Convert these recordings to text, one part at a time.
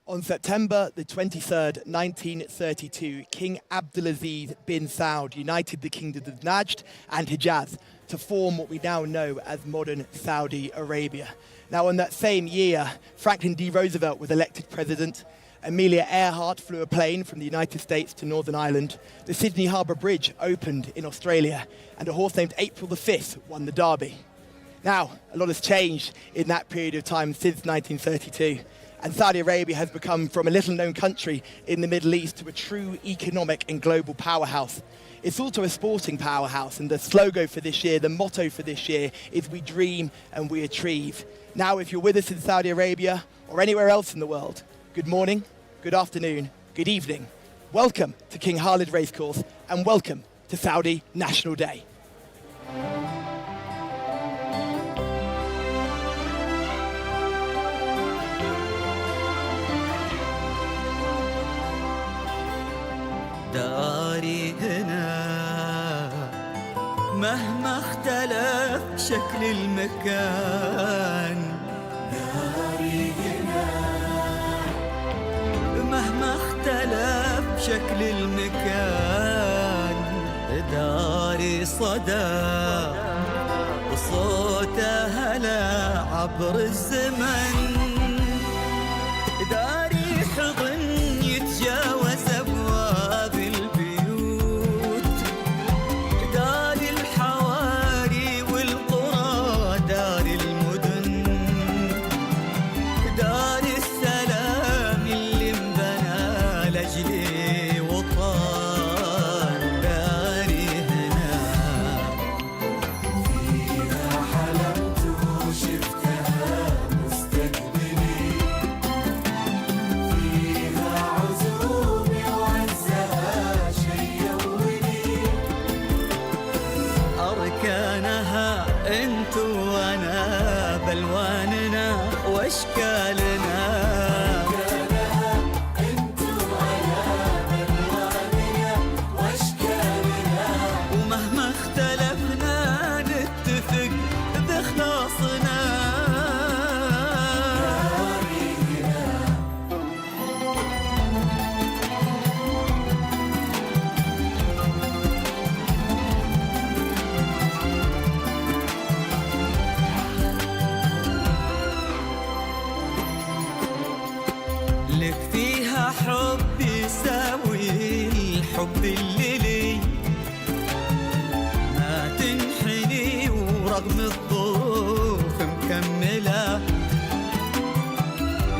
On September the 23rd, 1932, King Abdulaziz bin Saud united the kingdoms of Najd and Hijaz to form what we now know as modern Saudi Arabia. Now, in that same year, Franklin D. Roosevelt was elected president. Amelia Earhart flew a plane from the United States to Northern Ireland. The Sydney Harbour Bridge opened in Australia, and a horse named April V won the Derby. Now, a lot has changed in that period of time since 1932. And Saudi Arabia has become from a little-known country in the Middle East to a true economic and global powerhouse. It's also a sporting powerhouse, and the slogan for this year, the motto for this year, is "We dream and we achieve." Now, if you're with us in Saudi Arabia or anywhere else in the world, good morning, good afternoon, good evening. Welcome to King Khalid Racecourse, and welcome to Saudi National Day. داري هنا مهما اختلف شكل المكان، داري هنا مهما اختلف شكل المكان، داري صدى وصوته هلا عبر الزمن، داري حضن يتجاوز أبواب البيوت، داري الحواري والقرى، داري المدن، داري السلام اللي انبنى لأجلي وطن، داري هنا فيها حلمت وشفتها مستقبلي، فيها عزومي وعزها شيولي، أركانها انتو وانا بلواننا واشكالنا، أركانها انتو وانا بلواننا واشكالنا، ومهما اختلفنا نتفق بإخلاصنا، داري هنا لك فيها حب يساوي الحب اللي لي، ما تنحني ورغم الظروف مكملة،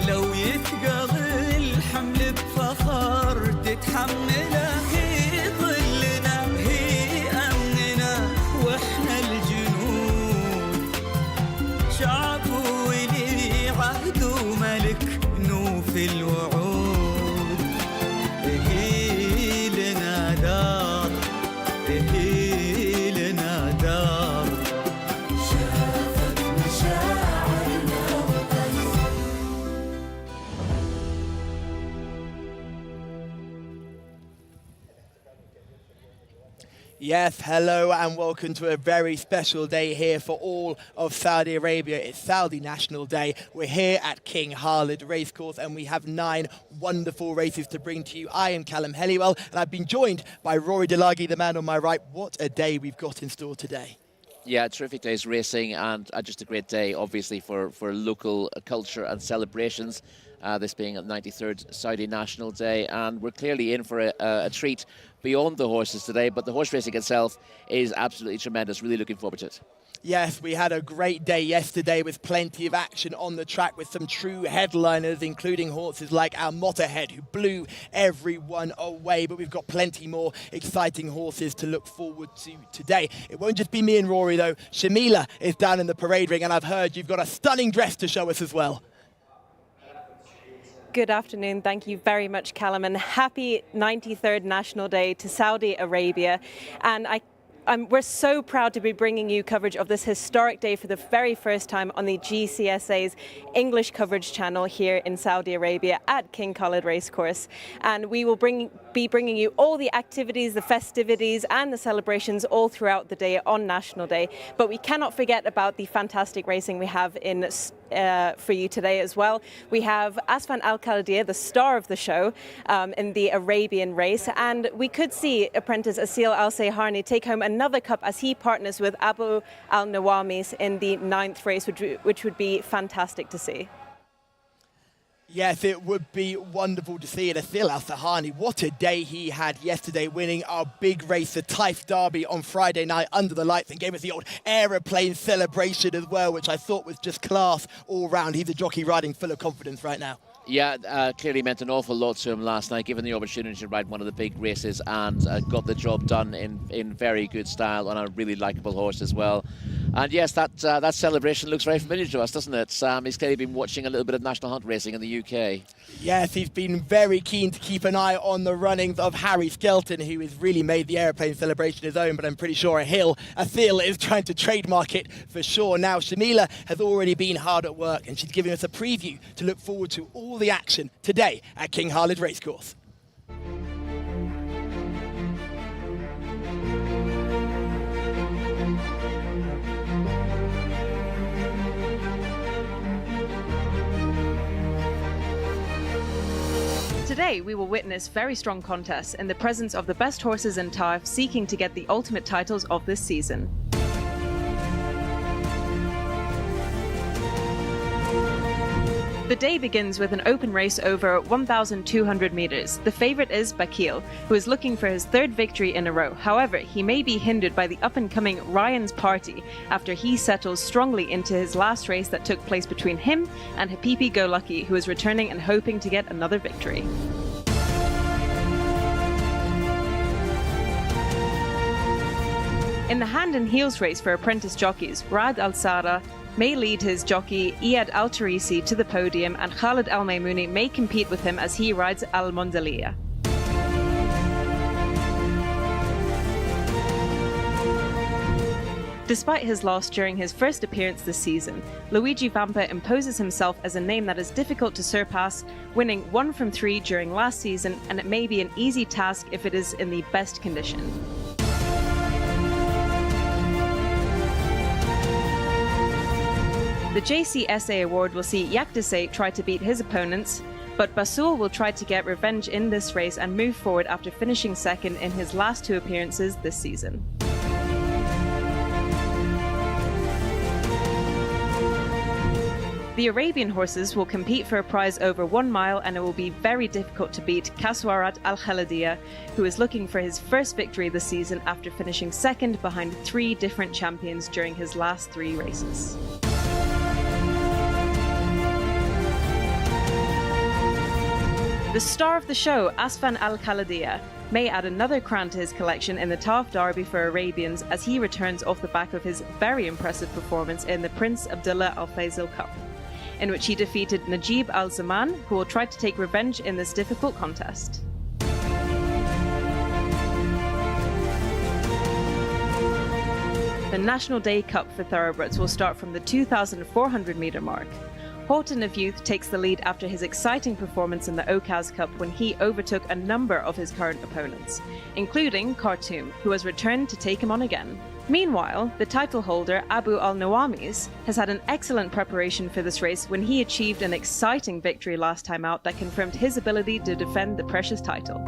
لو يثقل الحمل بفخر تتحمله، هي ظلنا هي أمننا واحنا الجنود، شعب ولي عهد وملك نوفي الوعود، هي لنا دار، هي لنا دار، شافت مشاعرنا وقلب. Yes, hello and welcome to a very special day here for all of Saudi Arabia. It's Saudi National Day. We're here at King Khalid Racecourse and we have 9 wonderful races to bring to you. I am Callum Helliwell and I've been joined by Rory Delaghi, the man on my right. What a day we've got in store today. Yeah, terrific day's racing and just a great day, obviously, for local culture and celebrations. This being the 93rd Saudi National Day, and we're clearly in for a treat beyond the horses today, but the horse racing itself is absolutely tremendous. Really looking forward to it. Yes, we had a great day yesterday with plenty of action on the track with some true headliners, including horses like our Motterhead, who blew everyone away. But we've got plenty more exciting horses to look forward to today. It won't just be me and Rory, though. Shamila is down in the parade ring, and I've heard you've got a stunning dress to show us as well. Good afternoon. Thank you very much, Callum, and happy 93rd National Day to Saudi Arabia. And we're so proud to be bringing you coverage of this historic day for the very first time on the GCSA's English coverage channel here in Saudi Arabia at King Khalid Racecourse. And we will be bringing you all the activities, the festivities and the celebrations all throughout the day on National Day. But we cannot forget about the fantastic racing we have in for you today as well. We have Asfan Al-Khalidiyah, the star of the show, in the Arabian race, and we could see apprentice Asil Al-Sayharni take home another cup as he partners with Abu Al-Nawamis in the 9th race, which would be fantastic to see. Yes, it would be wonderful to see it. Asil Al-Sayharni, what a day he had yesterday, winning our big race, the Taif Derby, on Friday night under the lights, and gave us the old aeroplane celebration as well, which I thought was just class all round. He's a jockey riding full of confidence right now. Yeah, clearly meant an awful lot to him last night, given the opportunity to ride one of the big races, and got the job done in very good style on a really likeable horse as well. And yes, that celebration looks very familiar to us, doesn't it? He's clearly been watching a little bit of National Hunt racing in the UK. Yes, he's been very keen to keep an eye on the runnings of Harry Skelton, who has really made the aeroplane celebration his own, but I'm pretty sure Asil is trying to trademark it for sure. Now, Shamila has already been hard at work, and she's giving us a preview to look forward to all the action today at King Khalid Racecourse. Today, we will witness very strong contests in the presence of the best horses in Taif seeking to get the ultimate titles of this season. The day begins with an open race over 1,200 meters. The favorite is Bakil, who is looking for his 3rd victory in a row. However, he may be hindered by the up-and-coming Ryan's Party after he settles strongly into his last race that took place between him and Habibi Go Lucky, who is returning and hoping to get another victory. In the hand and heels race for apprentice jockeys, Rad Al-Sara may lead his jockey Iyad Al-Tarisi to the podium, and Khalid Al-Maimouni may compete with him as he rides Al-Mondaliya. Despite his loss during his first appearance this season, Luigi Vampa imposes himself as a name that is difficult to surpass, winning 1 from 3 during last season, and it may be an easy task if it is in the best condition. The Jcsa award will see Jcsa try to beat his opponents, but Basul will try to get revenge in this race and move forward after finishing 2nd in his last 2 appearances this season. The Arabian horses will compete for a prize over 1 mile, and it will be very difficult to beat Kaswarat Al-Khalidiyah, who is looking for his first victory this season after finishing 2nd behind 3 different champions during his last 3 races. The star of the show, Asfan Al-Khalidiyah, may add another crown to his collection in the Taif Derby for Arabians as he returns off the back of his very impressive performance in the Prince Abdullah Al Faisal Cup, in which he defeated Najib Al Zaman, who will try to take revenge in this difficult contest. The National Day Cup for thoroughbreds will start from the 2,400 metre mark. Horton of Youth takes the lead after his exciting performance in the Okaz Cup when he overtook a number of his current opponents, including Khartoum, who has returned to take him on again. Meanwhile, the title holder Abu Al-Nawamis has had an excellent preparation for this race when he achieved an exciting victory last time out that confirmed his ability to defend the precious title.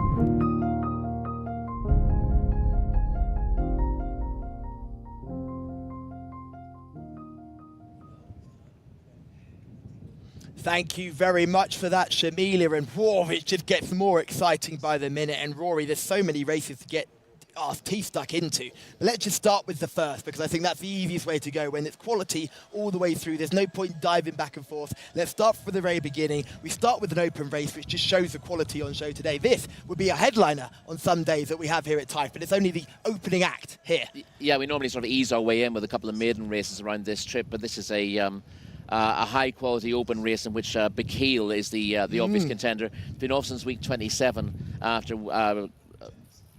Thank you very much for that, Shamila. And whoa, it just gets more exciting by the minute. And Rory, there's so many races to get our teeth stuck into. But let's just start with the first, because I think that's the easiest way to go when it's quality all the way through. There's no point diving back and forth. Let's start from the very beginning. We start with an open race, which just shows the quality on show today. This would be a headliner on some days that we have here at Taif, but it's only the opening act here. Yeah, we normally sort of ease our way in with a couple of maiden races around this trip, but this is a high-quality open race in which Bakil is the obvious contender. Been off since week 27 after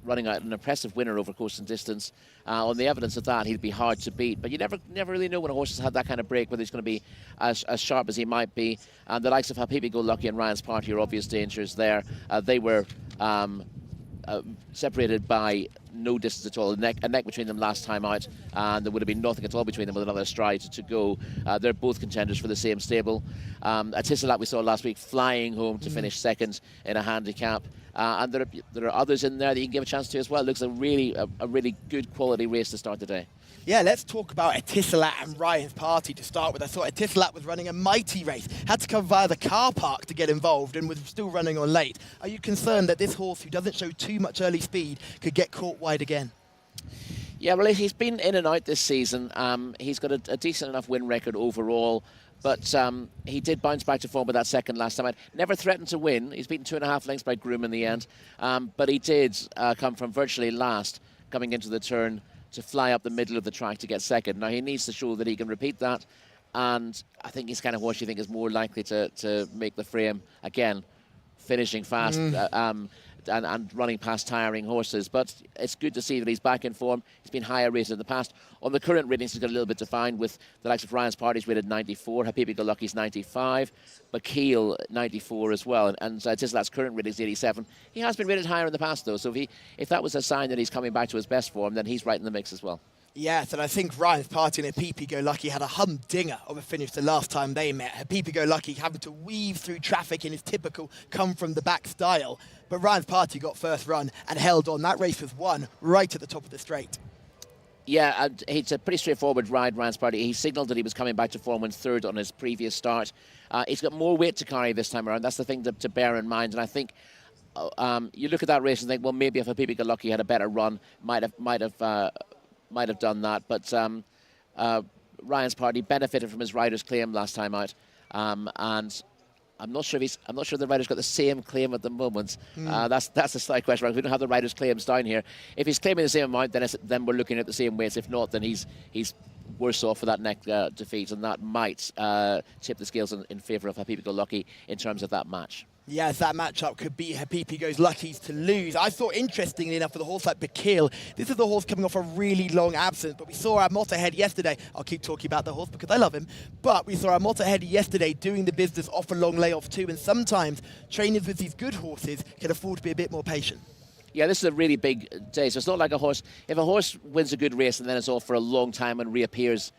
running out an impressive winner over course and distance. On the evidence of that, he'd be hard to beat. But you never really know when a horse has had that kind of break, whether he's going to be as sharp as he might be. And the likes of Habibi Go Lucky and Ryan's Party are obvious dangers there. They were separated by no distance at all, a neck between them last time out, and there would have been nothing at all between them with another stride to go. They're both contenders for the same stable. Atisalat we saw last week flying home to finish second in a handicap, and there are others in there that you can give a chance to as well. It looks a really good quality race to start the day. Yeah, let's talk about Atisalat and Ryan's Party to start with. I thought Atisalat was running a mighty race, had to come via the car park to get involved and was still running on late. Are you concerned that this horse, who doesn't show too much early speed, could get caught wide again? Yeah, well, he's been in and out this season. He's got a decent enough win record overall, but he did bounce back to form with that second last time out. Never threatened to win. He's beaten 2.5 lengths by Groom in the end, but he did come from virtually last coming into the turn to fly up the middle of the track to get second. Now, he needs to show that he can repeat that, and I think he's kind of horse you think is more likely to make the frame again, finishing fast and running past tiring horses. But it's good to see that he's back in form. He's been higher rated in the past. On the current ratings, he's got a little bit defined with the likes of Ryan's Party's rated 94, Habibi Go Lucky's 95, Bakil 94 as well, and Tisalat's current rating is 87. He has been rated higher in the past, though, so if that was a sign that he's coming back to his best form, then he's right in the mix as well. Yes, and I think Ryan's Party and Habibi Go Lucky had a humdinger of a finish the last time they met. Habibi Go Lucky having to weave through traffic in his typical come-from-the-back style. But Ryan's Party got first run and held on. That race was won right at the top of the straight. Yeah, and it's a pretty straightforward ride, Ryan's Party. He signalled that he was coming back to form when third on his previous start. He's got more weight to carry this time around. That's the thing to bear in mind. And I think you look at that race and think, well, maybe if Habibi Go Lucky had a better run, might have done that, but Ryan's Party benefited from his rider's claim last time out, and I'm not sure the rider's got the same claim at the moment. That's a slight question. Right? We don't have the rider's claims down here. If he's claiming the same amount, then we're looking at the same weights. If not, then he's worse off for that neck defeat, and that might tip the scales in favour of Habibi Go Lucky in terms of that match. Yes, that matchup could be Habibi Goes Lucky's to lose. I thought, interestingly enough, for the horse like Bakil, this is the horse coming off a really long absence, but we saw our Motorhead yesterday. I'll keep talking about the horse because I love him, but we saw our Motorhead yesterday doing the business off a long layoff too, and sometimes trainers with these good horses can afford to be a bit more patient. Yeah, this is a really big day, so it's not like a horse. If a horse wins a good race and then it's off for a long time and reappears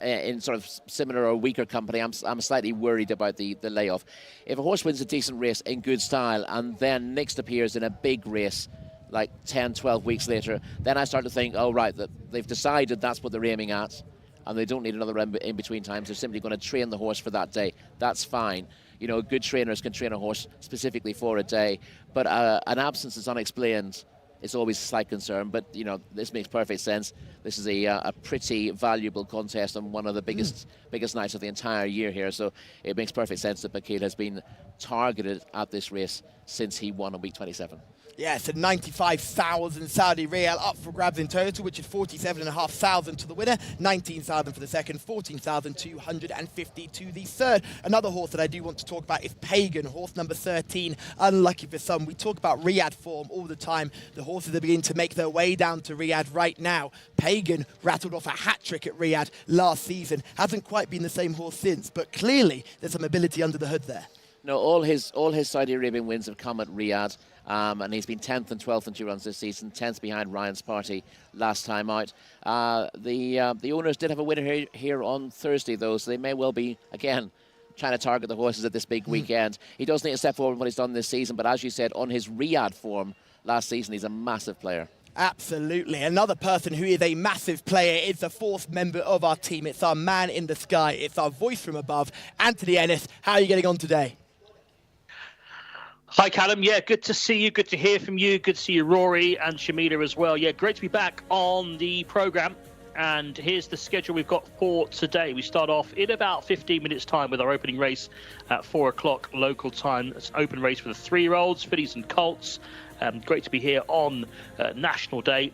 in sort of similar or weaker company, I'm slightly worried about the layoff. If a horse wins a decent race in good style and then next appears in a big race like 10, 12 weeks later, then I start to think, oh, right, that they've decided that's what they're aiming at and they don't need another in-between times. They're simply going to train the horse for that day. That's fine. You know, good trainers can train a horse specifically for a day, but an absence that's unexplained is always a slight concern, but you know, this makes perfect sense. This is a pretty valuable contest and one of the biggest nights of the entire year here, so it makes perfect sense that Bakil has been targeted at this race since he won on week 27. Yeah, so 95,000 Saudi Riyal up for grabs in total, which is 47,500 to the winner, 19,000 for the second, 14,250 to the third. Another horse that I do want to talk about is Pagan, horse number 13, unlucky for some. We talk about Riyadh form all the time. The horses are beginning to make their way down to Riyadh right now. Pagan rattled off a hat-trick at Riyadh last season. Hasn't quite been the same horse since, but clearly there's some ability under the hood there. No, all his Saudi Arabian wins have come at Riyadh. And he's been 10th and 12th in 2 runs this season, 10th behind Ryan's Party last time out. The owners did have a winner here on Thursday, though, so they may well be, again, trying to target the horses at this big weekend. He does need to step forward in what he's done this season, but as you said, on his Riyadh form last season, he's a massive player. Absolutely. Another person who is a massive player is the fourth member of our team. It's our man in the sky. It's our voice from above, Anthony Ennis. How are you getting on today? Hi, Callum. Yeah, good to see you. Good to hear from you. Good to see you, Rory and Shamila as well. Yeah, great to be back on the programme. And here's the schedule we've got for today. We start off in about 15 minutes' time with our opening race at 4 o'clock local time. It's an open race for the 3-year-olds, fillies and colts. Great to be here on National Day.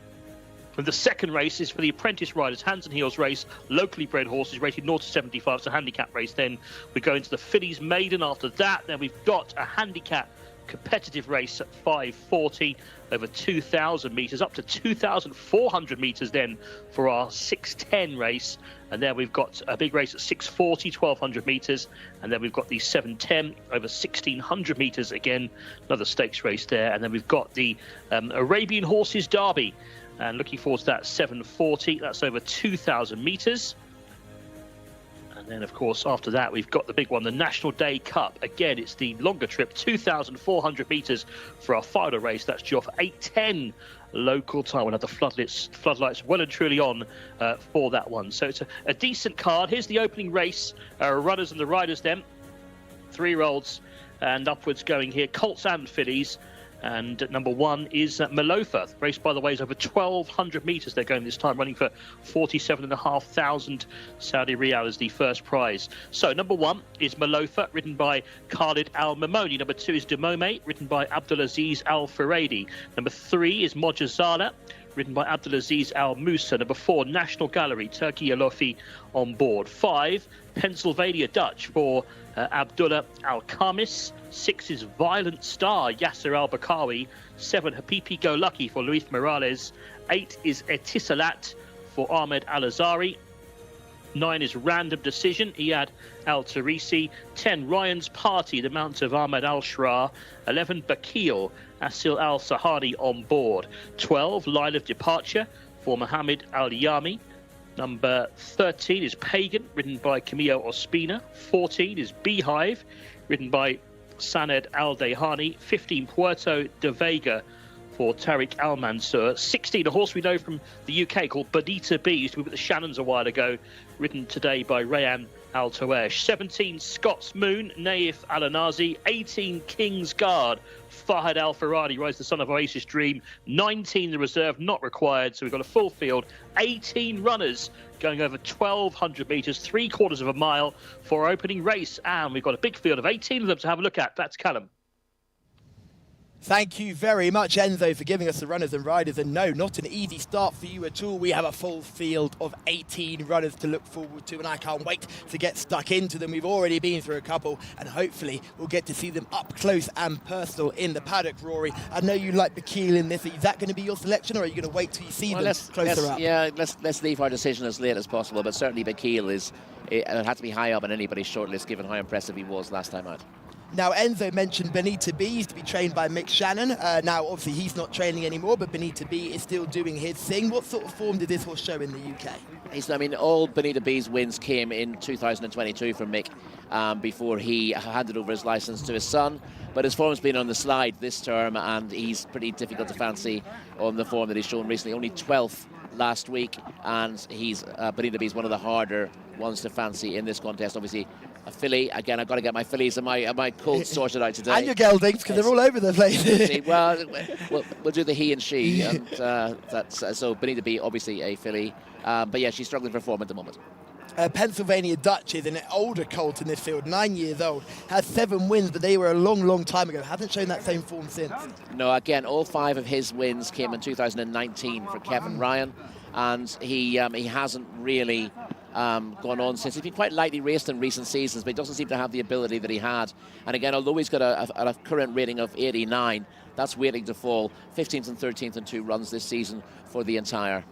And the second race is for the apprentice riders, hands and heels race, locally bred horses rated 0 to 75. It's a handicap race. Then we go into the fillies maiden after that. Then we've got a handicap competitive race at 540 over 2,000 metres, up to 2,400 metres then for our 610 race. And then we've got a big race at 640, 1,200 metres. And then we've got the 710 over 1,600 metres again, another stakes race there. And then we've got the Arabian Horses Derby. And looking forward to that 740, that's over 2,000 metres. And then, of course, after that, we've got the big one, the National Day Cup. Again, it's the longer trip, 2,400 metres for our final race. That's due off 8:10 local time. We'll have the floodlights well and truly on for that one. So it's a decent card. Here's the opening race. Runners and the riders then. 3-year-olds and upwards going here. Colts and fillies. And number 1 is Malofa. The race, by the way, is over 1,200 metres they're going this time, running for 47,500 Saudi Riyal as the first prize. So number 1 is Malofa, ridden by Khalid Al Mamoni. Number 2 is Demome, ridden by Abdulaziz Al Faradi. Number 3 is Mojazala, ridden by Abdulaziz Al Musa. Number 4, National Gallery, Turkey Alofi on board. 5, Pennsylvania Dutch for Abdullah Al Khamis. 6 is Violent Star, Yasser Al Bakawi. 7, Hapipi Go Lucky for Luis Morales. 8 is Etisalat for Ahmed Al Azari. 9 is Random Decision, Iyad Al Tarisi. 10, Ryan's Party, the Mount of Ahmed Al Shra. 11, Bakil, Asil Al Sahari on board. 12, Line of Departure for Mohammed Al Yami. Number 13 is Pagan, ridden by Camillo Ospina. 14 is Beehive, ridden by Saned Al Dehani. 15, Puerto de Vega for Tariq Al Mansur. 16, a horse we know from the UK called Bonita Bee, used to be with the Shannons a while ago, ridden today by Rayan Al Tawesh. 17, Scott's Moon, Naif Al Anazi. 18, King's Guard, Fahad Al Faradi, rides the son of Oasis Dream. 19, the reserve, not required, so we've got a full field. 18 runners going over 1,200 metres, 3/4 of a mile for our opening race. And we've got a big field of 18 of them to have a look at. That's Callum. Thank you very much, Enzo, for giving us the runners and riders. And no, not an easy start for you at all. We have a full field of 18 runners to look forward to, and I can't wait to get stuck into them. We've already been through a couple, and hopefully we'll get to see them up close and personal in the paddock, Rory. I know you like Bakil in this. Is that going to be your selection, or are you going to wait till you see them closer up? Yeah, let's leave our decision as late as possible, but certainly Bakil it had to be high up on anybody's shortlist, given how impressive he was last time out. Now, Enzo mentioned Bonita B used to be trained by Mick Shannon. Now, obviously, he's not training anymore, but Bonita B is still doing his thing. What sort of form did this horse show in the UK? All Bonita B's wins came in 2022 from Mick before he handed over his licence to his son. But his form's been on the slide this term, and he's pretty difficult to fancy on the form that he's shown recently. Only 12th last week, and Bonita B's one of the harder ones to fancy in this contest. Obviously, a filly. Again, I've got to get my fillies and my colts sorted out today. And your geldings, because they're all over the place. well, we'll do the he and she. And so Bonita B, obviously a filly. But yeah, she's struggling for form at the moment. Pennsylvania Dutch is an older colt in this field, 9 years old, has 7 wins, but they were a long time ago. Hasn't shown that same form since. No, again, all 5 of his wins came in 2019 for Kevin Ryan, and he hasn't really gone on since. He's been quite lightly raced in recent seasons, but he doesn't seem to have the ability that he had. And again, although he's got a current rating of 89, that's waiting to fall. 15th and 13th in 2 runs this season for the entire.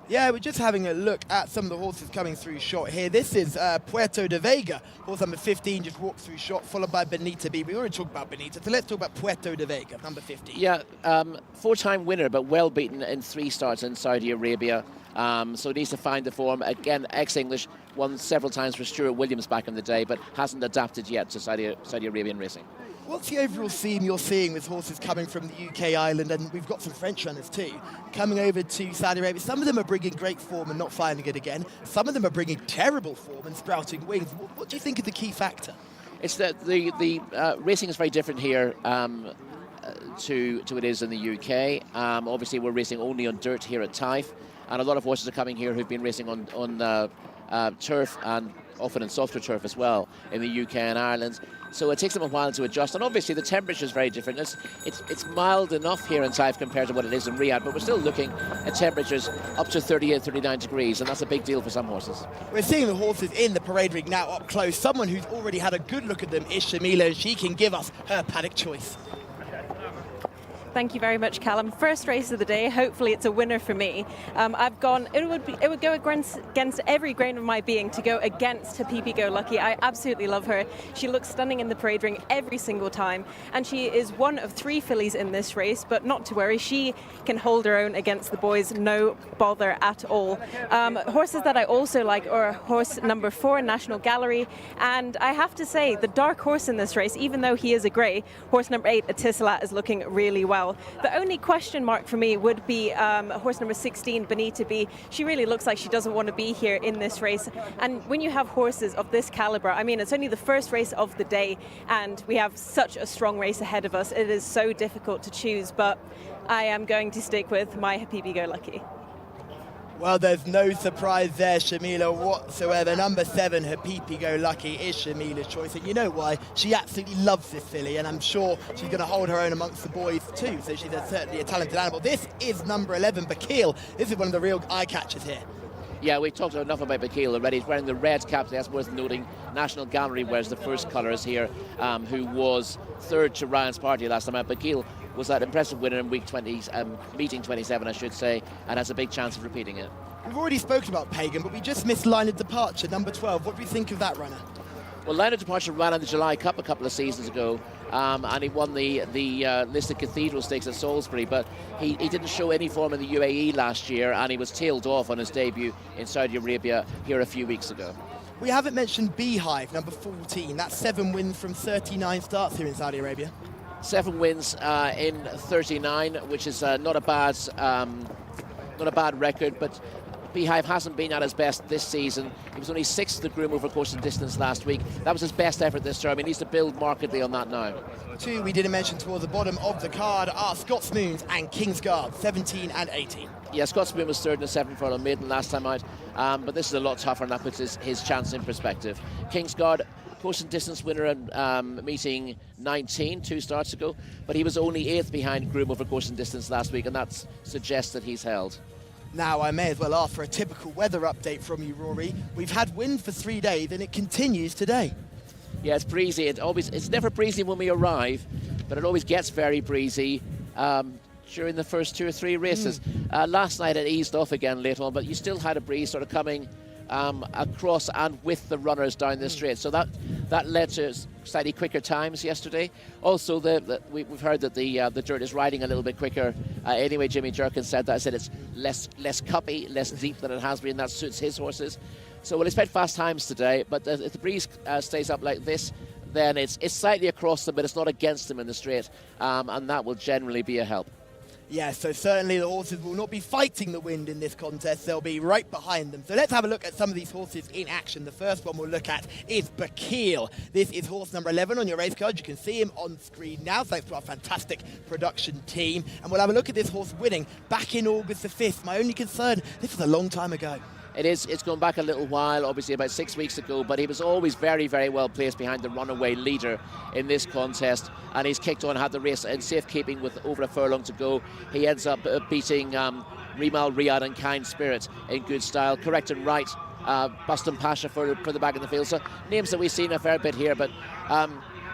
Yeah, we're just having a look at some of the horses coming through shot here. This is Puerto de Vega, horse number 15, just walked through shot, followed by Bonita B. We already talked about Bonita, so let's talk about Puerto de Vega, number 15. Yeah, 4-time winner, but well beaten in 3 starts in Saudi Arabia. So needs to find the form. Again, ex-English, won several times for Stuart Williams back in the day, but hasn't adapted yet to Saudi Arabian racing. What's the overall theme you're seeing with horses coming from the UK island, and we've got some French runners too, coming over to Saudi Arabia? Some of them are bringing great form and not finding it again. Some of them are bringing terrible form and sprouting wings. What do you think is the key factor? It's that the racing is very different here to it is in the UK. Obviously, we're racing only on dirt here at Taif, and a lot of horses are coming here who've been racing on turf, and often in softer turf as well in the UK and Ireland. so it takes them a while to adjust. And obviously the temperature is very different. It's mild enough here in Taif compared to what it is in Riyadh, but we're still looking at temperatures up to 38, 39 degrees, and that's a big deal for some horses. We're seeing the horses in the parade ring now up close. Someone who's already had a good look at them is Shamila, and she can give us her paddock choice. Thank you very much, Callum. First race of the day. Hopefully, it's a winner for me. I've gone. It would go against every grain of my being to go against Habibi Go Lucky. I absolutely love her. She looks stunning in the parade ring every single time, and she is one of 3 fillies in this race. But not to worry, she can hold her own against the boys. No bother at all. Horses that I also like are horse number 4, National Gallery, and I have to say the dark horse in this race, even though he is a grey, horse number 8, Atisalat, is looking really well. The only question mark for me would be horse number 16, Benita B. She really looks like she doesn't want to be here in this race. And when you have horses of this caliber, I mean, it's only the first race of the day, and we have such a strong race ahead of us. It is so difficult to choose, but I am going to stick with my Habibi Go Lucky. Well, there's no surprise there, Shamila, whatsoever. Number 7, Habibi Go Lucky, is Shamila's choice. And you know why? She absolutely loves this filly, and I'm sure she's going to hold her own amongst the boys too. So she's certainly a talented animal. This is number 11, Bakil. This is one of the real eye-catchers here. Yeah, we talked enough about Bakil already. He's wearing the red cap. That's worth noting. National Gallery wears the first colours here, who was 3rd to Ryan's Party last time out. Bakil was that impressive winner in week 20, meeting 27, I should say, and has a big chance of repeating it. We've already spoken about Pagan, but we just missed Line of Departure, number 12. What do you think of that runner? Well, Line of Departure ran in the July Cup a couple of seasons ago, and he won the listed Cathedral Stakes at Salisbury, but he didn't show any form in the UAE last year, and he was tailed off on his debut in Saudi Arabia here a few weeks ago. We haven't mentioned Beehive, number 14. That's 7 wins from 39 starts here in Saudi Arabia. 7 wins in 39, which is not a bad record, but Beehive hasn't been at his best this season. He was only 6th the groom over course and distance last week. That was his best effort this term. He needs to build markedly on that now. 2 we didn't mention towards the bottom of the card are Scots Moons and Kingsguard, 17 and 18. Yeah, Scots Moon was 3rd in the 7 furlong maiden last time out, but this is a lot tougher, and that puts his chance in perspective. Kingsguard, course and distance winner at meeting 19 2 starts ago, but he was only 8th behind groom over course and distance last week, and that suggests that he's held. Now I may as well ask for a typical weather update from you, Rory. We've had wind for 3 days and it continues today. Yeah, it's breezy. It's never breezy when we arrive, but it always gets very breezy during the first 2 or 3 races. Last night it eased off again late on, but you still had a breeze sort of coming across and with the runners down the straight. So that led to slightly quicker times yesterday. Also, we've heard that the dirt is riding a little bit quicker. Anyway, Jimmy Jerkin said that. I said it's less cuppy, less deep than it has been. That suits his horses. So we'll expect fast times today. But if the breeze stays up like this, then it's slightly across them, but it's not against them in the straight, and that will generally be a help. Yeah, so certainly the horses will not be fighting the wind in this contest. They'll be right behind them. So let's have a look at some of these horses in action. The first one we'll look at is Bakil. This is horse number 11 on your race card. You can see him on screen now, thanks to our fantastic production team. And we'll have a look at this horse winning back in August the 5th. My only concern, this was a long time ago. It is. It's gone back a little while, obviously about 6 weeks ago, but he was always very, very well placed behind the runaway leader in this contest, and he's kicked on, had the race in safekeeping with over a furlong to go. He ends up beating Rimal, Riyadh and Kind Spirit in good style. Correct and right, Buston Pasha for the back in the field. So names that we've seen a fair bit here, but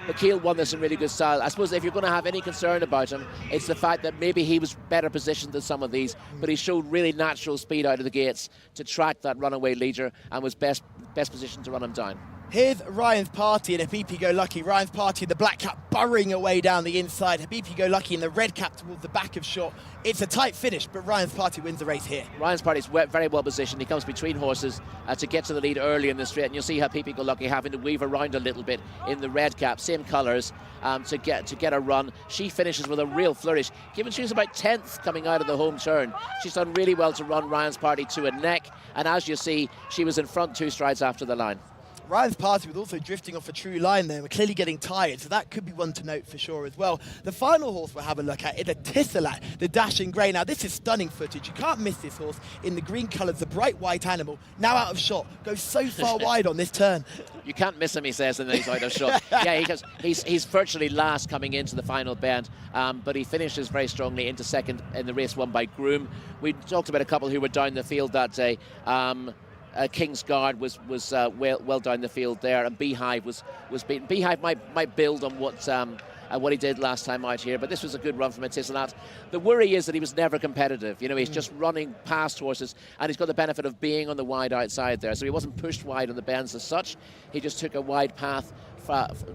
Bakil won this in really good style. I suppose if you're going to have any concern about him, it's the fact that maybe he was better positioned than some of these, but he showed really natural speed out of the gates to track that runaway leader and was best positioned to run him down. Here's Ryan's Party and Habibi Go Lucky. Ryan's Party in the black cap burrowing away down the inside. Habibi Go Lucky in the red cap towards the back of shot. It's a tight finish, but Ryan's Party wins the race here. Ryan's Party is very well positioned. He comes between horses to get to the lead early in the straight, and you'll see Habibi Go Lucky having to weave around a little bit in the red cap, same colours, to get a run. She finishes with a real flourish. Given she was about 10th coming out of the home turn, she's done really well to run Ryan's Party to a neck, and as you see, she was in front 2 strides after the line. Ryan's Party was also drifting off a true line there. We're clearly getting tired, so that could be one to note for sure as well. The final horse we'll have a look at is a Tissalat, the Dashing Grey. Now, this is stunning footage. You can't miss this horse in the green colours, the bright white animal, now out of shot, goes so far wide on this turn. You can't miss him, he says, and then he's out of shot. Yeah, he's virtually last coming into the final bend, but he finishes very strongly into second in the race won by Groom. We talked about a couple who were down the field that day. King's Guard was well down the field there, and Beehive was beaten. Beehive might build on what he did last time out here, but this was a good run from Tissalat. The worry is that he was never competitive. You know, he's just running past horses, and he's got the benefit of being on the wide outside there, so he wasn't pushed wide on the bends as such. He just took a wide path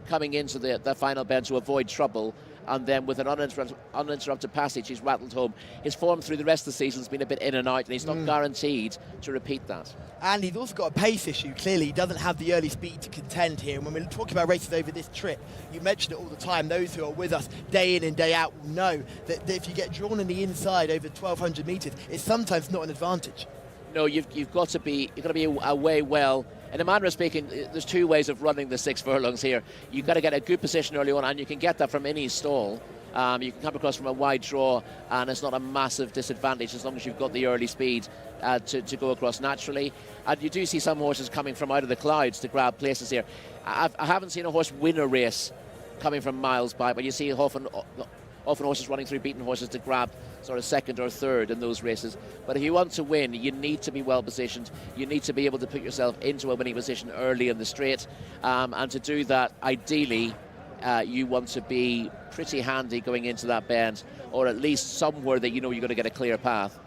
coming into the final bend to avoid trouble, and then with an uninterrupted passage, he's rattled home. His form through the rest of the season has been a bit in and out, and he's not guaranteed to repeat that. And he's also got a pace issue, clearly. He doesn't have the early speed to contend here. And when we're talking about races over this trip, you mention it all the time. Those who are with us day in and day out will know that if you get drawn on the inside over 1,200 metres, it's sometimes not an advantage. No, you've got to be away well. In a manner of speaking, there's two ways of running the 6 furlongs here. You've got to get a good position early on, and you can get that from any stall. You can come across from a wide draw, and it's not a massive disadvantage as long as you've got the early speed to go across naturally. And you do see some horses coming from out of the clouds to grab places here. I haven't seen a horse win a race coming from miles by, but you see often horses running through beaten horses to grab sort of second or third in those races. But if you want to win, you need to be well positioned. You need to be able to put yourself into a winning position early in the straight, and to do that, ideally, you want to be pretty handy going into that bend, or at least somewhere that you know you're going to get a clear path.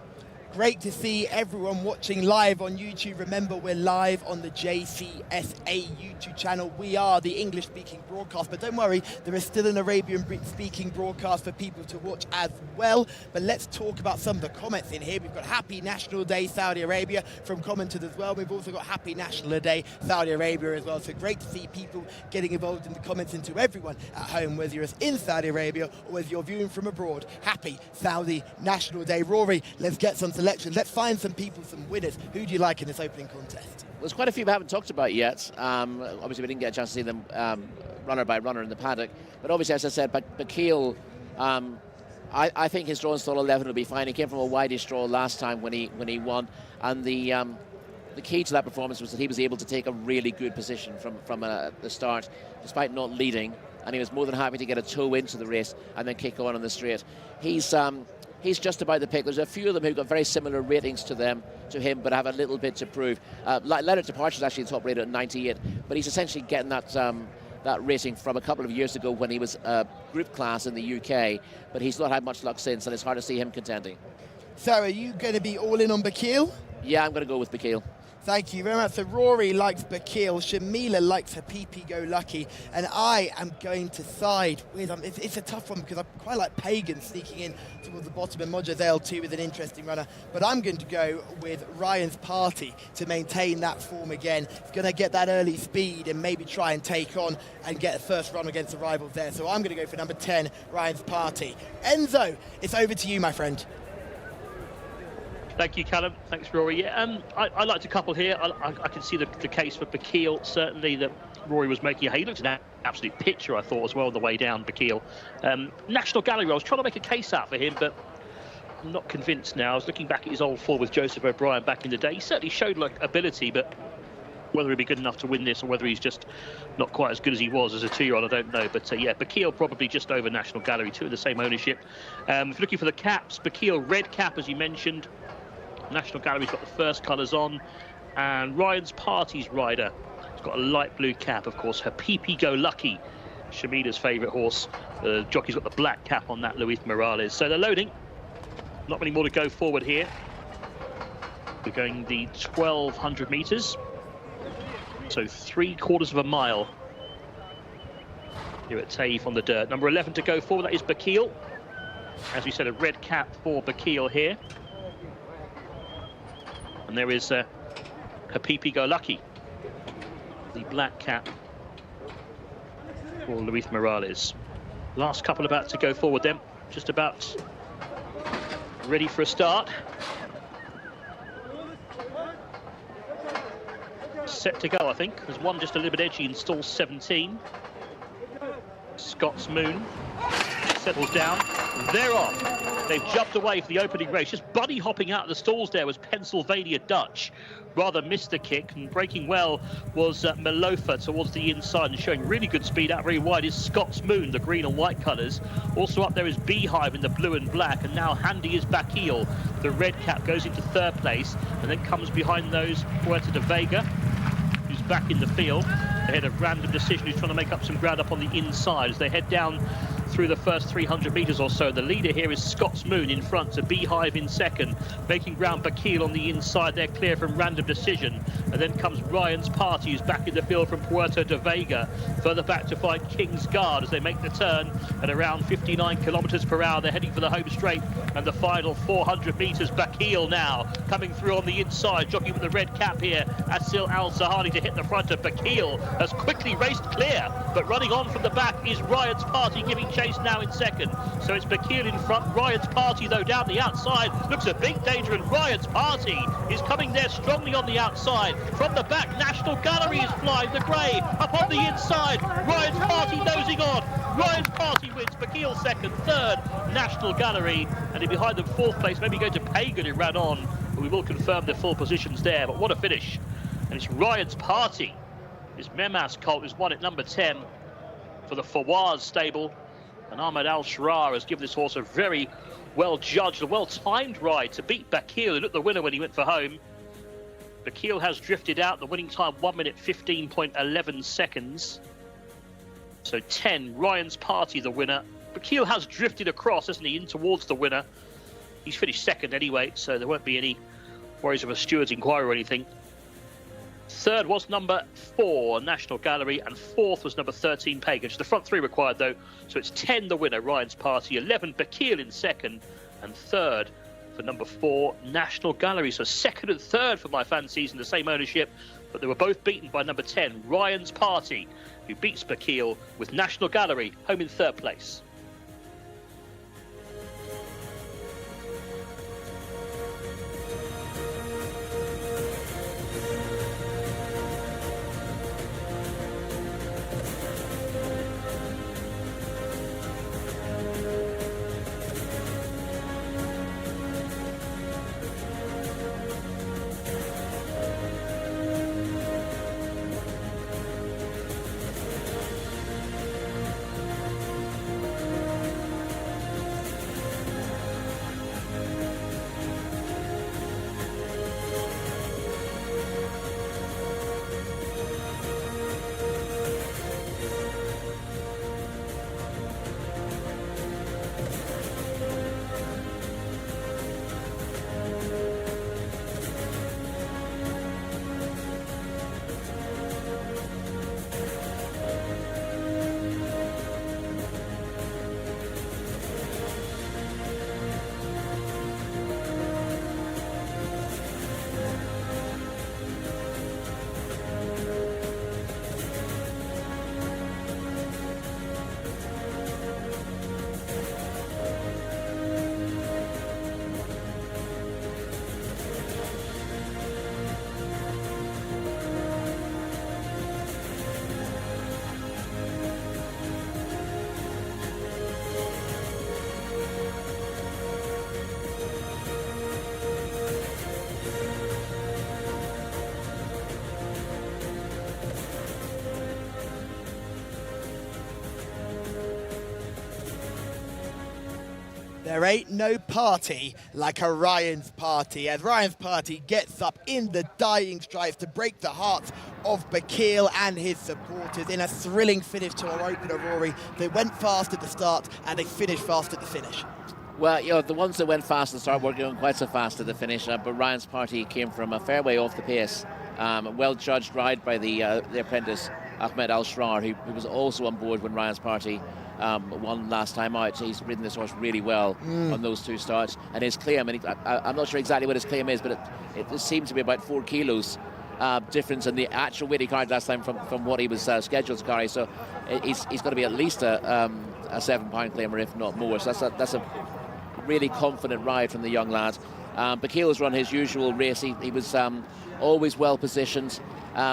Great to see everyone watching live on YouTube. Remember, we're live on the Jcsa YouTube channel. We are the English-speaking broadcast, but don't worry, there is still an Arabian-speaking broadcast for people to watch as well. But let's talk about some of the comments in here. We've got Happy National Day, Saudi Arabia, from commenters as well. We've also got Happy National Day, Saudi Arabia as well. So great to see people getting involved in the comments, and to everyone at home, whether you're in Saudi Arabia or whether you're viewing from abroad. Happy Saudi National Day. Rory, let's get some selections. Let's find some people, some winners. Who do you like in this opening contest? There's quite a few we haven't talked about yet. Obviously, we didn't get a chance to see them runner by runner in the paddock. But obviously, as I said, Bakil, I think his draw in stall 11 will be fine. He came from a wideish draw last time when he won. And the key to that performance was that he was able to take a really good position from the start, despite not leading. And he was more than happy to get a toe into the race and then kick on the straight. He's just about the pick. There's a few of them who've got very similar ratings to him, but have a little bit to prove. Leonard Departure is actually the top rated at 98, but he's essentially getting that rating from a couple of years ago when he was group class in the UK, but he's not had much luck since, and it's hard to see him contending. Sarah, are you going to be all in on Bakil? Yeah, I'm going to go with Bakil. Thank you very much. So Rory likes Bakil, Shamila likes her PP Go Lucky, and I am going to side with it's a tough one because I quite like Pagan sneaking in towards the bottom, and Moja Zale too with an interesting runner, but I'm going to go with Ryan's Party to maintain that form again. It's going to get that early speed and maybe try and take on and get a first run against the rivals there. So I'm going to go for number 10, Ryan's Party. Enzo, it's over to you, my friend. Thank you, Callum. Thanks, Rory. Yeah, I liked a couple here. I can see the case for Bakil, certainly, that Rory was making. He looked an absolute picture, I thought, as well, on the way down, Bakil. National Gallery, I was trying to make a case out for him, but I'm not convinced now. I was looking back at his old form with Joseph O'Brien back in the day. He certainly showed ability, but whether he'd be good enough to win this or whether he's just not quite as good as he was as a 2-year-old, I don't know. But yeah, Bakil probably just over National Gallery, two of the same ownership. If you're looking for the caps, Bakil red cap, as you mentioned. National Gallery's got the first colours on, and Ryan's Party's rider has got a light blue cap, of course. Her PP Go Lucky, Shamila's favourite horse. The jockey's got the black cap on that, Luis Morales. So they're loading. Not many more to go forward here. We're going the 1,200 metres, so 3/4 of a mile here at Taif on the dirt. Number 11 to go forward, that is Bakil. As we said, a red cap for Bakil here. And there is her PP Go Lucky, the black cap for Luis Morales. Last couple about to go forward then, just about ready for a start. set to go, I think. There's one just a little bit edgy in stall 17. Scots Moon settles down. They're off. They've jumped away for the opening race. Just bunny hopping out of the stalls there was Pennsylvania Dutch. Rather missed the kick, and breaking well was Melofa towards the inside and showing really good speed out very wide is Scots Moon, the green and white colours. Also up there is Beehive in the blue and black, and now handy is Bakil. The red cap goes into third place, and then comes behind those Puerto de Vega, who's back in the field. They had a random decision who's trying to make up some ground up on the inside as they head down through the first 300 metres or so. The leader here is Scots Moon in front, to Beehive in second, making ground Bakil on the inside. They're clear from random decision, and then comes Ryan's Party, who's back in the field from Puerto de Vega. Further back to find King's Guard as they make the turn at around 59 kilometres per hour. They're heading for the home straight, and the final 400 metres. Bakil now coming through on the inside, jockeying with the red cap here. Asil Al-Sahari to hit the front of Bakil, has quickly raced clear, but running on from the back is Ryan's Party, giving chase now in second. So it's Bakil in front. Ryan's Party, though, down the outside looks a big danger, and Ryan's Party is coming there strongly on the outside. From the back, National Gallery is flying, the grey up on the inside. Ryan's Party nosing on. Ryan's Party wins. Bakil second, third National Gallery, and in behind them fourth place, maybe going to Pagan, who ran on, but we will confirm the full positions there. But what a finish. And it's Ryan's Party. His Memas colt is won at number 10 for the Fawaz stable, and Ahmed Al-Sharar has given this horse a very well-judged, a well-timed ride to beat Bakil, who looked the winner when he went for home. Bakil has drifted out, the winning time 1 minute 15.11 seconds. So 10, Ryan's Party the winner. Bakil has drifted across, hasn't he, in towards the winner. He's finished second anyway, so there won't be any worries of a steward's inquiry or anything. Third was number 4, National Gallery, and fourth was number 13, Pagan. Just the front three required, though. So it's 10, the winner, Ryan's Party, 11, Bakil in second, and third for number 4, National Gallery. So second and third for my fancies in the same ownership, but they were both beaten by number 10, Ryan's Party, who beats Bakil with National Gallery home in third place. There ain't no party like a Ryan's Party, as Ryan's Party gets up in the dying strides to break the hearts of Bakil and his supporters in a thrilling finish to our opener, Rory. They went fast at the start and they finished fast at the finish. Well, you know, the ones that went fast at the start weren't going quite so fast at the finish, but Ryan's Party came from a fair way off the pace. A well-judged ride by the apprentice, Ahmed Al-Sharar, who was also on board when Ryan's Party won last time out. He's ridden this horse really well on those two starts. And his claim, and I'm not sure exactly what his claim is, but it seemed to be about 4 kilos difference in the actual weight he carried last time from what he was scheduled to carry. So he's going to be at least a 7-pound claimer, if not more. So that's a really confident ride from the young lad. Bakil has run his usual race. He was always well positioned,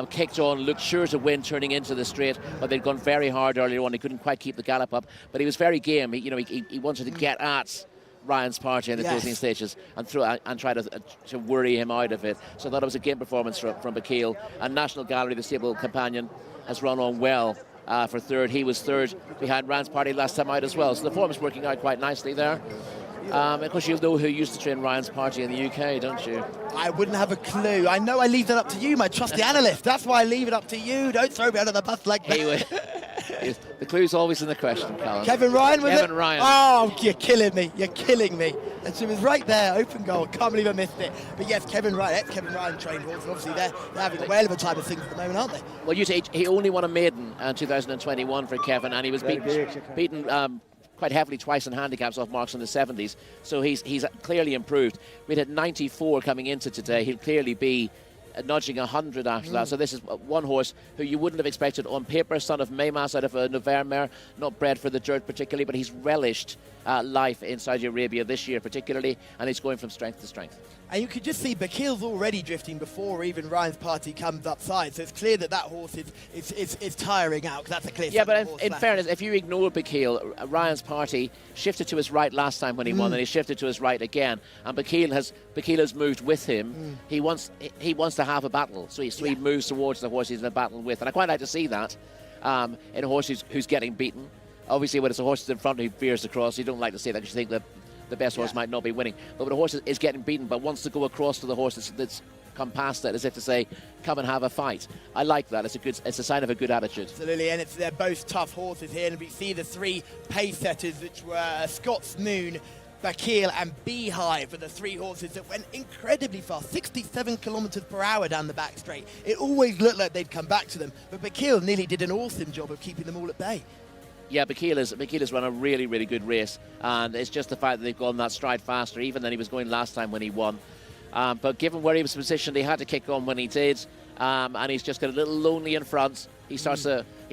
kicked on, looked sure to win turning into the straight, but they'd gone very hard earlier on. He couldn't quite keep the gallop up, but he was very game. He wanted to get at Ryan's party in the closing stages and try to worry him out of it. So I thought it was a game performance from Bakil. And National Gallery, the stable companion, has run on well for third. He was third behind Ryan's party last time out as well. So the form is working out quite nicely there. Of course, you know who used to train Ryan's party in the UK, don't you? I wouldn't have a clue. I know I leave that up to you, my trusty analyst. That's why I leave it up to you. Don't throw me under the bus like that. The clue's always in the question, Callum. Kevin Ryan, was it? Kevin Ryan. Oh, you're killing me. You're killing me. And she was right there, open goal. Can't believe I missed it. But yes, Kevin Ryan, ex-Kevin Ryan trained horse. Obviously, they're having a whale of a time of things at the moment, aren't they? Well, he only won a maiden in 2021 for Kevin, and he was beaten quite heavily twice in handicaps off marks in the 70s. So he's clearly improved. We'd had 94 coming into today. He'll clearly be nudging 100 after that. So this is one horse who you wouldn't have expected on paper, son of Maymas out of a Nevers mare, not bred for the dirt particularly, but he's relished life in Saudi Arabia this year particularly, and he's going from strength to strength. And you could just see Bakil's already drifting before even Ryan's party comes upside. So it's clear that horse is tiring out, because that's a clear sign. Yeah, but in fairness, if you ignore Bakil, Ryan's party shifted to his right last time when he won, and he shifted to his right again. And Bakil has moved with him. He wants to have a battle, so he moves towards the horse he's in a battle with. And I quite like to see that in a horse who's getting beaten. Obviously, when it's a horse that's in front who veers across, you don't like to see that because you think that the best horse might not be winning. But when a horse is getting beaten but wants to go across to the horse that's come past it, as if to say, come and have a fight. I like that. It's a sign of a good attitude. Absolutely, and they're both tough horses here. And we see the three pace setters, which were Scots Moon, Bakil and Beehive, were the three horses that went incredibly fast, 67 kilometres per hour down the back straight. It always looked like they'd come back to them, but Bakil nearly did an awesome job of keeping them all at bay. Yeah, Bakil has run a really, really good race, and it's just the fact that they've gone that stride faster even than he was going last time when he won. But given where he was positioned, he had to kick on when he did, and he's just got a little lonely in front. He's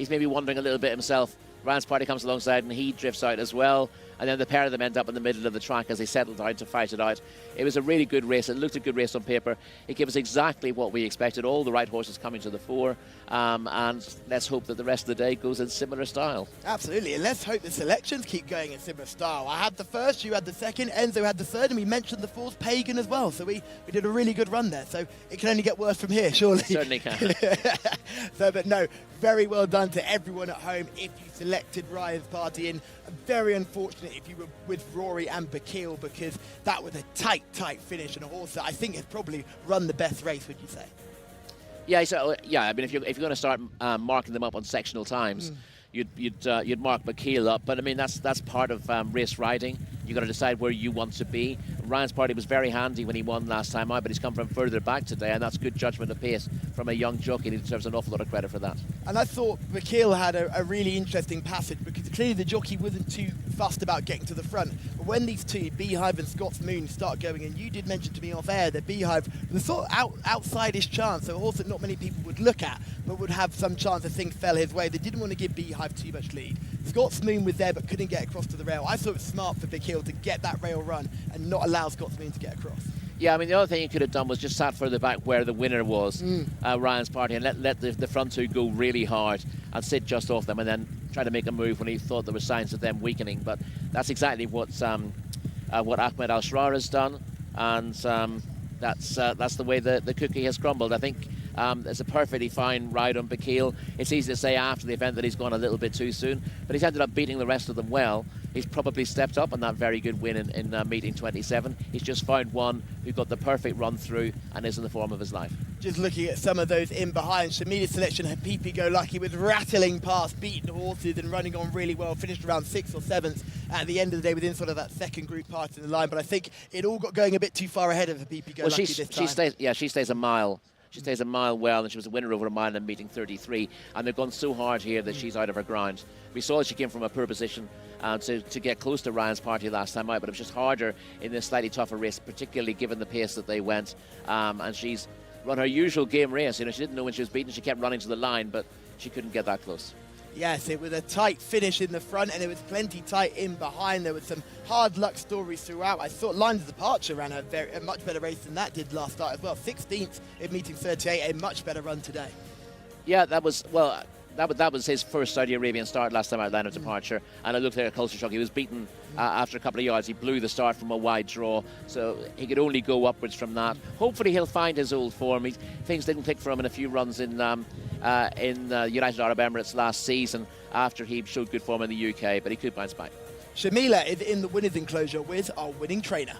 maybe wondering a little bit himself. Ryan's party comes alongside and he drifts out as well, and then the pair of them end up in the middle of the track as they settle down to fight it out. It was a really good race. It looked a good race on paper. It gave us exactly what we expected, all the right horses coming to the fore, and let's hope that the rest of the day goes in similar style. Absolutely, and let's hope the selections keep going in similar style. I had the first, you had the second, Enzo had the third, and we mentioned the fourth, Pagan, as well. So we did a really good run there. So it can only get worse from here, surely. Certainly can. But no, very well done to everyone at home if you selected Ryan's party in. Very unfortunate if you were with Rory and Bakil, because that was a tight finish, and a horse that I think has probably run the best race, would you say? Yeah, so I mean, if you're going to start marking them up on sectional times, you'd mark Bakil up, but I mean that's part of race riding. You've got to decide where you want to be. Ryan's party was very handy when he won last time out, but he's come from further back today, and that's good judgment of pace from a young jockey. He deserves an awful lot of credit for that. And I thought Bakil had a really interesting passage, because clearly the jockey wasn't too fussed about getting to the front. But when these two, Beehive and Scots Moon, start going, and you did mention to me off air that Beehive was sort of outside-ish chance, so a horse that not many people would look at, but would have some chance if things fell his way. They didn't want to give Beehive too much lead. Scots Moon was there but couldn't get across to the rail. I thought it was smart for Bakil to get that rail run and not allow Scots Moon to get across. Yeah, I mean, the other thing he could have done was just sat further back where the winner was, Ryan's party, and let the front two go really hard and sit just off them, and then try to make a move when he thought there were signs of them weakening. But that's exactly what Ahmed Al-Shrar has done, and that's the way the cookie has crumbled. I think it's a perfectly fine ride on Bakil. It's easy to say after the event that he's gone a little bit too soon, but he's ended up beating the rest of them well. He's probably stepped up on that very good win in meeting 27. He's just found one who got the perfect run through and is in the form of his life. Just looking at some of those in behind, Shamila's selection had PP Go Lucky with rattling past, beating horses and running on really well, finished around 6th or 7th at the end of the day within sort of that second group part of the line, but I think it all got going a bit too far ahead of the PP Go Lucky this time. She stays a mile. She stays a mile well, and she was a winner over a mile in meeting 33. And they've gone so hard here that she's out of her ground. We saw she came from a poor position to get close to Ryan's party last time out, but it was just harder in this slightly tougher race, particularly given the pace that they went. And she's run her usual game race. You know, she didn't know when she was beaten. She kept running to the line, but she couldn't get that close. Yes, it was a tight finish in the front and it was plenty tight in behind. There was some hard luck stories throughout. I thought Lines of Departure ran a much better race than that did last start as well. 16th in meeting 38, a much better run today. Yeah, that was, well, that was his first Saudi Arabian start last time out, Line of Departure, and I looked at a culture shock. He was beaten after a couple of yards. He blew the start from a wide draw, so he could only go upwards from that. Hopefully he'll find his old form. Things didn't click for him in a few runs in United Arab Emirates last season after he showed good form in the UK, but he could bounce back. Shamila is in the winners enclosure with our winning trainer.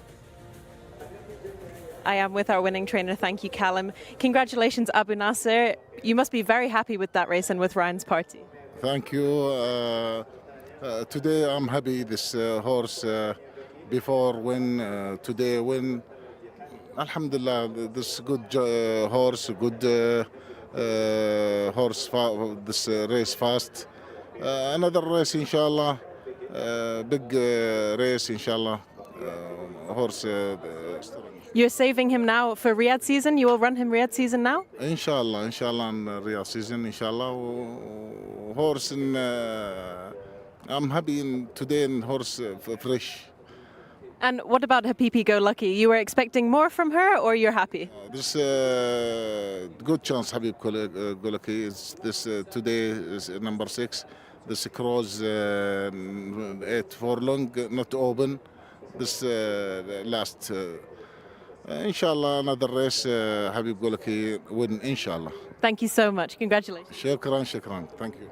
I am with our winning trainer. Thank you, Callum. Congratulations, Abu Nasser. You must be very happy with that race and with Ryan's party. Thank you. Today I'm happy. This horse before win, today win. Alhamdulillah, this good horse, good horse. This race fast. Another race, inshallah. Big race, inshallah. Horse. You're saving him now for Riyadh season? You will run him Riyadh season now? Inshallah, in Riyadh season, inshallah. Horse, I'm happy today in horse fresh. And what about Habibi Go Lucky? You were expecting more from her, or you're happy? This good chance, Habib Go Lucky. Is this today is number 6. This cross 8 furlong, not open. This last. Inshallah, another race, Habib Go Lucky win, inshallah. Thank you so much. Congratulations. Shukran. Thank you.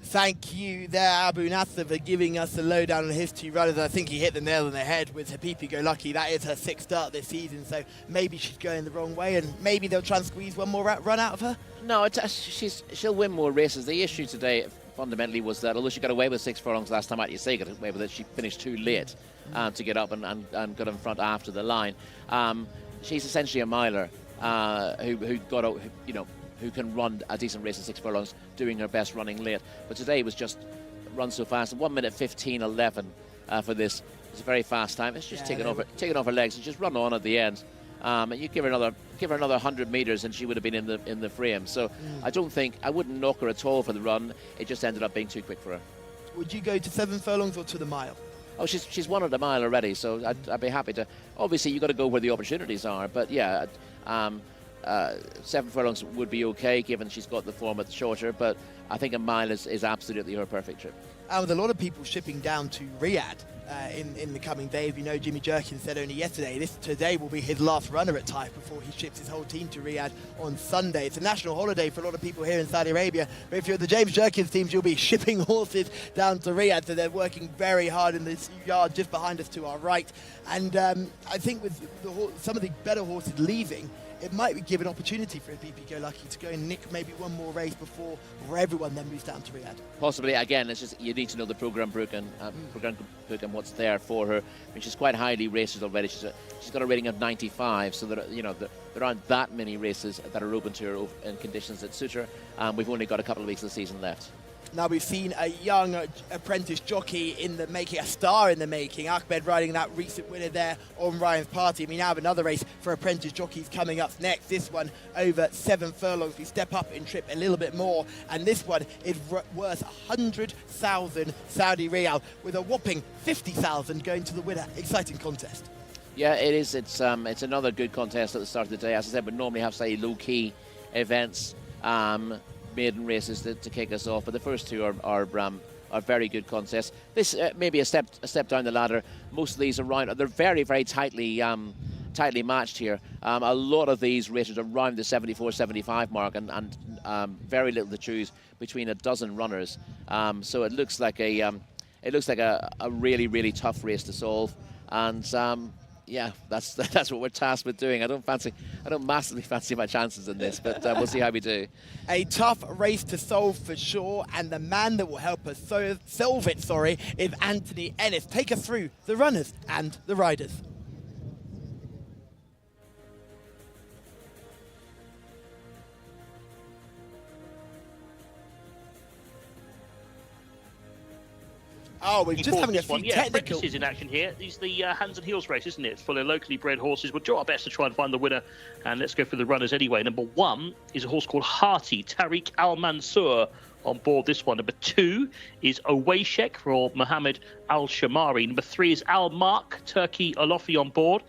Thank you there, Abu Nasser, for giving us the lowdown on his 2 runners. I think he hit the nail on the head with Habibi Go Lucky. That is her 6th start this season, so maybe she's going the wrong way and maybe they'll try and squeeze one more run out of her. No, she'll win more races. The issue today fundamentally was that although she got away with 6 furlongs last time out, Jcsa got away with it, she finished too late to get up and got in front after the line. She's essentially a miler who can run a decent race at 6 furlongs, doing her best running late. But today was just run so fast. 1 minute 15:11 for this. It's a very fast time. It's just taken off her legs and just run on at the end. And you give her another 100 meters and she would have been in the frame. So I wouldn't knock her at all for the run. It just ended up being too quick for her. Would you go to 7 furlongs or to the mile? Oh, she's won at a mile already, so I'd be happy to. Obviously, you've got to go where the opportunities are, but yeah, 7 furlongs would be okay given she's got the form at the shorter, but I think a mile is absolutely her perfect trip. And with a lot of people shipping down to Riyadh in the coming days, we know Jimmy Jerkin said only yesterday, today will be his last runner at Taif before he ships his whole team to Riyadh on Sunday. It's a national holiday for a lot of people here in Saudi Arabia, but if you're the James Jerkins teams, you'll be shipping horses down to Riyadh, so they're working very hard in this yard just behind us to our right. And I think with some of the better horses leaving, it might give an opportunity for Habibi Go Lucky to go and nick maybe one more race before everyone then moves down to Riyadh. Possibly. Again, it's just you need to know the program book and what's there for her. I mean, she's quite highly rated already. She's got a rating of 95, so there aren't that many races that are open to her in conditions that suit her. We've only got a couple of weeks of the season left. Now we've seen a young apprentice jockey in the making, a star in the making. Ahmed riding that recent winner there on Ryan's party. We now have another race for apprentice jockeys coming up next. This one over 7 furlongs. We step up in trip a little bit more, and this one is worth 100,000 Saudi Riyal with a whopping 50,000 going to the winner. Exciting contest. Yeah, it is. It's another good contest at the start of the day. As I said, we normally have say low-key events. Maiden races to kick us off, but the first 2 are very good contests. This may be a step down the ladder. Most of these they're very, very tightly matched here. A lot of these races are around the 74-75 mark, and very little to choose between a dozen runners. So it looks like a really, really tough race to solve, and yeah, that's what we're tasked with doing. I don't massively fancy my chances in this, but we'll see how we do. A tough race to solve for sure, and the man that will help us solve it, is Anthony Ennis. Take us through the runners and the riders. Oh, we're just having a this one. few Yeah, technical... apprentices in action here. This is the hands and heels race, isn't it? It's full of locally bred horses. We'll do our best to try and find the winner. And let's go for the runners anyway. Number 1 is a horse called Hearty, Tariq Al Mansour on board this one. Number 2 is Owayshek for Mohammed Al Shamari. Number 3 is Al Mark, Turkey Alofi on board.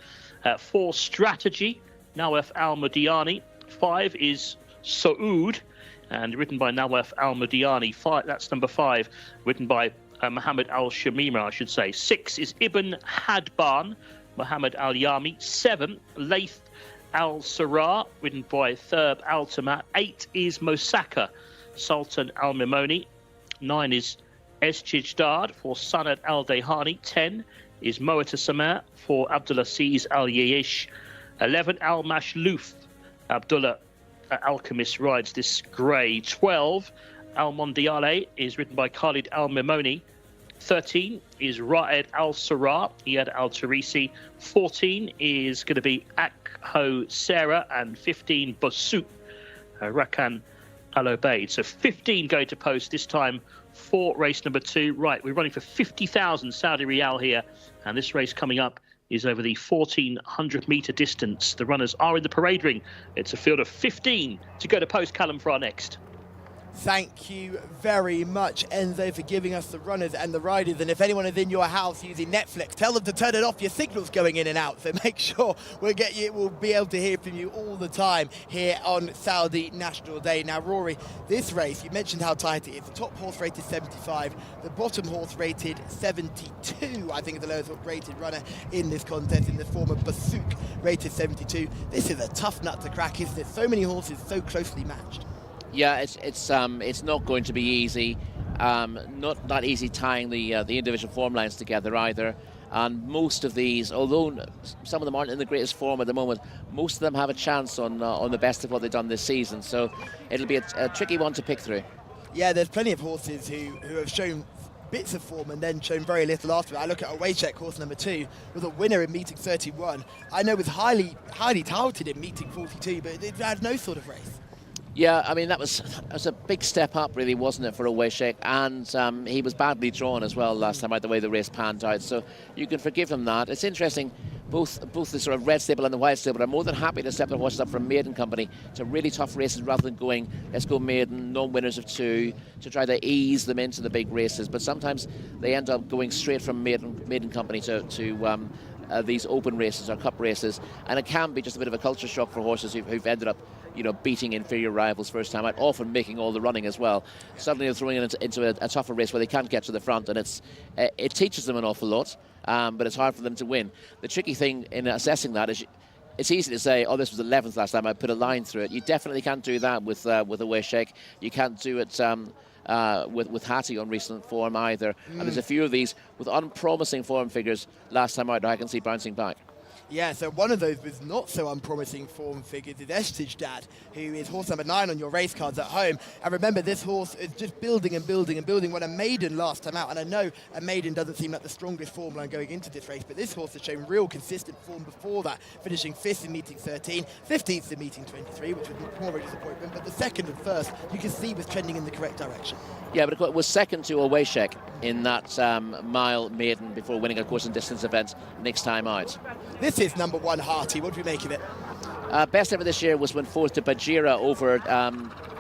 4, Strategy, Nawaf Al Mudiani. 5 is Saoud, and written by Nawaf Al Mudiani. That's number 5, written by Mohammed Al Shamima, I should say. 6 is Ibn Hadban, Mohammed Al Yami. 7, Laith Al Sarah, written by Thurb Al Tamat. 8 is Mosaka, Sultan Al Mimoni. 9 is Eschijdad for Sanad Al Dehani. 10 is Moata Samar for Abdulaziz Al Yayish. 11, Al Mashloof, Abdullah Alchemist rides this grey. 12, Al Mondiale is written by Khalid Al Mimoni. 13 is Ra'ed Al Sarah, Iyad Al Tarisi. 14 is going to be Akho Sarah, and 15 Basut, Rakan Al Obeid. So 15 going to post this time for race number 2. Right, we're running for 50,000 Saudi Riyal here, and this race coming up is over the 1,400 metre distance. The runners are in the parade ring. It's a field of 15 to go to post. Callum, for our next. Thank you very much, Enzo, for giving us the runners and the riders. And if anyone is in your house using Netflix, tell them to turn it off. Your signal's going in and out, so make sure we'll be able to hear from you all the time here on Saudi National Day. Now, Rory, this race, you mentioned how tight it is. The top horse rated 75, the bottom horse rated 72. I think is the lowest rated runner in this contest, in the form of Basuk, rated 72. This is a tough nut to crack, isn't it? So many horses so closely matched. Yeah, it's not going to be easy. Not that easy tying the individual form lines together either. And most of these, although some of them aren't in the greatest form at the moment, most of them have a chance on the best of what they've done this season. So it'll be a tricky one to pick through. Yeah, there's plenty of horses who have shown bits of form and then shown very little after. I look at Owayshek, horse number 2, was a winner in meeting 31. I know was highly touted in meeting 42, but it had no sort of race. Yeah, I mean, that was a big step up, really, wasn't it, for Owayshek? And he was badly drawn as well last time out, the way the race panned out. So you can forgive him that. It's interesting, both the sort of red stable and the white stable are more than happy to step their horses up from maiden company to really tough races rather than going, let's go maiden, non-winners of 2, to try to ease them into the big races. But sometimes they end up going straight from maiden company to these open races or cup races, and it can be just a bit of a culture shock for horses who've ended up, beating inferior rivals first time out, often making all the running as well. Suddenly they're throwing it into a tougher race where they can't get to the front, and it teaches them an awful lot, but it's hard for them to win. The tricky thing in assessing that is it's easy to say, oh, this was 11th last time, I put a line through it. You definitely can't do that with Owayshek. You can't do it with Hattie on recent form either. And there's a few of these with unpromising form figures last time out that I can see bouncing back. Yeah, so one of those with not so unpromising form figures is Eschijdad, who is horse number 9 on your race cards at home. And remember, this horse is just building and building and building. Won a maiden last time out, and I know a maiden doesn't seem like the strongest form line going into this race, but this horse has shown real consistent form before that, finishing 5th in meeting 13, 15th in meeting 23, which was more of a disappointment, but the second and first, you can see was trending in the correct direction. Yeah, but it was second to Owayshek in that mile maiden before winning a course and distance event next time out. This is number 1, Hearty. What do we make of it? Best ever this year was when fourth to Bajira over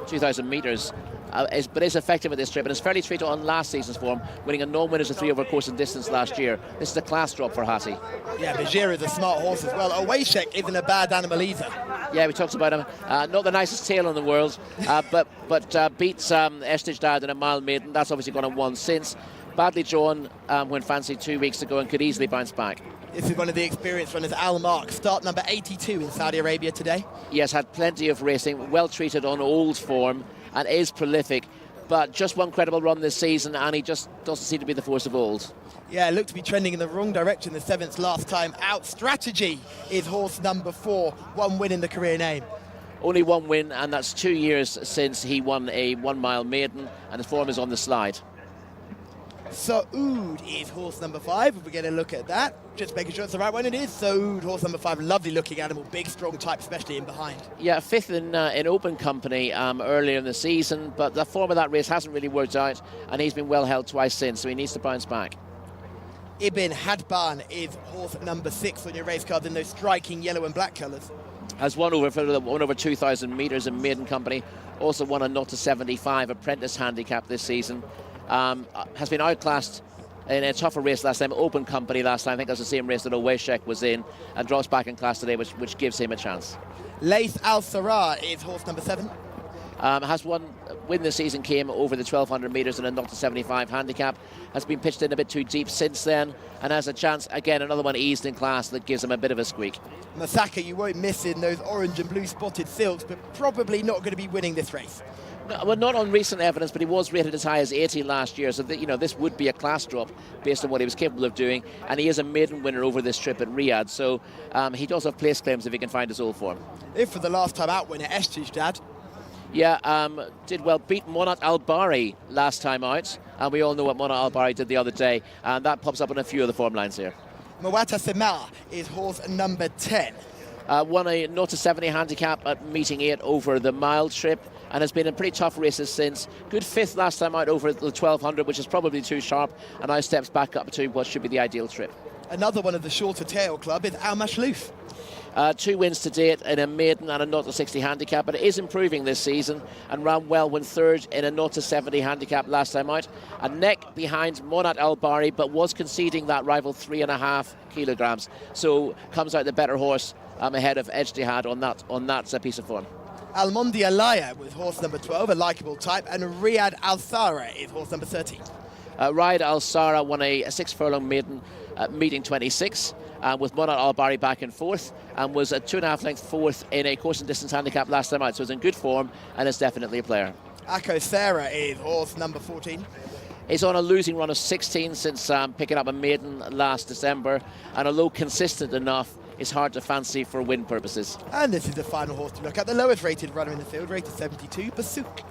2,000 metres. But is effective at this trip and is fairly straight on last season's form, winning a non-winners of 3 over course and distance last year. This is a class drop for Hattie. Yeah, Bajira is a smart horse as well. Owayshek isn't a bad animal either. Yeah, we talked about him. Not the nicest tail in the world, but beats Eschijdad in a mile maiden. That's obviously gone on one since. Badly drawn when fancied 2 weeks ago and could easily bounce back. This is one of the experienced runners, Al Mark, start number 82 in Saudi Arabia today. Yes, had plenty of racing, well treated on old form and is prolific, but just one credible run this season and he just doesn't seem to be the force of old. Yeah, looked to be trending in the wrong direction the 7th last time out. Strategy is horse number 4, 1 win in the career name. Only 1 win, and that's 2 years since he won a 1 mile maiden, and his form is on the slide. Saoud is horse number 5. If we get a look at that, just making sure it's the right one. It is Saoud, horse number 5. Lovely looking animal, big, strong type, especially in behind. Yeah, 5th in open company earlier in the season, but the form of that race hasn't really worked out, and he's been well held twice since, so he needs to bounce back. Ibn Hadban is horse number 6 on your race card in those striking yellow and black colours. Has won over 2,000 metres in maiden company. Also won a 0-75 apprentice handicap this season. Has been outclassed in a tougher race last time, open company last time. I think that's the same race that Oweshek was in, and drops back in class today, which gives him a chance. Laith Al Sarah is horse number 7. Has won win this season, came over the 1,200 metres in a 0-75 handicap. Has been pitched in a bit too deep since then, and has a chance again, another one eased in class that gives him a bit of a squeak. Masaka, you won't miss in those orange and blue spotted silks, but probably not going to be winning this race. No, well, not on recent evidence, but he was rated as high as 80 last year, so that, this would be a class drop based on what he was capable of doing, and he is a maiden winner over this trip at Riyadh, so he does have place claims if he can find his old form. If for the last time out winner, Dad. Yeah, did well, beat Monat Al-Bari last time out, and we all know what Monat Al-Bari did the other day, and that pops up on a few of the form lines here. Mawata Sema is horse number 10. Won a 0-70 handicap at meeting 8 over the mile trip, and has been in pretty tough races since. Good 5th last time out over the 1,200, which is probably too sharp, and now steps back up to what should be the ideal trip. Another one of the shorter tail club is Al Mashlouf. 2 wins to date in a maiden and a 0-60 handicap, but it is improving this season, and ran well when 3rd in a 0-70 handicap last time out. A neck behind Monat Al-Bari, but was conceding that rival 3.5 kilograms, so comes out the better horse ahead of Jcsa on that piece of form. Almondi Alaya with horse number 12, a likeable type, and Riyad Al Thara is horse number 13. Riyad Al Thara won a 6-furlong maiden meeting 26. With Monat Al-Bari back in 4th, and was a 2.5 length 4th in a course and distance handicap last time out, so it's in good form and is definitely a player. Akko Sarah is horse number 14. He's on a losing run of 16 since picking up a maiden last December, and although consistent enough, it's hard to fancy for win purposes. And this is the final horse to look at, the lowest rated runner in the field, rated 72, Basuk.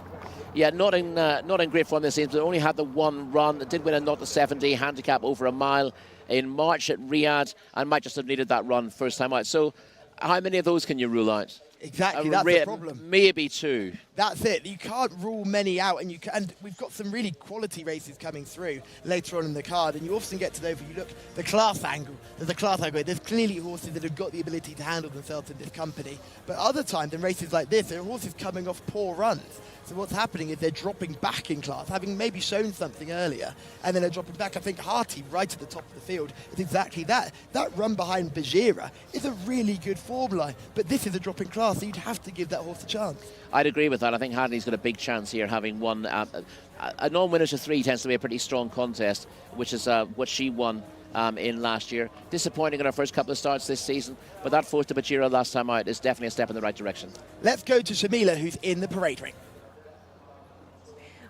Yeah, not in great form this season, but only had the one run. Did win a 0-70 handicap over a mile in March at Riyadh, and might just have needed that run first time out. So how many of those can you rule out? Exactly, that's the problem. Maybe 2. That's it. You can't rule many out, and we've got some really quality races coming through later on in the card, and you often get to know, if you look, the class angle. There's a class angle. There's clearly horses that have got the ability to handle themselves in this company. But other times in races like this, there are horses coming off poor runs. So what's happening is they're dropping back in class, having maybe shown something earlier, and then they're dropping back. I think Harty, right at the top of the field, is exactly that. That run behind Bajira is a really good form line, but this is a drop in class, so you'd have to give that horse a chance. I'd agree with that. I think Hartley's got a big chance here, having won. A non-winner to 3 tends to be a pretty strong contest, which is what she won in last year. Disappointing in her first couple of starts this season, but that 4th to Bajira last time out is definitely a step in the right direction. Let's go to Shamila, who's in the parade ring.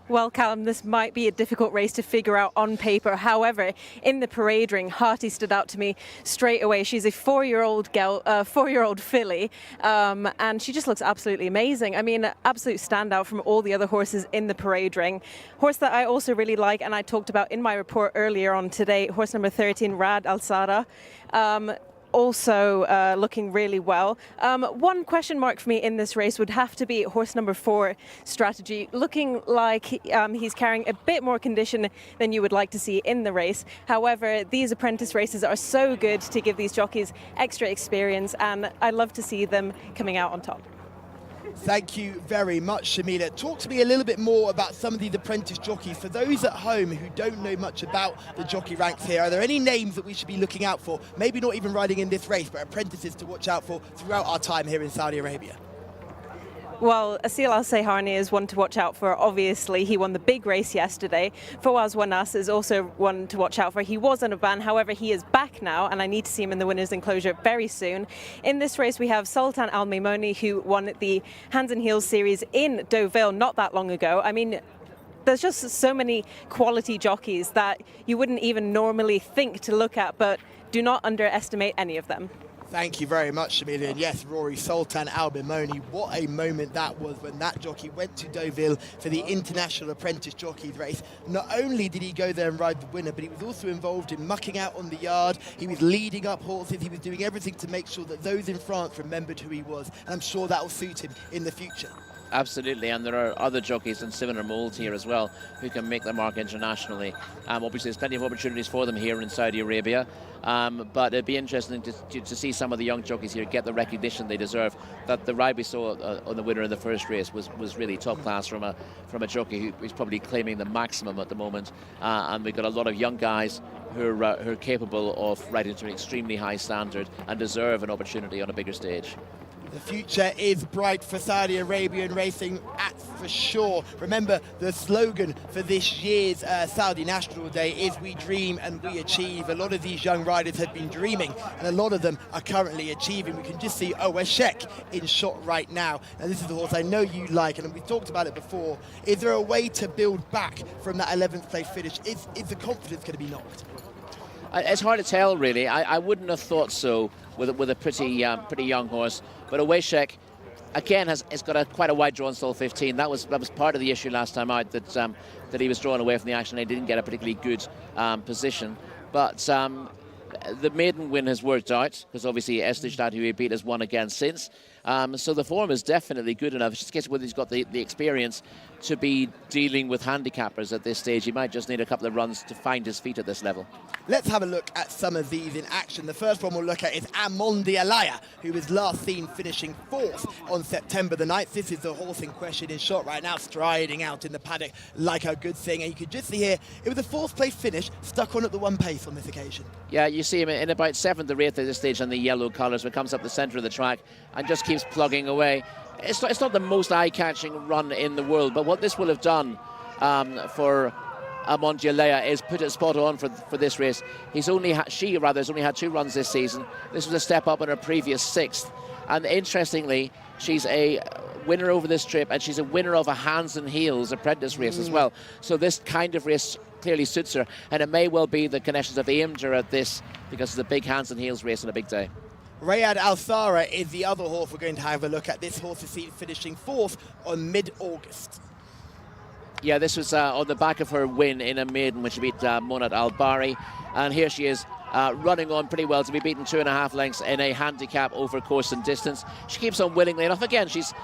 Well, Callum, this might be a difficult race to figure out on paper. However, in the parade ring, Harty stood out to me straight away. She's a 4-year-old filly, and she just looks absolutely amazing. I mean, absolute standout from all the other horses in the parade ring. Horse that I also really like, and I talked about in my report earlier on today, horse number 13, Rad Al Sada. Also looking really well. One question mark for me in this race would have to be horse number 4, Strategy, looking like he's carrying a bit more condition than you would like to see in the race. However, these apprentice races are so good to give these jockeys extra experience, and I love to see them coming out on top. Thank you very much, Shamila. Talk to me a little bit more about some of these apprentice jockeys. For those at home who don't know much about the jockey ranks here, are there any names that we should be looking out for? Maybe not even riding in this race, but apprentices to watch out for throughout our time here in Saudi Arabia. Well, Asil Al-Seyhani is one to watch out for. Obviously, he won the big race yesterday. Fawaz Wanas is also one to watch out for. He was on a ban, however, he is back now, and I need to see him in the winner's enclosure very soon. In this race, we have Sultan Al-Maimoni, who won the Hands and Heels series in Deauville not that long ago. I mean, there's just so many quality jockeys that you wouldn't even normally think to look at, but do not underestimate any of them. Thank you very much, Shamila. And yes, Rory Sultan Al Bimoni, what a moment that was when that jockey went to Deauville for the International Apprentice Jockeys race. Not only did he go there and ride the winner, but he was also involved in mucking out on the yard. He was leading up horses. He was doing everything to make sure that those in France remembered who he was. And I'm sure that will suit him in the future. Absolutely, and there are other jockeys in similar moulds here as well who can make their mark internationally. Obviously, there's plenty of opportunities for them here in Saudi Arabia, but it'd be interesting to see some of the young jockeys here get the recognition they deserve. That the ride we saw on the winner in the first race was really top class from a jockey who's probably claiming the maximum at the moment, and we've got a lot of young guys who are capable of riding to an extremely high standard and deserve an opportunity on a bigger stage. The future is bright for Saudi Arabian racing, for sure. Remember, the slogan for this year's Saudi National Day is "We dream and we achieve." A lot of these young riders have been dreaming, and a lot of them are currently achieving. We can just see Oweshek in shot right now. And this is the horse I know you like, and we've talked about it before. Is there a way to build back from that 11th place finish? Is the confidence going to be knocked? It's hard to tell, really. I wouldn't have thought so with a pretty young horse. But Oweshek, again, has got quite a wide draw on stall 15. That was part of the issue last time out, that he was drawn away from the action. He didn't get a particularly good position. But the maiden win has worked out, because obviously Estijdad, who he beat, has won again since. So the form is definitely good enough. It's just a case of whether he's got the experience to be dealing with handicappers at this stage. He might just need a couple of runs to find his feet at this level. Let's have a look at some of these in action. The first one we'll look at is Amondi Alaya, who was last seen finishing 4th on September the 9th. This is the horse in question in shot right now, striding out in the paddock like a good thing. And you could just see here, it was a 4th place finish, stuck on at the 1 pace on this occasion. Yeah, you see him in about 7th or 8th at this stage on the yellow colours, when it comes up the centre of the track and just keeps plugging away. It's not the most eye-catching run in the world, but what this will have done for Amondi Alaya is put it spot on for this race. She has only had 2 runs this season. This was a step up on her previous 6th. And interestingly, she's a winner over this trip, and she's a winner of a Hands and Heels apprentice race as well. So this kind of race clearly suits her, and it may well be the connections have aimed her at this because it's a big Hands and Heels race on a big day. Rayad Al-Sara is the other horse we're going to have a look at. This horse is seen finishing 4th on mid-August. Yeah, this was on the back of her win in a maiden when she beat Monat Al-Bari. And here she is running on pretty well to be beaten 2.5 lengths in a handicap over course and distance. She keeps on willingly enough. Again, she's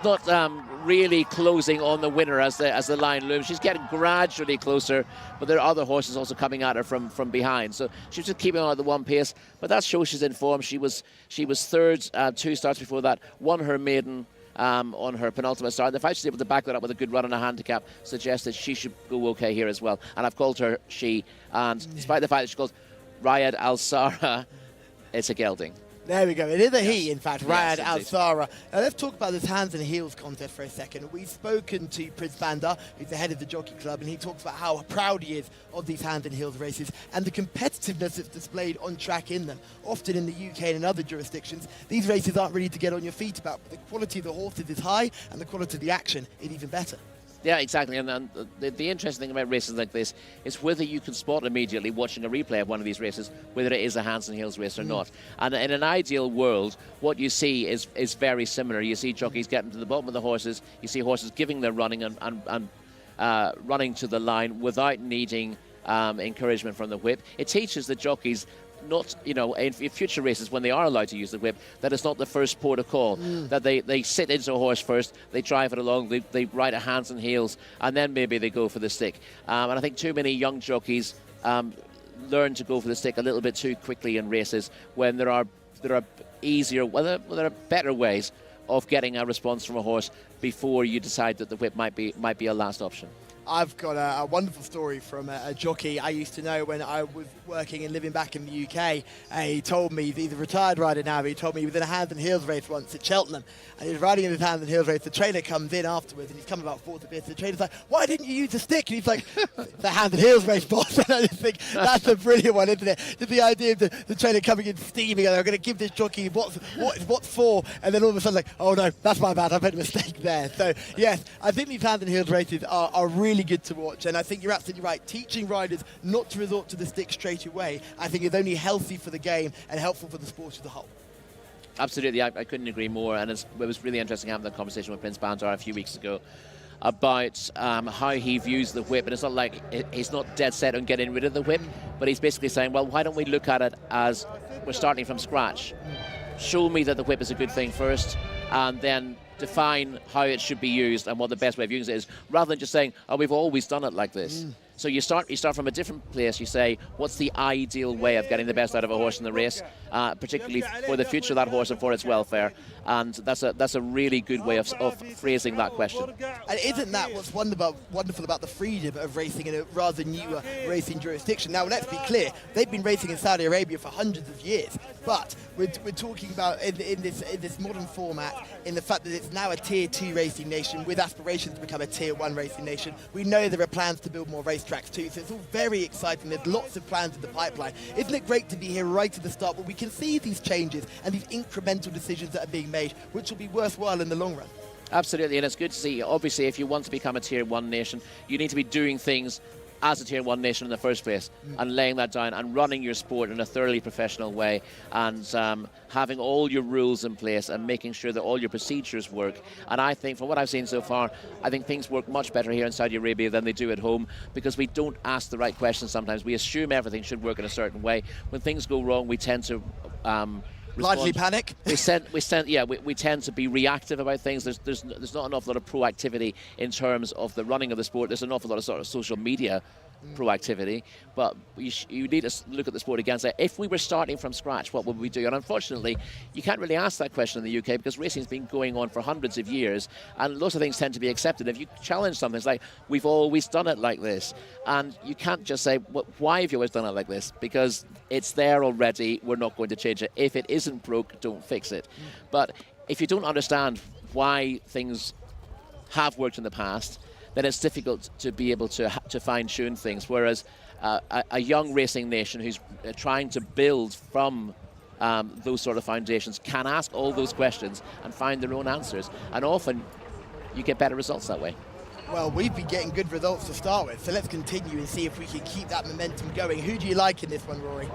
not really closing on the winner as the line looms. She's getting gradually closer, but there are other horses also coming at her from behind. So she's just keeping on at the 1 pace, but that shows she's in form. She was 3rd 2 starts before that, won her maiden on her penultimate start. The fact she's able to back that up with a good run on a handicap suggests that she should go okay here as well. And I've called her she, and despite the fact that she's called Rayad Al-Sara, it's a gelding. There we go. It is a he, in fact, Rayad Yes, Al-Sara. Now, let's talk about this Hands and Heels contest for a second. We've spoken to Prince Bandar, who's the head of the Jockey Club, and he talks about how proud he is of these Hands and Heels races and the competitiveness that's displayed on track in them. Often in the UK and in other jurisdictions, these races aren't really to get on your feet about, but the quality of the horses is high and the quality of the action is even better. Yeah, exactly. And the interesting thing about races like this is whether you can spot immediately watching a replay of one of these races whether it is a Hands and Heels race or not. And in an ideal world, what you see is very similar. You see jockeys getting to the bottom of the horses. You see horses giving their running and running to the line without needing encouragement from the whip. It teaches the jockeys not, in future races when they are allowed to use the whip, that it's not the first port of call, that they sit into a horse first, they drive it along, they ride a Hands and Heels, and then maybe they go for the stick. And I think too many young jockeys learn to go for the stick a little bit too quickly in races when there are easier, there are better ways of getting a response from a horse before you decide that the whip might be a last option. I've got a wonderful story from a jockey I used to know when I was working and living back in the UK. He told me, he's a retired rider now, but he told me he was in a Hands and Heels race once at Cheltenham, and he was riding in his Hands and Heels race. The trainer comes in afterwards, and he's come about 4th or 5th. The trainer's like, "Why didn't you use the stick?" And he's like, "The Hands and Heels race, boss." And I just think that's a brilliant one, isn't it? Just the idea of the trainer coming in steaming, and I'm going to give this jockey what's for, and then all of a sudden like, "Oh no, that's my bad, I've made a mistake there." So yes, I think these Hands and Heels races are really really good to watch. And I think you're absolutely right. Teaching riders not to resort to the stick straight away, I think is only healthy for the game and helpful for the sport as a whole. Absolutely, I couldn't agree more. And it was really interesting having that conversation with Prince Bandar a few weeks ago about how he views the whip. And it's not like he's not dead set on getting rid of the whip, but he's basically saying, well, why don't we look at it as we're starting from scratch? Show me that the whip is a good thing first, and then define how it should be used and what the best way of using it is, rather than just saying, oh, we've always done it like this. So you start from a different place. You say, what's the ideal way of getting the best out of a horse in the race, particularly for the future of that horse and for its welfare? And that's a really good way of phrasing that question. And isn't that what's wonderful about the freedom of racing in a rather newer racing jurisdiction? Now, let's be clear, they've been racing in Saudi Arabia for hundreds of years, but we're talking about in this modern format, in the fact that it's now a Tier 2 racing nation with aspirations to become a Tier 1 racing nation. We know there are plans to build more racetracks too, so it's all very exciting. There's lots of plans in the pipeline. Isn't it great to be here right at the start where we can see these changes and these incremental decisions that are being made, which will be worthwhile in the long run? Absolutely, and it's good to see. Obviously, if you want to become a Tier 1 nation, you need to be doing things as a Tier 1 nation in the first place, and laying that down and running your sport in a thoroughly professional way, and having all your rules in place and making sure that all your procedures work. And I think, from what I've seen so far, I think things work much better here in Saudi Arabia than they do at home, because we don't ask the right questions sometimes. We assume everything should work in a certain way. When things go wrong, we tend to Largely panic. we tend to be reactive about things. There's not an awful lot of proactivity in terms of the running of the sport. There's an awful lot of sort of social media proactivity, but you need to look at the sport again and say, if we were starting from scratch, what would we do? And unfortunately, you can't really ask that question in the UK, because racing's been going on for hundreds of years, and lots of things tend to be accepted. If you challenge something, it's like, we've always done it like this, and you can't just say, well, why have you always done it like this? Because it's there already, we're not going to change it. If it isn't broke, don't fix it. But if you don't understand why things have worked in the past, then it's difficult to be able to fine-tune things. Whereas a young racing nation who's trying to build from those sort of foundations can ask all those questions and find their own answers. And often you get better results that way. Well, we've been getting good results to start with, so let's continue and see if we can keep that momentum going. Who do you like in this one, Rory?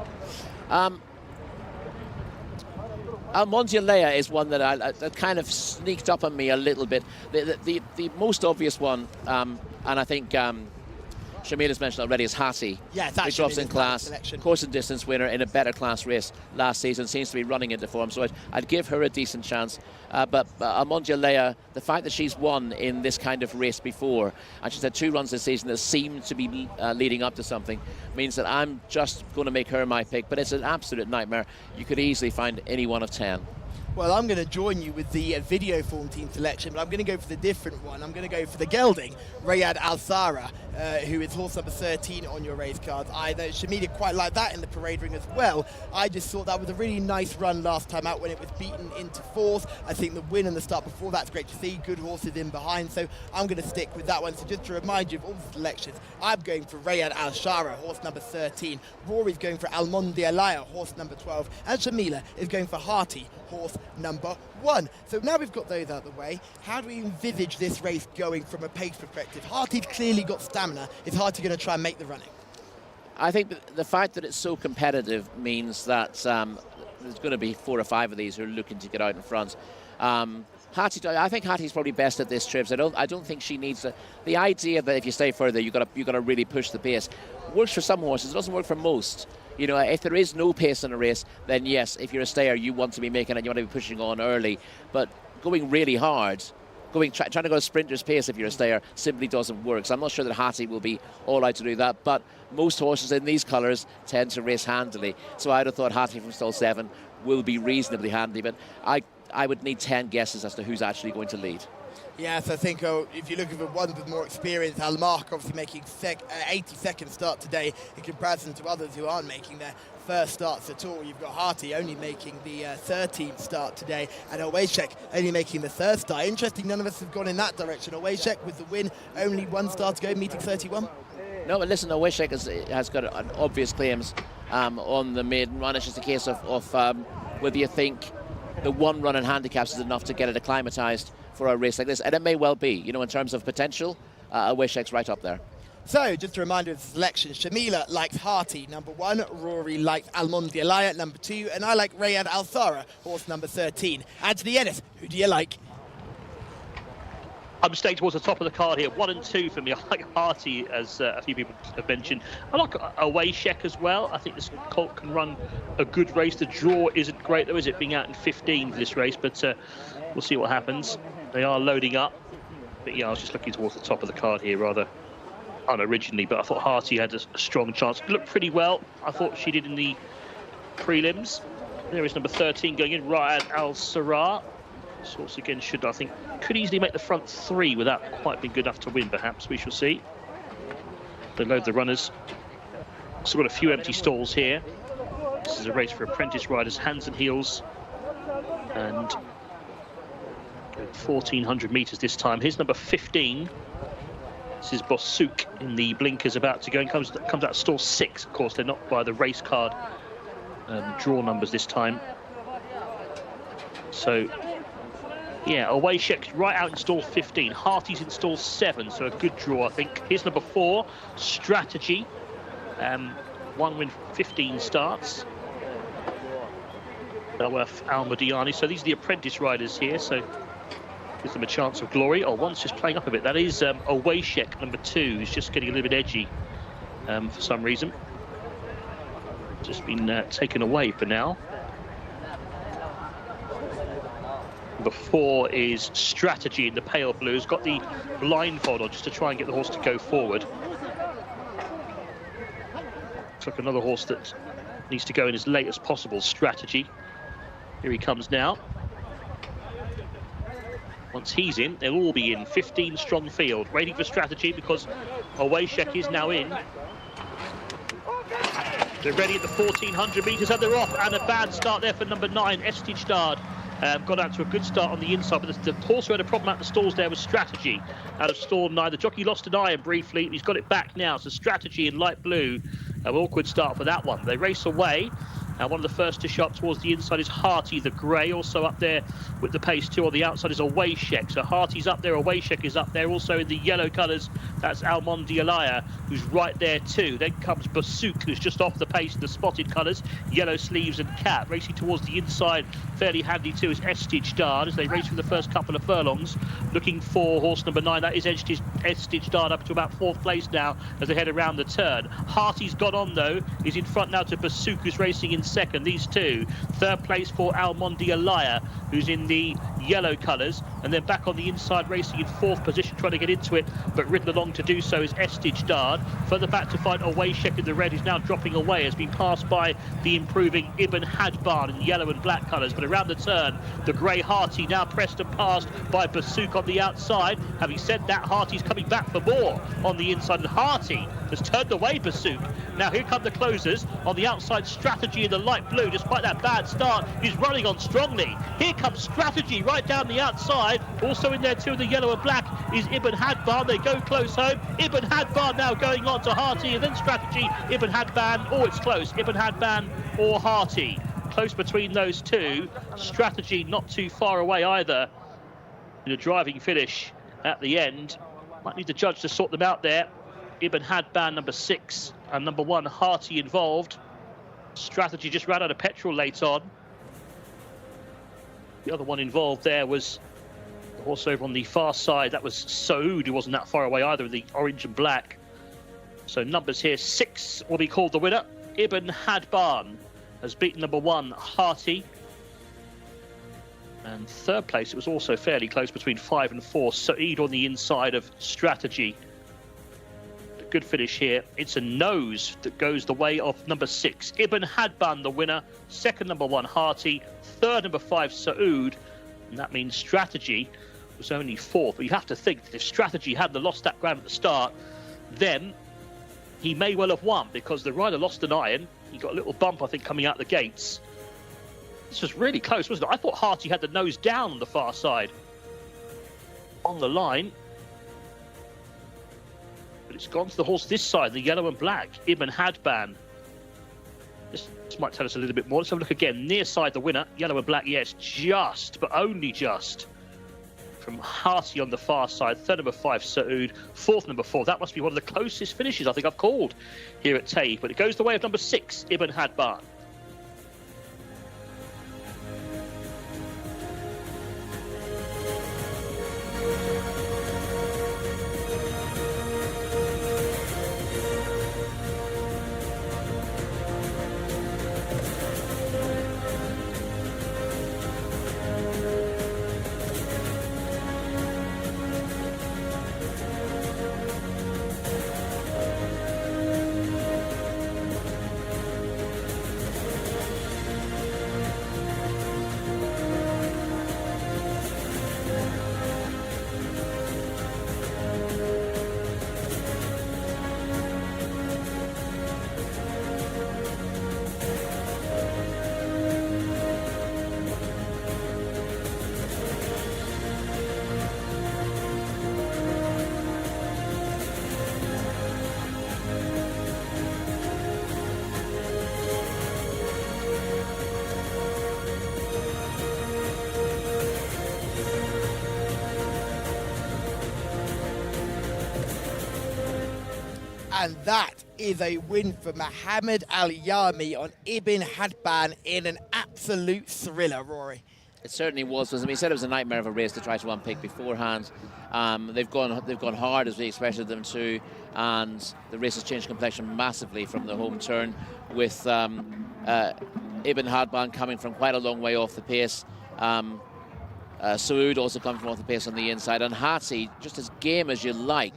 Almondia Leia is one that kind of sneaked up on me a little bit. The most obvious one, and I think Shamila's mentioned already, is Hattie. Yeah, it's which drops in class, selection. course and distance winner in a better class race last season, seems to be running into form, so I'd give her a decent chance. But Almondia Leia, the fact that she's won in this kind of race before, and she's had 2 runs this season that seem to be leading up to something, means that I'm just going to make her my pick. But it's an absolute nightmare. You could easily find any one of 10. Well, I'm going to join you with the video form team selection, but I'm going to go for the different one. I'm going to go for the gelding, Rayad Al-Sara, who is horse number 13 on your race cards. I know Shamida quite liked that in the parade ring as well. I just thought that was a really nice run last time out when it was beaten into 4th. I think the win and the start before that's great to see. Good horses in behind, so I'm going to stick with that one. So just to remind you of all the selections, I'm going for Rayad Al-Sara, horse number 13. Rory's going for Almondia Leia, horse number 12. And Shamila is going for Hearty, horse number 1. So now we've got those out of the way, how do we envisage this race going from a pace perspective? Hearty's clearly got stamina. Is Hearty going to try and make the running? I think the fact that it's so competitive means that there's going to be 4 or 5 of these who are looking to get out in front. I think Hattie's probably best at this trip. So I don't think she needs the idea that if you stay further, you got to really push the pace. Works for some horses. It doesn't work for most. You know, if there is no pace in a race, then yes, if you're a stayer, you want to be making it, you want to be pushing on early. But going really hard, trying to go a sprinter's pace if you're a stayer, simply doesn't work. So I'm not sure that Hattie will be all out to do that. But most horses in these colours tend to race handily. So I'd have thought Hattie from stall 7 will be reasonably handy. But I would need 10 guesses as to who's actually going to lead. Yes, I think if you look at the ones with more experience, Almark obviously making 82nd start today in comparison to others who aren't making their first starts at all. You've got Hearty only making the 13th start today, and Owashek only making the 3rd start. Interesting, none of us have gone in that direction. Owashek with the win, only 1 start to go, meeting 31. No, but listen, Owashek has got an obvious claims on the maiden run. It's just a case of whether you think the 1 run in handicaps is enough to get it acclimatised for a race like this, and it may well be, you know, in terms of potential. Away Shek's right up there. So, just a reminder of the selection. Shamila likes Hearty, number 1. Rory likes Almond Dialaya, number 2. And I like Rayad Al Thara, horse number 13. Anthony Ennis, who do you like? I'm staying towards the top of the card here. 1 and 2 for me. I like Hearty, as a few people have mentioned. I like Away Shek as well. I think this colt can run a good race. The draw isn't great, though, is it? Being out in 15 for this race, but we'll see what happens. They are loading up. But yeah, I was just looking towards the top of the card here, rather unoriginally, but I thought Hearty had a strong chance. Looked pretty well, I thought she did in the prelims. There is number 13 going in, Rayad Al Sarah. This horse again should, I think, could easily make the front 3 without quite being good enough to win, perhaps. We shall see. They load the runners. Also got a few empty stalls here. This is a race for apprentice riders, hands and heels. And 1,400 metres this time. Here's number 15. This is Bosuk in the blinkers, about to go, and comes out of stall 6. Of course, they're not by the race card draw numbers this time. So, yeah, Away Shek right out in stall 15. Hearty's in stall 7, so a good draw, I think. Here's number 4, Strategy. 1 win, 15 starts. Belwef Al-Madiani. So these are the apprentice riders here, so gives them a chance of glory. Oh, one's just playing up a bit. That is Away Shek, number 2, who's just getting a little bit edgy for some reason. Just been taken away for now. Number 4 is Strategy in the pale blues. Got the blindfold on just to try and get the horse to go forward. Looks like another horse that needs to go in as late as possible. Strategy. Here he comes now. Once he's in, they'll all be in. 15 strong field, waiting for Strategy because Away Shek is now in. They're ready at the 1,400 metres and they're off. And a bad start there for number 9, Estijdad. Got out to a good start on the inside, but the horse who had a problem out the stalls there was Strategy out of stall 9. The jockey lost an iron briefly, and he's got it back now. So Strategy in light blue. An awkward start for that one. They race away. And one of the first to show up towards the inside is Hearty, the grey, also up there with the pace too. On the outside is Away Shek. So Hearty's up there, Away Shek is up there. Also in the yellow colours, that's Almond Dialaya, who's right there too. Then comes Bosuk, who's just off the pace in the spotted colours, yellow sleeves and cap. Racing towards the inside, fairly handy too, is Estijdad as they race through the first couple of furlongs. Looking for horse number 9, that is Estijdad, up to about 4th place now as they head around the turn. Hearty's got on though, is in front now to Bosuk, who's racing in 2nd, these two. 3rd place for Almond Dialaya, who's in the yellow colours, and then back on the inside racing in 4th position, trying to get into it, but ridden along to do so is Estijdad. Further back to find Away Shek in the red, is now dropping away, has been passed by the improving Ibn Hadban in yellow and black colours, but around the turn, the grey Hearty now pressed and passed by Bosuk on the outside. Having said that, Hearty's coming back for more on the inside, and Hearty has turned away Bosuk. Now here come the closers on the outside. Strategy in the light blue, despite that bad start, he's running on strongly. Here comes Strategy right down the outside. Also in there too in the yellow and black is Ibn Hadban. They go close home. Ibn Hadban now going on to Hearty, and then Strategy, Ibn Hadban. Oh, it's close. Ibn Hadban or Hearty. Close between those two. Strategy not too far away either. In a driving finish at the end. Might need the judge to sort them out there. Ibn Hadban, number 6, and number 1, Hearty involved. Strategy just ran out of petrol late on. The other one involved there was the horse over on the far side. That was Saoud, who wasn't that far away either, in the orange and black. So numbers here, 6 will be called the winner. Ibn Hadban has beaten number 1, Hearty. And 3rd place, it was also fairly close between 5 and 4. Saoud on the inside of Strategy. Good finish here. It's a nose that goes the way of number 6, Ibn Hadban, the winner. 2nd, number 1, Hearty. 3rd, number 5, Saoud. And that means Strategy was only 4th. But you have to think that if Strategy hadn't lost that ground at the start, then he may well have won, because the rider lost an iron. He got a little bump, I think, coming out the gates. This was really close, wasn't it? I thought Hearty had the nose down on the far side. On the line. But it's gone to the horse this side, the yellow and black, Ibn Hadban. This might tell us a little bit more. Let's have a look again. Near side, the winner, yellow and black, yes, just, but only just. from Hati on the far side, third number 5 Saud, fourth number 4. That must be one of the closest finishes I think I've called here at Taif, but it goes the way of number 6 Ibn Hadban. And that is a win for Mohammed Al-Yami on Ibn Hadban in an absolute thriller, Rory. It certainly was. I mean, he said it was a nightmare of a race to try to unpick beforehand. They've gone hard as we expected them to, and the race has changed complexion massively from the home turn, with Ibn Hadban coming from quite a long way off the pace. Saud also coming from off the pace on the inside, and Hati just as game as you like,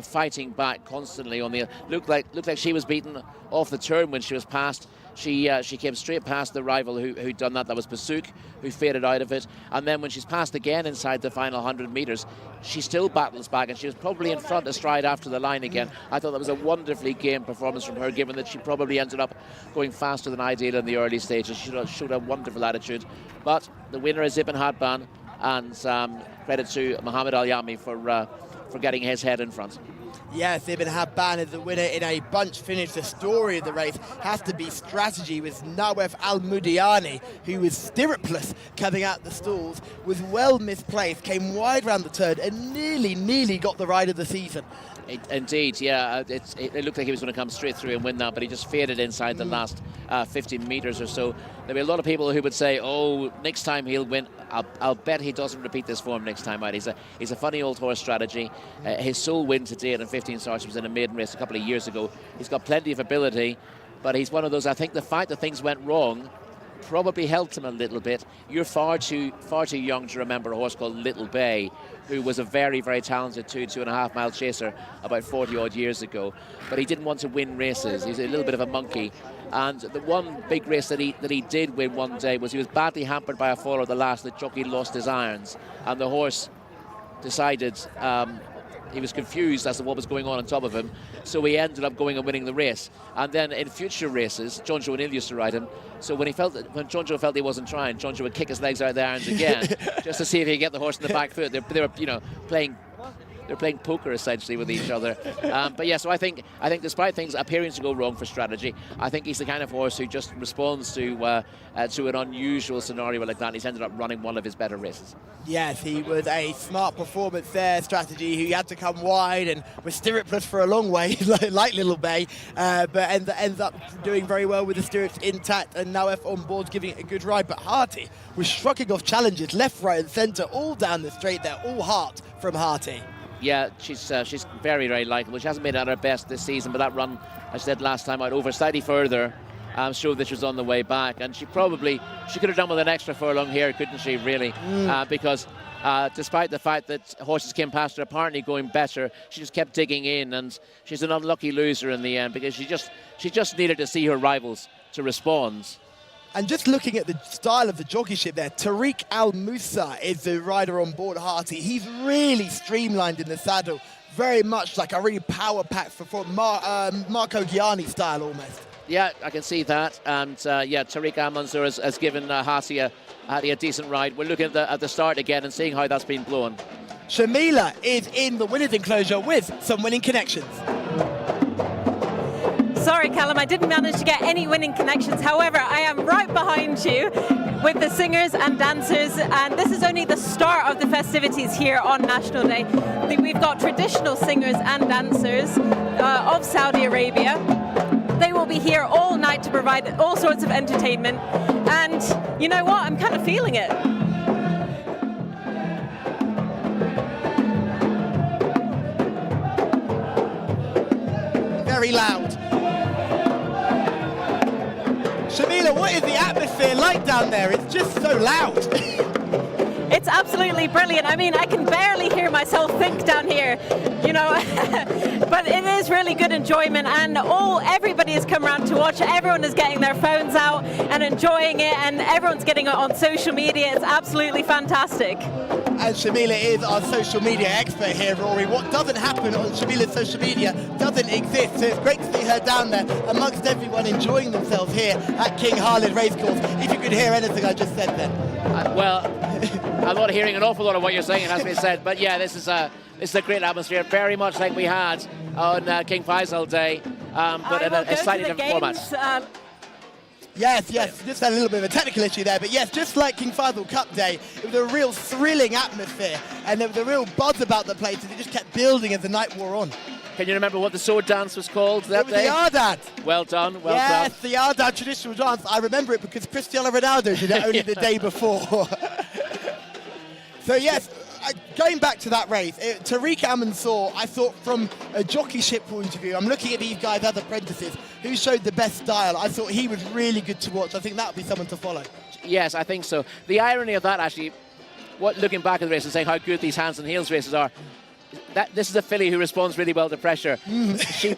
fighting back constantly on the. Looked like she was beaten off the turn when she was passed. She came straight past the rival who'd done that. That was Pasuk, who faded out of it. And then when she's passed again inside the final 100 metres, she still battles back, and she was probably in front astride after the line again. I thought that was a wonderfully game performance from her, given that she probably ended up going faster than ideal in the early stages. She showed a wonderful attitude. But the winner is Ibn Hadban, and credit to Mohammed Al-Yami for getting his head in front. Yes, Ibn Hadban is the winner in a bunch finish. The story of the race has to be strategy, with Nawef Al-Mudiani, who was stirrupless coming out the stalls, was well misplaced, came wide round the turn and nearly got the ride of the season. Indeed, yeah. It looked like he was going to come straight through and win that, but he just faded inside the last 15 metres or so. There'll be a lot of people who would say, oh, next time he'll win. I'll bet he doesn't repeat this form next time out. He's a funny old horse strategy. His sole win to date in 15 starts was in a maiden race a couple of years ago. He's got plenty of ability, but he's one of those, I think the fact that things went wrong probably helped him a little bit. You're far too young to remember a horse called Little Bay, who was a very, very talented 2.5 mile chaser about 40 odd years ago. But he didn't want to win races. He's a little bit of a monkey. And the one big race that he did win one day was he was badly hampered by a fall at the last. The jockey lost his irons, and the horse decided he was confused as to what was going on top of him, so he ended up going and winning the race. And then in future races, John Joe O'Neill used to ride him, so when John Joe felt he wasn't trying, John Joe would kick his legs out of the irons again just to see if he could get the horse in the back foot. They were playing poker essentially with each other. But yeah, so I think despite things appearing to go wrong for strategy, I think he's the kind of horse who just responds to an unusual scenario like that. And he's ended up running one of his better races. Yes, he was a smart performance there, strategy. He had to come wide and was stirrupless for a long way, like Little Bay, but ends up doing very well with the stirrups intact, and Nawef on board giving it a good ride. But Hati was shrugging off challenges left, right and centre, all down the straight there, all heart from Hati. Yeah, she's very, very likeable. She hasn't made it at her best this season, but that run, I said last time out, over slightly further, showed that she was on the way back. And she could have done with an extra furlong here, couldn't she, really? Because despite the fact that horses came past her apparently going better, she just kept digging in, and she's an unlucky loser in the end, because she just needed to see her rivals to respond. And just looking at the style of the jockeyship there, Tariq Al Musa is the rider on board Hati. He's really streamlined in the saddle, very much like a really power-packed for Marco Ghiani style almost. Yeah, I can see that. And yeah, Tariq Al Mansour has given Hati a decent ride. We're looking at the start again and seeing how that's been blown. Shamila is in the winner's enclosure with some winning connections. Sorry, Callum, I didn't manage to get any winning connections. However, I am right behind you. with the singers and dancers, and this is only the start of the festivities here on National Day. We've got traditional singers and dancers of Saudi Arabia. They will be here all night to provide all sorts of entertainment, and you know what? I'm kind of feeling it. Very loud. Shamila, what is the atmosphere like down there? It's just so loud. It's absolutely brilliant. I mean, I can barely hear myself think down here, you know, but it is really good enjoyment, and everybody has come around to watch. Everyone is getting their phones out and enjoying it, and everyone's getting it on social media. It's absolutely fantastic. And Shamila is our social media expert here, Rory. What doesn't happen on Shamila's social media doesn't exist. So it's great to see her down there amongst everyone enjoying themselves here at King Khalid Racecourse. If you could hear anything I just said then. Well, I'm not hearing an awful lot of what you're saying, it has to be said. But yeah, this is a great atmosphere, very much like we had on King Faisal Day, but in a slightly different format. Yes, just had a little bit of a technical issue there, but yes, just like King Faisal Cup Day, it was a real thrilling atmosphere, and there was a real buzz about the place, and it just kept building as the night wore on. Can you remember what the sword dance was called that day? It was the Ardad. Well done, well done. Yes, the Ardad traditional dance. I remember it because Cristiano Ronaldo did it only the day before. So yes, going back to that race, Tariq Al-Mansour, I thought from a jockeyship point of view, I'm looking at these guys as apprentices, who showed the best style. I thought he was really good to watch. I think that would be someone to follow. Yes, I think so. The irony of that, actually, looking back at the race and saying how good these hands and heels races are, this is a filly who responds really well to pressure.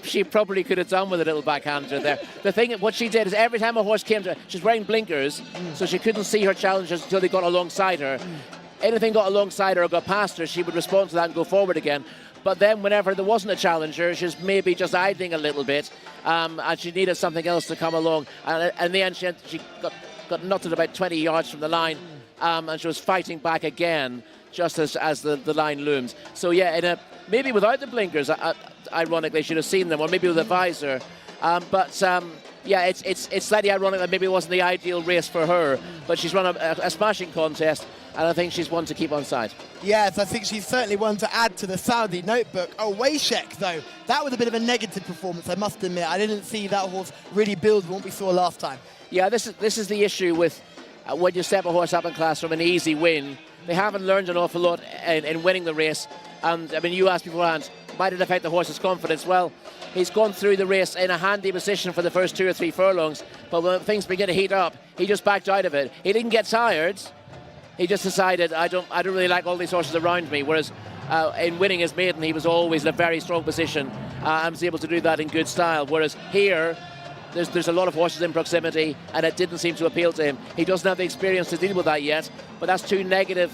She probably could have done with a little backhander there. The thing, what she did is every time a horse came to her, she's wearing blinkers, so she couldn't see her challengers until they got alongside her. Anything got alongside her or got past her, she would respond to that and go forward again. But then whenever there wasn't a challenger, she's maybe just idling a little bit, and she needed something else to come along. And in the end, she got knotted about 20 yards from the line, and she was fighting back again just as the line looms. So yeah, maybe without the blinkers, ironically, she'd have seen them, or maybe with a visor. Yeah, it's slightly ironic that maybe it wasn't the ideal race for her, but she's run a smashing contest, and I think she's one to keep on side. Yes, I think she's certainly one to add to the Saudi notebook. Oh, Wayshek, though, that was a bit of a negative performance, I must admit. I didn't see that horse really build what we saw last time. Yeah, this is the issue with when you step a horse up in class from an easy win. They haven't learned an awful lot in winning the race. And, I mean, you asked beforehand, might it affect the horse's confidence? Well, he's gone through the race in a handy position for the first 2 or 3 furlongs, but when things begin to heat up, he just backed out of it. He didn't get tired. He just decided, I don't really like all these horses around me, whereas in winning his maiden, he was always in a very strong position and was able to do that in good style, whereas here, there's a lot of horses in proximity, and it didn't seem to appeal to him. He doesn't have the experience to deal with that yet, but that's 2 negative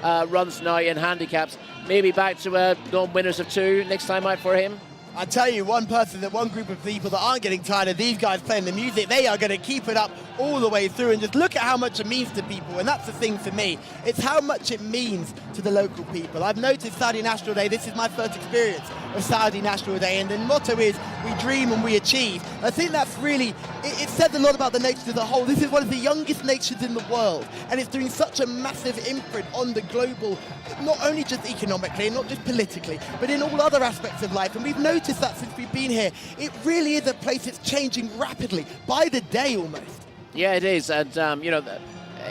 runs now in handicaps. Maybe back to non-winners of 2 next time out for him. I tell you, one group of people that aren't getting tired of these guys playing the music, they are going to keep it up all the way through, and just look at how much it means to people. And that's the thing for me, it's how much it means to the local people. I've noticed Saudi National Day, this is my first experience of Saudi National Day, and the motto is we dream and we achieve. I think that's really, it says a lot about the nation as a whole. This is one of the youngest nations in the world, and it's doing such a massive imprint on the global, not only just economically and not just politically, but in all other aspects of life. And we've noticed that since we've been here. It really is a place that's changing rapidly, by the day almost. Yeah, it is, and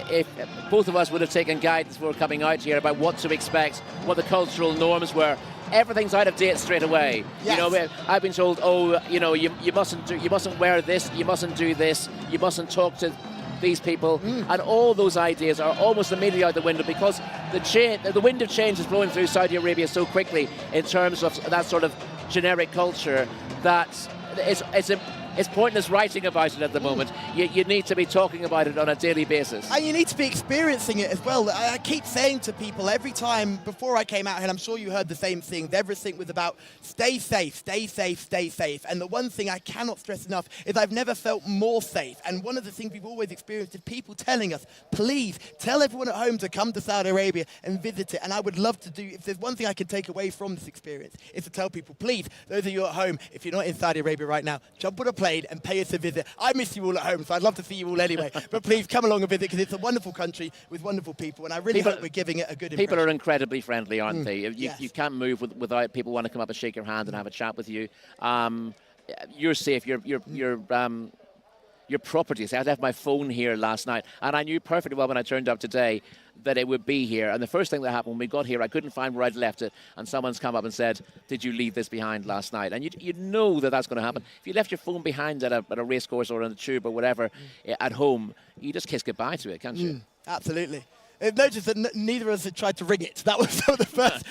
if both of us would have taken guidance before coming out here about what to expect, what the cultural norms were, everything's out of date straight away. Yes. You know, I've been told, you mustn't wear this, you mustn't do this, you mustn't talk to these people, and all those ideas are almost immediately out the window, because the wind of change is blowing through Saudi Arabia so quickly in terms of that sort of generic culture that it's pointless writing about it at the moment. You need to be talking about it on a daily basis. And you need to be experiencing it as well. I keep saying to people every time before I came out here, and I'm sure you heard the same thing, everything was about stay safe, stay safe, stay safe. And the one thing I cannot stress enough is I've never felt more safe. And one of the things we've always experienced is people telling us, please tell everyone at home to come to Saudi Arabia and visit it. And I would love to do, if there's one thing I can take away from this experience, is to tell people, please, those of you at home, if you're not in Saudi Arabia right now, jump on a plane and pay us a visit. I miss you all at home, so I'd love to see you all anyway. But please come along and visit, because it's a wonderful country with wonderful people, and I really hope we're giving it a good impression. People are incredibly friendly, aren't they? Yes. You can't move without people want to come up and shake your hand and have a chat with you. You're safe. Your properties. I had to have my phone here last night, and I knew perfectly well when I turned up today that it would be here. And the first thing that happened when we got here, I couldn't find where I'd left it, and someone's come up and said, "Did you leave this behind last night?" And you know that that's going to happen. If you left your phone behind at a race course or on the tube or whatever at home, you just kiss goodbye to it, can't you? Absolutely. I've noticed that neither of us had tried to ring it. That was the first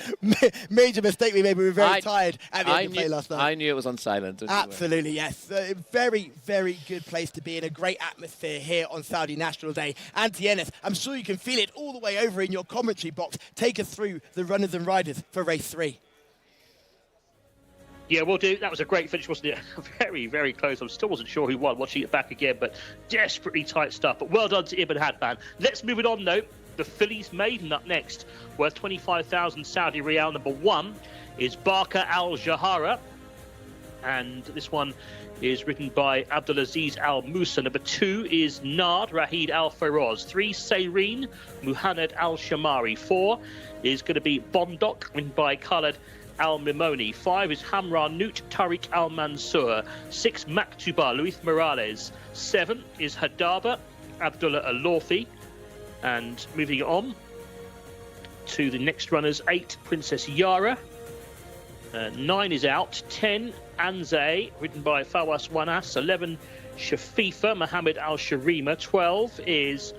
major mistake we made. We were very tired at the end of play last night. I knew it was on silent. Absolutely, yes. Very, very good place to be in, a great atmosphere here on Saudi National Day. And Tienes, I'm sure you can feel it all the way over in your commentary box. Take us through the runners and riders for race 3. Yeah, we'll do. That was a great finish, wasn't it? Very, very close. I still wasn't sure who won, watching it back again, but desperately tight stuff. But well done to Ibn Hadban. Let's move it on, though. The Fillies Maiden up next, worth 25,000 Saudi Riyal. Number 1 is Barka Al Jahara, and this one is written by Abdulaziz Al Musa. Number 2 is Nard Rahid Al Feroz. 3, Sayreen Muhammad Al Shamari. 4 is going to be Bondok, written by Khaled Al Mimoni. 5 is Hamra Nut Tariq Al Mansur. 6, Maktuba Luis Morales. 7 is Hadaba Abdullah Al Lawfi. And moving on to the next runners, 8, Princess Yara. 9 is out. 10, Anze, written by Fawas Wanas. 11, Shafifa, Mohammed Al-Sharima. 12 is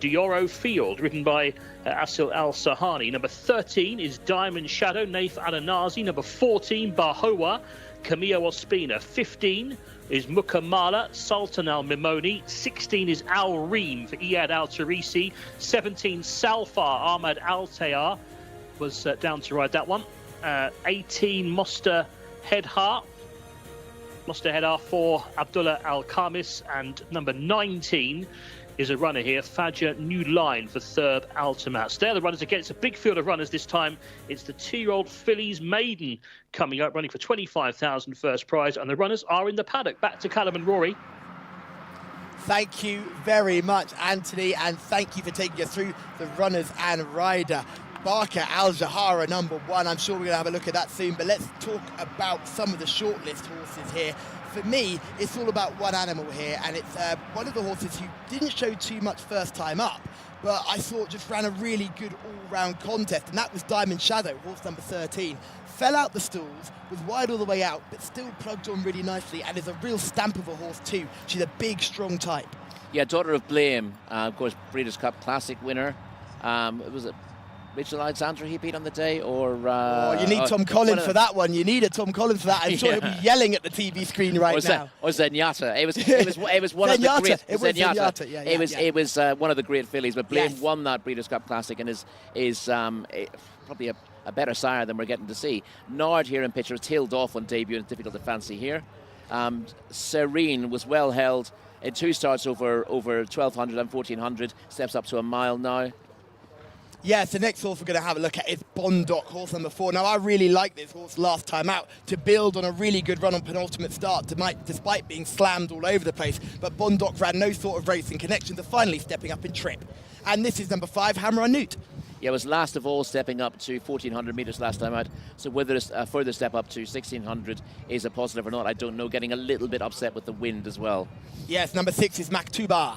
Dioro Field, written by Asil Al-Sahani. Number 13 is Diamond Shadow, Naif Al-Anazi. Number 14, Bahowa, Camillo Ospina. 15 is Mukamala, Sultan Al-Mimoni. 16 is Al-Reem for Iyad Al-Tarisi. 17, Salfar, Ahmad Al-Tayar was down to ride that one. 18, Mosta Hedhar. Mosta Hedhar for Abdullah Al-Khamis. And number 19 is a runner here, Fajr New Line for Thurb Altamas. They're the runners against a big field of runners this time. It's the 2-year-old Fillies Maiden coming up, running for 25,000 first prize, and the runners are in the paddock. Back to Callum and Rory. Thank you very much, Anthony, and thank you for taking us through the runners and rider. Barka Al Jahara, number 1. I'm sure we're going to have a look at that soon, but let's talk about some of the shortlist horses here. For me, it's all about one animal here, and it's one of the horses who didn't show too much first time up, but I thought just ran a really good all-round contest, and that was Diamond Shadow, horse number 13. Fell out the stalls, was wide all the way out, but still plugged on really nicely, and is a real stamp of a horse too. She's a big, strong type. Yeah, Daughter of Blame, of course, Breeders' Cup Classic winner. Was it Rachel Alexandra he beat on the day, or you need Tom Collins for that one. You need a Tom Collins for that. I'm sure he'll be yelling at the TV screen right now. Or Zenyatta. It was one of the great. Zenyatta. Yeah, it was one of the great fillies. But Blame won that Breeders' Cup Classic and is probably a better sire than we're getting to see. Nard here in picture, tailed off on debut, and difficult to fancy here. Serene was well held in 2 starts over 1,200 and 1,400. Steps up to a mile now. Yes, the next horse we're going to have a look at is Bondok, horse number 4. Now, I really liked this horse last time out to build on a really good run on penultimate start, despite being slammed all over the place. But Bondok ran no sort of racing connection to finally stepping up in trip. And this is number 5, Hamra Newt. Yeah, it was last of all stepping up to 1,400 metres last time out. So whether a further step up to 1,600 is a positive or not, I don't know. Getting a little bit upset with the wind as well. Yes, number 6 is Maktuba.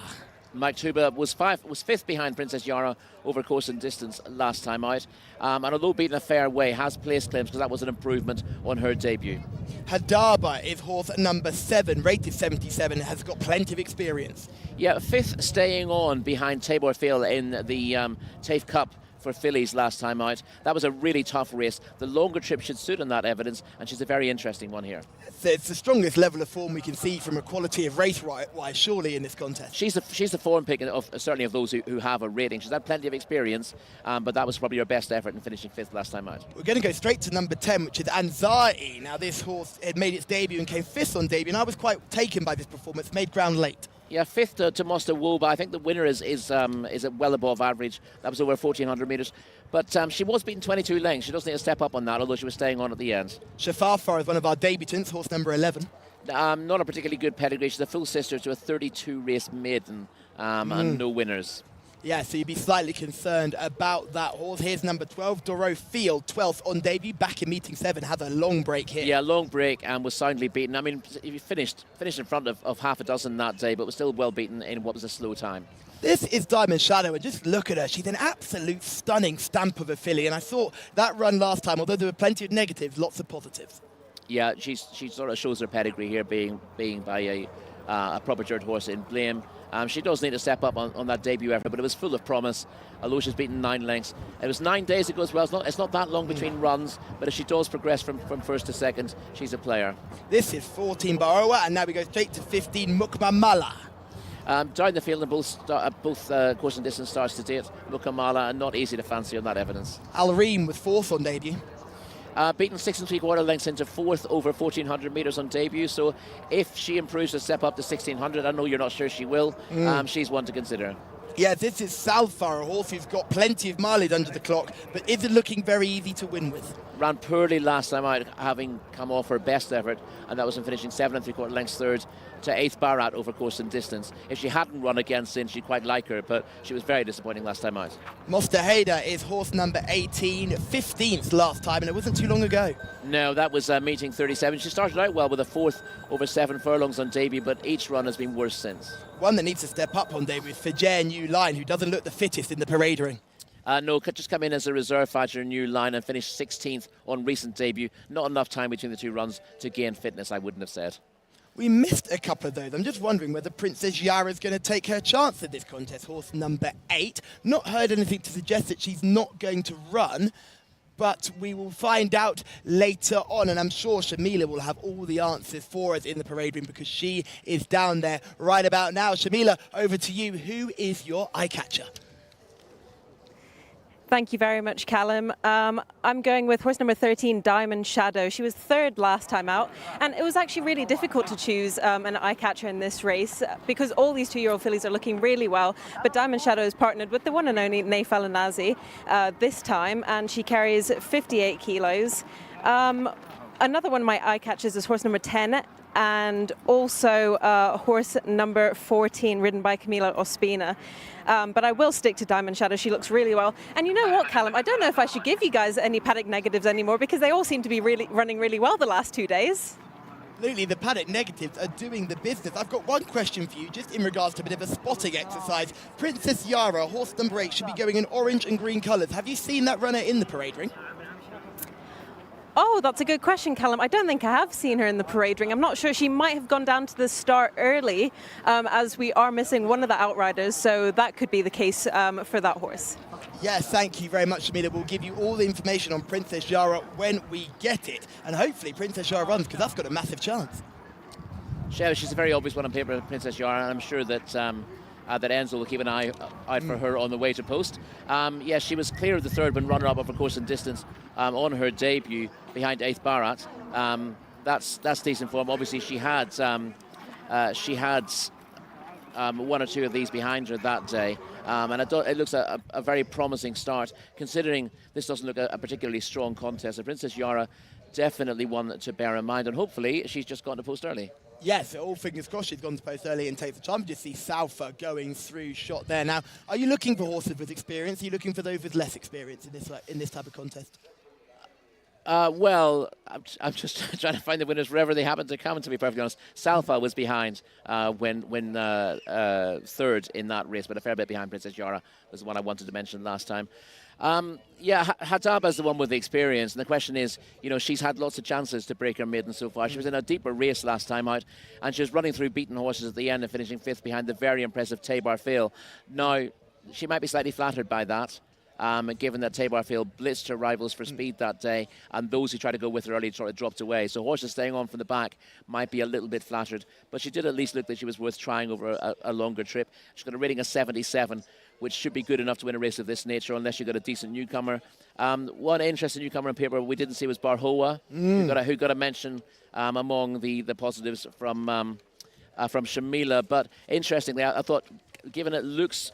Mike Tuba was 5th behind Princess Yara over course and distance last time out. And although beaten a fair way, has place claims because that was an improvement on her debut. Hadaba is horse number 7, rated 77, has got plenty of experience. Yeah, 5th staying on behind Tabor Phil in the Taif Cup for fillies last time out. That was a really tough race. The longer trip should suit on that evidence, and she's a very interesting one here. It's the strongest level of form we can see from a quality of race-wise, surely, in this contest. She's the form pick of certainly of those who have a rating. She's had plenty of experience, but that was probably her best effort in finishing 5th last time out. We're going to go straight to number 10, which is Anzai. Now, this horse had made its debut and came 5th on debut, and I was quite taken by this performance, made ground late. Yeah, fifth to Mosta Woba. I think the winner is well above average. That was over 1,400 metres. But she was beaten 22 lengths. She doesn't need to step up on that, although she was staying on at the end. Shafafa is one of our debutants, horse number 11. Not a particularly good pedigree. She's a full sister to a 32-race maiden and no winners. Yeah, so you'd be slightly concerned about that horse. Here's number 12, Doro Field, 12th on debut, back in meeting 7, had a long break here. Yeah, long break and was soundly beaten. I mean, he finished in front of half a dozen that day, but was still well beaten in what was a slow time. This is Diamond Shadow, and just look at her. She's an absolute stunning stamp of a filly, and I thought that run last time, although there were plenty of negatives, lots of positives. Yeah, she sort of shows her pedigree here, being by a proper judge horse in Blame. She does need to step up on that debut effort, but it was full of promise, although she's beaten 9 lengths. It was 9 days ago as well. It's not that long between runs, but if she does progress from first to second, she's a player. This is 14 Baroa, and now we go straight to 15 Mukmamala. Down the field in both course and distance starts to date, Mukamala, and not easy to fancy on that evidence. Al Reem was 4th on debut. Beaten 6 3/4 lengths into 4th over 1,400 metres on debut. So if she improves to step up to 1,600, I know you're not sure she will. She's one to consider. Yeah, this is Salfar, a horse who's got plenty of mileage under the clock, but isn't looking very easy to win with. Ran poorly last time out, having come off her best effort, and that was in finishing 7 3/4 lengths third to 8th Barat over course and distance. If she hadn't run again since, she'd quite like her, but she was very disappointing last time out. Mostaheda is horse number 18, 15th last time, and it wasn't too long ago. No, that was meeting 37. She started out well with a 4th over 7 furlongs on debut, but each run has been worse since. One that needs to step up on debut is Fajer New Line, who doesn't look the fittest in the parade ring. No, could just come in as a reserve fighter in New Line and finish 16th on recent debut. Not enough time between the two runs to gain fitness, I wouldn't have said. We missed a couple of those. I'm just wondering whether Princess Yara is going to take her chance at this contest. Horse number 8. Not heard anything to suggest that she's not going to run, but we will find out later on, and I'm sure Shamila will have all the answers for us in the parade ring because she is down there right about now. Shamila, over to you. Who is your eye catcher? Thank you very much, Callum. I'm going with horse number 13, Diamond Shadow. She was 3rd last time out, and it was actually really difficult to choose an eye catcher in this race because all these 2-year-old fillies are looking really well, but Diamond Shadow is partnered with the one and only Naif Alanazi this time, and she carries 58 kilos. Another one of my eye catchers is horse number 10, and also horse number 14, ridden by Camila Ospina. But I will stick to Diamond Shadow. She looks really well. And you know what, Callum? I don't know if I should give you guys any paddock negatives anymore because they all seem to be running really well the last 2 days. Absolutely, the paddock negatives are doing the business. I've got one question for you, just in regards to a bit of a spotting exercise. Princess Yara, horse number 8, should be going in orange and green colours. Have you seen that runner in the parade ring? Oh, that's a good question, Callum. I don't think I have seen her in the parade ring. I'm not sure. She might have gone down to the start early as we are missing one of the outriders, so that could be the case for that horse. Yes, thank you very much, Shamila. We'll give you all the information on Princess Yara when we get it. And hopefully Princess Yara runs, because that's got a massive chance. She's a very obvious one on paper, Princess Yara, and I'm sure that that Enzo will keep an eye out for her on the way to post. Yeah, she was clear of the third when runner-up over course and distance on her debut behind 8th Barat. That's decent form. Obviously, she had one or two of these behind her that day, and it looks a very promising start, considering this doesn't look a particularly strong contest. So Princess Yara, definitely one to bear in mind, and hopefully she's just gone to post early. Yes, all fingers crossed she's gone to post early and takes the time. Just see Salfa going through shot there. Now, are you looking for horses with experience? Are you looking for those with less experience in this type of contest? Well, I'm just trying to find the winners wherever they happen to come, to be perfectly honest. Salfa was behind when third in that race, but a fair bit behind Princess Yara was the one I wanted to mention last time. Yeah, Hadaba is the one with the experience, and the question is, she's had lots of chances to break her maiden so far. She was in a deeper race last time out, and she was running through beaten horses at the end and finishing 5th behind the very impressive Tabar Fail. Now, she might be slightly flattered by that, given that Tabar Fail blitzed her rivals for speed that day, and those who tried to go with her early sort of dropped away. So horses staying on from the back might be a little bit flattered, but she did at least look that she was worth trying over a longer trip. She's got a rating of 77, which should be good enough to win a race of this nature, unless you've got a decent newcomer. One interesting newcomer on paper we didn't see was Barhoa, who got a mention among the positives from from Shamila. But interestingly, I thought, given it looks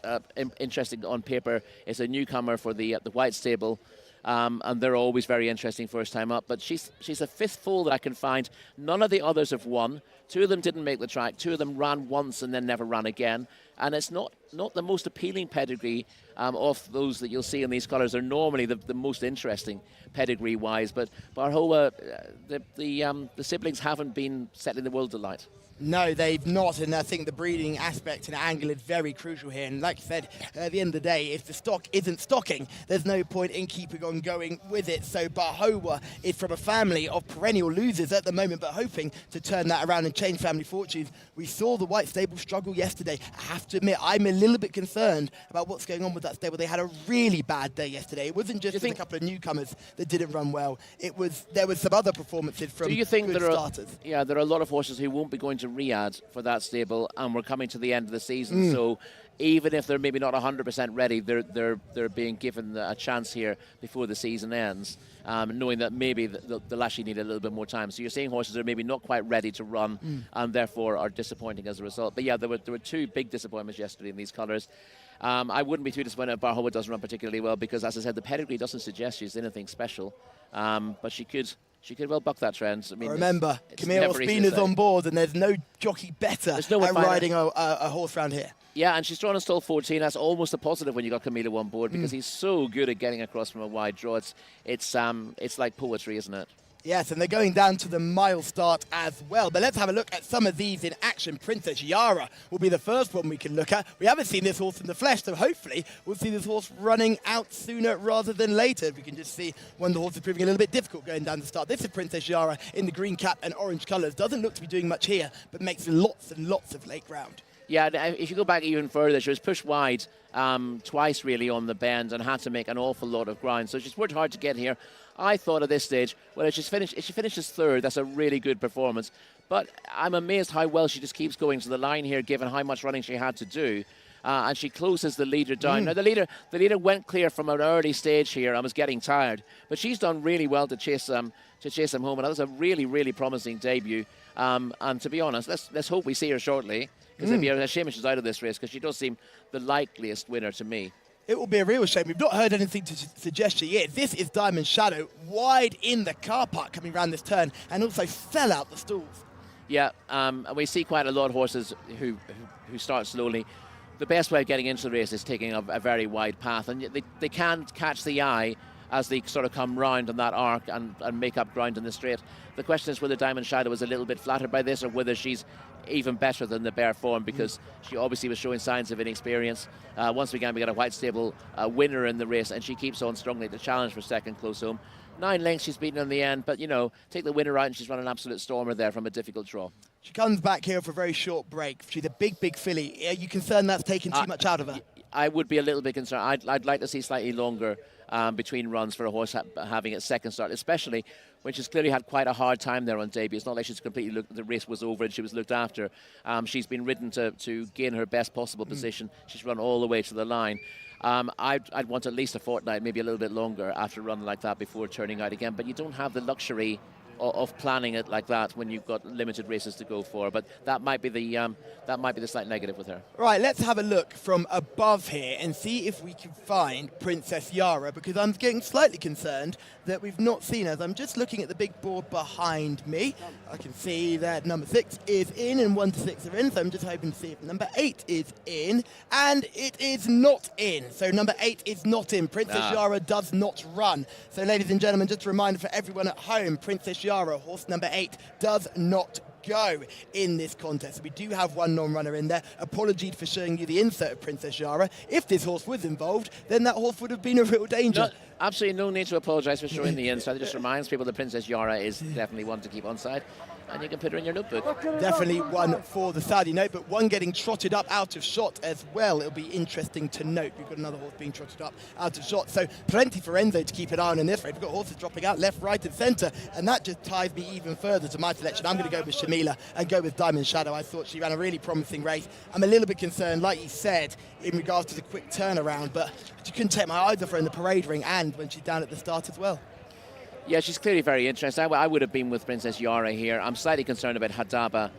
interesting on paper, it's a newcomer for the White Stable. And they're always very interesting first time up. But she's a fifth foal that I can find. None of the others have won. 2 of them didn't make the track. 2 of them ran once and then never ran again. And it's not the most appealing pedigree of those that you'll see in these colours. Are normally the most interesting pedigree-wise. But Barhoa, the siblings haven't been setting the world alight. No, they've not, and I think the breeding aspect and angle is very crucial here. And like you said, at the end of the day, if the stock isn't stocking, there's no point in keeping on going with it. So Barhoa is from a family of perennial losers at the moment, but hoping to turn that around and change family fortunes. We saw the White Stable struggle yesterday. I have to admit, I'm a little bit concerned about what's going on with that stable. They had a really bad day yesterday. It wasn't just a couple of newcomers that didn't run well. There was some other performances from good starters. Yeah, there are a lot of horses who won't be going to Riyadh for that stable, and we're coming to the end of the season. So even if they're maybe not 100% ready, they're being given a chance here before the season ends, knowing that maybe they'll actually need a little bit more time. So you're seeing horses that are maybe not quite ready to run and therefore are disappointing as a result. But yeah, there were 2 big disappointments yesterday in these colours. I wouldn't be too disappointed if Barhoa doesn't run particularly well, because, as I said, the pedigree doesn't suggest she's anything special, but she could well buck that trend. I mean, remember, Camille Ospina's on board, and there's no jockey better at riding a horse round here. Yeah, and she's drawn in stall 14. That's almost a positive when you got Camilo on board, because he's so good at getting across from a wide draw. It's like poetry, isn't it? Yes, and they're going down to the mile start as well. But let's have a look at some of these in action. Princess Yara will be the first one we can look at. We haven't seen this horse in the flesh, so hopefully we'll see this horse running out sooner rather than later. We can just see when the horse is proving a little bit difficult going down the start. This is Princess Yara in the green cap and orange colours. Doesn't look to be doing much here, but makes lots and lots of late ground. Yeah, if you go back even further, she was pushed wide twice really on the bend and had to make an awful lot of ground. So she's worked hard to get here. I thought at this stage, well, if she finishes third, that's a really good performance. But I'm amazed how well she just keeps going to the line here, given how much running she had to do. And she closes the leader down. Now, the leader went clear from an early stage here and was getting tired. But she's done really well to chase him home. And that was a really, really promising debut. And to be honest, let's hope we see her shortly, because it'd be a shame if she's out of this race, because she does seem the likeliest winner to me. It will be a real shame. We've not heard anything to suggest she is. This is Diamond Shadow, wide in the car park coming around this turn, and also fell out the stalls. Yeah, and we see quite a lot of horses who start slowly. The best way of getting into the race is taking a very wide path, and they can catch the eye as they sort of come round on that arc and make up ground in the straight. The question is whether Diamond Shadow was a little bit flattered by this, or whether she's even better than the bare form, because she obviously was showing signs of inexperience. Once again, we got a White Stable winner in the race, and she keeps on strongly to challenge for second close home. 9 lengths she's beaten in the end, but, take the winner out and she's run an absolute stormer there from a difficult draw. She comes back here for a very short break. She's a big, big filly. Are you concerned that's taken too much out of her? I would be a little bit concerned. I'd like to see slightly longer between runs for a horse having its second start, especially when she's clearly had quite a hard time there on debut. It's not like she's completely the race was over and she was looked after. She's been ridden to gain her best possible position. She's run all the way to the line. I'd want at least a fortnight, maybe a little bit longer after a run like that before turning out again. But you don't have the luxury of planning it like that when you've got limited races to go for. But that might be the slight negative with her. Right, let's have a look from above here and see if we can find Princess Yara, because I'm getting slightly concerned that we've not seen her. I'm just looking at the big board behind me. I can see that number 6 is in and 1 to 6 are in, so I'm just hoping to see if number 8 is in, and it is not in. So number 8 is not in. Princess Yara does not run. So ladies and gentlemen, just a reminder for everyone at home, Princess Yara, horse number 8, does not go in this contest. We do have one non-runner in there. Apologies for showing you the insert of Princess Yara. If this horse was involved, then that horse would have been a real danger. No, absolutely no need to apologise for showing the insert. It just reminds people that Princess Yara is definitely one to keep on side, and you can put her in your notebook. Definitely one for the Saudi note, but one getting trotted up out of shot as well. It'll be interesting to note. We've got another horse being trotted up out of shot, so plenty for Enzo to keep an eye on in this race. We've got horses dropping out left, right and centre, and that just ties me even further to my selection. I'm going to go with Shamila and go with Diamond Shadow. I thought she ran a really promising race. I'm a little bit concerned, like you said, in regards to the quick turnaround, but you couldn't take my eyes off her in the parade ring and when she's down at the start as well. Yeah, she's clearly very interesting. I would have been with Princess Yara here. I'm slightly concerned about Hadaba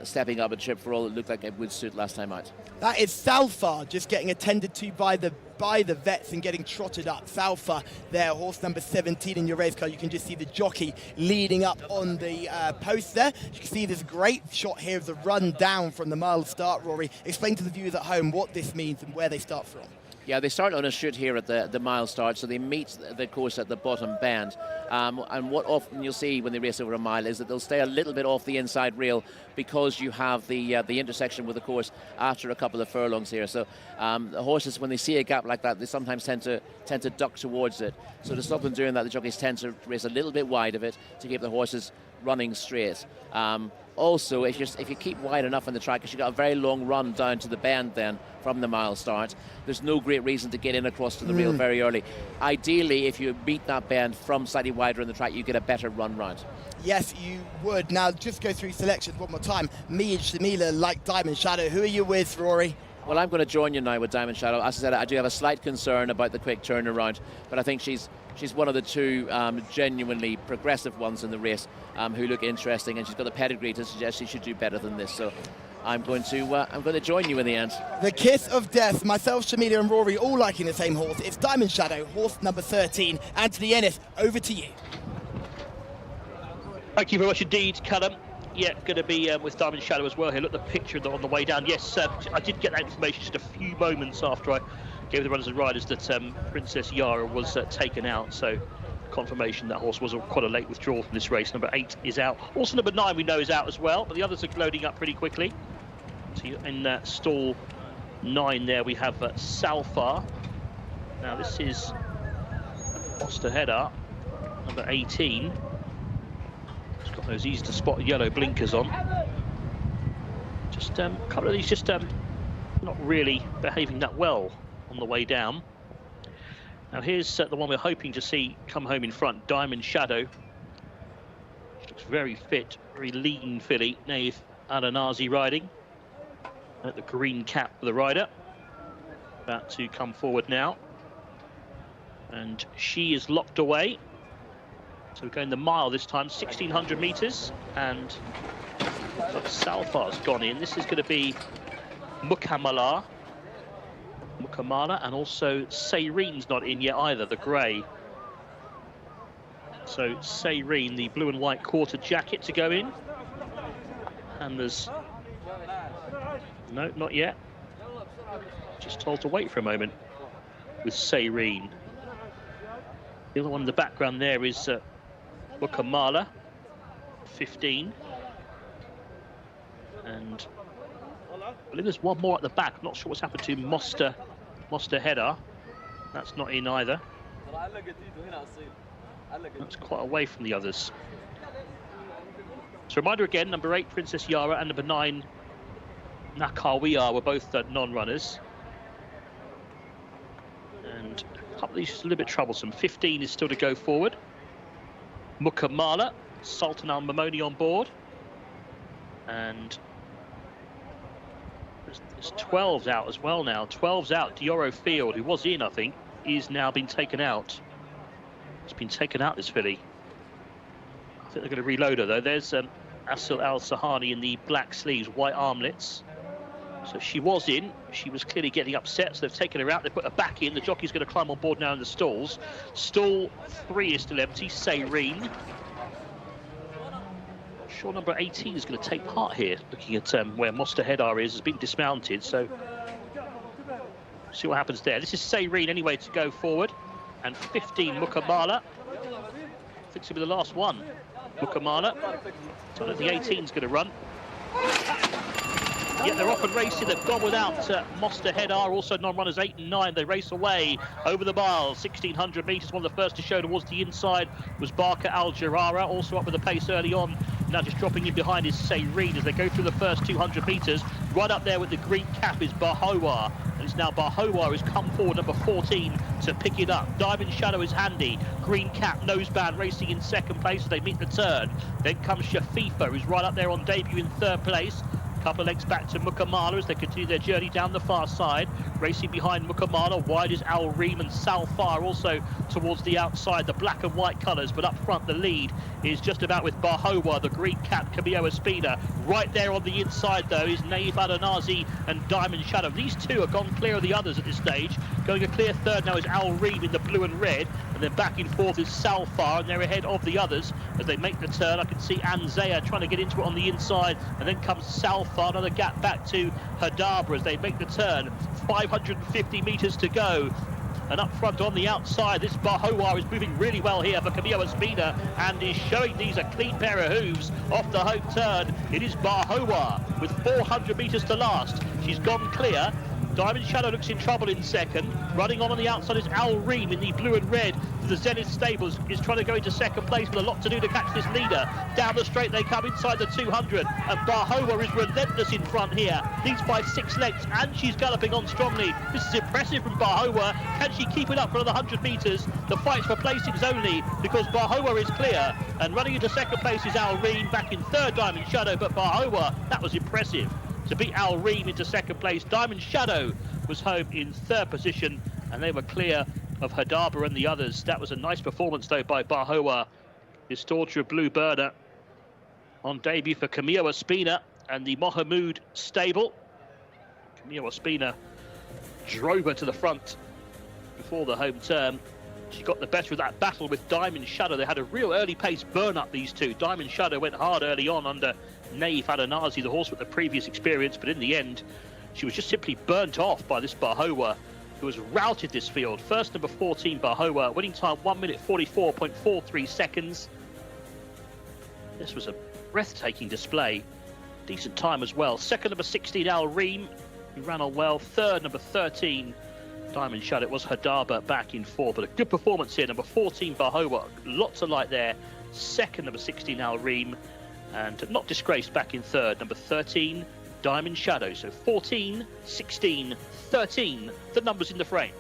stepping up a trip for all it looked like it would suit last time out. That is Salfa just getting attended to by the vets and getting trotted up. Salfa there, horse number 17 in your race car. You can just see the jockey leading up on the post there. You can see this great shot here of the run down from the mile start, Rory. Explain to the viewers at home what this means and where they start from. Yeah, they start on a shoot here at the mile start, so they meet the course at the bottom bend. And what often you'll see when they race over a mile is that they'll stay a little bit off the inside rail because you have the intersection with the course after a couple of furlongs here. So the horses, when they see a gap like that, they sometimes tend to duck towards it. So to stop them doing that, the jockeys tend to race a little bit wide of it to keep the horses running straight. Also, if you keep wide enough on the track, because you've got a very long run down to the bend then from the mile start, there's no great reason to get in across to the rail very early. Ideally, if you beat that bend from slightly wider in the track, you get a better run round. Yes, you would. Now, just go through selections one more time. Me and Shamila like Diamond Shadow. Who are you with, Rory? Well, I'm going to join you now with Diamond Shadow. As I said, I do have a slight concern about the quick turnaround, but I think she's one of the two genuinely progressive ones in the race who look interesting, and she's got the pedigree to suggest she should do better than this. So I'm going to join you in the end. The kiss of death. Myself, Shamila, and Rory all liking the same horse. It's Diamond Shadow, horse number 13. Anthony Ennis, over to you. Thank you very much indeed, Callum. Yeah, going to be with Diamond Shadow as well here. Look at the picture on the way down. Yes, I did get that information just a few moments after I gave the runners and riders that Princess Yara was taken out. So confirmation that horse was quite a late withdrawal from this race. Number 8 is out. Also number 9 we know is out as well, but the others are loading up pretty quickly. So in stall 9 there we have Salfar. Now this is Osterheader, number 18. It's got those easy to spot yellow blinkers on. Just a couple of these just not really behaving that well on the way down. Now here's the one we're hoping to see come home in front, Diamond Shadow. She looks very fit, very lean filly. Naif Adanazi riding. At the green cap for the rider. About to come forward now. And she is locked away. So we're going the mile this time, 1,600 metres. And Salfar's gone in. This is going to be Mukamala, and also Sayreen's not in yet either, the grey. So Sayreen, the blue and white quarter jacket to go in. And there's... No, not yet. Just told to wait for a moment with Sayreen. The other one in the background there is Mukamala, 15. And I believe there's one more at the back. Not sure what's happened to Mosterheader. That's not in either. That's quite away from the others. So reminder again, number 8, Princess Yara, and number 9, Nakawiya were both non-runners. And a couple of these is a little bit troublesome. 15 is still to go forward. Mukamala, Sultan Al-Mamoni on board. And there's 12's out as well now. 12's out. Dioro Field, who was in, I think, is now been taken out. It's been taken out, this filly. I think they're going to reload her, though. There's Asil Al-Sahani in the black sleeves, white armlets. So she was in. She was clearly getting upset, so they've taken her out. They've put her back in. The jockey's going to climb on board now in the stalls. Stall 3 is still empty. Sayreen. Sure, number 18 is going to take part here. Looking at where Mosterheader has been dismounted. So see what happens there. This is Sayreen anyway to go forward. And 15, Mukamala. I think it's going to be the last one. Mukamala. So I don't think 18 is going to run. Yeah, they're off and racing. They've gone without Mosterheader, also non-runners 8 and 9. They race away over the mile, 1,600 metres. One of the first to show towards the inside was Barker Al-Jarrara, also up with the pace early on. Now just dropping in behind is Sayreen as they go through the first 200 metres. Right up there with the green cap is Bahowa. And it's now Bahowa who's come forward, number 14, to pick it up. Diamond Shadow is handy. Green cap, noseband racing in second place as they meet the turn. Then comes Shafifa, who's right up there on debut in third place. Couple of lengths back to Mukamala as they continue their journey down the far side. Racing behind Mukamala, wide is Al Reem and Salfar also towards the outside, the black and white colours, but up front the lead is just about with Bahowa, the green cap, Camillo Espina. Right there on the inside though is Naif Adanazi and Diamond Shadow. These two have gone clear of the others at this stage. Going a clear third now is Al Reem in the blue and red, and then back and forth is Salfar, and they're ahead of the others as they make the turn. I can see Anzea trying to get into it on the inside, and then comes Salfar, another gap back to Hadabra as they make the turn. 550 metres to go. And up front on the outside, this Bahowa is moving really well here for Camillo Espina and is showing these a clean pair of hooves off the home turn. It is Bahowa with 400 metres to last. She's gone clear. Diamond Shadow looks in trouble in second. Running on the outside is Al Reem in the blue and red. The Zenith Stables is trying to go into second place with a lot to do to catch this leader. Down the straight they come inside the 200, and Bahowa is relentless in front here. Leads by 6 lengths, and she's galloping on strongly. This is impressive from Bahowa. Can she keep it up for another 100 metres? The fight's for placings only because Bahowa is clear. And running into second place is Al Reem, back in third Diamond Shadow, but Bahowa, that was impressive. To beat Al Reem into second place, Diamond Shadow was home in third position, and they were clear of Hadaba and the others. That was a nice performance, though, by Bahowa, his daughter of Blue Burner, on debut for Camillo Espina and the Mohamoud stable. Camillo Espina drove her to the front before the home turn. She got the better of that battle with Diamond Shadow. They had a real early pace burn up, these two. Diamond Shadow went hard early on under Naif Adanazi, the horse with the previous experience, but in the end, she was just simply burnt off by this Bahowa, who has routed this field. First, number 14, Bahowa, winning time 1 minute 44.43 seconds. This was a breathtaking display. Decent time as well. Second, number 16, Al Reem, who ran on well. Third, number 13, Diamond Shadow. It was Hadaba back in fourth, but a good performance here. Number 14, Bahowa, lots of light there. Second, number 16, Al Reem, and not disgraced back in third, number 13, Diamond Shadow. So 14, 16, 13, the numbers in the frame.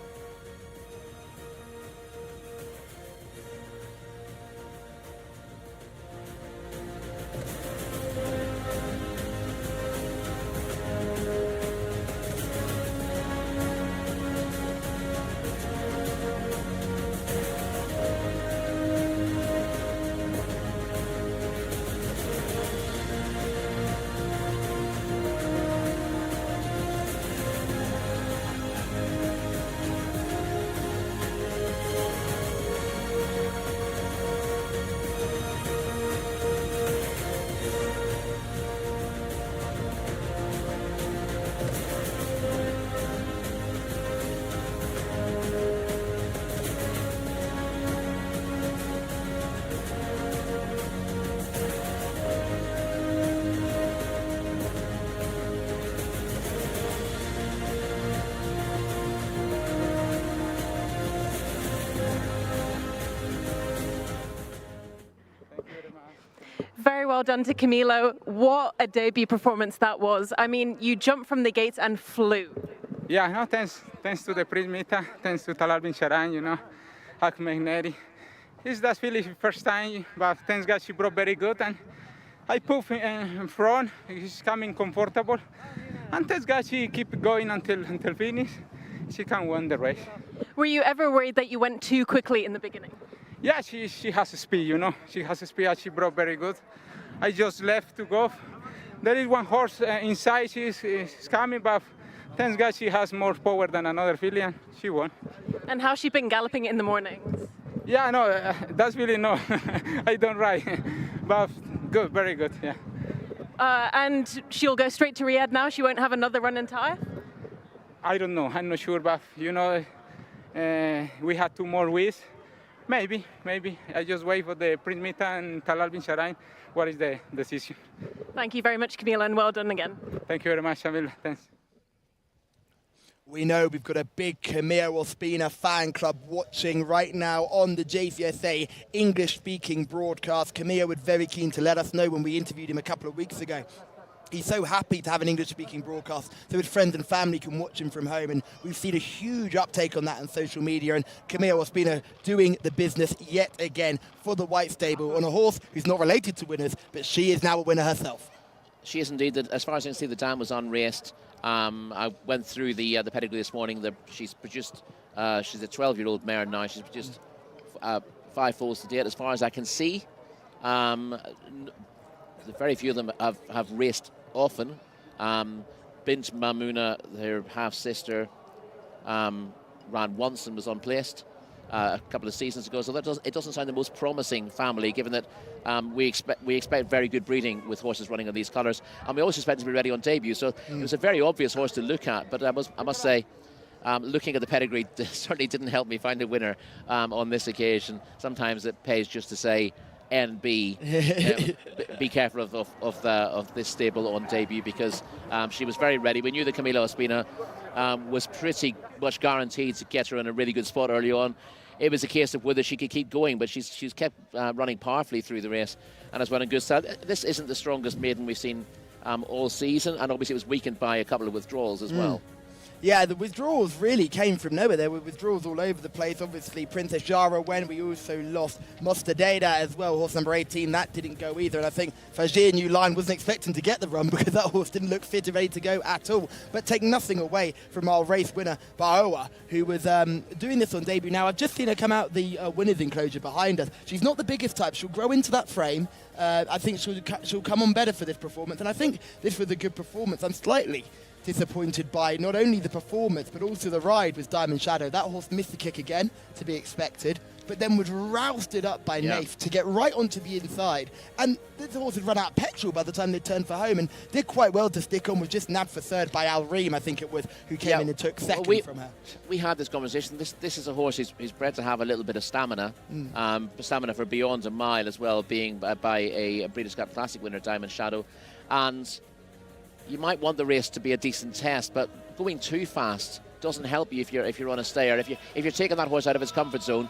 Very well done to Camilo. What a debut performance that was. I mean, you jumped from the gates and flew. Yeah, no, thanks to the Prismita, thanks to Talal bin Sharan, you know, Ahmed Neri. It's that filly first time, but thanks God she brought very good, and I put in front. She's coming comfortable, and thanks God she keep going until finish. She can win the race. Were you ever worried that you went too quickly in the beginning? Yeah, she has speed, you know. She has speed, and she brought very good. I just left to go. There is one horse inside, she's coming, but thanks God she has more power than another filly, and she won. And how's she been galloping in the mornings? Yeah, no, that's really no. I don't ride, but good, very good, yeah. And she'll go straight to Riyadh now? She won't have another run in Taif? I don't know, I'm not sure, but you know, we had 2 more weeks. Maybe. I just wait for the Prince Mita and Talal bin Sharan. What is the decision? Thank you very much, Camila, and well done again. Thank you very much, Shamil. Thanks. We know we've got a big Camillo Espina fan club watching right now on the Jcsa English-speaking broadcast. Camillo was very keen to let us know when we interviewed him a couple of weeks ago. He's so happy to have an English-speaking broadcast so his friends and family can watch him from home, and we've seen a huge uptake on that on social media, and Camillo Espina doing the business yet again for the White Stable on a horse who's not related to winners, but she is now a winner herself. She is indeed. As far as I can see, the dam was unraced. I went through the pedigree this morning. She's produced. She's a 12-year-old mare now. She's produced 5 foals to date, as far as I can see. Very few of them have raced often. Bint Mamuna, her half-sister, ran once and was unplaced a couple of seasons ago. So it doesn't sound the most promising family, given that we expect very good breeding with horses running on these colours, and we also expect to be ready on debut. So it was a very obvious horse to look at. But I must say, looking at the pedigree certainly didn't help me find a winner on this occasion. Sometimes it pays just to say NB. Be careful of this stable on debut, because she was very ready. We knew that Camila Ospina was pretty much guaranteed to get her in a really good spot early on. It was a case of whether she could keep going, but she's kept running powerfully through the race and has run in good style. This isn't the strongest maiden we've seen all season, and obviously it was weakened by a couple of withdrawals as well. Yeah, the withdrawals really came from nowhere. There were withdrawals all over the place. Obviously, Princess Jara when we also lost Mostadeda as well, horse number 18. That didn't go either. And I think Fajir New Line wasn't expecting to get the run because that horse didn't look fit and ready to go at all. But take nothing away from our race winner, Baoa, who was doing this on debut. Now, I've just seen her come out the winner's enclosure behind us. She's not the biggest type. She'll grow into that frame. I think she'll come on better for this performance. And I think this was a good performance. I'm slightly disappointed by not only the performance but also the ride with Diamond Shadow. That horse missed the kick again, to be expected, but then was roused up by Naif to get right onto the inside. And this horse had run out of petrol by the time they turned for home and did quite well to stick on. Was just nabbed for third by Al Reem, I think it was, who came in and took second from her. We had this conversation. This is a horse who's bred to have a little bit of stamina, stamina for beyond a mile as well, being by a Breeders' Cup Classic winner, Diamond Shadow. And you might want the race to be a decent test, but going too fast doesn't help you if you're on a stayer. If you're taking that horse out of its comfort zone,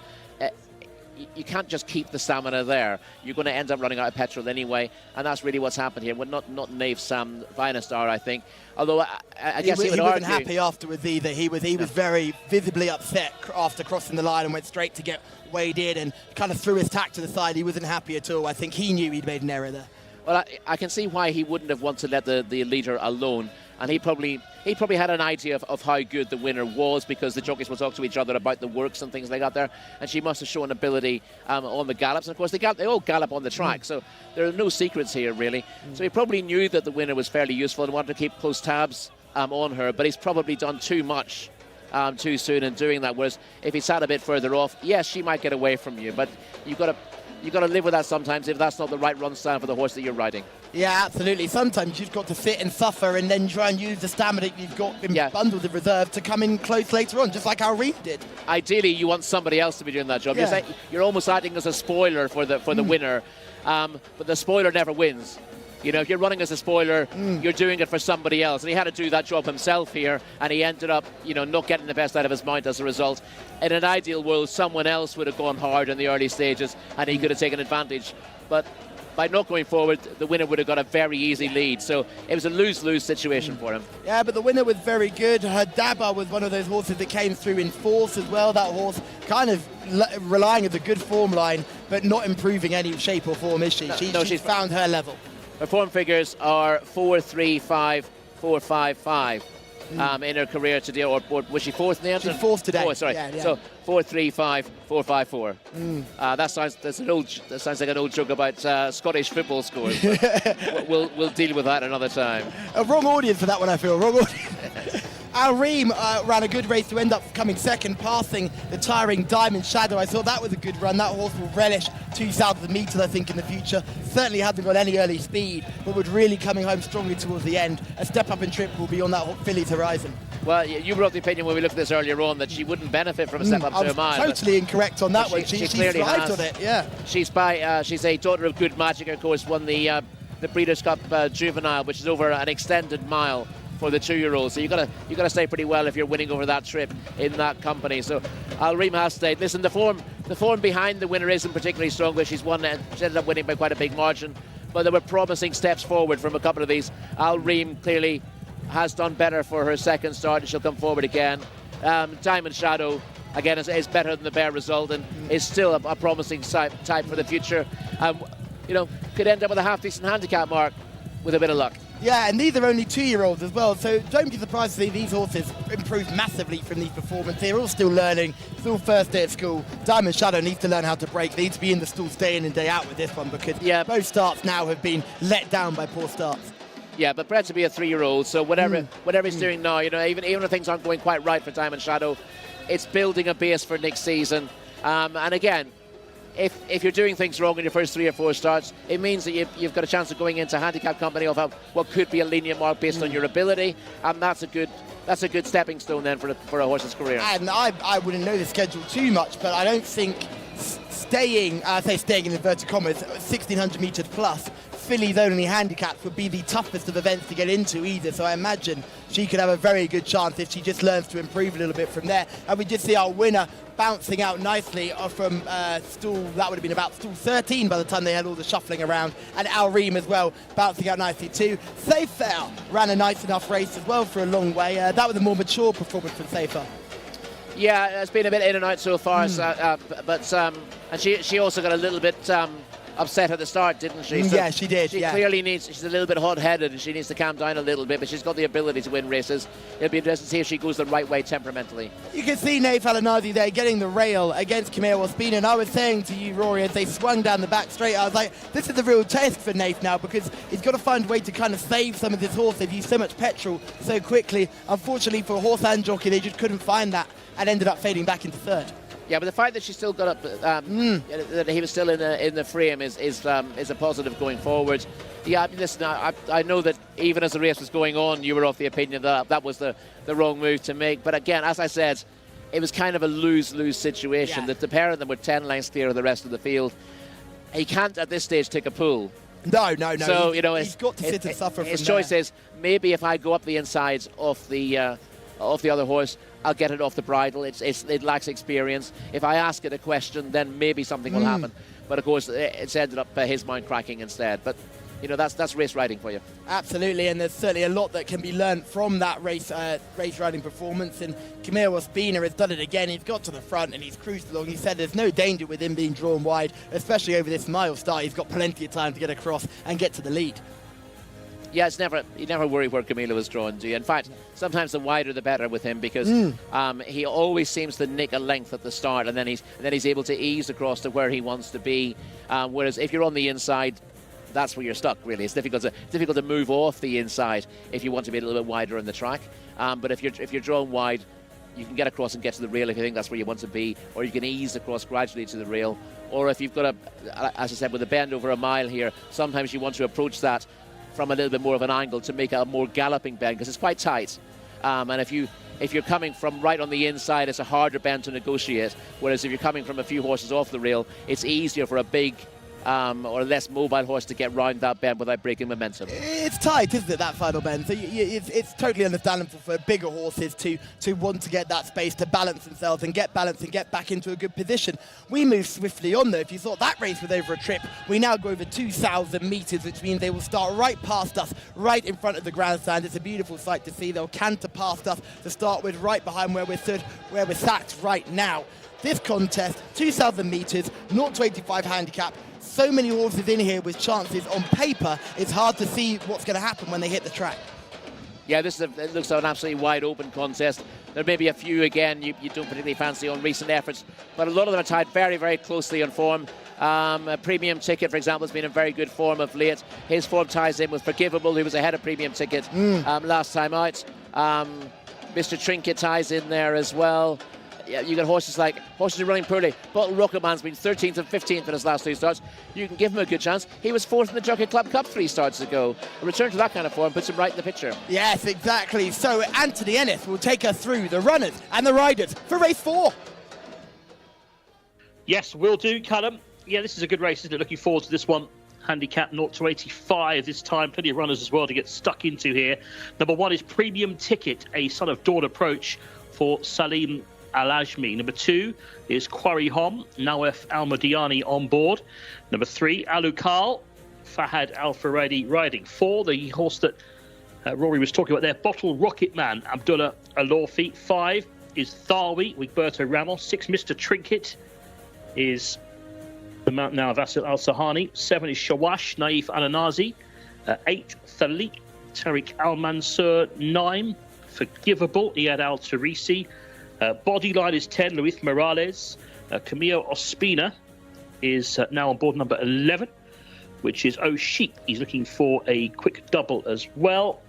you can't just keep the stamina there. You're going to end up running out of petrol anyway, and that's really what's happened here. Well, not Naif Sam Vinastar, I think. Although I guess he wasn't happy afterwards either. He was very visibly upset after crossing the line and went straight to get weighed in and kind of threw his tack to the side. He wasn't happy at all. I think he knew he'd made an error there. Well, I can see why he wouldn't have wanted to let the leader alone, and he probably had an idea of how good the winner was, because the jockeys will talk to each other about the works and things like that there, and she must have shown ability on the gallops. And of course, they all gallop on the track, so there are no secrets here really. So he probably knew that the winner was fairly useful and wanted to keep close tabs on her, but he's probably done too much too soon in doing that. Whereas if he sat a bit further off, yes, she might get away from you, but you've got to live with that sometimes if that's not the right run style for the horse that you're riding. Yeah, absolutely. Sometimes you've got to sit and suffer and then try and use the stamina you've got in bundled in reserve to come in close later on, just like our Reef did. Ideally, you want somebody else to be doing that job. Yeah. You're almost acting as a spoiler for the winner, but the spoiler never wins. You know, if you're running as a spoiler, you're doing it for somebody else. And he had to do that job himself here, and he ended up, not getting the best out of his mount as a result. In an ideal world, someone else would have gone hard in the early stages, and he could have taken advantage. But by not going forward, the winner would have got a very easy lead. So it was a lose-lose situation for him. Yeah, but the winner was very good. Hadaba was one of those horses that came through in force as well. That horse kind of relying on the good form line, but not improving any shape or form, is she? She's found her level. Her form figures are 4.35, 4.55 in her career today, or was she fourth in the end? She's fourth today. Fourth, sorry. Yeah. So 4.35, 4.54. That sounds like an old joke about Scottish football scores. we'll deal with that another time. A wrong audience for that one, I feel. Wrong audience. Al Reem ran a good race to end up coming second, passing the tiring Diamond Shadow. I thought that was a good run. That horse will relish 2,000 metres, I think, in the future. Certainly hasn't got any early speed, but was really coming home strongly towards the end. A step up in trip will be on that filly's horizon. Well, you brought the opinion when we looked at this earlier on that she wouldn't benefit from a step up to a mile. Totally incorrect on that one. She clearly thrived has. On it, yeah. She's a daughter of Good Magic, of course, won the Breeders' Cup Juvenile, which is over an extended mile for the 2-year-old. So you got to stay pretty well if you're winning over that trip in that company. So Al Reem has stayed. Listen, the form behind the winner isn't particularly strong, but she ended up winning by quite a big margin. But there were promising steps forward from a couple of these. Al Reem clearly has done better for her second start, and she'll come forward again. Diamond Shadow again is better than the bare result and is still a promising type for the future. Could end up with a half decent handicap mark with a bit of luck. Yeah, and these are only 2-year-olds as well, so don't be surprised to see these horses improve massively from these performances. They're all still learning, still first day at school. Diamond Shadow needs to learn how to break. They need to be in the stalls day in and day out with this one, because both starts now have been let down by poor starts. Yeah, but bred to be a 3-year-old, so whatever he's doing now, you know, even if things aren't going quite right for Diamond Shadow, it's building a base for next season. And again, if you're doing things wrong in your first 3 or 4 starts, it means that you've got a chance of going into handicap company of what could be a lenient mark based on your ability, and that's a good stepping stone then for a horse's career. And I wouldn't know the schedule too much, but I don't think staying in inverted commas, 1,600 metres plus, fillies only handicaps would be the toughest of events to get into either, so I imagine she could have a very good chance if she just learns to improve a little bit from there. And we just see our winner bouncing out nicely from stall, that would have been about stall 13 by the time they had all the shuffling around, and Al Reem as well bouncing out nicely too. Safer ran a nice enough race as well for a long way. That was a more mature performance from Safer. Yeah, it's been a bit in and out so far, and she also got a little bit upset at the start, didn't she? So yeah, she did. She clearly she's a little bit hot-headed and she needs to calm down a little bit, but she's got the ability to win races. It'll be interesting to see if she goes the right way temperamentally. You can see Naif Alanazi there getting the rail against Khmer Waspina, and I was saying to you, Rory, as they swung down the back straight, I was like, this is a real test for Naif now, because he's got to find a way to kind of save some of this horse. They've used so much petrol so quickly. Unfortunately for horse and jockey, they just couldn't find that and ended up fading back into third. Yeah, but the fact that she still got up, that he was still in the frame is a positive going forward. Yeah, listen, I know that even as the race was going on, you were of the opinion that that was the wrong move to make. But again, as I said, it was kind of a lose-lose situation. Yeah. That the pair of them were 10 lengths clear of the rest of the field. He can't at this stage take a pull. No. So he's got to sit and suffer from his choice is, maybe if I go up the inside of the other horse, I'll get it off the bridle. It lacks experience. If I ask it a question, then maybe something will happen. But of course, it's ended up his mind cracking instead. But you know, that's race riding for you. Absolutely, and there's certainly a lot that can be learned from that race riding performance. And Khmer Waspina has done it again. He's got to the front and he's cruised along. He said there's no danger with him being drawn wide, especially over this mile start. He's got plenty of time to get across and get to the lead. Yeah, you never worry where Camilo was drawn to. In fact, sometimes the wider the better with him, because he always seems to nick a length at the start, and then he's able to ease across to where he wants to be. Whereas if you're on the inside, that's where you're stuck. Really, it's difficult to move off the inside if you want to be a little bit wider on the track. But if you're drawn wide, you can get across and get to the rail if you think that's where you want to be, or you can ease across gradually to the rail. Or if you've got as I said, with a bend over a mile here, sometimes you want to approach that from a little bit more of an angle to make a more galloping bend, because it's quite tight. And if you're coming from right on the inside, it's a harder bend to negotiate. Whereas if you're coming from a few horses off the rail, it's easier for a big or less mobile horse to get round that bend without breaking momentum. It's tight, isn't it, that final bend? So it's totally understandable for bigger horses to want to get that space to balance themselves and get balance and get back into a good position. We move swiftly on, though. If you thought that race was over a trip, we now go over 2,000 metres, which means they will start right past us, right in front of the grandstand. It's a beautiful sight to see. They'll canter past us to start with, right behind where we're sat right now. This contest, 2,000 metres, 0 to 85 handicap. So many horses in here with chances. On paper, it's hard to see what's going to happen when they hit the track. Yeah, it looks like an absolutely wide open contest. There may be a few, again, you don't particularly fancy on recent efforts, but a lot of them are tied very, very closely on form. A Premium Ticket, for example, has been in very good form of late. His form ties in with Forgivable, who was ahead of Premium Ticket last time out. Mr. Trinket ties in there as well. Yeah, you got horses are running poorly. Bottle Rocket Man's been 13th and 15th in his last 2 starts. You can give him a good chance. He was 4th in the Jockey Club Cup 3 starts ago. A return to that kind of form puts him right in the picture. Yes, exactly. So Anthony Ennis will take us through the runners and the riders for race 4. Yes, will do, Callum. Yeah, this is a good race, isn't it? Looking forward to this one. Handicap 0 to 85 this time. Plenty of runners as well to get stuck into here. Number 1 is Premium Ticket, a Son of Dawn approach for Salim Al-Ajmi. Number 2 is Quarry Hom, Nawef Al-Madiani on board. Number 3, Alukal, Fahad Al-Faradi riding. 4, the horse that Rory was talking about there, Bottle Rocket Man, Abdullah Alorfi. 5 is Thawi, Wigberto Ramos. 6, Mr. Trinket is the Mount now Vasil Al-Sahani. 7 is Shawash, Naif Alanazi. 8, Tariq Al Mansur 9, Forgivable, Iyad Al Tarisi. Bodyline is 10, Luis Morales. Camilo Ospina is now on board number 11, which is O'Sheik. He's looking for a quick double as well.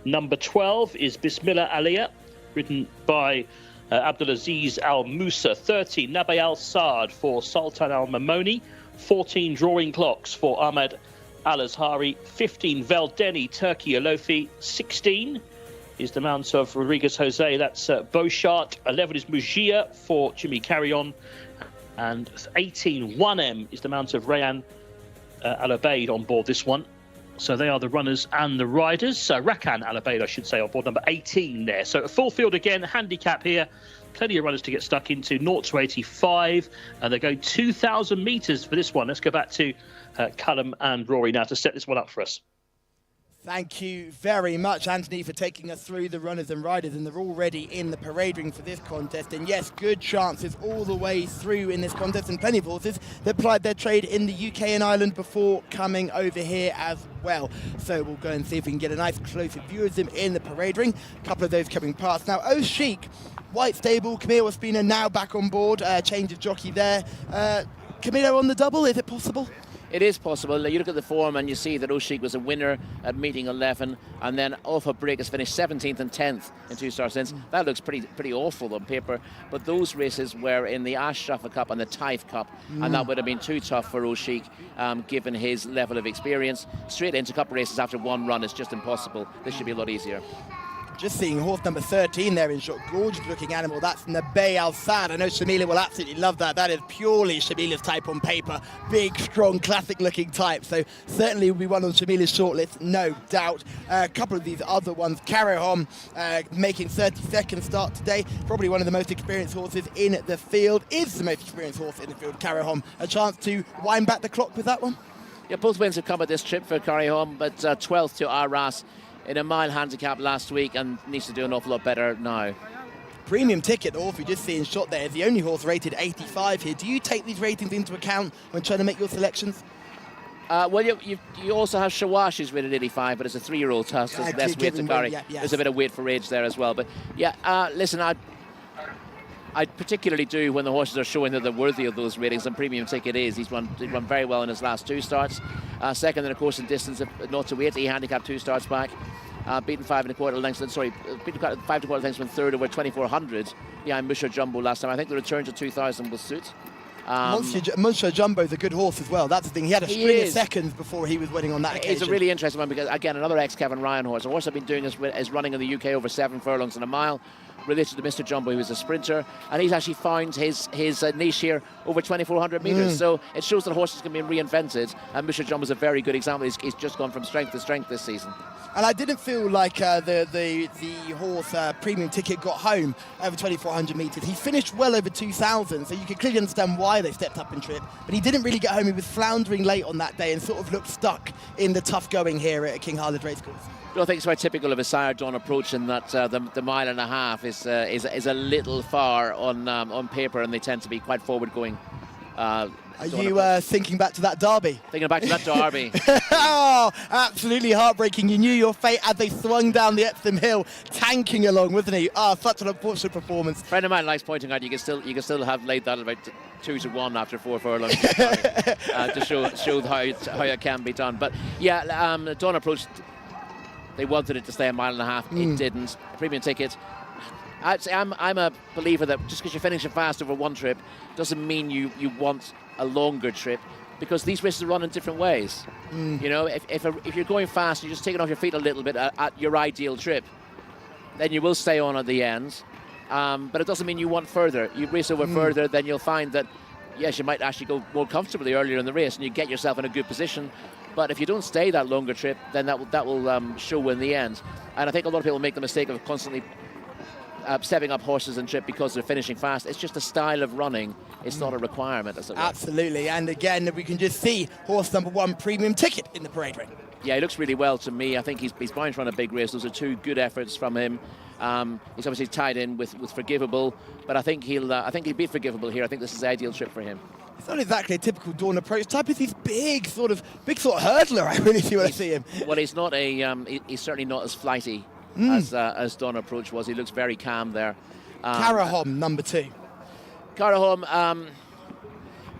Number 12 is Bismillah Aliyah, ridden by Abdulaziz Al Musa. 13, Nabay Al Saad for Sultan Al Mamoni. 14, Drawing Clocks for Ahmed Al Azhari. 15, Veldeni Turkey Alofi. 16 is the mount of Rodriguez Jose. That's Beauchart. 11 is Mujia for Jimmy Carrion. And 18, 1M is the mount of Rayan Al Abeid on board this one. So they are the runners and the riders. Rakan Al Abeid, I should say, on board number 18 there. So a full field again, handicap here. Plenty of runners to get stuck into, 0 to 85. And they go 2,000 metres for this one. Let's go back to Callum and Rory now to set this one up for us. Thank you very much, Anthony, for taking us through the runners and riders, and they're already in the parade ring for this contest. And yes, good chances all the way through in this contest, and plenty of horses that plied their trade in the UK and Ireland before coming over here as well. So we'll go and see if we can get a nice closer view of them in the parade ring. A couple of those coming past. Now, O'Sheik, White Stable, Camilo Ospina now back on board, change of jockey there. Camilo on the double, is it possible? It is possible. You look at the form and you see that O'Sheik was a winner at meeting 11, and then off a break has finished 17th and 10th in 2 star since. That looks pretty awful on paper, but those races were in the Ashraf Cup and the Taif Cup, and that would have been too tough for O'Sheik given his level of experience. Straight into cup races after one run is just impossible. This should be a lot easier. Just seeing horse number 13 there in shot. Gorgeous looking animal. That's Nabay Al Saad. I know Shamila will absolutely love that. That is purely Shamila's type on paper. Big, strong, classic looking type. So certainly will be one on Shamila's shortlist, no doubt. A couple of these other ones. Carahom making 32nd start today. Probably one of the most experienced horses in the field. Is the most experienced horse in the field, Carahom. A chance to wind back the clock with that one? Yeah, both wins have come at this trip for Carahom, but 12th to Arras in a mile handicap last week, and needs to do an awful lot better now. Premium Ticket, the horse we just see in shot there, is the only horse rated 85 here. Do you take these ratings into account when trying to make your selections? Well, you also have Shawash who's rated 85, but it's a 3-year-old tusk, so there's less weight to carry. Yeah, yes. There's a bit of weight for age there as well. But yeah, listen, I particularly do when the horses are showing that they're worthy of those ratings, and Premium Ticket is. He's run very well in his last 2 starts. Second, then of course in distance of 0 to 8, he handicapped 2 starts back. Beaten 5 1/4 lengths. Beaten 5 1/4 lengths from third over 2400. Yeah, Musha Jumbo last time. I think the return to 2000 will suit. Muncher Jumbo's a good horse as well. That's the thing. He had a string of seconds before he was winning on that occasion. It's a really interesting one because, again, another ex-Kevin Ryan horse. A horse I've been doing is running in the UK over 7 furlongs and a mile. Related to Mr. Jumbo, who was a sprinter, and he's actually found his niche here over 2,400 metres. So it shows that horses can be reinvented, and Mr. Jumbo's a very good example. He's just gone from strength to strength this season. And I didn't feel like the horse Premium Ticket got home over 2,400 metres. He finished well over 2,000, so you can clearly understand why they stepped up in trip. But he didn't really get home. He was floundering late on that day and sort of looked stuck in the tough going here at King Khalid Racecourse. I think it's very typical of a sire Dawn approach in that the mile and a half is a little far on paper, and they tend to be quite forward going. Are you thinking back to that derby? Thinking back to that derby. Oh, absolutely heartbreaking. You knew your fate as they swung down the Epsom Hill, tanking along, wasn't he? Oh, such an unfortunate performance. A friend of mine likes pointing out you can still have laid that about 2 to 1 after 4 furlongs to show how it can be done. But yeah, Dawn approach. They wanted it to stay a mile and a half. It didn't. Premium Ticket. I'm a believer that just because you're finishing fast over one trip doesn't mean you want a longer trip, because these races are run in different ways. You know, if you're going fast, you're just taking off your feet a little bit at your ideal trip, then you will stay on at the end. But it doesn't mean you want further. You race over further, then you'll find that, yes, you might actually go more comfortably earlier in the race and you get yourself in a good position. But if you don't stay that longer trip, then that will show in the end. And I think a lot of people make the mistake of constantly stepping up horses and trip because they're finishing fast. It's just a style of running. It's not a requirement, as it were. Absolutely. And again, we can just see horse number 1, Premium Ticket, in the parade ring. Yeah, he looks really well to me. I think he's bound to run a big race. Those are 2 good efforts from him. He's obviously tied in with Forgivable, but I think he'll beat Forgivable here. I think this is the ideal trip for him. It's not exactly a typical Dawn approach type. He's big sort of hurdler. I really see when I see him. Well, he's not he's certainly not as flighty as Dawn approach was. He looks very calm there. Karahom, number 2. Karahom,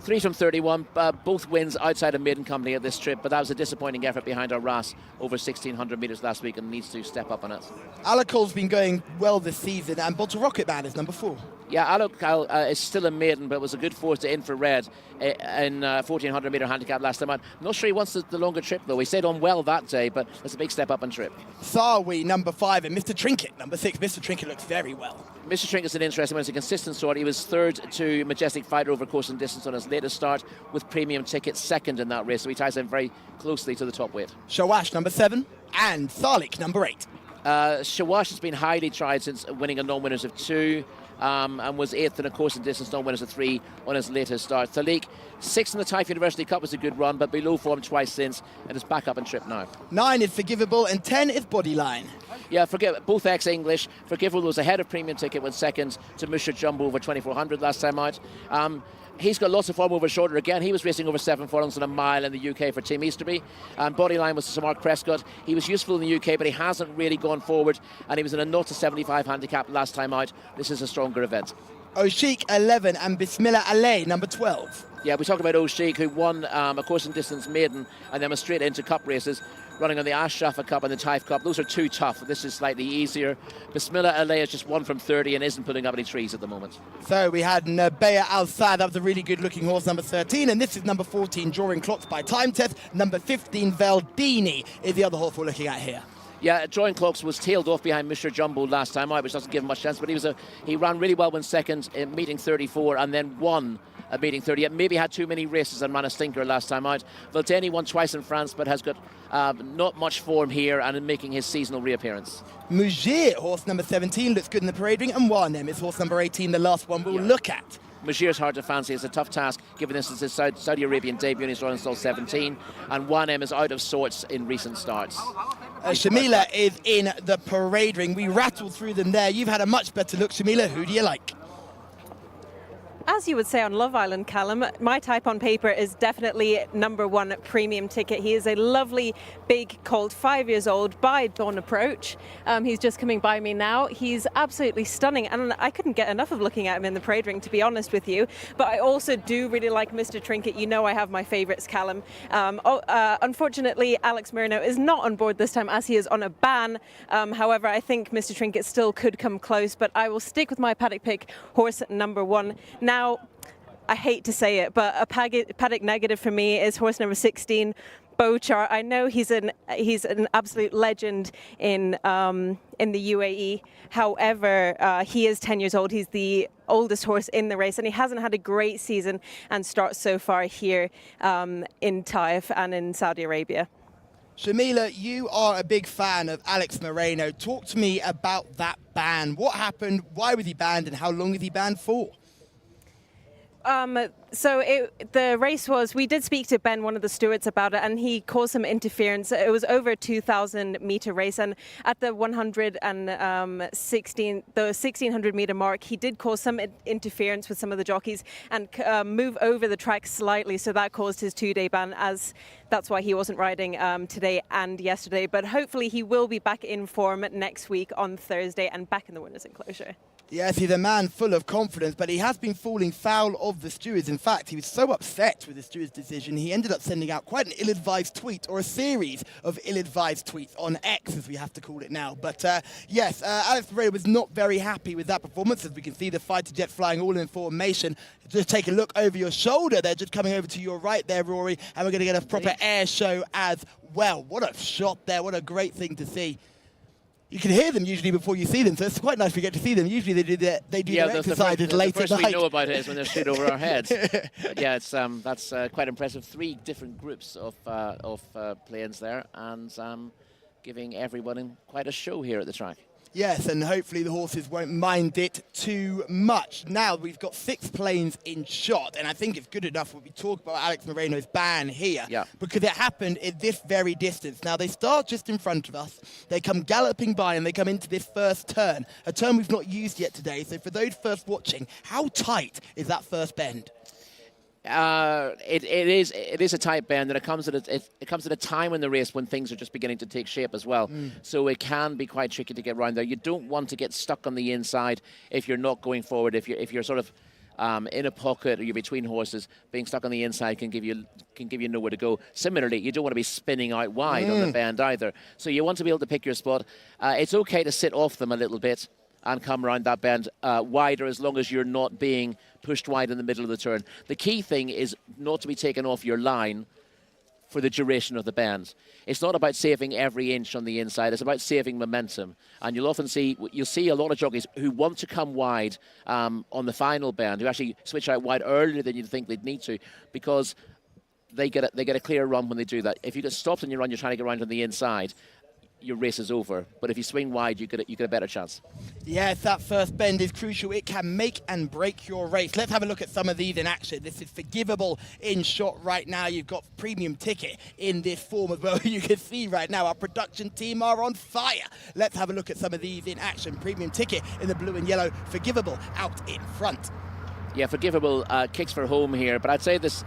3 from 31, both wins outside of maiden company at this trip, but that was a disappointing effort behind our RAS over 1,600 metres last week and needs to step up on it. Alakol's been going well this season, and Bottle Rocket Man is number 4. Yeah, Alokal is still a maiden, but was a good force to infrared in 1,400 metre handicap last time out. Not sure he wants the longer trip, though. He stayed on well that day, but it's a big step up on trip. Sarwi, number 5, and Mr. Trinket, number 6. Mr. Trinket looks very well. Mr. Trinket's an interesting one. It's a consistent sort. He was 3rd to Majestic Fighter over course and distance on his latest start, with Premium Ticket 2nd in that race, so he ties in very closely to the top weight. Shawash, number 7, and Salik, number 8. Shawash has been highly tried since winning a non-winners of 2. And was 8th in a course and distance, non-winners of 3 on his latest start. Thalik, 6th in the Taif University Cup was a good run, but below form twice since, and is back up in trip now. 9 is Forgivable, and 10 is Bodyline. Yeah, both ex-English. Forgivable was ahead of Premium Ticket, went 2nd to Musher Jumbo over 2,400 last time out. He's got lots of form over shoulder again. He was racing over 7 furlongs in a mile in the UK for Team Easterby. Bodyline was Sir Mark Prescott. He was useful in the UK, but he hasn't really gone forward, and he was in a 0 to 75 handicap last time out. This is a stronger event. Oshik, 11, and Bismillah Alay, number 12. Yeah, we talked about Oshik, who won a course and distance maiden and then was straight into cup races, running on the Ashrafa Cup and the Taif Cup. Those are too tough. This is slightly easier. Bismillah Alay is just 1 from 30 and isn't putting up any trees at the moment. So we had Nabeya Al-Sad. That was a really good-looking horse, number 13. And this is number 14, Drawing Clocks by Time Test. Number 15, Veldini, is the other horse we're looking at here. Yeah, Drawing Clocks was tailed off behind Mr. Jumbo last time out, which doesn't give him much chance, but he ran really well, went 2nd in meeting 34 and then won at meeting 30. Maybe had too many races and ran a stinker last time out. Veldini won twice in France, but has got not much form here and in making his seasonal reappearance. Mujir, horse number 17, looks good in the parade ring, and Warnem is horse number 18, the last one we'll look at. Mujir's hard to fancy. It's a tough task, given this is his Saudi Arabian debut and he's running stall 17. And 1M is out of sorts in recent starts. Shamila is in the parade ring. We rattled through them there. You've had a much better look, Shamila. Who do you like? As you would say on Love Island, Callum, my type on paper is definitely number 1 Premium Ticket. He is a lovely big colt, 5 years old, by Dawn Approach. He's just coming by me now. He's absolutely stunning, and I couldn't get enough of looking at him in the parade ring, to be honest with you. But I also do really like Mr. Trinket. You know I have my favourites, Callum. Unfortunately, Alex Marino is not on board this time, as he is on a ban. However, I think Mr. Trinket still could come close, but I will stick with my paddock pick, horse number 1. Now, I hate to say it, but a paddock negative for me is horse number 16, Bochar. I know he's an absolute legend in the UAE. However, he is 10 years old. He's the oldest horse in the race, and he hasn't had a great season and start so far here in Taif and in Saudi Arabia. Shamila, you are a big fan of Alex Moreno. Talk to me about that ban. What happened? Why was he banned, and how long is he banned for? The race was, we did speak to Ben, one of the stewards, about it, and he caused some interference. It was over a 2,000 meter race, and at the 1,600 meter mark, he did cause some interference with some of the jockeys and move over the track slightly, so that caused his 2-day ban, as that's why he wasn't riding today and yesterday. But hopefully he will be back in form next week on Thursday and back in the winners' enclosure. Yes, he's a man full of confidence, but he has been falling foul of the stewards. In fact, he was so upset with the stewards' decision, he ended up sending out quite an ill-advised tweet, or a series of ill-advised tweets on X, as we have to call it now. But yes, Alex Moreno was not very happy with that performance. As we can see, the fighter jet flying all in formation. Just take a look over your shoulder. They're just coming over to your right there, Rory, and we're going to get a proper air show as well. What a shot there. What a great thing to see. You can hear them usually before you see them, so it's quite nice we get to see them. Usually they do their exercises late at night. The first we know about it is when they're straight over our heads. Yeah, it's that's quite impressive. 3 different groups of planes there, and giving everyone quite a show here at the track. Yes, and hopefully the horses won't mind it too much. Now we've got 6 planes in shot, and I think it's good enough when we talk about Alex Moreno's ban here, because it happened at this very distance. Now they start just in front of us, they come galloping by, and they come into this first turn, a turn we've not used yet today. So for those first watching, how tight is that first bend? It is a tight bend, and it comes at a time in the race when things are just beginning to take shape as well. So it can be quite tricky to get around there. You don't want to get stuck on the inside if you're not going forward. If you're sort of in a pocket or you're between horses, being stuck on the inside can give you nowhere to go. Similarly, you don't want to be spinning out wide on the bend either. So you want to be able to pick your spot. It's okay to sit off them a little bit and come around that bend wider, as long as you're not being pushed wide in the middle of the turn. The key thing is not to be taken off your line for the duration of the bend. It's not about saving every inch on the inside, it's about saving momentum. And you'll see a lot of jockeys who want to come wide on the final bend, who actually switch out wide earlier than you'd think they'd need to, because they get a clear run when they do that. If you get stopped in your run, you're trying to get around on the inside, your race is over. But if you swing wide, you get a better chance. Yes, that first bend is crucial. It can make and break your race. Let's have a look at some of these in action. This is Forgivable in shot right now. You've got Premium Ticket in this form as well. You can see right now our production team are on fire. Let's have a look at some of these in action. Premium Ticket in the blue and yellow. Forgivable out in front. Yeah, Forgivable kicks for home here, but I'd say this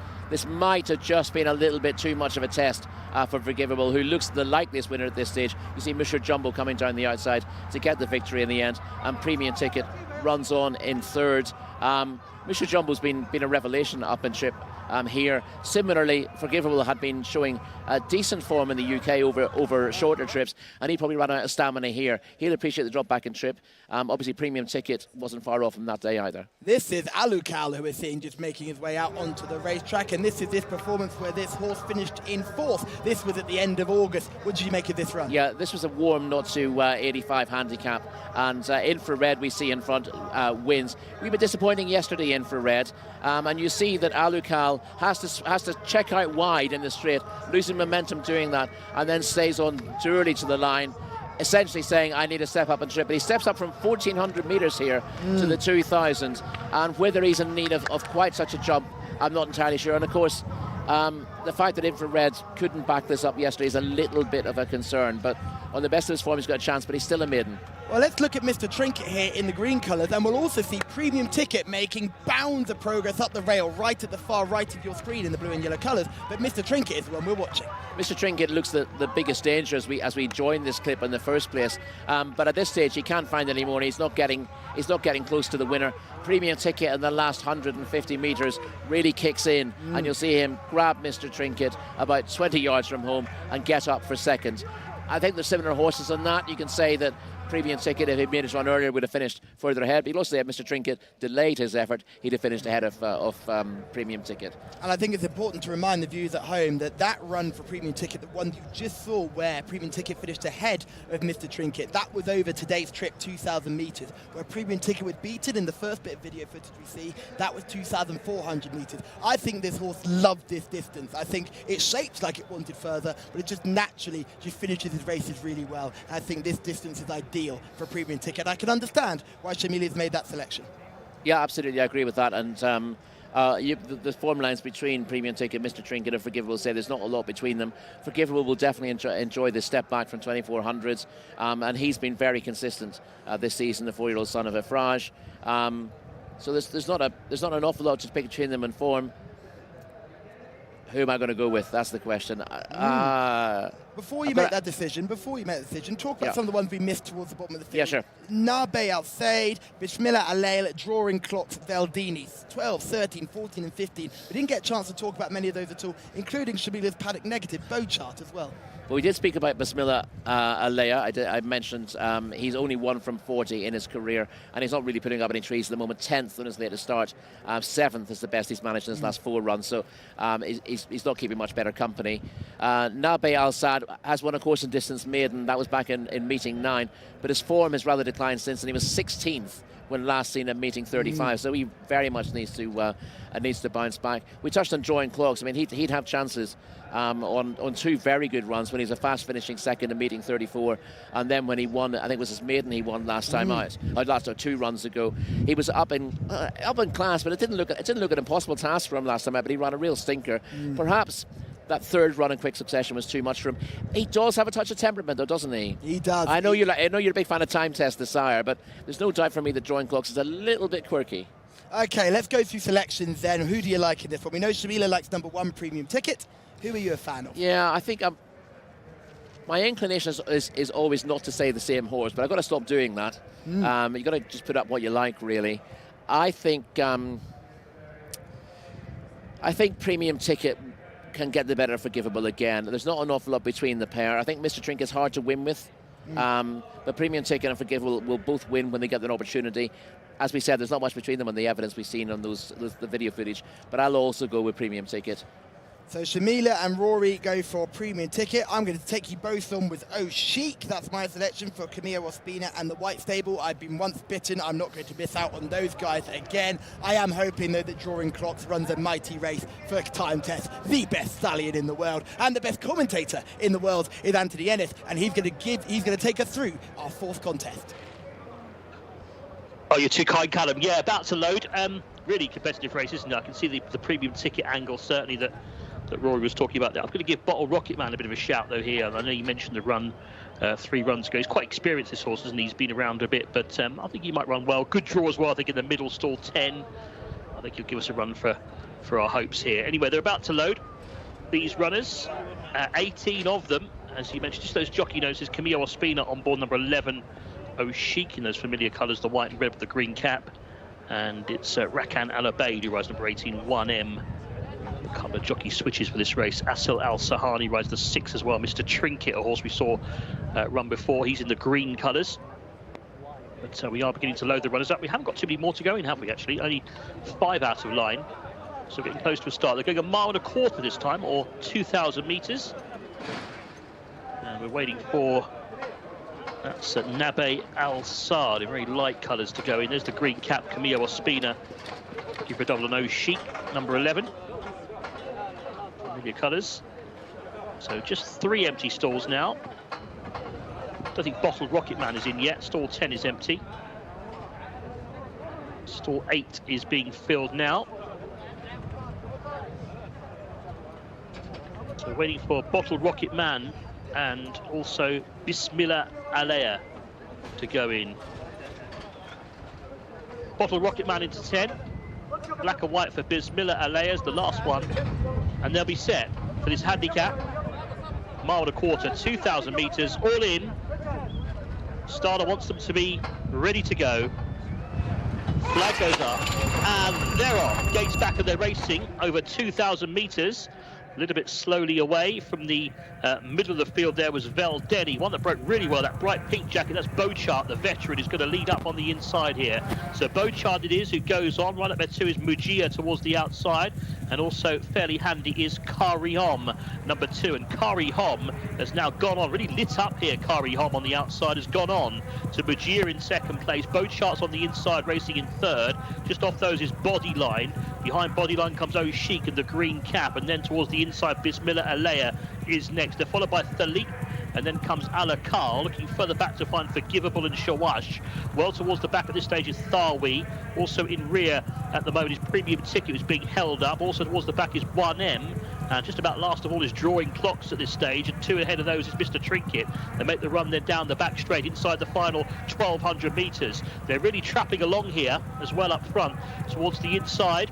might have just been a little bit too much of a test for Forgivable, who looks the likeliest winner at this stage. You see Mr. Jumbo coming down the outside to get the victory in the end, and Premium Ticket runs on in third. Mr. Jumbo's been a revelation up in trip here. Similarly, Forgivable had been showing a decent form in the UK over shorter trips, and he probably ran out of stamina here. He'll appreciate the drop back in trip. Obviously, Premium Ticket wasn't far off from that day either. This is Alucal, who we're seeing just making his way out onto the racetrack, and this is this performance where this horse finished in fourth. This was at the end of August. What did you make of this run? Yeah, this was a warm, not to 85 handicap, and Infrared we see in front wins. We were disappointing yesterday, Infrared, and you see that Alucal has to check out wide in the straight, losing momentum doing that, and then stays on too early to the line, essentially saying, I need to step up and trip. But he steps up from 1,400 metres here to the 2,000, and whether he's in need of quite such a jump, I'm not entirely sure. And of course, the fact that Infrared couldn't back this up yesterday is a little bit of a concern, but on the best of his form, he's got a chance, but he's still a maiden. Well, let's look at Mr. Trinket here in the green colours, and we'll also see Premium Ticket making bounds of progress up the rail right at the far right of your screen in the blue and yellow colours, but Mr. Trinket is the one we're watching. Mr. Trinket looks the biggest danger as we join this clip in the first place, but at this stage he can't find any more. He's not getting close to the winner. Premium Ticket in the last 150 metres really kicks in, and you'll see him grab Mr. Trinket about 20 yards from home and get up for second. I think there's similar horses on that. You can say that Premium Ticket, if he'd made his run earlier, would have finished further ahead. But also, if Mr. Trinket delayed his effort, he'd have finished ahead of Premium Ticket. And I think it's important to remind the viewers at home that run for Premium Ticket, the one you just saw where Premium Ticket finished ahead of Mr. Trinket, that was over today's trip, 2,000 metres, where Premium Ticket was beaten in the first bit of video footage we see. That was 2,400 metres. I think this horse loved this distance. I think it shapes like it wanted further, but it just naturally just finishes his races really well. I think this distance is ideal for Premium Ticket. I can understand why Shamili's made that selection. Yeah, absolutely, I agree with that. And the form lines between Premium Ticket, Mr. Trinket and Forgivable say there's not a lot between them. Forgivable will definitely enjoy this step back from 2,400s, and he's been very consistent this season, the 4-year-old son of Efrage. So there's not an awful lot to pick between them in form. Who am I going to go with? That's the question. Before you make that decision, talk about some of the ones we missed towards the bottom of the field. Yeah, sure. Nabe Al Said, Bismillah Alail, Drawing Clocks, Veldini, 12, 13, 14 and 15. We didn't get a chance to talk about many of those at all, including Shamila's Paddock Negative bow chart as well. Well, we did speak about Bismillah Alea. I mentioned he's only 1 from 40 in his career, and he's not really putting up any trees at the moment. 10th on his latest start. 7th is the best he's managed in his last 4 runs, so he's not keeping much better company. Nabe Al Saad has won a course and distance maiden. That was back in meeting 9, but his form has rather declined since, and he was 16th when last seen at meeting 35, so he very much needs to bounce back. We touched on Drawing Clocks. I mean, he'd have chances on 2 very good runs when he's a fast finishing second in meeting 34, and then when he won, I think it was his maiden he won last time out, last 2 runs ago. He was up in class, but it didn't look an impossible task for him last time out, but he ran a real stinker. Perhaps that 3rd run in quick succession was too much for him. He does have a touch of temperament, though, doesn't he? He does. I know you're a big fan of Time Test, the sire, but there's no doubt for me that Drawing Clocks is a little bit quirky. Okay, let's go through selections then. Who do you like in this one? We know Shamila likes number 1 Premium Ticket. Who are you a fan of? Yeah, I think my inclination is always not to say the same horse, but I've got to stop doing that. You've got to just put up what you like, really. I think Premium Ticket can get the better of Forgivable again. There's not an awful lot between the pair. I think Mr. Trink is hard to win with, but Premium Ticket and Forgivable will both win when they get an opportunity. As we said, there's not much between them on the evidence we've seen on the video footage, but I'll also go with Premium Ticket. So Shamila and Rory go for Premium Ticket. I'm going to take you both on with Oh Chic. That's my selection for Camilla Ospina and the White Stable. I've been once bitten. I'm not going to miss out on those guys again. I am hoping, though, that Drawing Clocks runs a mighty race for Time Test. The best stallion in the world and the best commentator in the world is Anthony Ennis, and he's going to take us through our 4th contest. Oh, you're too kind, Callum. Yeah, about to load. Really competitive race, isn't it? I can see the Premium Ticket angle, certainly, that Rory was talking about there. I'm going to give Bottle Rocket Man a bit of a shout, though, here. I know you mentioned the run 3 runs ago. He's quite experienced, this horse, isn't he? He's been around a bit, but I think he might run well. Good draw as well, I think, in the middle, stall 10. I think he'll give us a run for our hopes here. Anyway, they're about to load, these runners. 18 of them, as you mentioned, just those jockey noses. Camillo Ospina on board number 11. Oh Chic in those familiar colours, the white and red with the green cap. And it's Rakan Al Abeid who rides number 18, 1M. A couple of jockey switches for this race. Asil Al Sahani rides the 6 as well. Mr. Trinket, a horse we saw run before. He's in the green colours. But we are beginning to load the runners up. We haven't got too many more to go in, have we, actually? Only 5 out of line. So getting close to a start. They're going 1.25 miles this time, or 2,000 metres. And we're waiting for... That's Nabe Al Saad in very light colours to go in. There's the green cap, Camillo Ospina. Give for a double on Oh Chic, number 11. Familiar colours. So just 3 empty stalls now. Don't think Bottled Rocket Man is in yet. Stall 10 is empty. Stall 8 is being filled now. So waiting for Bottled Rocket Man and also Bismillah Alea to go in. Bottled Rocket Man into 10. Black and white for Bismillah Alea is the last one. And they'll be set for this handicap. 1.25 miles, 2,000 metres, all in. Starter wants them to be ready to go. Flag goes up, and they're off. Gates back and they're racing over 2,000 metres. A little bit slowly away from the middle of the field. There was Vel Denny, one that broke really well, that bright pink jacket. That's Beauchart, the veteran, who's going to lead up on the inside here. So Beauchart it is who goes on. Right up there too is Mujia towards the outside, and also fairly handy is Kari Hom, number 2. And Kari Hom has now gone on, really lit up here. Kari Hom on the outside has gone on to Mujia in 2nd place. Beauchart's on the inside racing in 3rd. Just off those is Bodyline. Behind Bodyline comes Oh Chic and the green cap, and then towards the inside Bismillah Alea is next. They're followed by Thalit, and then comes Alakal, looking further back to find Forgivable and Shawash. Well towards the back at this stage is Thawi. Also in rear at the moment is Premium Ticket, who's being held up. Also towards the back is 1M. And just about last of all is Drawing Clocks at this stage, and 2 ahead of those is Mr. Trinket. They make the run then down the back straight inside the final 1,200 metres. They're really trapping along here as well up front towards the inside,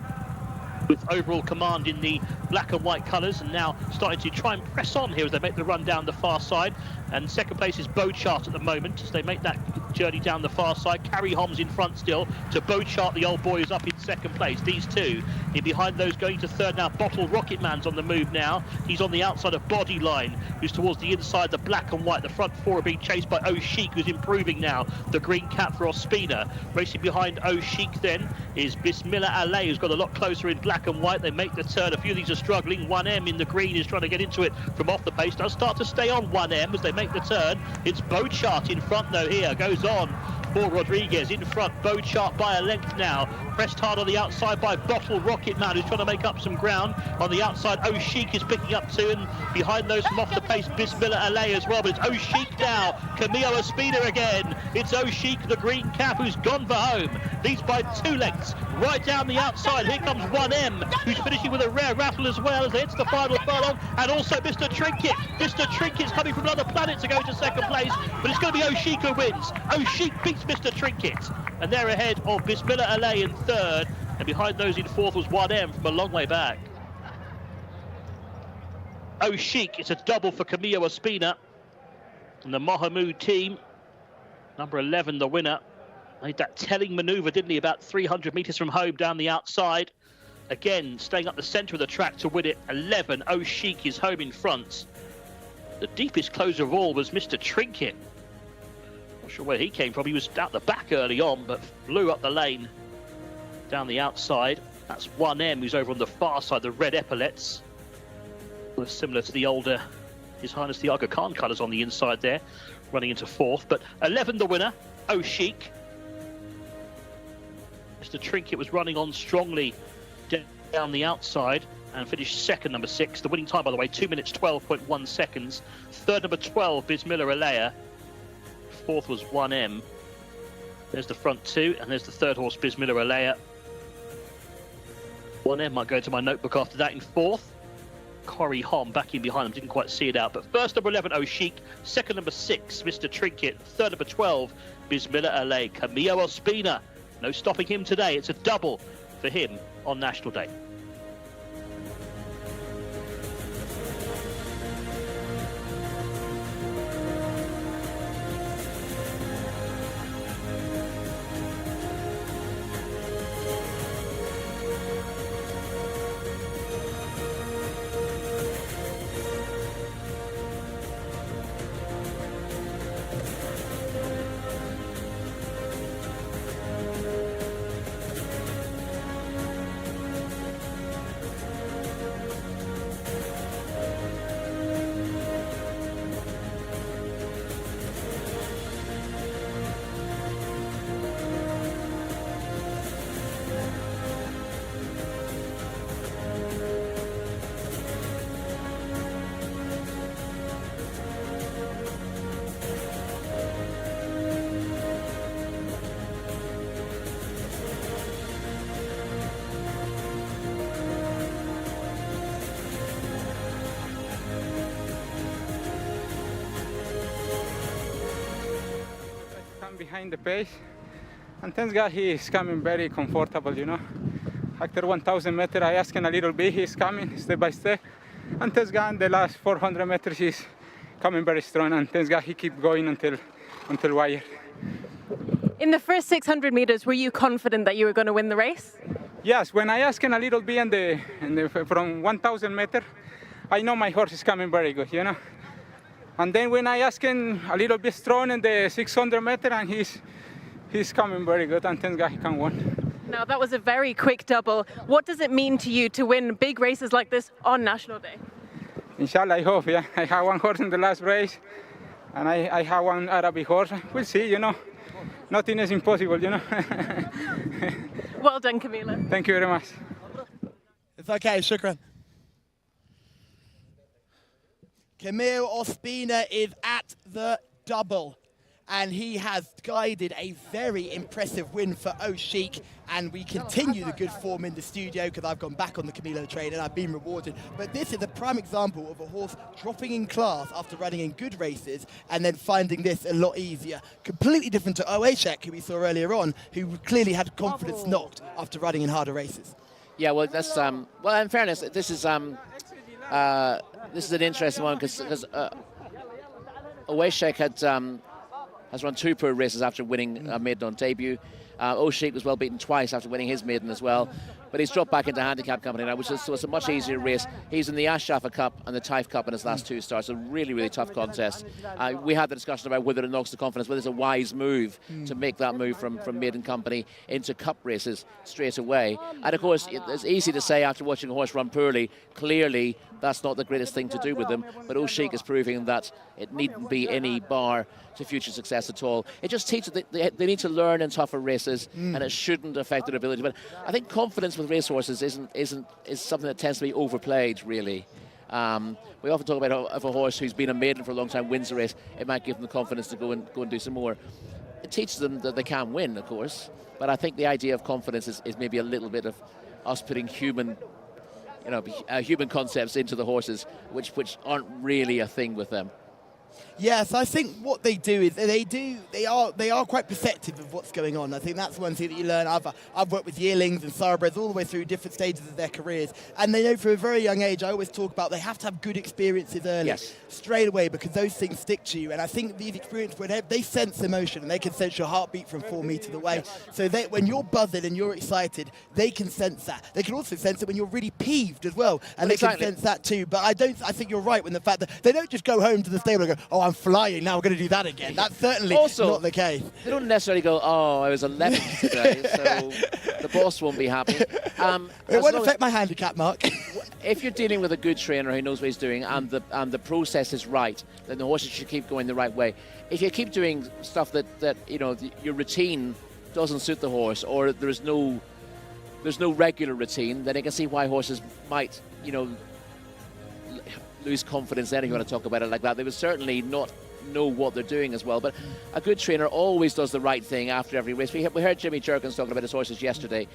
with overall command in the black and white colours, and now starting to try and press on here as they make the run down the far side. And 2nd place is Beauchart at the moment as they make that journey down the far side. Carrie Homs in front still to Beauchart, the old boy, is up in 2nd place. These 2 in behind those going to 3rd now. Bottle Rocket Man's on the move now. He's on the outside of Bodyline, who's towards the inside, the black and white. The front 4 are being chased by Oh Chic, who's improving now. The green cap for Ospina. Racing behind Oh Chic then is Bismillah Alea, who's got a lot closer in black and white. They make the turn. A few of these are struggling. 1M in the green is trying to get into it from off the pace. Does start to stay on 1M as they make the turn. It's Beauchart in front though here. Goes on for Rodriguez in front. Beauchart by a length now. Pressed hard on the outside by Bottle Rocket Man, who's trying to make up some ground. On the outside, Oh Chic is picking up 2, and behind those from off the pace, Bismillah Alea as well. But it's Oh Chic now. Camillo Ospina again. It's Oh Chic, the green cap, who's gone for home. Leads by 2 lengths. Right down the outside, here comes 1M, who's finishing with a rare rattle as well as they hit the final furlong. And also Mr. Trinket. Mr. Trinket's coming from another planet to go to 2nd place, but it's going to be Oh Chic who wins. Oh Chic beats Mr. Trinket, and they're ahead of Bismillah Alea in 3rd. And behind those in fourth was 1M from a long way back. Oh Chic, it's a double for Camillo Ospina. And the Mohamoud team, number 11, the winner, made that telling manoeuvre, didn't he, about 300 metres from home down the outside. Again, staying up the centre of the track to win it. 11, Oh Chic is home in front. The deepest closer of all was Mr. Trinket. Not sure where he came from. He was out the back early on, but flew up the lane down the outside. That's 1M, who's over on the far side, the red epaulets. Similar to the older His Highness the Aga Khan colours on the inside there, running into fourth. But 11 the winner, Oh Chic. Mr. Trinket was running on strongly down the outside and finished second, number 6. The winning time, by the way, 2 minutes 12.1 seconds. Third, number 12, Bismillah Alea. Fourth was 1M. There's the front two, and there's the third horse, Bismillah Alea. 1M might go to my notebook after that in fourth. Corrie Hom back in behind them, didn't quite see it out. But first, number 11, Oh Chic. Second, number 6, Mr. Trinket. Third, number 12, Bismillah Alea. Camillo Ospina. No stopping him today. It's a double for him on National Day. Behind the pace, and thanks God he is coming very comfortable, you know. After 1,000 meters I asked him a little bit, he's coming step by step, and thanks God the last 400 meters he's coming very strong, and thanks God he keep going until wire. In the first 600 meters, were you confident that you were going to win the race? Yes, when I asked him a little bit from 1,000 meters, I know my horse is coming very good, you know. And then when I ask him a little bit strong in the 600 meter, and he's coming very good, and thank God he can win. Now that was a very quick double. What does it mean to you to win big races like this on National Day? Inshallah, I hope, yeah. I have one horse in the last race, and I have one Arabic horse. We'll see, you know. Nothing is impossible, you know. Well done, Camila. Thank you very much. It's okay, shukran. Camillo Ospina is at the double, and he has guided a very impressive win for Oh Chic, and we continue the good form in the studio because I've gone back on the Camillo train and I've been rewarded. But this is a prime example of a horse dropping in class after running in good races and then finding this a lot easier. Completely different to Oeshek, who we saw earlier on, who clearly had confidence knocked after running in harder races. Yeah, well, that's well. In fairness, this is an interesting one because Oeshek has run 2 poor races after winning a maiden on debut. Oh Chic was well beaten twice after winning his maiden as well, but he's dropped back into handicap company now, which is so it's a much easier race. He's in the Jcsa Cup and the Taif Cup in his last 2 starts. A really, really tough contest. We had the discussion about whether it knocks the confidence, whether it's a wise move to make that move from maiden company into cup races straight away. And of course, it's easy to say after watching a horse run poorly. Clearly, that's not the greatest thing to do with them, but Oh Chic is proving that it needn't be any bar to future success at all. It just teaches that they need to learn in tougher races, and it shouldn't affect their ability. But I think confidence with racehorses is something that tends to be overplayed, really. We often talk about if a horse who's been a maiden for a long time wins a race, it might give them the confidence to go and do some more. It teaches them that they can win, of course, but I think the idea of confidence is maybe a little bit of us putting human concepts into the horses, which aren't really a thing with them. Yes, I think what they do is they are quite perceptive of what's going on. I think that's one thing that you learn. I've worked with yearlings and thoroughbreds all the way through different stages of their careers, and they know from a very young age. I always talk about they have to have good experiences early, straight away, because those things stick to you. And I think these experiences, when they sense emotion and they can sense your heartbeat from 4 meters away. So when you're buzzing and you're excited, they can sense that. They can also sense it when you're really peeved as well, and they can sense that too. But I think you're right when the fact that they don't just go home to the stable and go, "Oh, I'm flying now. We're going to do that again." That's certainly also not the case. They don't necessarily go, "Oh, I was 11th today, so the boss won't be happy." It won't affect my handicap, Mark. If you're dealing with a good trainer who knows what he's doing and the process is right, then the horses should keep going the right way. If you keep doing stuff that your routine doesn't suit the horse, or there's no regular routine, then I can see why horses might lose confidence. Then if you want to talk about it like that, they would certainly not know what they're doing as well. But a good trainer always does the right thing after every race. We heard Jimmy Jerkins talking about his horses yesterday,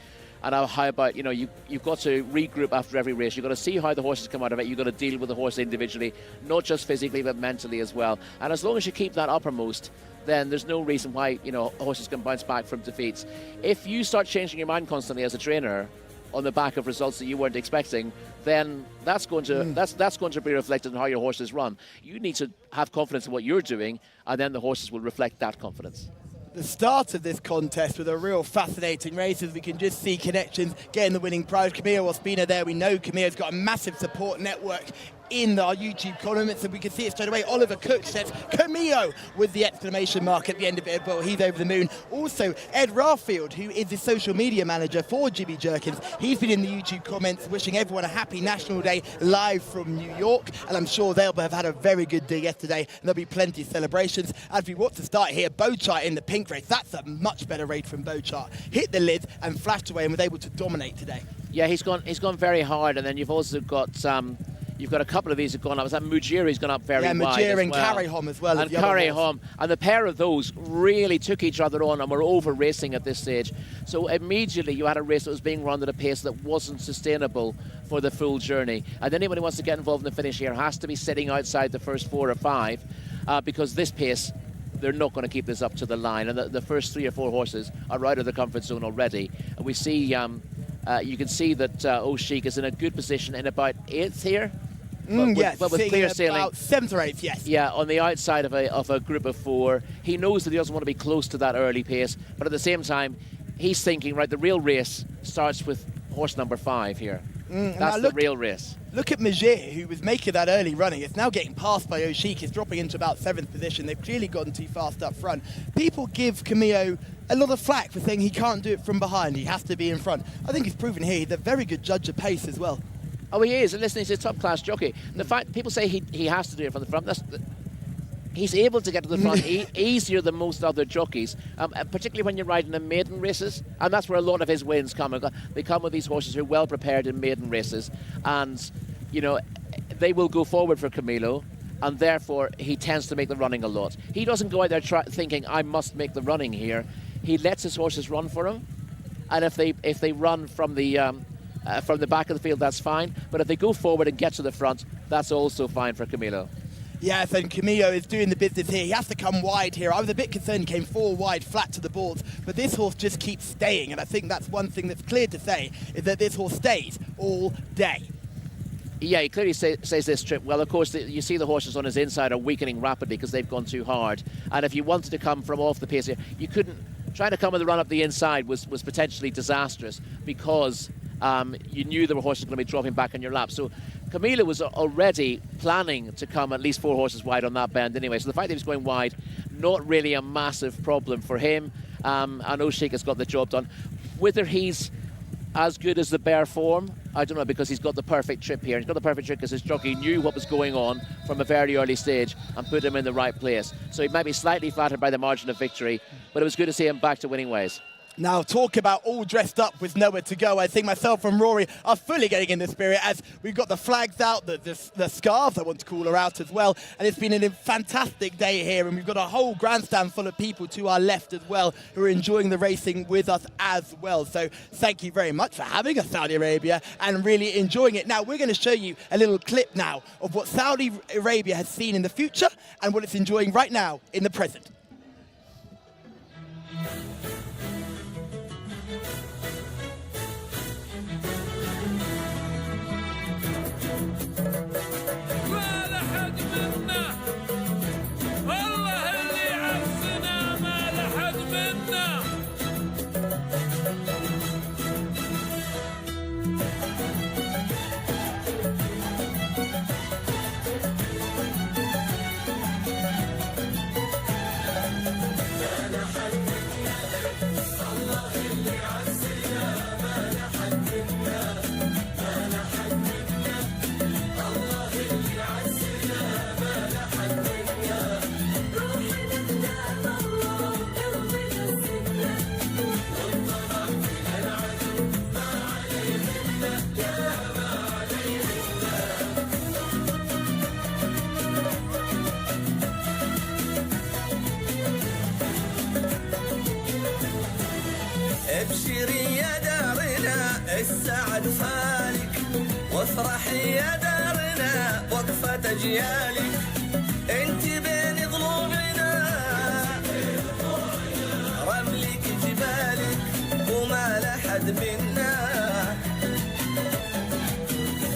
and how about you've got to regroup after every race. You've got to see how the horses come out of it. You've got to deal with the horse individually, not just physically but mentally as well. And as long as you keep that uppermost, then there's no reason why horses can bounce back from defeats. If you start changing your mind constantly as a trainer on the back of results that you weren't expecting, then that's going to be reflected in how your horses run. You need to have confidence in what you're doing, and then the horses will reflect that confidence. The start of this contest with a real fascinating race, as we can just see connections getting the winning prize. Camillo Ospina there. We know Camillo's got a massive support network in our YouTube comments, and we can see it straight away. Oliver Cook says Camillo with the exclamation mark at the end of it. Well, he's over the moon. Also, Ed Raffield, who is the social media manager for Jimmy Jerkins, he's been in the YouTube comments wishing everyone a happy National Day live from New York, and I'm sure they'll have had a very good day yesterday, and there'll be plenty of celebrations. As we watch the start here, Bochart in the pink race. That's a much better race from Bochart. Hit the lid and flashed away and was able to dominate today. Yeah, he's gone very hard, and then you've also got you've got a couple of these have gone up. Was that Mujiri's gone up very wide? Yeah, Mujiri and Carryholm as well. And Carryholm, and the pair of those really took each other on and were over racing at this stage. So immediately you had a race that was being run at a pace that wasn't sustainable for the full journey. And anyone who wants to get involved in the finish here has to be sitting outside the first 4 or 5, because this pace, they're not going to keep this up to the line. And the first 3 or 4 horses are out of the comfort zone already. And we see, you can see that O'Sheik is in a good position in about 8th here. But with clear sailing, about 7th or 8th, yes. Yeah, on the outside of a group of 4. He knows that he doesn't want to be close to that early pace, but at the same time, he's thinking, right, the real race starts with horse number 5 here. That's the real race. Look at Mujiri, who was making that early running. It's now getting passed by O'Sheik. He's dropping into about 7th position. They've clearly gotten too fast up front. People give Camillo a lot of flack for saying he can't do it from behind. He has to be in front. I think he's proven here he's a very good judge of pace as well. Oh, he is. And listen, he's a top-class jockey. The fact people say he has to do it from the front, he's able to get to the front easier than most other jockeys, particularly when you're riding in maiden races. And that's where a lot of his wins come. They come with these horses who are well prepared in maiden races. And, they will go forward for Camillo. And therefore, he tends to make the running a lot. He doesn't go out there thinking, I must make the running here. He lets his horses run for him. And if they run from the back of the field, that's fine. But if they go forward and get to the front, that's also fine for Camillo. Yes, and Camillo is doing the business here. He has to come wide here. I was a bit concerned he came 4 wide flat to the boards, but this horse just keeps staying. And I think that's one thing that's clear to say, is that this horse stays all day. Yeah, he clearly says this trip. Well, of course, you see the horses on his inside are weakening rapidly because they've gone too hard. And if you wanted to come from off the pace here, you couldn't. Trying to come with a run up the inside was potentially disastrous because you knew there were horses going to be dropping back on your lap. So Camillo was already planning to come at least 4 horses wide on that bend anyway. So the fact that he was going wide, not really a massive problem for him. And O'Sheik has got the job done. Whether he's as good as the bare form, I don't know, because he's got the perfect trip here. He's got the perfect trip because his jockey knew what was going on from a very early stage and put him in the right place. So he might be slightly flattered by the margin of victory, but it was good to see him back to winning ways. Now, talk about all dressed up with nowhere to go. I think myself and Rory are fully getting in the spirit as we've got the flags out, the scarves, I want to call her out as well. And it's been a fantastic day here, and we've got a whole grandstand full of people to our left as well who are enjoying the racing with us as well. So thank you very much for having us, Saudi Arabia, and really enjoying it. Now, we're going to show you a little clip now of what Saudi Arabia has seen in the future and what it's enjoying right now in the present. ابشري يا دارنا السعد فالك وافرحي يا دارنا وقفة اجيالك انت بين ظلومنا رملك جبالك وما لحد منا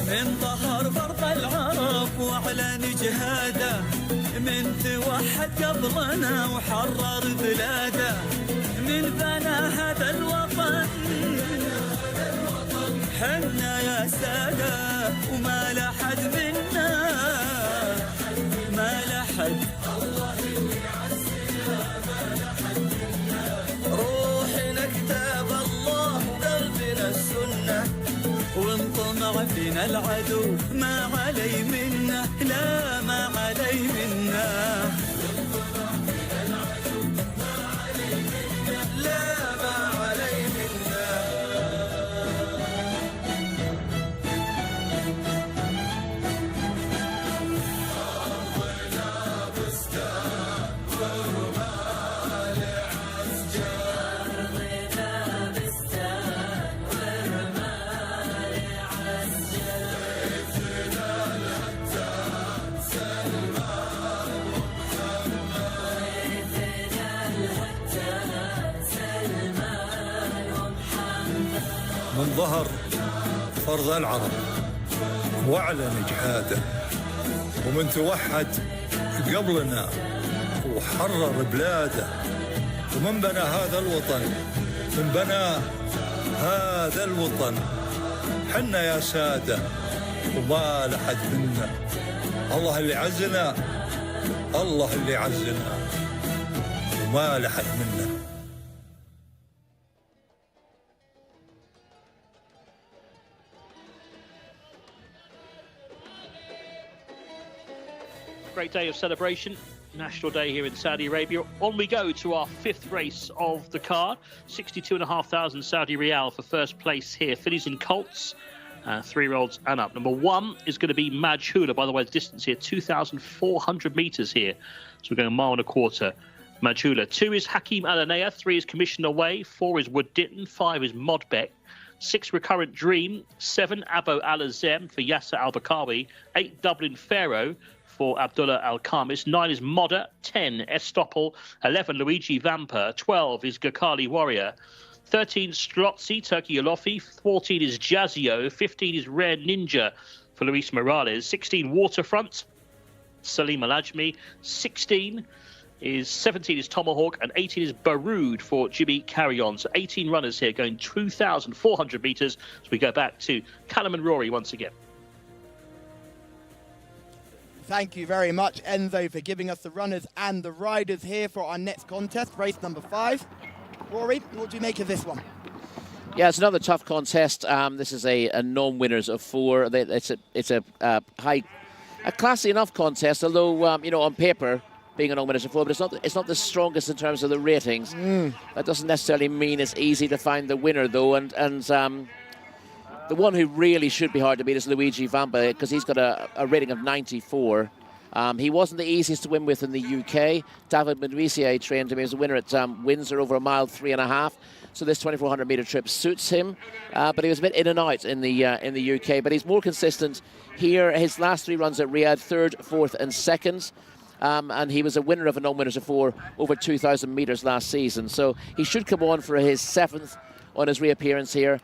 من ظهر فرض العرب واعلن جهاده من توحد قبلنا وحرر بلاده من بنى هذا الوطن حنا يا سادة وما لحد منا ما لحد روحنا كتاب الله وقلبنا السنة وانطمع فينا العدو ما علي منا لا ما علي منا من ظهر فرض العرب واعلن جهاده ومن توحد قبلنا وحرر بلاده ومن بنى هذا الوطن من بنى هذا الوطن حنا يا سادة وما لحد منا الله اللي عزنا الله اللي عزنا وما لحد منا. Great day of celebration. National Day here in Saudi Arabia. On we go to our fifth race of the card. 62,500 Saudi Riyal for first place here. Fillies and Colts, 3-year-olds and up. Number 1 is going to be Majhula. By the way, the distance here, 2,400 metres here. So we're going a mile and a quarter. Majhula. 2 is Hakim Alanea. 3 is Commissioner Way. 4 is Wood Ditton. 5 is Modbeck. 6 Recurrent Dream. 7 Abo Al-Azem for Yasser Al-Bakawi. 8 Dublin Pharaoh for Abdullah Al-Khamis. 9 is Modder. 10 Estoppel. 11 Luigi Vampa. 12 is Gakali Warrior. 13 Strozzi, Turkey Olofi. 14 is Jazzio. 15 is Rare Ninja for Luis Morales. 16 Waterfront, Salim Al-Ajmi. 17 is Tomahawk, and 18 is Baroud for Jimmy Carry-On. So 18 runners here going 2,400 metres as we go back to Callum and Rory once again. Thank you very much, Enzo, for giving us the runners and the riders here for our next contest, race number 5. Rory, what do you make of this one? Yeah, it's another tough contest. This is a non-winners of 4. It's a classy enough contest, although, on paper, being an Old 4, but it's not the strongest in terms of the ratings. That doesn't necessarily mean it's easy to find the winner, though, and the one who really should be hard to beat is Luigi Vampa, because he's got a rating of 94. He wasn't the easiest to win with in the UK. David Medwisier trained him. He was a winner at Windsor over a mile 3.5. So this 2,400 metre trip suits him. But he was a bit in and out in the UK. But he's more consistent here. His last 3 runs at Riyadh, 3rd, 4th and 2nd. And he was a winner of an Old 4 over 2,000 metres last season. So he should come on for his 7th on his reappearance here.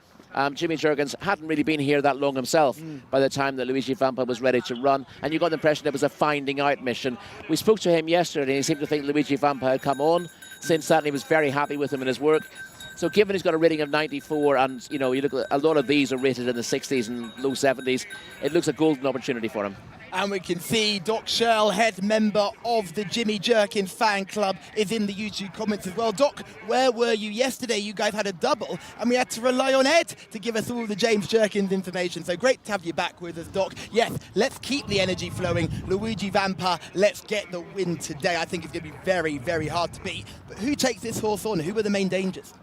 Jimmy Jurgens hadn't really been here that long himself by the time that Luigi Vampa was ready to run, and you got the impression it was a finding out mission. We spoke to him yesterday and he seemed to think Luigi Vampa had come on since that, and he was very happy with him in his work. So given he's got a rating of 94, and you look at a lot of these are rated in the 60s and low 70s, it looks a golden opportunity for him. And we can see Doc Shirl, head member of the Jimmy Jerkins fan club, is in the YouTube comments as well. Doc, where were you yesterday? You guys had a double, and we had to rely on Ed to give us all the James Jerkins information. So great to have you back with us, Doc. Yes, let's keep the energy flowing. Luigi Vampa, let's get the win today. I think it's going to be very, very hard to beat. But who takes this horse on? Who are the main dangers?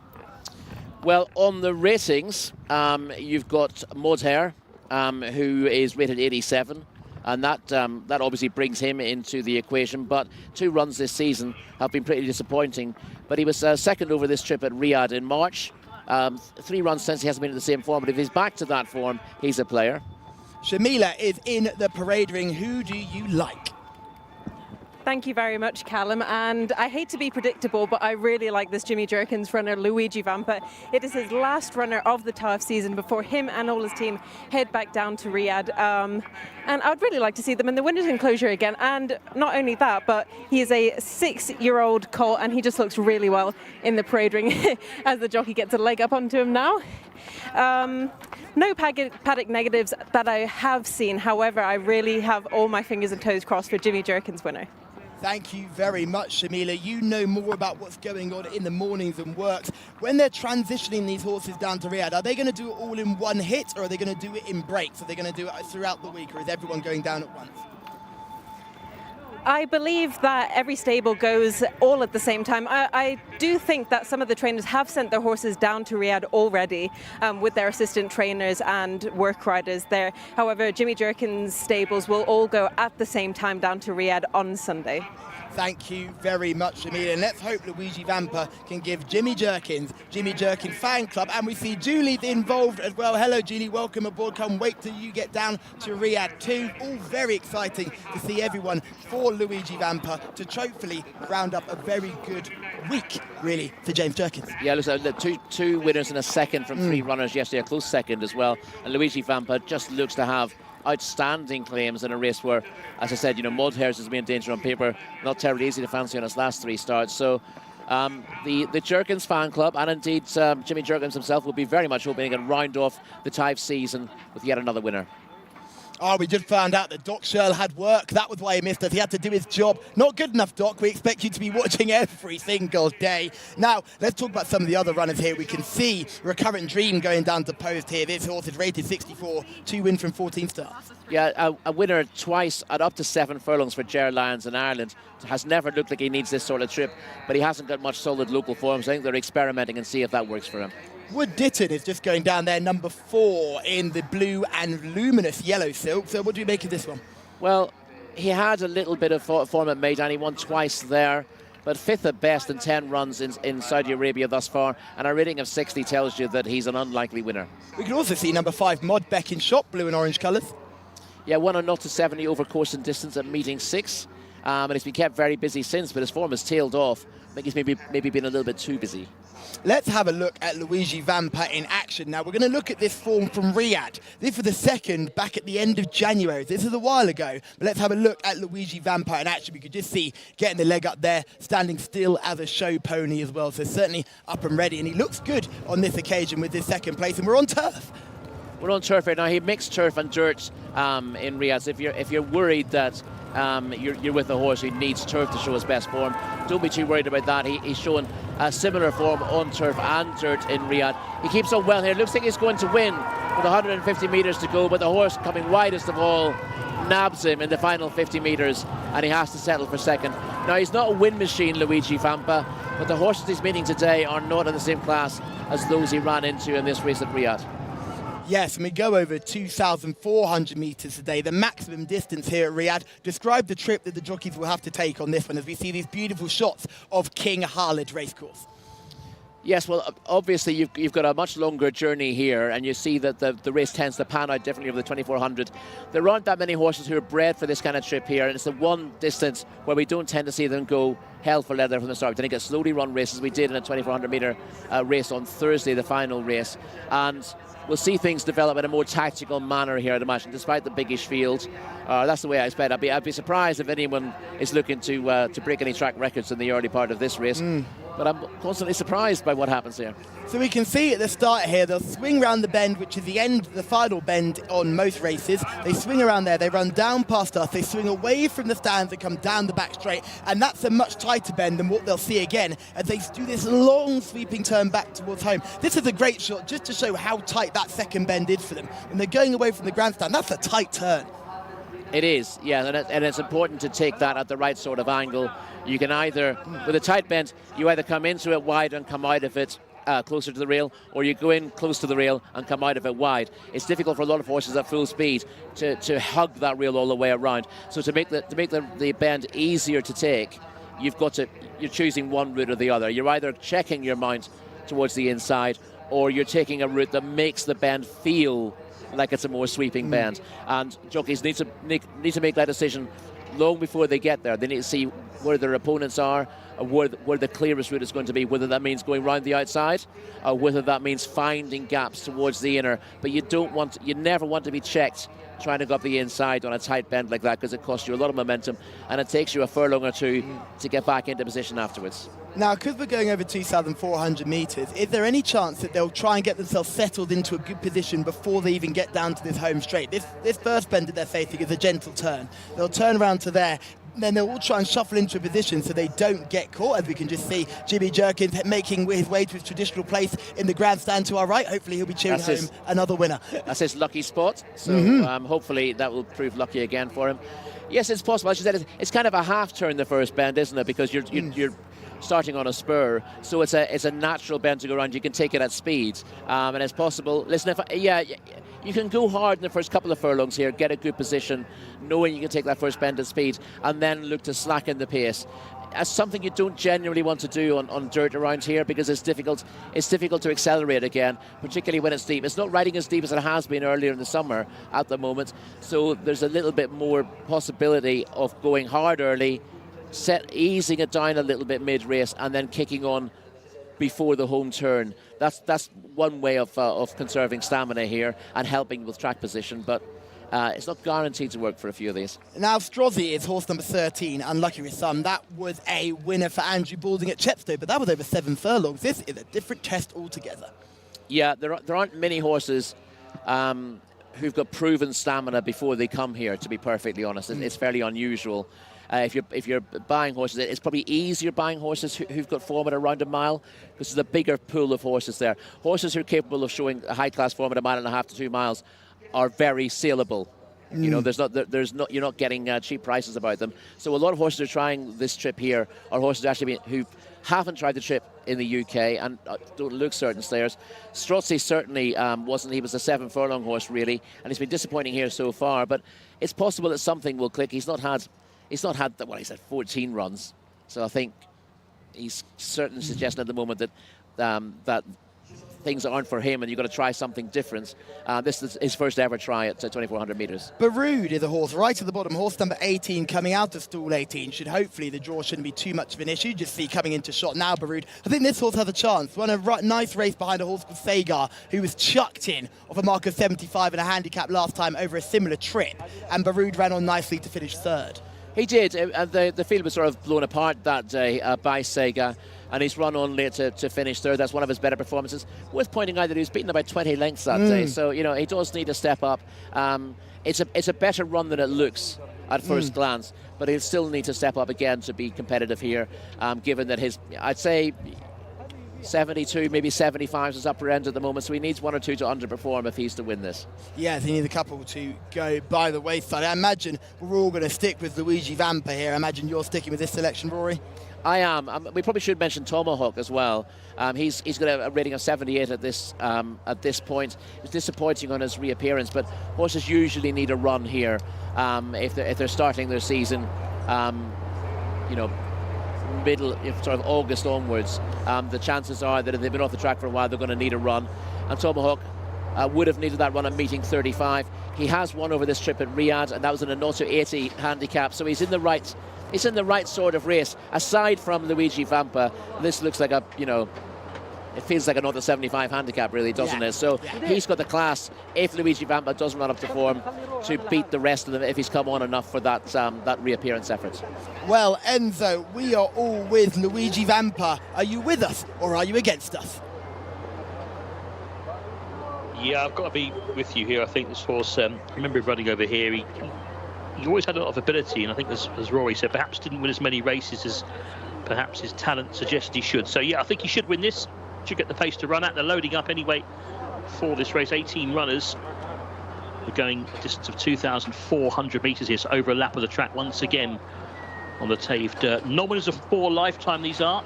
Well, on the ratings, you've got Modhair, who is rated 87. And that obviously brings him into the equation. But 2 runs this season have been pretty disappointing. But he was second over this trip at Riyadh in March. 3 runs since he hasn't been in the same form. But if he's back to that form, he's a player. Shamila is in the parade ring. Who do you like? Thank you very much, Callum. And I hate to be predictable, but I really like this Jimmy Jerkins runner, Luigi Vampa. It is his last runner of the Taif season before him and all his team head back down to Riyadh. And I'd really like to see them in the winners' enclosure again. And not only that, but he is a 6-year-old colt, and he just looks really well in the parade ring as the jockey gets a leg up onto him now. No paddock negatives that I have seen. However, I really have all my fingers and toes crossed for Jimmy Jerkins' winner. Thank you very much, Shamila. You know more about what's going on in the mornings and works. When they're transitioning these horses down to Riyadh, are they going to do it all in one hit, or are they going to do it in breaks? Are they going to do it throughout the week, or is everyone going down at once? I believe that every stable goes all at the same time. I do think that some of the trainers have sent their horses down to Riyadh already with their assistant trainers and work riders there. However, Jimmy Jerkins' stables will all go at the same time down to Riyadh on Sunday. Thank you very much, Shamila. And let's hope Luigi Vampa can give Jimmy Jerkins fan club. And we see Julie's involved as well. Hello, Julie. Welcome aboard. Can't wait till you get down to Riyadh too. All very exciting to see everyone for Luigi Vampa to hopefully round up a very good week, really, for James Jerkins. Yeah, look, two winners and a second from 3 runners yesterday, a close second as well. And Luigi Vampa just looks to have outstanding claims in a race where, as I said, Modhair's has been in danger on paper, not terribly easy to fancy on his last 3 starts. So the Jerkins fan club, and indeed Jimmy Jerkins himself, will be very much hoping he can round off the Taif season with yet another winner. Oh, we just found out that Doc Shirl had work. That was why he missed us. He had to do his job. Not good enough, Doc. We expect you to be watching every single day. Now, let's talk about some of the other runners here. We can see Recurrent Dream going down to post here. This horse is rated 64, 2 wins from 14 starts. Yeah, a winner twice at up to 7 furlongs for Ger Lyons in Ireland. Has never looked like he needs this sort of trip, but he hasn't got much solid local form, so I think they're experimenting and see if that works for him. Wood Ditton is just going down there, number 4 in the blue and luminous yellow silk. So what do you make of this one? Well, he had a little bit of form at Maidan. He won twice there, but 5th at best in 10 runs in Saudi Arabia thus far. And a rating of 60 tells you that he's an unlikely winner. We can also see number 5, Modbeck in shop, blue and orange colours. Yeah, won a 0 to 70 over course and distance at meeting 6. And he's been kept very busy since, but his form has tailed off. I think he's maybe been a little bit too busy. Let's have a look at Luigi Vampa in action. Now, we're going to look at this form from Riyadh. This was the second back at the end of January. This is a while ago. But let's have a look at Luigi Vampa in action. We could just see getting the leg up there, standing still as a show pony as well. So certainly up and ready. And he looks good on this occasion with this second place. And we're on turf. We're on turf right now. He mixed turf and dirt in Riyadh. So if you're worried that you're with a horse who needs turf to show his best form, don't be too worried about that. He's showing a similar form on turf and dirt in Riyadh. He keeps on well here. Looks like he's going to win with 150 metres to go, but the horse coming widest of all, nabs him in the final 50 metres, and he has to settle for second. Now, he's not a win machine, Luigi Vampa, but the horses he's meeting today are not in the same class as those he ran into in this race at Riyadh. Yes, and we go over 2,400 metres today, the maximum distance here at Riyadh. Describe the trip that the jockeys will have to take on this one as we see these beautiful shots of King Khalid Racecourse. Yes, well, obviously you've got a much longer journey here, and you see that the race tends to pan out differently over the 2,400. There aren't that many horses who are bred for this kind of trip here, and it's the one distance where we don't tend to see them go hell for leather from the start. We tend to get slowly run races. We did in a 2,400 metre race on Thursday, the final race, and we'll see things develop in a more tactical manner here, I'd imagine, despite the biggish field. That's the way I expect. I'd be surprised if anyone is looking to break any track records in the early part of this race. But I'm constantly surprised by what happens here. So we can see at the start here, they'll swing round the bend, which is the final bend on most races. They swing around there, they run down past us, they swing away from the stands and come down the back straight. And that's a much tighter bend than what they'll see again as they do this long sweeping turn back towards home. This is a great shot just to show how tight that second bend is for them. When they're going away from the grandstand, that's a tight turn. It is, yeah, and it's important to take that at the right sort of angle. You can either, with a tight bend, you either come into it wide and come out of it closer to the rail, or you go in close to the rail and come out of it wide. It's difficult for a lot of horses at full speed to hug that rail all the way around. So to make the bend easier to take, you're choosing one route or the other. You're either checking your mount towards the inside, or you're taking a route that makes the bend feel like it's a more sweeping bend. And jockeys need to make that decision long before they get there. They need to see where their opponents are, or where the clearest route is going to be, whether that means going round the outside, or whether that means finding gaps towards the inner. But you never want to be checked trying to go up the inside on a tight bend like that, because it costs you a lot of momentum, and it takes you a furlong or two to get back into position afterwards. Now, because we're going over 2,400 metres, is there any chance that they'll try and get themselves settled into a good position before they even get down to this home straight? This first bend that they're facing is a gentle turn. They'll turn around to there, then they'll all try and shuffle into a position so they don't get caught, as we can just see Jimmy Jerkins making his way to his traditional place in the grandstand to our right. Hopefully he'll be cheering home another winner. That's his lucky spot, so hopefully that will prove lucky again for him. Yes, it's possible. As you said, it's kind of a half turn, the first bend, isn't it? Because you're starting on a spur, so it's a natural bend to go around. You can take it at speed, and it's possible. Listen, you can go hard in the first couple of furlongs here, get a good position, knowing you can take that first bend at speed, and then look to slacken the pace. That's something you don't generally want to do on dirt around here, because it's difficult to accelerate again, particularly when it's deep. It's not riding as deep as it has been earlier in the summer at the moment, so there's a little bit more possibility of going hard early, easing it down a little bit mid-race, and then kicking on before the home turn. That's one way of conserving stamina here and helping with track position, but it's not guaranteed to work for a few of these. Now, Strozzi is horse number 13, Unlucky with Some. That was a winner for Andrew Balding at Chepstow, but that was over 7 furlongs. This is a different test altogether. Yeah, there aren't many horses who've got proven stamina before they come here, to be perfectly honest. It's fairly unusual. If you're buying horses, it's probably easier buying horses who've got form at around a mile, because there's a bigger pool of horses there. Horses who are capable of showing a high-class form at 1.5 to 2 miles are very saleable. You know, you're not getting cheap prices about them. So a lot of horses who are trying this trip here are horses who haven't tried the trip in the UK and don't look certain slayers. Strozzi certainly wasn't. He was a 7 furlong horse, really, and he's been disappointing here so far. But it's possible that something will click. He's not had 14 runs. So I think he's certainly suggesting at the moment that that things aren't for him, and you've got to try something different. This is his first ever try at 2,400 metres. Baroud is a horse right at the bottom, horse number 18, coming out of stall 18. Hopefully the draw shouldn't be too much of an issue. Just see coming into shot now, Baroud. I think this horse has a chance. Won a nice race behind a horse called Sagar, who was chucked in off a mark of 75 in a handicap last time over a similar trip, and Baroud ran on nicely to finish third. He did, and the field was sort of blown apart that day by Sega, and he's run on late to finish third. That's one of his better performances. Worth pointing out that he was beaten about 20 lengths that day, so he does need to step up. It's a better run than it looks at first glance, but he'll still need to step up again to be competitive here, given that I'd say 72, maybe 75 is his upper end at the moment, so he needs 1 or 2 to underperform if he's to win this. Yeah, they need a couple to go by the wayside. I imagine we're all going to stick with Luigi Vampa here. I imagine you're sticking with this selection, Rory. I am. We probably should mention Tomahawk as well. He's got a rating of 78 at this point. It's disappointing on his reappearance, but horses usually need a run here if they're starting their season. You know, middle, sort of August onwards. The chances are that if they've been off the track for a while, they're going to need a run. And Tomahawk would have needed that run at meeting 35. He has won over this trip at Riyadh, and that was in an auto 80 handicap. So he's in the right. It's in the right sort of race. Aside from Luigi Vampa, this looks like a, you know, it feels like another 75 handicap, really, doesn't it? So he's got the class, if Luigi Vampa doesn't run up to form, to beat the rest of them if he's come on enough for that that reappearance effort. Well, Enzo, we are all with Luigi Vampa. Are you with us or are you against us? Yeah, I've got to be with you here. I think this horse, I remember him running over here. He always had a lot of ability, and I think, as Rory said, perhaps didn't win as many races as perhaps his talent suggests he should. So, yeah, I think he should win this. Should get the pace to run at. They're loading up anyway for this race. 18 runners. We're going a distance of 2,400 metres here, so over a lap of the track once again on the Taif dirt. Nominals of 4 lifetime these are.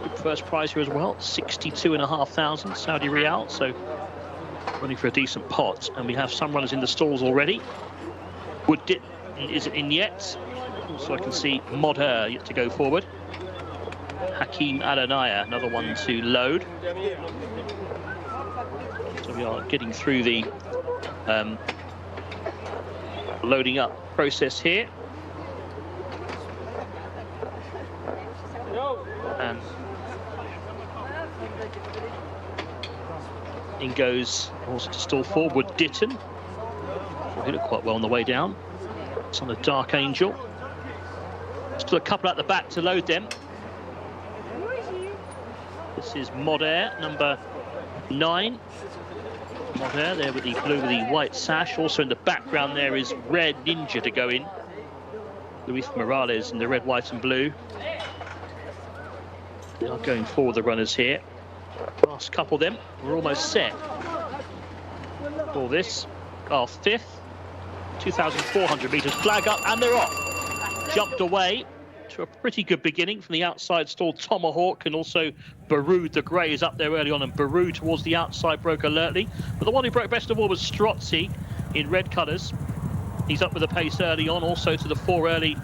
Good first prize here as well, 62,500 Saudi Riyal, so running for a decent pot. And we have some runners in the stalls already. Wood isn't in yet. Also, I can see Modher yet to go forward. Hakim Al-Anaya, another one to load. So we are getting through the loading up process here. And in goes also to stall 4, Wood Ditton. He looked quite well on the way down. It's on the Dark Angel. Let's put a couple at the back to load them. This is Modher, number 9. Modher there with the blue with the white sash. Also in the background there is Red Ninja to go in. Luis Morales in the red, white and blue. They are going forward, the runners here. Last couple of them. We're almost set for this. Our 5th. 2,400 metres. Flag up and they're off. Jumped away to a pretty good beginning from the outside stall. Tomahawk and also Baroud the Grey is up there early on, and Baroud towards the outside broke alertly. But the one who broke best of all was Strozzi in red colours. He's up with the pace early on. Also to the 4 early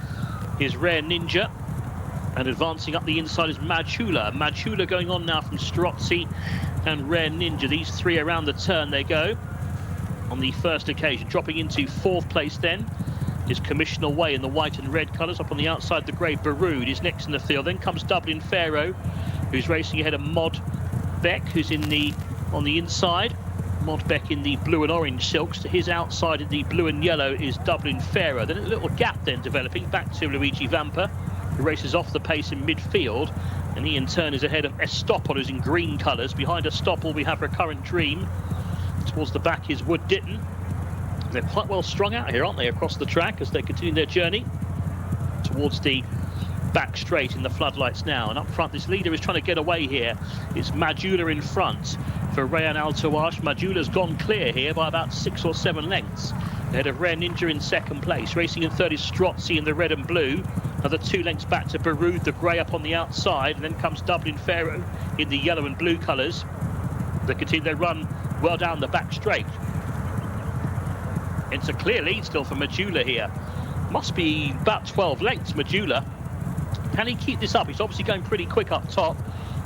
is Rare Ninja. And advancing up the inside is Majula. Majula going on now from Strozzi and Rare Ninja. These 3 around the turn they go on the first occasion. Dropping into 4th place then is Commissioner Way in the white and red colours. Up on the outside, the grey Baroud is next in the field. Then comes Dublin Pharaoh, who's racing ahead of Mod Beck, who's on the inside. Mod Beck in the blue and orange silks. To his outside in the blue and yellow is Dublin Pharaoh. Then a little gap then developing back to Luigi Vampa, who races off the pace in midfield. And he in turn is ahead of Estoppel, who's in green colours. Behind Estoppel we have Recurrent Dream. Towards the back is Wood Ditton. They're quite well strung out here, aren't they, across the track as they continue their journey towards the back straight in the floodlights now. And up front, this leader is trying to get away here. It's Majula in front for Rayan Al-Tawash. Majula's gone clear here by about 6 or 7 lengths. Ahead of Rare Ninja in 2nd place. Racing in 3rd is Strozzi in the red and blue. Another 2 lengths back to Baroud, the grey up on the outside. And then comes Dublin Pharaoh in the yellow and blue colours. They continue their run well down the back straight. It's a clear lead still for Majula here. Must be about 12 lengths, Majula. Can he keep this up? He's obviously going pretty quick up top,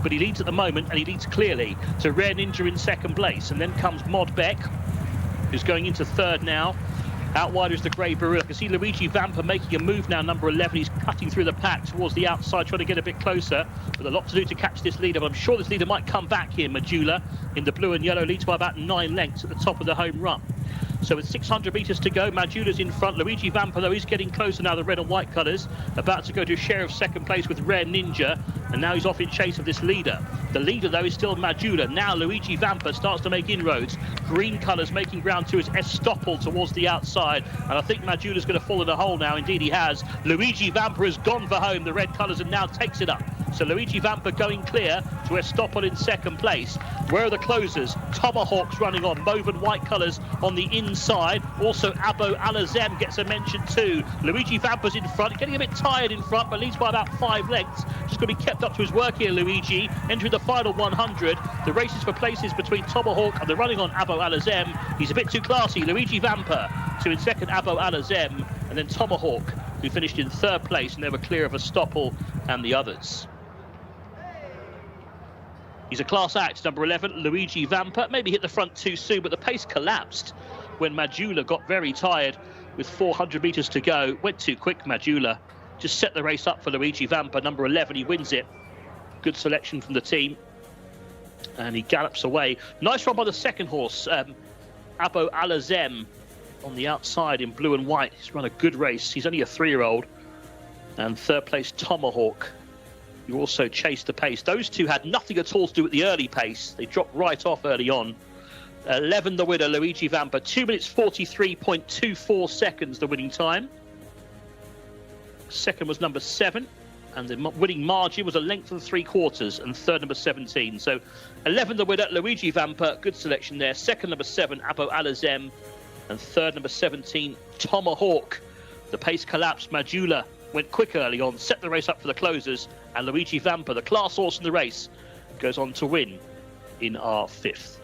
but he leads at the moment, and he leads clearly to Rare Ninja in 2nd place. And then comes Mod Beck, who's going into 3rd now. Out wide is the grey Baroud. I can see Luigi Vampa making a move now, number 11. He's cutting through the pack towards the outside, trying to get a bit closer. With a lot to do to catch this leader, but I'm sure this leader might come back here. Majula in the blue and yellow leads by about 9 lengths at the top of the home run. So with 600 metres to go, Majula's in front. Luigi Vampa, though, he's getting closer now, the red and white colours. About to go to share of 2nd place with Rare Ninja. and now he's off in chase of this leader. The leader, though, is still Majula. Now Luigi Vampa starts to make inroads. Green colours making ground to his Estoppel towards the outside, and I think Majula's going to fall in a hole now. Indeed he has. Luigi Vampa has gone for home, the red colours, and now takes it up. So Luigi Vampa going clear to Estoppel in second place. Where are the closers? Tomahawks running on, mauve and white colours on the inside. Also Abo Alazem gets a mention too. Luigi Vampa's in front, getting a bit tired in front, but leads by about 5 lengths. Just going to be kept up to his work here, Luigi. Entering the final 100. The races for places between Tomahawk and the running on Abo Alazem. He's a bit too classy. Luigi Vampa to in second Abo Alazem, and then Tomahawk, who finished in third place, and they were clear of Estoppel and the others. He's a class act, number 11, Luigi Vampa. Maybe hit the front too soon, but the pace collapsed when Majula got very tired with 400 metres to go. Went too quick, Majula. Just set the race up for Luigi Vampa, number 11. He wins it. Good selection from the team. And he gallops away. Nice run by the second horse, Abo Alazem, on the outside in blue and white. He's run a good race. He's only a 3-year-old. And third place, Tomahawk, who also chased the pace. Those two had nothing at all to do with the early pace. They dropped right off early on. 11 the winner, Luigi Vampa. 2 minutes 43.24 seconds the winning time. Second was number 7. And the winning margin was a length and 3/4, and third number 17. So 11 the winner, Luigi Vampa. Good selection there. Second number 7, Abo Alazem. And third number 17, Tomahawk. The pace collapsed. Majula went quick early on, set the race up for the closers, and Luigi Vampa, the class horse in the race, goes on to win in our 5th.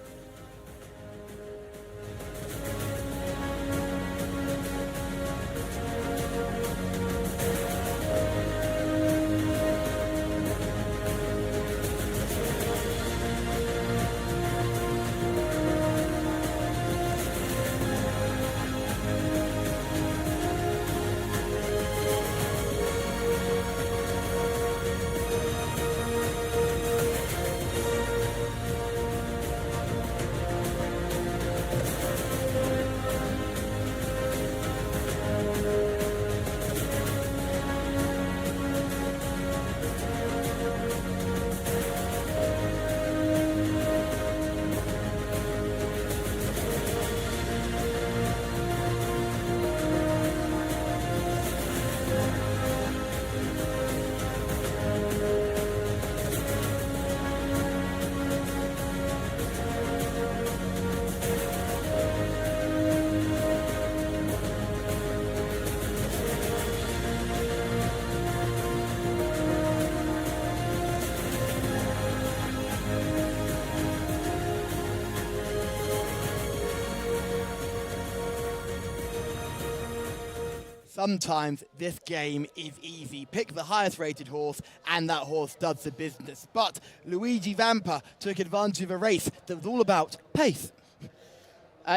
Sometimes this game is easy. Pick the highest rated horse and that horse does the business. But Luigi Vampa took advantage of a race that was all about pace.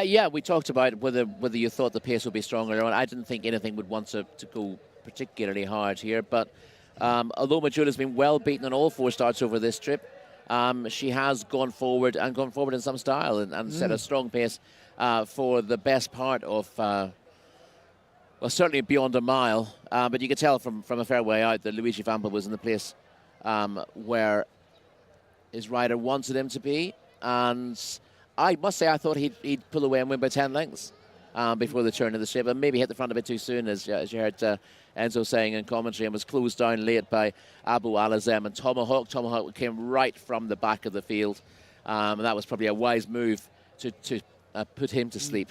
Yeah, we talked about whether you thought the pace would be stronger or not. I didn't think anything would want to go particularly hard here. But although Majula's been well beaten on all 4 starts over this trip, she has gone forward in some style and set a strong pace for the best part of... well, certainly beyond a mile, but you could tell from a fair way out that Luigi Vampa was in the place where his rider wanted him to be. And I must say I thought he'd pull away and win by 10 lengths before the turn of the straight, but maybe hit the front a bit too soon, as you heard Enzo saying in commentary, and was closed down late by Abo Alazem and Tomahawk. Tomahawk came right from the back of the field, and that was probably a wise move to put him to sleep.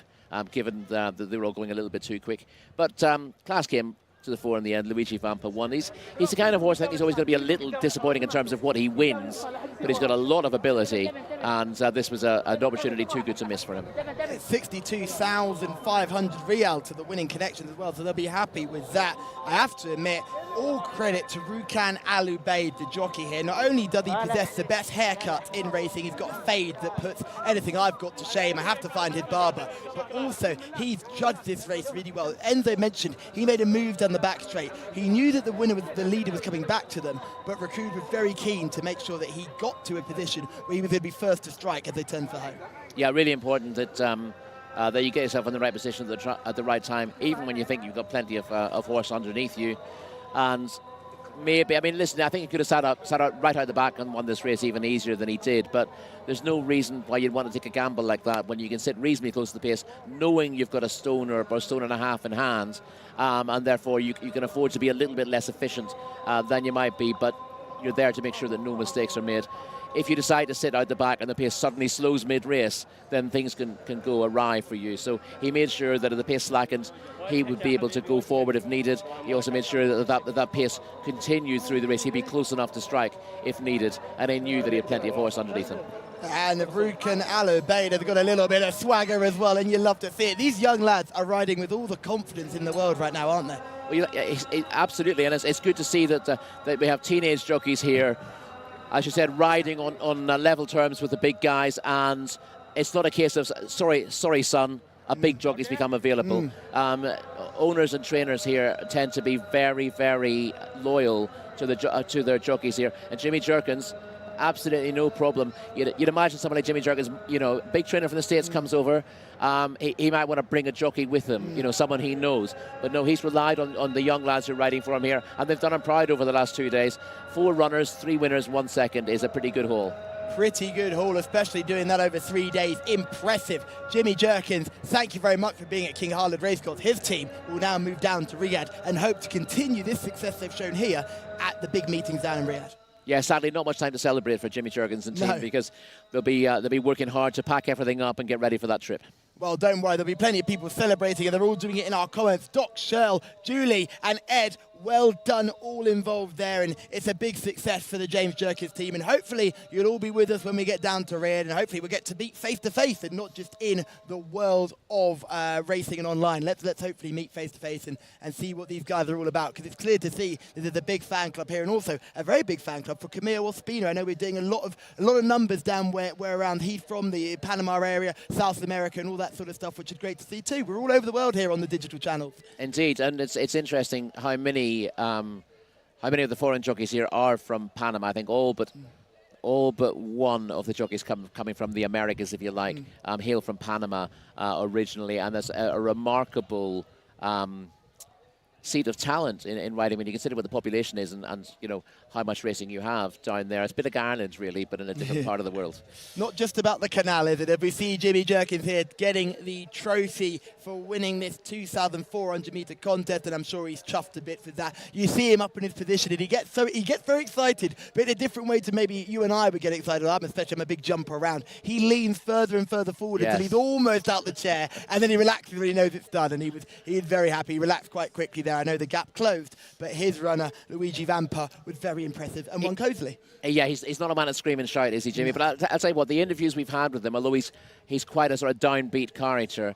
Given that they were all going a little bit too quick. But class came to the fore in the end. Luigi Vampa won. He's the kind of horse I think he's always going to be a little disappointing in terms of what he wins, but he's got a lot of ability, and this was an opportunity too good to miss for him. 62,500 real to the winning connection as well, so they'll be happy with that. I have to admit, all credit to Rukan Alubaid, the jockey here. Not only does he possess the best haircut in racing, he's got a fade that puts anything I've got to shame. I have to find his barber. But also, he's judged this race really well. Enzo mentioned he made a move down the back straight. He knew that the leader was coming back to them, but Rakud was very keen to make sure that he got to a position where he was going to be first to strike as they turned for home. Yeah, really important that that you get yourself in the right position at the right time, even when you think you've got plenty of horse underneath you. And Maybe. I mean, listen, I think he could have sat out right out the back and won this race even easier than he did. But there's no reason why you'd want to take a gamble like that when you can sit reasonably close to the pace, knowing you've got a stone or a stone and a half in hand, and therefore you can afford to be a little bit less efficient than you might be. But you're there to make sure that no mistakes are made. If you decide to sit out the back and the pace suddenly slows mid-race, then things can go awry for you. So he made sure that if the pace slackened, he would be able to go forward if needed. He also made sure that pace continued through the race. He'd be close enough to strike if needed, and he knew that he had plenty of horse underneath him. And Rukan Alobeda, they've got a little bit of swagger as well, and you love to see it. These young lads are riding with all the confidence in the world right now, aren't they? Well, absolutely, and it's good to see that we have teenage jockeys here, as you said, riding on level terms with the big guys, and it's not a case of sorry son, a big jockey's become available. Owners and trainers here tend to be very, very loyal to their jockeys here, and Jimmy Jerkins, absolutely no problem. You'd imagine someone like Jimmy Jerkins, big trainer from the States comes over. He might want to bring a jockey with him, someone he knows. But no, he's relied on the young lads who are riding for him here, and they've done him proud over the last 2 days. 4 runners, 3 winners, 1 second is a pretty good haul. Pretty good haul, especially doing that over 3 days. Impressive. Jimmy Jerkins, thank you very much for being at King Khalid Racecourse. His team will now move down to Riyadh and hope to continue this success they've shown here at the big meetings down in Riyadh. Yeah, sadly, not much time to celebrate for Jimmy Jerkins and team because they'll be working hard to pack everything up and get ready for that trip. Well, don't worry, there'll be plenty of people celebrating, and they're all doing it in our comments. Doc, Shirl, Julie, and Ed, well done, all involved there, and it's a big success for the James Jerkins team, and hopefully you'll all be with us when we get down to Riyadh, and hopefully we'll get to meet face-to-face and not just in the world of racing and online. Let's hopefully meet face-to-face and see what these guys are all about, because it's clear to see there's a big fan club here, and also a very big fan club for Camille Ospina. I know we're doing a lot of numbers down where around he's from, the Panama area, South America, and all that sort of stuff, which is great to see too. We're all over the world here on the digital channels. Indeed, and it's interesting how many of the foreign jockeys here are from Panama. I think all but one of the jockeys coming from the Americas, if you like, hail from Panama originally, and there's a remarkable seat of talent in riding when you consider what the population is and how much racing you have down there. It's a bit like Ireland, really, but in a different part of the world. Not just about the canal, is it? If we see Jimmy Jerkins here getting the trophy for winning this 2,400-metre contest, and I'm sure he's chuffed a bit with that. You see him up in his position, and he gets very excited, but in a different way to maybe you and I would get excited. I'm a big jumper around. He leans further and further forward until he's almost out the chair, and then he relaxes when he knows it's done, and he was very happy. He relaxed quite quickly there. I know the gap closed, but his runner, Luigi Vampa, was very impressive and won cozily. Yeah, he's not a man to scream and shout, is he, Jimmy? But I'll tell you what, the interviews we've had with him, although he's quite a sort of downbeat character,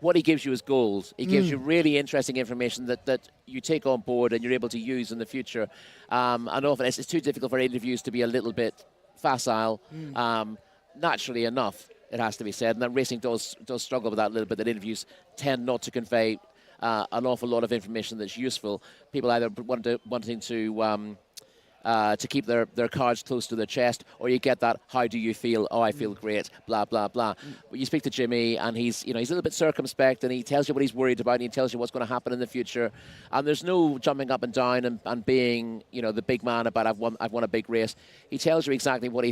what he gives you is gold. He gives you really interesting information that you take on board and you're able to use in the future. And often it's too difficult for interviews to be a little bit facile, naturally enough, it has to be said. And that racing does struggle with that a little bit, that interviews tend not to convey an awful lot of information that's useful. People either wanting to keep their cards close to their chest, or you get that, how do you feel? Oh, I feel great, blah, blah, blah. But you speak to Jimmy, and he's a little bit circumspect, and he tells you what he's worried about, and he tells you what's going to happen in the future. And there's no jumping up and down and being, the big man about I've won a big race. He tells you exactly what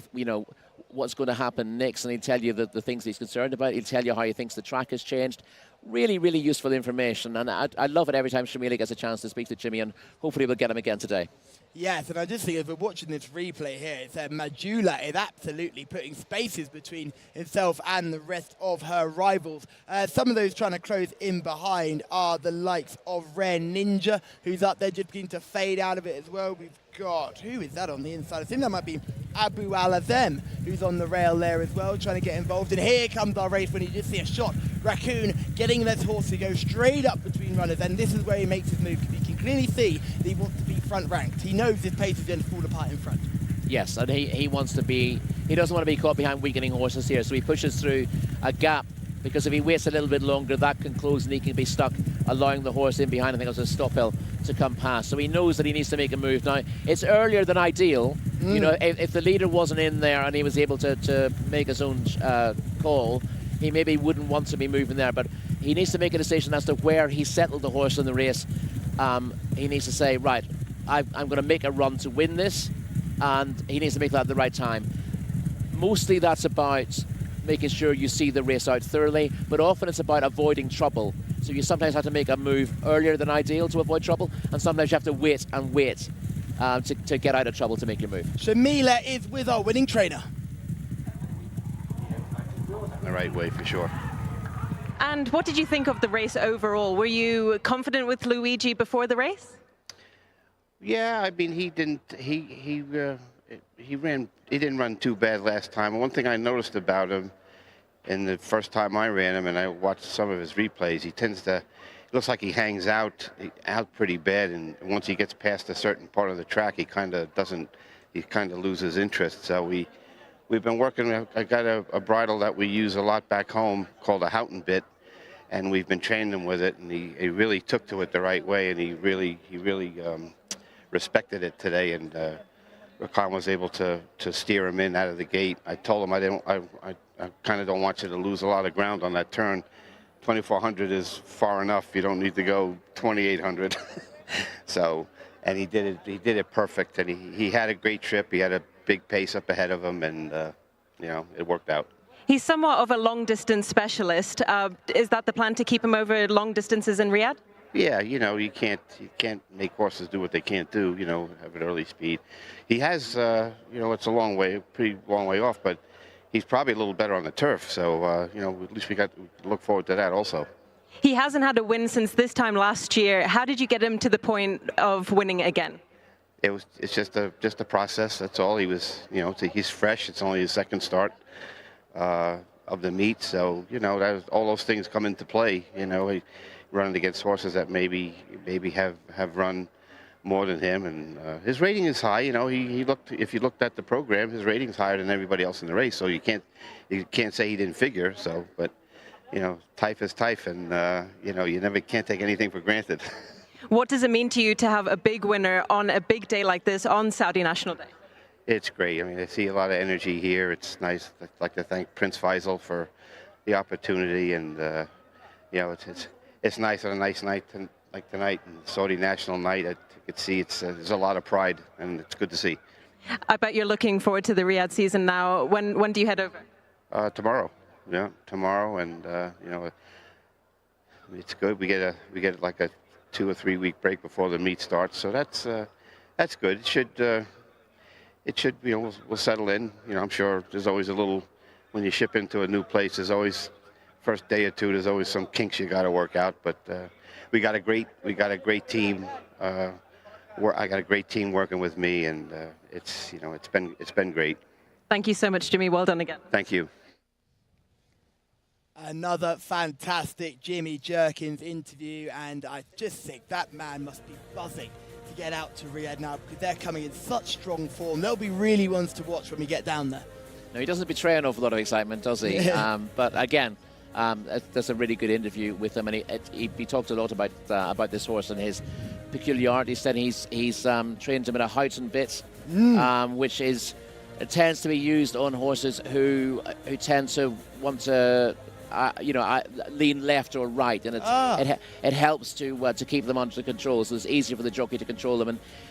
what's going to happen next, and he'll tell you the things he's concerned about. He'll tell you how he thinks the track has changed. Really, really useful information, and I love it every time Shamila gets a chance to speak to Jimmy, and hopefully we'll get him again today. Yes, and I just think if we're watching this replay here, it's Majula is absolutely putting spaces between himself and the rest of her rivals. Some of those trying to close in behind are the likes of Rare Ninja, who's up there just beginning to fade out of it as well. We've got, who is that on the inside? I think that might be Abu Al-Azem, who's on the rail there as well, trying to get involved. And here comes our race when you just see a shot. Raccoon getting this horse to go straight up between runners, and this is where he makes his move, because you can clearly see that he wants to be front ranked. He knows his pace is going to fall apart in front. Yes, and he doesn't want to be caught behind weakening horses here, so he pushes through a gap, because if he waits a little bit longer, that can close and he can be stuck, allowing the horse in behind, I think it was a stop hill, to come past. So he knows that he needs to make a move. Now, it's earlier than ideal. If the leader wasn't in there and he was able to make his own call, he maybe wouldn't want to be moving there, but he needs to make a decision as to where he settled the horse in the race. He needs to say, right, I'm going to make a run to win this, and he needs to make that at the right time. Mostly that's about making sure you see the race out thoroughly, but often it's about avoiding trouble. So you sometimes have to make a move earlier than ideal to avoid trouble, and sometimes you have to wait and wait to get out of trouble to make your move. Shamila is with our winning trainer. The right way for sure. And what did you think of the race overall? Were you confident with Luigi before the race? Yeah, I mean, he didn't run too bad last time. One thing I noticed about him in the first time I ran him, and I watched some of his replays, he tends to, it looks like he hangs out pretty bad, and once he gets past a certain part of the track, he kind of loses interest. So we've been working. I got a bridle that we use a lot back home called a Houghton bit, and we've been training him with it, and he really took to it the right way, and he really respected it today, and Rakan was able to steer him in out of the gate. I told him I kind of don't want you to lose a lot of ground on that turn. 2,400 is far enough. You don't need to go 2,800. So, and he did it perfect, and he had a great trip. He had a big pace up ahead of him, and it worked out. He's somewhat of a long-distance specialist. Is that the plan, to keep him over long distances in Riyadh? Yeah, you can't make horses do what they can't do, have an early speed. He has, it's a pretty long way off, but he's probably a little better on the turf. So, at least we got to look forward to that also. He hasn't had a win since this time last year. How did you get him to the point of winning again? It's just a process. That's all. He was, he's fresh. It's only his second start of the meet. So, all those things come into play, running against horses that maybe have run more than him, and his rating is high. If you looked at the program, his rating's higher than everybody else in the race. So you can't say he didn't figure. So, but Taif is Taif, and you never can't take anything for granted. What does it mean to you to have a big winner on a big day like this on Saudi National Day? It's great. I mean, I see a lot of energy here. It's nice. I'd like to thank Prince Faisal for the opportunity, and it's nice on a nice night like tonight, and Saudi National Night. I could see there's a lot of pride, and it's good to see. I bet you're looking forward to the Riyadh season now. When do you head over? Tomorrow. Yeah, tomorrow, and it's good. We get like a 2 or 3 week break before the meet starts, so that's good. It should we'll settle in. I'm sure there's always a little, when you ship into a new place, there's always first day or two, there's always some kinks you got to work out, but we got a great team. I got a great team working with me, and it's been great. Thank you so much, Jimmy. Well done again. Thank you. Another fantastic Jimmy Jerkins interview, and I just think that man must be buzzing to get out to Riyadh now, because they're coming in such strong form. They'll be really ones to watch when we get down there. No, he doesn't betray an awful lot of excitement, does he? But again, that's a really good interview with him, and he talked a lot about this horse and his peculiarities. Said he's trained him in a Houghton bit, which tends to be used on horses who tend to want to lean left or right, and it helps to keep them under control. So it's easier for the jockey to control them,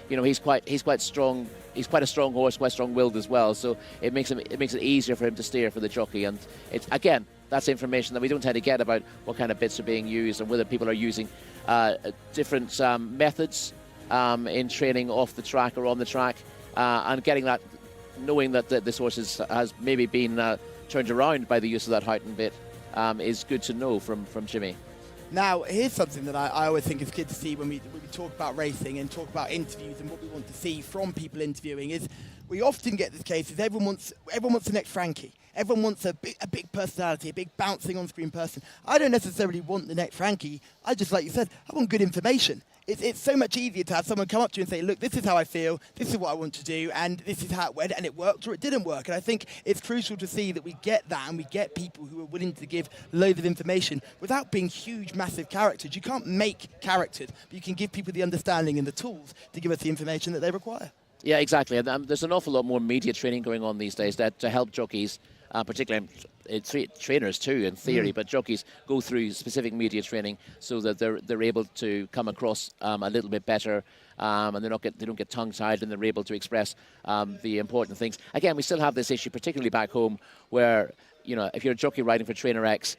and he's quite strong. He's quite a strong horse, quite strong-willed as well. So it makes it easier for him to steer for the jockey. And it's again, that's information that we don't tend to get about what kind of bits are being used and whether people are using different methods in training off the track or on the track, and getting that, knowing that this horse has maybe been turned around by the use of that Houghton bit. Is good to know from Jimmy. Now, here's something that I always think is good to see when we talk about racing and talk about interviews and what we want to see from people interviewing is we often get this case is everyone wants the next Frankie. Everyone wants a big personality, a big bouncing on-screen person. I don't necessarily want the next Frankie. I just, like you said, I want good information. It's so much easier to have someone come up to you and say, look, this is how I feel, this is what I want to do, and this is how it went, and it worked or it didn't work. And I think it's crucial to see that we get that, and we get people who are willing to give loads of information without being huge, massive characters. You can't make characters, but you can give people the understanding and the tools to give us the information that they require. Yeah, exactly. And there's an awful lot more media training going on these days to help jockeys, particularly trainers too, in theory, but jockeys go through specific media training so that they're able to come across a little bit better and they don't get tongue-tied, and they're able to express the important things. Again, we still have this issue, particularly back home, where, you know, if you're a jockey riding for Trainer X,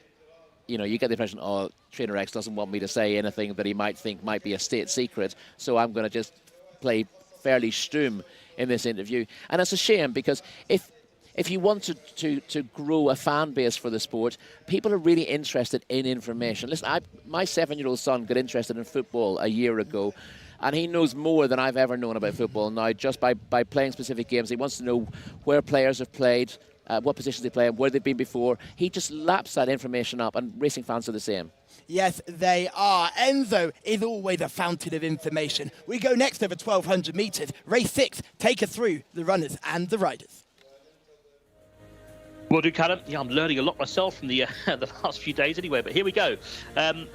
you know, you get the impression, oh, Trainer X doesn't want me to say anything that he might think might be a state secret, so I'm going to just play fairly stum in this interview. And it's a shame, because if you want to grow a fan base for the sport, people are really interested in information. Listen, my 7-year-old son got interested in football a year ago, and he knows more than I've ever known about football now, just by playing specific games. He wants to know where players have played, what positions they play, where they've been before. He just laps that information up, and racing fans are the same. Yes, they are. Enzo is always a fountain of information. We go next over 1,200 metres. Race 6, take us through the runners and the riders. Will do, Callum. Yeah, I'm learning a lot myself from the the last few days anyway, but here we go.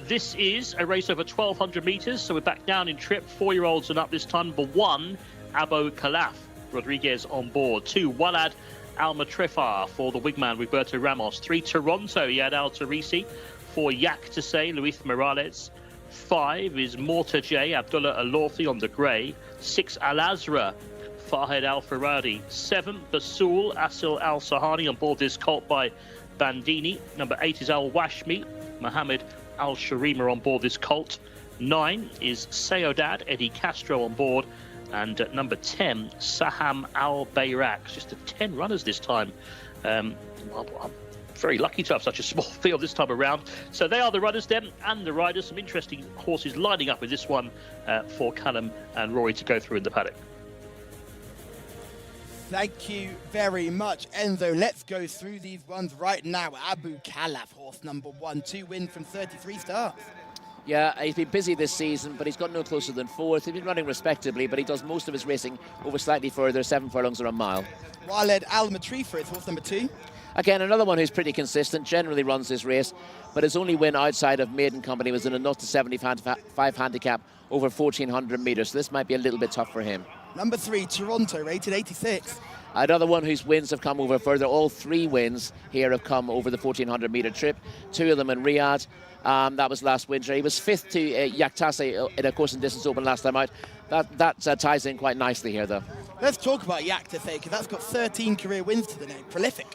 This is a race over 1,200 metres, so we're back down in trip. 4-year-olds and up this time. Number 1, Abo Calaf, Rodriguez on board. 2, Walad Alma Trefar for the wingman, Roberto Ramos. 3, Toronto, Yad Al Tarisi. 4, Jcsa, Luis Morales. 5 is Morta J, Abdullah Alorthi on the grey. 6, Al Azra, Fahed Al Faradi. 7, Basul Asil Al Sahani on board this colt by Bandini. Number 8 is Al Washmi, Mohammed Al Sharima on board this colt. 9 is Sayodad, Eddie Castro on board. And at number 10, Saham Al Bayrak. Just 10 runners this time. I'm very lucky to have such a small field this time around. So they are the runners then, and the riders. Some interesting horses lining up with this one for Callum and Rory to go through in the paddock. Thank you very much, Enzo. Let's go through these ones right now. Abu Calaf, horse number 1, 2 wins from 33 starts. Yeah, he's been busy this season, but he's got no closer than 4th. He's been running respectably, but he does most of his racing over slightly further, 7 furlongs or a mile. Waled Al Matrifa is horse number 2. Again, another one who's pretty consistent, generally runs this race, but his only win outside of Maiden Company was in a 0 to 75 handicap over 1,400 metres, so this might be a little bit tough for him. Number 3, Toronto, rated 86. Another one whose wins have come over further. All 3 wins here have come over the 1,400 metre trip, 2 of them in Riyadh. That was last winter. He was 5th to Jcsa in a course and distance open last time out. That ties in quite nicely here, though. Let's talk about Jcsa, because that's got 13 career wins to the name. Prolific.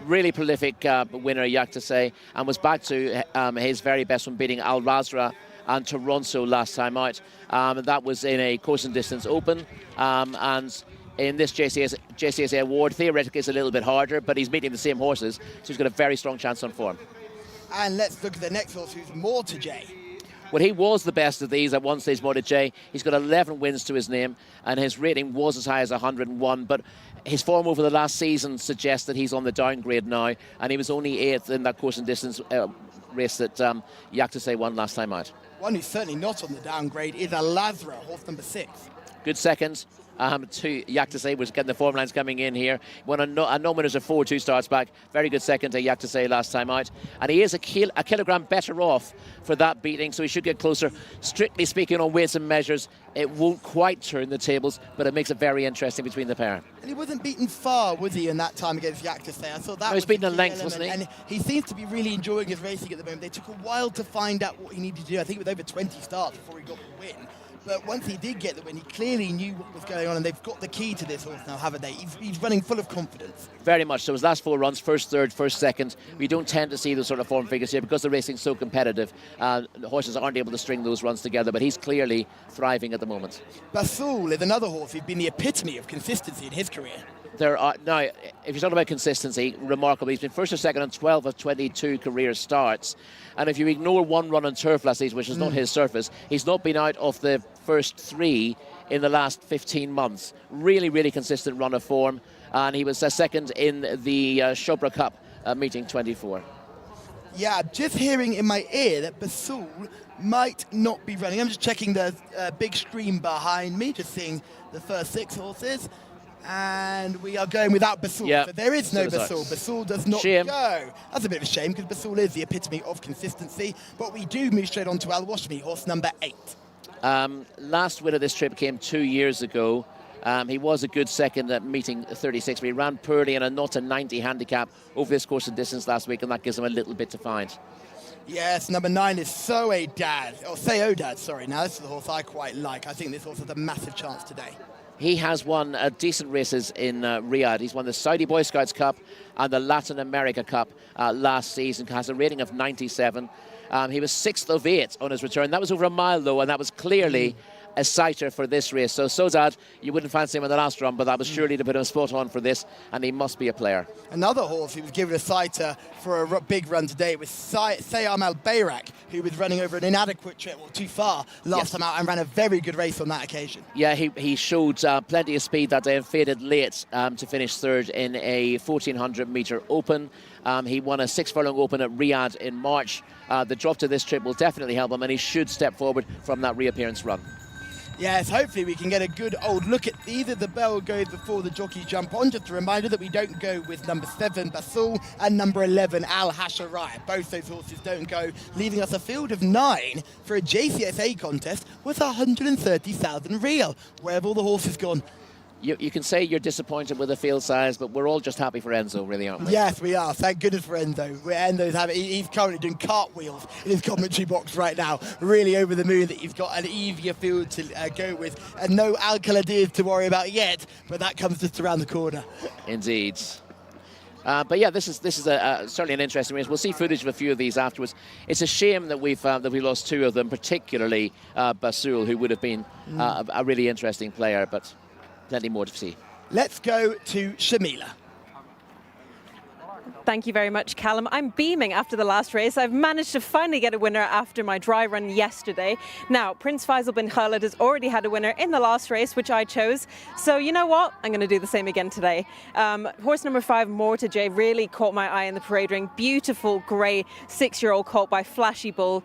Really prolific winner, Jcsa, and was back to his very best from beating Al Razra and Toronto last time out. That was in a course and distance open, and in this Jcsa award, theoretically it's a little bit harder, but he's meeting the same horses, so he's got a very strong chance on form. And let's look at the next horse, who's Morta J. Well, he was the best of these at one stage, Morta J. He's got 11 wins to his name, and his rating was as high as 101, but his form over the last season suggests that he's on the downgrade now, and he was only 8th in that course and distance race that Jcsa won last time out. One who's certainly not on the downgrade is Al Azra, horse number 6. Good second to Jcsa, was getting the form lines coming in here. Won a no-winners of 4 2 starts back. Very good second to Jcsa last time out. And he is a kilogram better off for that beating, so he should get closer. Strictly speaking, on weights and measures, it won't quite turn the tables, but it makes it very interesting between the pair. And he wasn't beaten far, was he, in that time against Jcsa? I thought that was beaten a length, wasn't he? And he seems to be really enjoying his racing at the moment. They took a while to find out what he needed to do. I think it was over 20 starts before he got the win. But once he did get the win, he clearly knew what was going on, and they've got the key to this horse now, haven't they? He's running full of confidence. Very much so. His last 4 runs, first, third, first, second. We don't tend to see those sort of form figures here because the racing's so competitive. The horses aren't able to string those runs together, but he's clearly thriving at the moment. Basul is another horse who's been the epitome of consistency in his career. Now, if you're talking about consistency, remarkable. He's been first or second on 12 of 22 career starts. And if you ignore 1 run on turf last season, which is not his surface, he's not been out of the first 3 in the last 15 months. Really, really consistent run of form. And he was second in the Shobra Cup meeting 24. Yeah, just hearing in my ear that Basul might not be running. I'm just checking the big screen behind me, just seeing the first 6 horses. And we are going without Basul. Yep. So there is no Basul. Basul does not Shame. go. That's a bit of a shame, because Basul is the epitome of consistency. But we do move straight on to Al Washmi, horse number 8. Last win of this trip came 2 years ago. He was a good second at meeting 36, but he ran poorly in a 0 to 90 handicap over this course and distance last week, and that gives him a little bit to find. Yes, number 9 is Seodad, sorry. Now, this is the horse I quite like. I think this horse has a massive chance today. He has won decent races in Riyadh. He's won the Saudi Boy Scouts Cup and the Latin America Cup last season. Has a rating of 97. He was 6th of 8 on his return. That was over a mile, though, and that was clearly a sighter for this race. So Sodad, you wouldn't fancy him in the last run, but that was surely to put him spot on for this, and he must be a player. Another horse who was given a sighter for a big run today was Sayam Al Bayrak, who was running over an inadequate trip, or too far last time out, and ran a very good race on that occasion. Yeah, he showed plenty of speed that day and faded late to finish 3rd in a 1400-metre open. He won a 6-furlong open at Riyadh in March. The drop to this trip will definitely help him, and he should step forward from that reappearance run. Yes, hopefully we can get a good old look at either the bell goes before the jockeys jump on. Just a reminder that we don't go with number 7, Basul, and number 11, Al Hasharai. Both those horses don't go, leaving us a field of 9 for a JCSA contest with 130,000 real. Where have all the horses gone? You can say you're disappointed with the field size, but we're all just happy for Enzo, really, aren't we? Yes, we are. Thank goodness for Enzo. He's currently doing cartwheels in his commentary box right now. Really over the moon that he's got an easier field to go with. And no Al Khaladirs to worry about yet, but that comes just around the corner. Indeed. But yeah, this is certainly an interesting race. We'll see footage of a few of these afterwards. It's a shame that we lost 2 of them, particularly Basul, who would have been a really interesting player, but plenty more to see. Let's go to Shamila. Thank you very much, Callum. I'm beaming after the last race. I've managed to finally get a winner after my dry run yesterday. Now, Prince Faisal bin Khalid has already had a winner in the last race, which I chose. So you know what? I'm going to do the same again today. Horse number 5, Morta J, really caught my eye in the parade ring. Beautiful grey 6-year-old colt by Flashy Bull.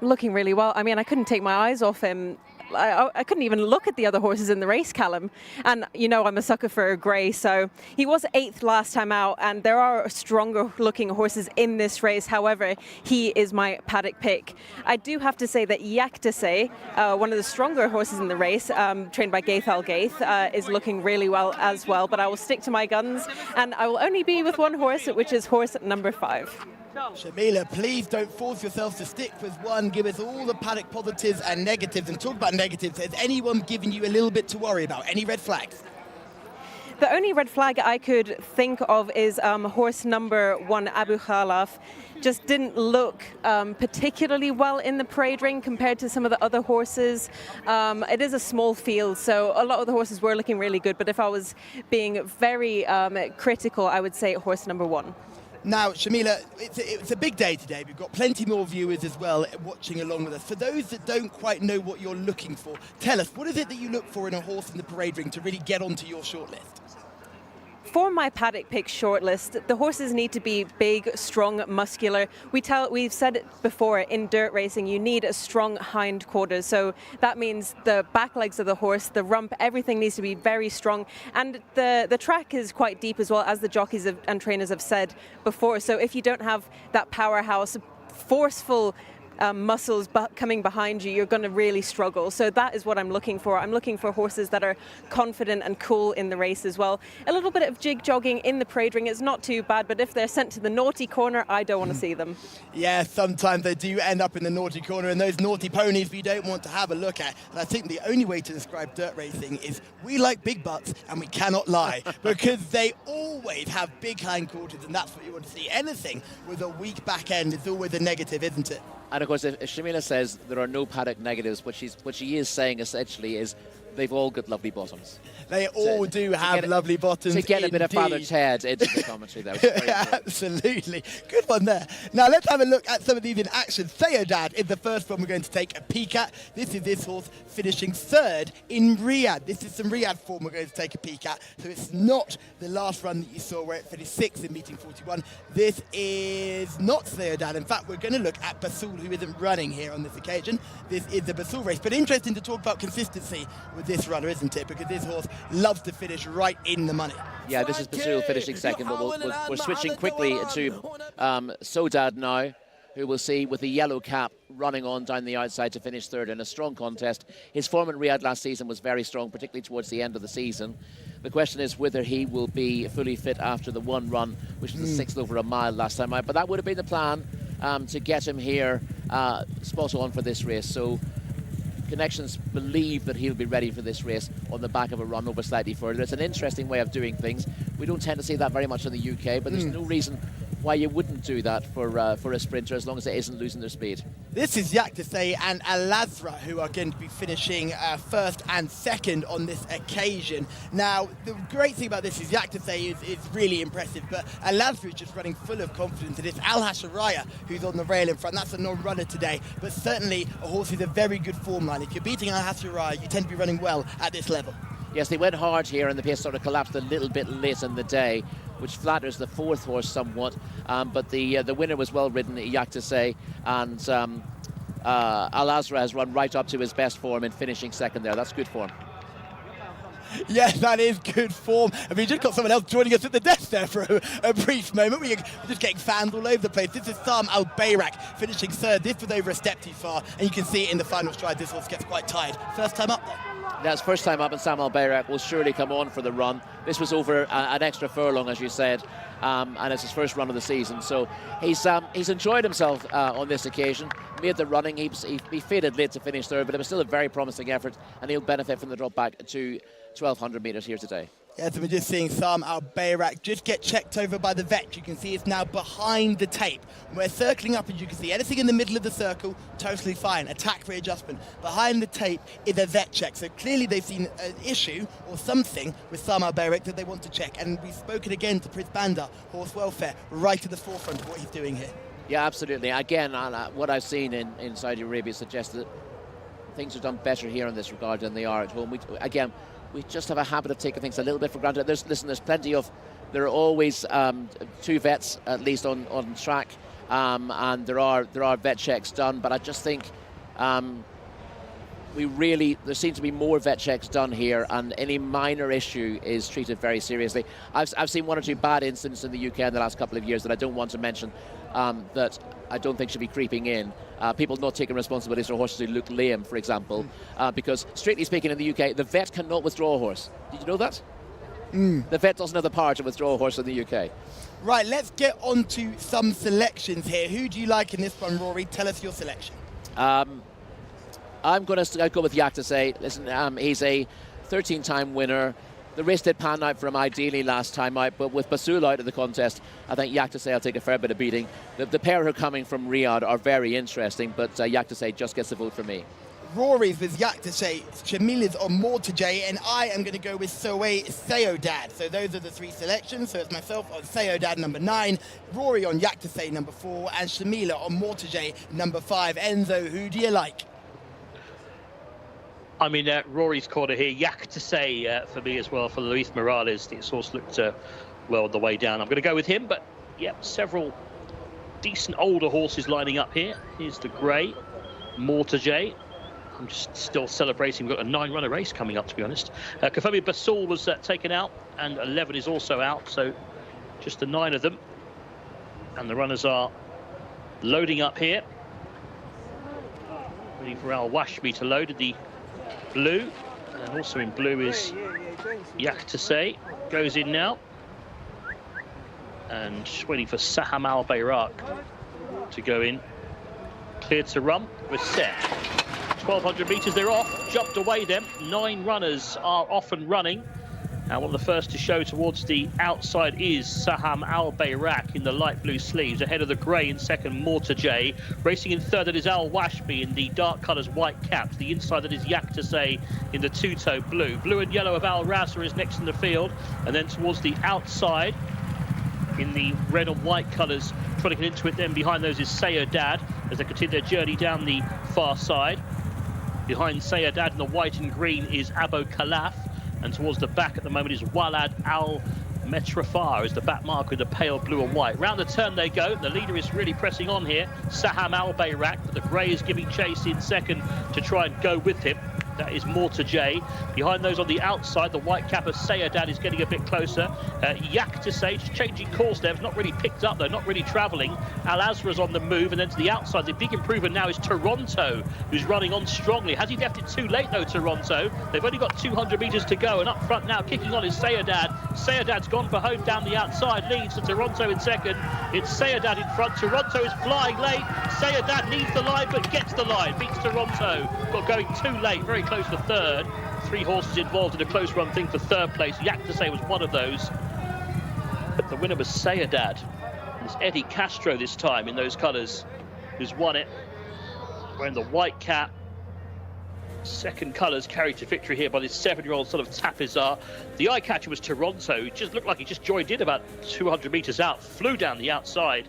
Looking really well. I mean, I couldn't take my eyes off him. I couldn't even look at the other horses in the race, Callum. And, you know, I'm a sucker for a grey, so he was 8th last time out, and there are stronger looking horses in this race. However, he is my paddock pick. I do have to say that Jcsa, one of the stronger horses in the race, trained by Gaith Al Gaith, is looking really well as well, but I will stick to my guns, and I will only be with one horse, which is horse number 5. Shamila, please don't force yourself to stick with one. Give us all the paddock positives and negatives. And talk about negatives. Has anyone given you a little bit to worry about? Any red flags? The only red flag I could think of is horse number 1, Abu Khalaf. Just didn't look particularly well in the parade ring compared to some of the other horses. It is a small field, so a lot of the horses were looking really good. But if I was being very critical, I would say horse number 1. Now, Shamila, it's a big day today. We've got plenty more viewers as well watching along with us. For those that don't quite know what you're looking for, tell us, what is it that you look for in a horse in the parade ring to really get onto your shortlist? For my paddock pick shortlist, the horses need to be big, strong, muscular. We've said it before, in dirt racing, you need a strong hind quarters. So that means the back legs of the horse, the rump, everything needs to be very strong. And the track is quite deep as well, as the jockeys and trainers have said before. So if you don't have that powerhouse, forceful muscles coming behind you, you're going to really struggle. So that is what I'm looking for. I'm looking for horses that are confident and cool in the race as well. A little bit of jig jogging in the parade ring is not too bad, but if they're sent to the naughty corner, I don't want to see them. Yeah, sometimes they do end up in the naughty corner, and those naughty ponies we don't want to have a look at. And I think the only way to describe dirt racing is we like big butts and we cannot lie, because they always have big hindquarters, and that's what you want to see. Anything with a weak back end is always a negative, isn't it? And of course, if Shamila says there are no paddock negatives, what she is saying essentially is they've all got lovely bottoms. They all do have lovely bottoms. To get a bit of father's head into the commentary there. Absolutely. Good one there. Now let's have a look at some of these in action. Theodad is the first one we're going to take a peek at. This is this horse finishing 3rd in Riyadh. This is some Riyadh form we're going to take a peek at. So it's not the last run that you saw where it finished 6th in meeting 41. This is not Theodad. In fact, we're going to look at Basul, who isn't running here on this occasion. This is the Basul race. But interesting to talk about consistency with this runner, isn't it? Because this horse loves to finish right in the money. Yeah, this is Basul finishing 2nd, but we're switching quickly to Sodad now, who we'll see with the yellow cap running on down the outside to finish 3rd in a strong contest. His form in Riyadh last season was very strong, particularly towards the end of the season. The question is whether he will be fully fit after the one run, which was the 6th over a mile last time out. But that would have been the plan to get him here spot on for this race. So Connections believe that he'll be ready for this race on the back of a run over slightly further. It's an interesting way of doing things. We don't tend to see that very much in the UK, but there's no reason why you wouldn't do that for a sprinter, as long as it isn't losing their speed. This is Jcsa and Al-Azra, who are going to be finishing first and second on this occasion. Now, the great thing about this is Jcsa is really impressive, but Al-Azra is just running full of confidence. It is Al-Hasharaya who's on the rail in front. That's a non-runner today, but certainly a horse with a very good form line. If you're beating Al-Hasharaya, you tend to be running well at this level. Yes, they went hard here, and the pace sort of collapsed a little bit late in the day, which flatters the fourth horse somewhat. But the winner was well ridden, Jcsa, and Al-Azra has run right up to his best form in finishing second there. That's good form. Yes, that is good form. I mean, you just got someone else joining us at the desk there for a brief moment. We're just getting fans all over the place. This is Sam Al-Bayrak finishing third. This was over a step too far, and you can see it in the final stride. This horse gets quite tired. First time up there. That's first time up, and Sam Al-Bayrak will surely come on for the run. This was over an extra furlong, as you said, and it's his first run of the season. So he's enjoyed himself on this occasion. Made the running. He faded late to finish third, but it was still a very promising effort, and he'll benefit from the drop back to 1,200 metres here today. Yes, and we're just seeing Sam Al-Bayrak just get checked over by the vet. You can see it's now behind the tape. We're circling up, as you can see. Anything in the middle of the circle, totally fine. Attack readjustment. Behind the tape is a vet check. So clearly they've seen an issue or something with Sam Al-Bayrak that they want to check. And we've spoken again to Prince Bandar, horse welfare, right at the forefront of what he's doing here. Yeah, absolutely. Again, what I've seen in Saudi Arabia suggests that things are done better here in this regard than they are at home. We just have a habit of taking things a little bit for granted. There are always two vets at least on track, and there are vet checks done. But I just think there seems to be more vet checks done here, and any minor issue is treated very seriously. I've seen one or two bad incidents in the UK in the last couple of years that I don't want to mention, that I don't think should be creeping in. People not taking responsibilities for horses who look lame, for example, because strictly speaking in the UK, the vet cannot withdraw a horse. Did you know that? The vet doesn't have the power to withdraw a horse in the UK. Right, let's get on to some selections here. Who do you like in this one, Rory? Tell us your selection. I'm going to go with Jcsa. Listen, he's a 13-time winner. The race did pan out for him ideally last time out, but with Basul out of the contest, I think Jcsa will take a fair bit of beating. The pair who are coming from Riyadh are very interesting, but Jcsa just gets the vote for me. Rory's with Jcsa, Shamila's on Mortajay, and I am going to go with Sayodad. So those are the three selections. So it's myself on Sayodad, number 9, Rory on Jcsa, number 4, and Shamila on Mortajay, number 5. Enzo, who do you like? I'm in Rory's corner here. Jcsa for me as well, for Luis Morales. This horse looked well on the way down. I'm going to go with him, but yeah, several decent older horses lining up here. Here's the grey, Mortajay. I'm just still celebrating. We've got a 9-runner race coming up, to be honest. Kafemi Basul was taken out, and 11 is also out, so just the 9 of them. And the runners are loading up here. Waiting for Al Washmi to load the blue, and also in blue is Jcsa. Goes in now, and just waiting for Saham Al-Bayrak to go in. Cleared to run. We're set. 1,200 metres, they're off. Jumped away them. 9 runners are off and running. And one of the first to show towards the outside is Saham Al-Bayrak in the light blue sleeves, ahead of the grey in second, Mortajay. Racing in third, that is Al Washmi in the dark colours, white caps. The inside, that is Jcsa in the two-toe blue. Blue and yellow of Al Raza is next in the field. And then towards the outside, in the red and white colours, trying to get into it then. Behind those is Sayodad as they continue their journey down the far side. Behind Sayodad in the white and green is Abu Khalaf. And towards the back at the moment is Walad Al-Metrafar as the back mark with the pale blue and white. Round the turn they go. The leader is really pressing on here, Saham Al-Bayrak, but the grey is giving chase in second to try and go with him. That is Mortajay. Behind those on the outside, the white cap of Sayodad is getting a bit closer. Jcsa just changing course there. It's not really picked up though, not really travelling. Al-Azra's on the move, and then to the outside, the big improver now is Toronto, who's running on strongly. Has he left it too late though, Toronto? They've only got 200 metres to go, and up front now, kicking on is Sayodad. Sayedad's gone for home down the outside, leads to Toronto in second. It's Sayedad in front. Toronto is flying late. Sayedad needs the line, but gets the line. Beats Toronto. Got going too late, very close for third. 3 horses involved in a close run thing for third place. Jcsa was one of those. But the winner was Sayedad. It's Eddie Castro this time in those colours who's won it. Wearing the white cap. Second colours carried to victory here by this 7-year-old sort of Tafizar. The eye catcher was Toronto. It just looked like he just joined in about 200 metres out. Flew down the outside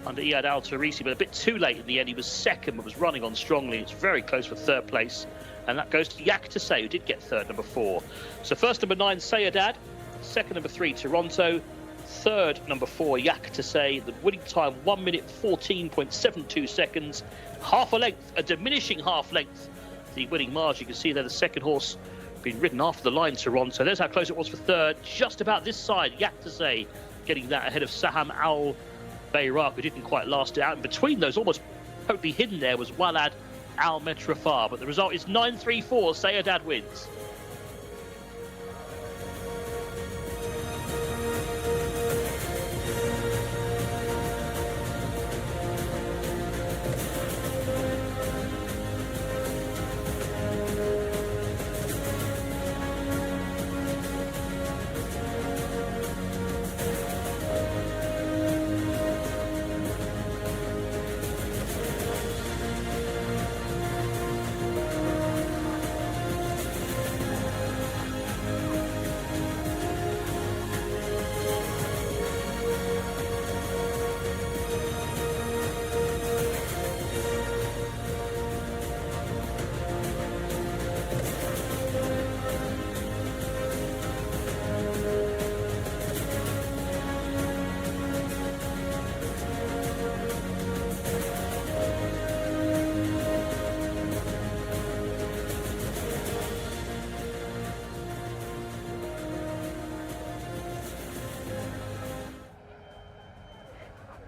under Iyad Al Tarisi, but a bit too late in the end. He was second, but was running on strongly. It's very close for third place. And that goes to Jcsa, who did get third, number 4. So first, number 9, Sayedad. Second, number 3, Toronto. Third, number 4, Jcsa. The winning time, 1 minute 14.72 seconds. Half a length, a diminishing half length. The winning margin, you can see there the second horse being ridden after the line, Toronto. There's how close it was for third. Just about this side, Jcsa getting that ahead of Saham Al Bayrak, who didn't quite last it out. And between those, almost totally hidden there, was Walad Al Metrafar, but the result is 9-3-4. Sayedad wins.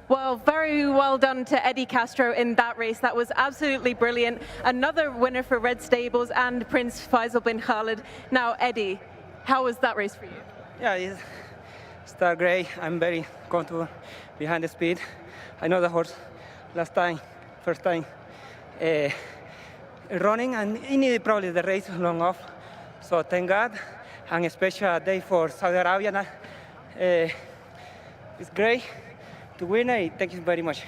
Well, very well done to Eddie Castro in that race. That was absolutely brilliant. Another winner for Red Stables and Prince Faisal bin Khalid. Now, Eddie, how was that race for you? Yeah, it's start great. I'm very comfortable behind the speed. I know the horse first time running, and he needed probably the race long off. So thank God, and a special day for Saudi Arabia. It's great to win it. Thank you very much.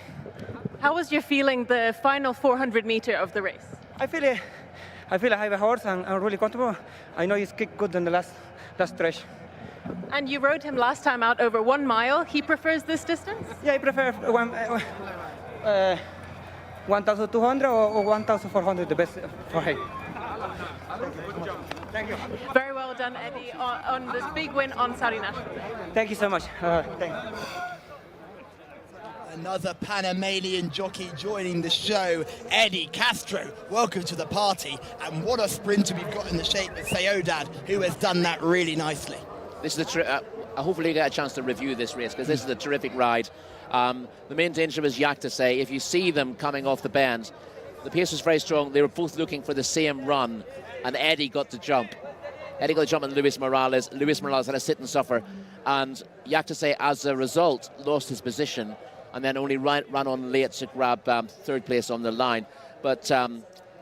How was your feeling the final 400 meter of the race? I feel I have a horse, and I'm really comfortable. I know he's kicked good in the last stretch. And you rode him last time out over 1 mile. He prefers this distance? Yeah, I prefer 1,200 or 1,400, the best for him. Thank you. Very well done, Eddie, on this big win on Saudi National Day. Thank you so much. Thank you. Another Panamanian jockey joining the show, Eddie Castro. Welcome to the party. And what a sprinter we've got in the shape of Sayedad, who has done that really nicely. This is hopefully you get a chance to review this race, because this is a terrific ride. The main danger was Jcsa. If you see them coming off the bend, the pace was very strong. They were both looking for the same run, and Eddie got the jump. Eddie got the jump on Luis Morales. Luis Morales had a sit and suffer, and Jcsa, as a result, lost his position and then only ran on late to grab third place on the line. But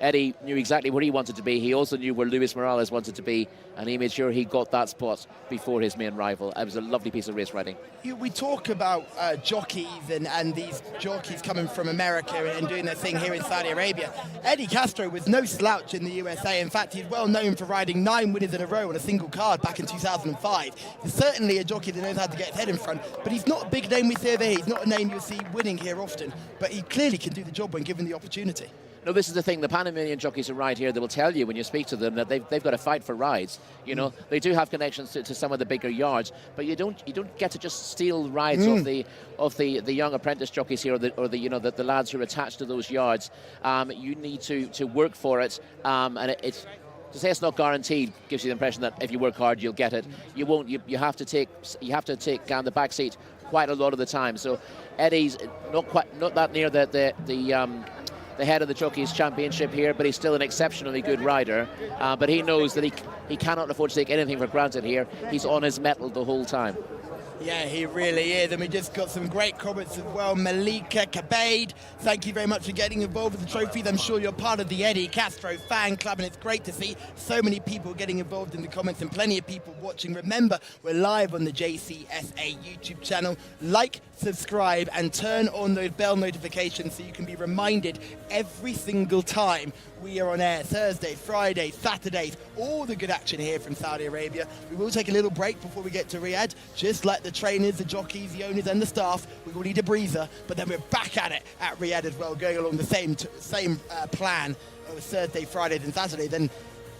Eddie knew exactly where he wanted to be. He also knew where Luis Morales wanted to be, and he made sure he got that spot before his main rival. It was a lovely piece of race riding. We talk about jockeys and these jockeys coming from America and doing their thing here in Saudi Arabia. Eddie Castro was no slouch in the USA. In fact, he's well known for riding 9 winners in a row on a single card back in 2005. He's certainly a jockey that knows how to get his head in front, but he's not a big name we see over here. He's not a name you'll see winning here often, but he clearly can do the job when given the opportunity. No, this is the thing. The Panamanian jockeys who ride here, they will tell you when you speak to them that they've got to fight for rides. You know, they do have connections to some of the bigger yards, but you don't get to just steal rides of the young apprentice jockeys here, or the lads who are attached to those yards. You need to work for it, and it's. To say it's not guaranteed gives you the impression that if you work hard you'll get it. You won't. You have to take the back seat quite a lot of the time. So Eddie's not that near the the head of the Jockeys Championship here, but he's still an exceptionally good rider. But he knows that he cannot afford to take anything for granted here. He's on his mettle the whole time. Yeah, he really is. And we just got some great comments as well. Malika Kabaid, thank you very much for getting involved with the trophies. I'm sure you're part of the Eddie Castro fan club, and it's great to see so many people getting involved in the comments and plenty of people watching. Remember, we're live on the Jcsa YouTube channel. Like, subscribe, and turn on those bell notifications so you can be reminded every single time we are on air. Thursdays, Fridays, Saturdays, all the good action here from Saudi Arabia. We will take a little break before we get to Riyadh, just like the trainers, the jockeys, the owners, and the staff. We will need a breather, but then we're back at it at Riyadh as well, going along the same plan of Thursday, Fridays, and Saturdays. Then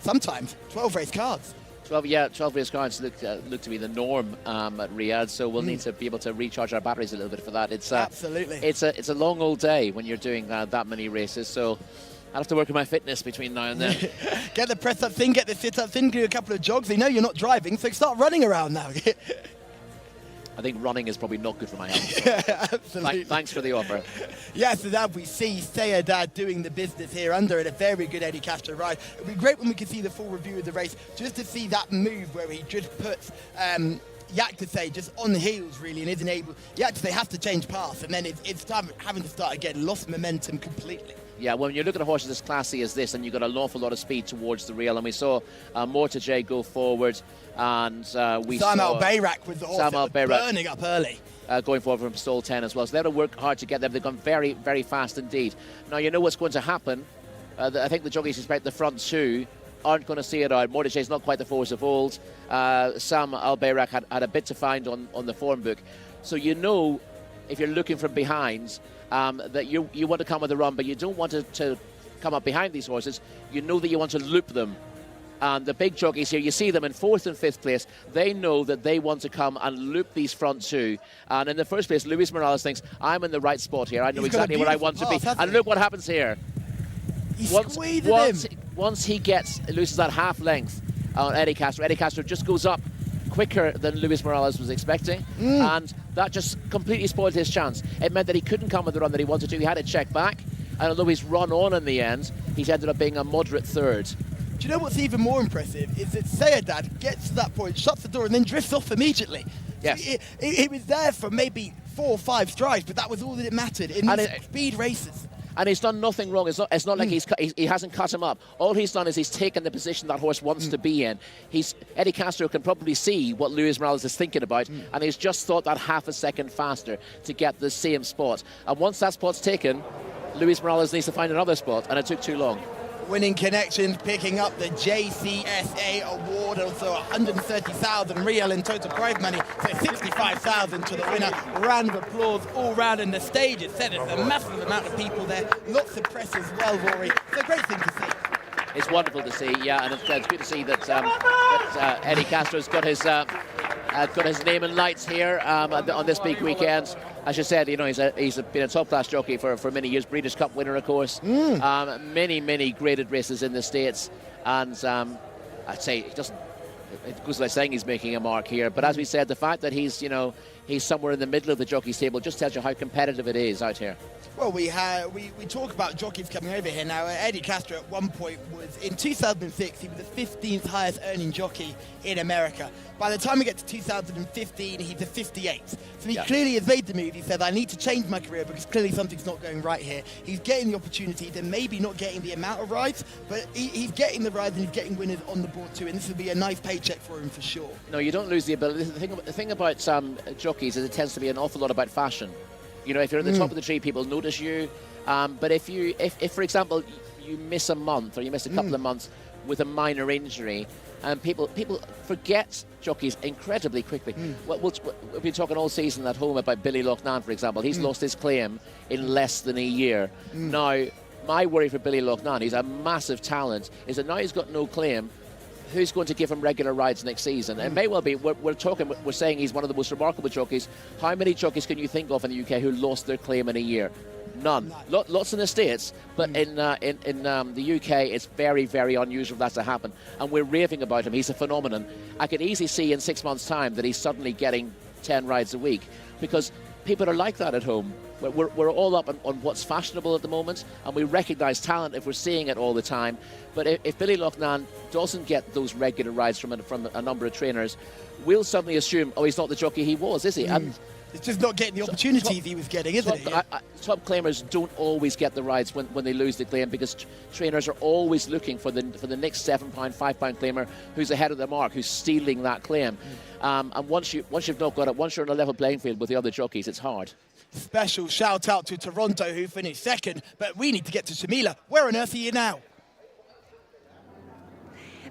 sometimes 12 race cards. 12 race cards look to be the norm at Riyadh, so we'll need to be able to recharge our batteries a little bit for that. It's absolutely. It's a long old day when you're doing that many races, so I'll have to work on my fitness between now and then. Get the press-ups in, get the sit-ups in, do a couple of jogs. They know you're not driving, so start running around now. I think running is probably not good for my health. So. Yeah, absolutely. Thanks for the offer. Yes, so that we see Sayedad doing the business here under it, a very good Eddie Castro ride. It would be great when we could see the full review of the race, just to see that move where he just puts Jcsa just on the heels, really, and isn't able. Jcsa has to change path, and then it's time having to start again, lost momentum completely. Yeah, when you look at a horse as classy as this, and you've got an awful lot of speed towards the rail, and we saw Mortajay go forward, and we Sam saw Al-Bayrak was the horse that was burning up early. Going forward from stall 10 as well. So they had to work hard to get there. They've gone very, very fast indeed. Now, you know what's going to happen. I think the jockeys suspect the front two aren't going to see it out. Mortajay's not quite the force of old. Sam Al-Bayrak had a bit to find on the form book. So you know, if you're looking from behind, that you want to come with a run, but you don't want to come up behind these horses. You know that you want to loop them. And the big jockeys here, you see them in 4th and 5th place. They know that they want to come and loop these front two. And in the first place, Luis Morales thinks, I'm in the right spot here. I know exactly where I want to be. And look what happens here. Once he loses that half length on Eddie Castro just goes up quicker than Luis Morales was expecting, and that just completely spoiled his chance. It meant that he couldn't come with the run that he wanted to. He had to check back, and although he's run on in the end, he's ended up being a moderate third. Do you know what's even more impressive is that Sayedad gets to that point, shuts the door, and then drifts off immediately. Yes. So he was there for maybe 4 or 5 strides, but that was all that it mattered in these speed races. And he's done nothing wrong. It's not like he hasn't cut him up. All he's done is he's taken the position that horse wants to be in. Eddie Castro can probably see what Luis Morales is thinking about, and he's just thought that half a second faster to get the same spot. And once that spot's taken, Luis Morales needs to find another spot, and it took too long. Winning Connections picking up the Jcsa award, also 130,000 real in total prize money, so 65,000 to the winner. Round of applause all round, and the stage is set. It's a massive amount of people there, lots of press as well, Rory. It's a great thing to see. It's wonderful to see, yeah, and it's good to see that Eddie Castro's got his name in lights here on this big weekend. As you said, you know, he's been a top-class jockey for many years, Breeders' Cup winner, of course. Many graded races in the States, and I'd say it goes without saying he's making a mark here. But as we said, the fact that he's somewhere in the middle of the jockeys table just tells you how competitive it is out here. Well, we talk about jockeys coming over here now. Eddie Castro at one point was, in 2006, he was the 15th highest earning jockey in America. By the time we get to 2015, he's the 58th. So he clearly has made the move. He said, I need to change my career because clearly something's not going right here. He's getting the opportunity, then maybe not getting the amount of rides, but he's getting the rides and he's getting winners on the board too, and this will be a nice paycheck for him for sure. No, you don't lose the ability. The thing about jockeys is it tends to be an awful lot about fashion. You know, if you're at the top of the tree, people notice you. But if for example, you miss a month or you miss a couple of months with a minor injury, and people forget jockeys incredibly quickly. We've been talking all season at home about Billy Loughnane, for example. He's lost his claim in less than a year. Now, my worry for Billy Loughnane, he's a massive talent, is that now he's got no claim. Who's going to give him regular rides next season? It may well be. We're saying he's one of the most remarkable jockeys. How many jockeys can you think of in the UK who lost their claim in a year? None. Lots in the States, but in the UK, it's very, very unusual for that to happen. And we're raving about him. He's a phenomenon. I could easily see in 6 months' time that he's suddenly getting 10 rides a week, because people are like that at home. We're all up on what's fashionable at the moment, and we recognise talent if we're seeing it all the time. But if Billy Loughnane doesn't get those regular rides from a number of trainers, we'll suddenly assume, oh, he's not the jockey he was, is he? And it's just not getting the opportunities he was getting, isn't it? Top claimers don't always get the rides when they lose the claim, because trainers are always looking for the next £7, £5 claimer who's ahead of the mark, who's stealing that claim. And once you've not got it, once you're on a level playing field with the other jockeys, it's hard. Special shout out to Toronto, who finished second, but we need to get to Shamila. Where on earth are you now?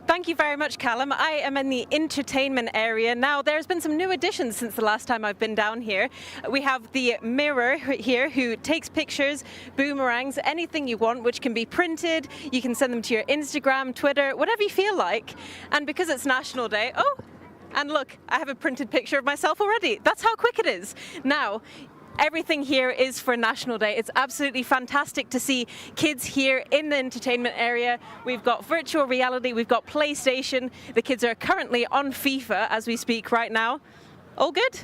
Thank you very much, Callum. I am in the entertainment area. Now, there's been some new additions since the last time I've been down here. We have the Mirror here, who takes pictures, boomerangs, anything you want, which can be printed. You can send them to your Instagram, Twitter, whatever you feel like. And because it's National Day, oh, and look, I have a printed picture of myself already. That's how quick it is. Now, everything here is for National Day. It's absolutely fantastic to see kids here in the entertainment area. We've got virtual reality, we've got PlayStation. The kids are currently on FIFA as we speak right now. All good?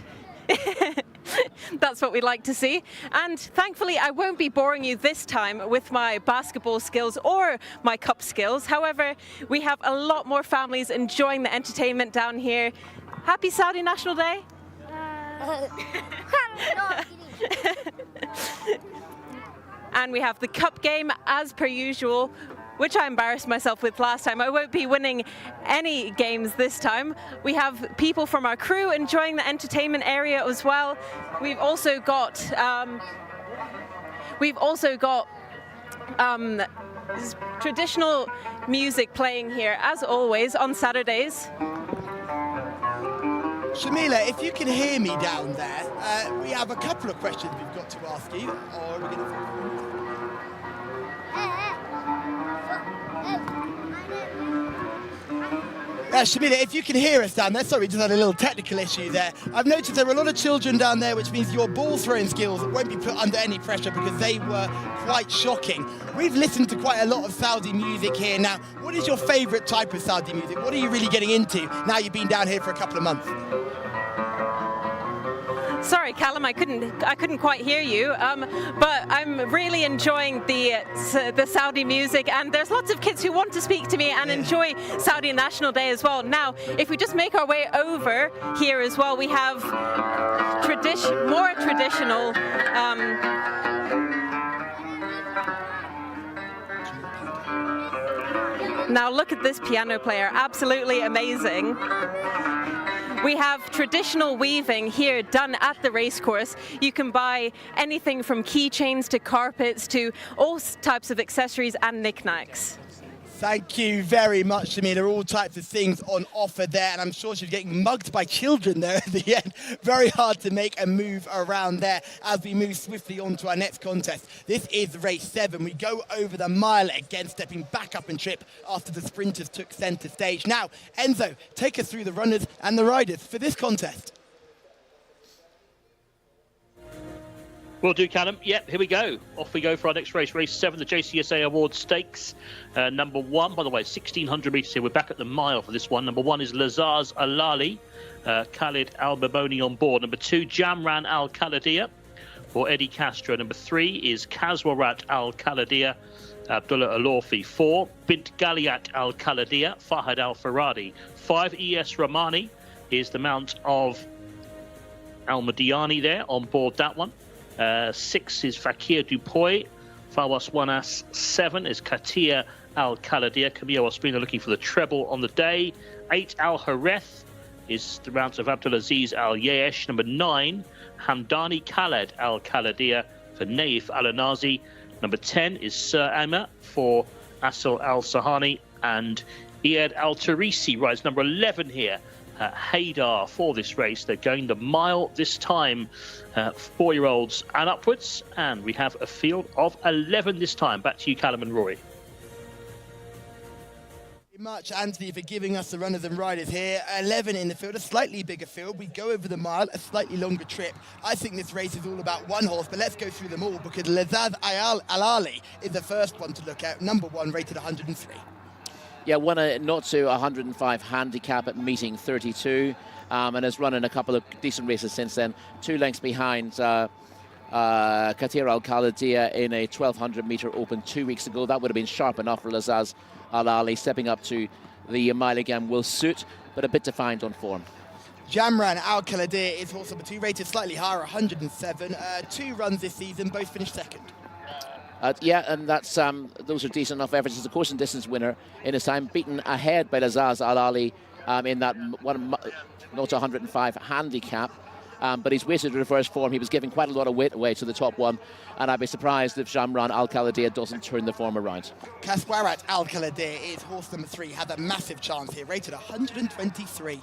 That's what we like to see. And thankfully, I won't be boring you this time with my basketball skills or my cup skills. However, we have a lot more families enjoying the entertainment down here. Happy Saudi National Day. And we have the cup game as per usual, which I embarrassed myself with last time. I won't be winning any games this time. We have people from our crew enjoying the entertainment area as well. We've also got traditional music playing here as always on Saturdays. Shamila, if you can hear me down there, we have a couple of questions we've got to ask you. Or we're going Shamila, if you can hear us down there, sorry, just had a little technical issue there. I've noticed there are a lot of children down there, which means your ball throwing skills won't be put under any pressure because they were quite shocking. We've listened to quite a lot of Saudi music here. Now, what is your favourite type of Saudi music? What are you really getting into now you've been down here for a couple of months? Sorry, Callum, I couldn't quite hear you, but I'm really enjoying the Saudi music, and there's lots of kids who want to speak to me and enjoy Saudi National Day as well. Now, if we just make our way over here as well, we have more traditional. Now look at this piano player, absolutely amazing. We have traditional weaving here done at the racecourse. You can buy anything from keychains to carpets to all types of accessories and knickknacks. Thank you very much, Shamila. All types of things on offer there, and I'm sure she's getting mugged by children there at the end. Very hard to make a move around there as we move swiftly on to our next contest. This is race 7. We go over the mile again, stepping back up in trip after the sprinters took centre stage. Now, Enzo, take us through the runners and the riders for this contest. Will do, Callum. Yep, here we go. Off we go for our next race. Race 7, the JCSA Award Stakes. Number 1, by the way, 1,600 metres here. We're back at the mile for this one. Number 1 is Lazaz Alali. Khalid Al-Baboni on board. Number 2, Jamran Al-Khaladia for Eddie Castro. Number 3 is Kazwarat Al-Khaladia. Abdullah Alorfi. 4, Bint Galiat Al-Khaladia. Fahad Al-Faradi. 5, ES Ramani is the mount of Al-Madiani there on board that one. 6 is Fakir Dupoy. Fawas Wanas. 7 is Katia Al-Khaladia. Camille Ospina looking for the treble on the day. 8 Al-Hareth is the mount of Abdulaziz Al-Yesh. Number 9, Hamdani Khaled Al-Khaladia for Naif Al-Anazi. Number 10 is Sir Amma for Asl Al-Sahani. And Iyad Al-Tarisi rides number 11 here. Haydar for this race. They're going the mile this time, 4-year-olds and upwards, and we have a field of 11 this time. Back to you, Callum and Rory. Thank you much, Anthony, for giving us the runners and riders here. 11 in the field, a slightly bigger field. We go over the mile, a slightly longer trip. I think this race is all about one horse, but let's go through them all because Lazaz Al-Ali is the first one to look at. Number 1, rated 103. Yeah, won a not to 105 handicap at meeting 32, and has run in a couple of decent races since then. 2 lengths behind Katir Al-Khaladia in a 1200 metre open 2 weeks ago. That would have been sharp enough for Lazaz Al-Ali. Stepping up to the mile again will suit, but a bit defined on form. Jamran Al-Khaladia is horse number 2, rated slightly higher, 107. 2 runs this season, both finished second. Yeah, and that's those are decent enough efforts. He's a course and distance winner in his time, beaten ahead by Lazaz Al-Ali in that not 105 handicap. But he's weighted reverse form. He was giving quite a lot of weight away to the top one, and I'd be surprised if Jamran Al-Khaladia doesn't turn the form around. Kaswarat Al-Khaladia is horse number 3, had a massive chance here, rated 123.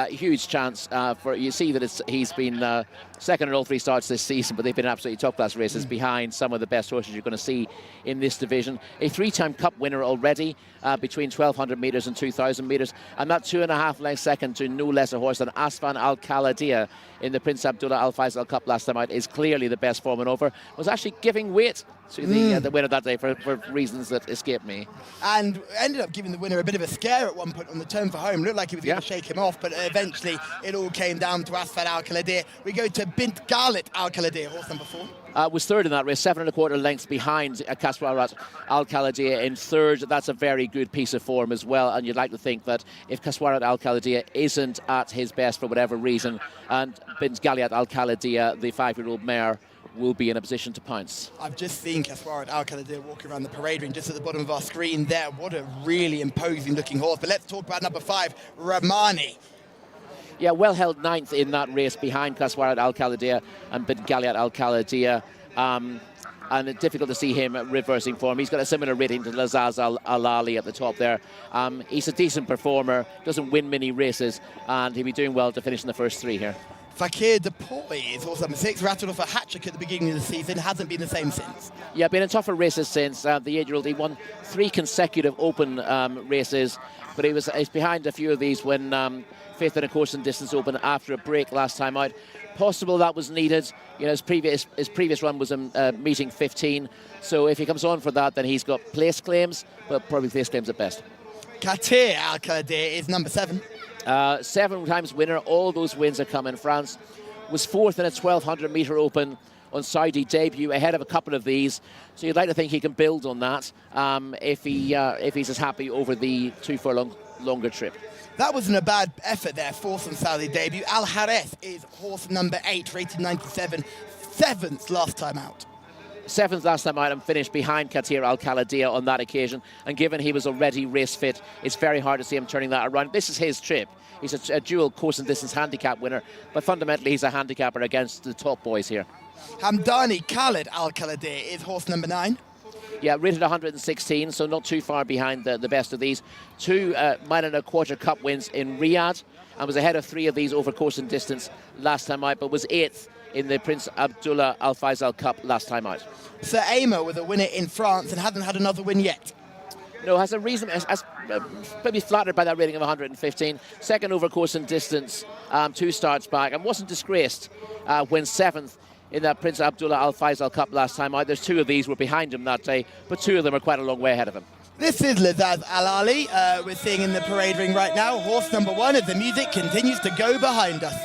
Huge chance for, you see that he's been second in all 3 starts this season, but they've been absolutely top class races behind some of the best horses you're going to see in this division. A 3-time cup winner already between 1200 metres and 2000 metres, and that 2.5 lengths second to no less a horse than Asfan Al-Khaladia in the Prince Abdullah Al Faisal Cup last time out is clearly the best form and over. Was actually giving weight to the winner that day for reasons that escape me. And ended up giving the winner a bit of a scare at one point on the turn for home. Looked like he was going to shake him off, but eventually it all came down to Asfan Al-Khaladia. We go to Bint Galit Al-Khaladia, horse number 4. Was third in that race, 7.25 lengths behind Kaswarat Al-Khaladia in third. That's a very good piece of form as well, and you'd like to think that if Kaswarat Al-Khaladia isn't at his best for whatever reason, and Bint Galit Al-Khaladia, the 5-year-old mare, will be in a position to pounce. I've just seen Kaswarat Al-Khaladia walking around the parade ring just at the bottom of our screen there. What a really imposing looking horse. But let's talk about number 5, Ramani. Yeah, well held 9th in that race behind Kaswarat Al-Khaladia and Bint Galit Al-Khaladia. And difficult to see him reversing form. He's got a similar rating to Lazaz Al-Ali at the top there. He's a decent performer, doesn't win many races, and he'll be doing well to finish in the first 3 here. Fakir Depoy is horse number 6, rattled off a hat-trick at the beginning of the season, hasn't been the same since. Yeah, been in tougher races since. The 8-year-old, he won 3 consecutive open races, but he's behind a few of these when 5th in a course and distance open after a break last time out. Possible that was needed. You know, his previous run was a meeting 15, so if he comes on for that, then he's got place claims, but probably place claims at best. Katir Al-Khaladia is number 7. 7 times winner. All those wins have come in France. Was 4th in a 1200 metre open on Saudi debut, ahead of a couple of these. So you'd like to think he can build on that if he's as happy over the 2 furlong longer trip. That wasn't a bad effort there, 4th on Saudi debut. Al Hareth is horse number 8, rated 97, 7th last time out. 7th last time out and finished behind Katir Al-Khaladia on that occasion. And given he was already race fit, it's very hard to see him turning that around. This is his trip. He's a dual course and distance handicap winner, but fundamentally he's a handicapper against the top boys here. Hamdani Khalid Al-Khaladia is horse number 9. Yeah, rated 116, so not too far behind the best of these. 2 mile and a quarter cup wins in Riyadh, and was ahead of 3 of these over course and distance last time out, but was 8th in the Prince Abdullah Al Faisal Cup last time out. Sir Amo with a winner in France and hasn't had another win yet. No, has a reason, maybe flattered by that rating of 115. 2nd over course and distance, 2 starts back, and wasn't disgraced when 7th in that Prince Abdullah Al Faisal Cup last time out. There's 2 of these were behind him that day, but 2 of them are quite a long way ahead of him. This is Lazaz Al-Ali, we're seeing in the parade ring right now. Horse number 1 as the music continues to go behind us.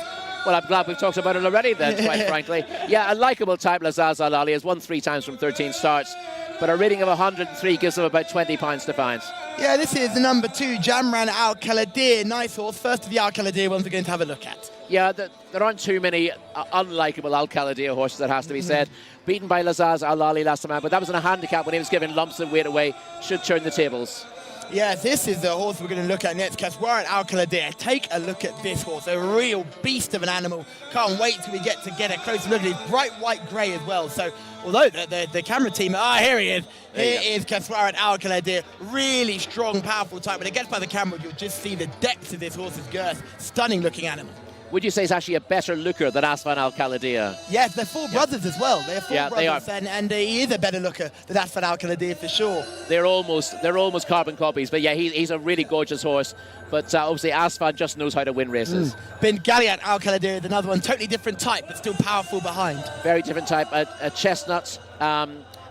Well, I'm glad we've talked about it already then, quite frankly. Yeah, a likeable type, Lazaz Al-Ali, has won 3 times from 13 starts, but a rating of 103 gives him about 20 pounds to find. Yeah, this is the number 2, Jamran Al-Khaladia. Nice horse. First of the Al-Khaladia ones we're going to have a look at. Yeah, there aren't too many unlikable Al-Khaladia horses, that has to be said. Beaten by Lazaz Al-Ali last time out, but that was in a handicap when he was giving lumps of weight away. Should turn the tables. Yeah, this is the horse we're going to look at next, Kaswarat Al-Khaladia. Take a look at this horse, a real beast of an animal. Can't wait till we get a closer look at it. Bright white grey as well. So, although the camera team, here he is. Here is Kaswarat Al-Khaladia. Really strong, powerful type. When it gets by the camera, you'll just see the depth of this horse's girth. Stunning looking animal. Would you say he's actually a better looker than Asfan Al-Khaladia? Yes, they're 4 brothers as well. They're 4 brothers, they are. And he is a better looker than Asfan Al-Khaladia for sure. They're almost carbon copies, but yeah, he's a really gorgeous horse. But obviously Asfan just knows how to win races. Bint Galit Al-Khaladia is another one, totally different type, but still powerful behind. Very different type, a chestnut.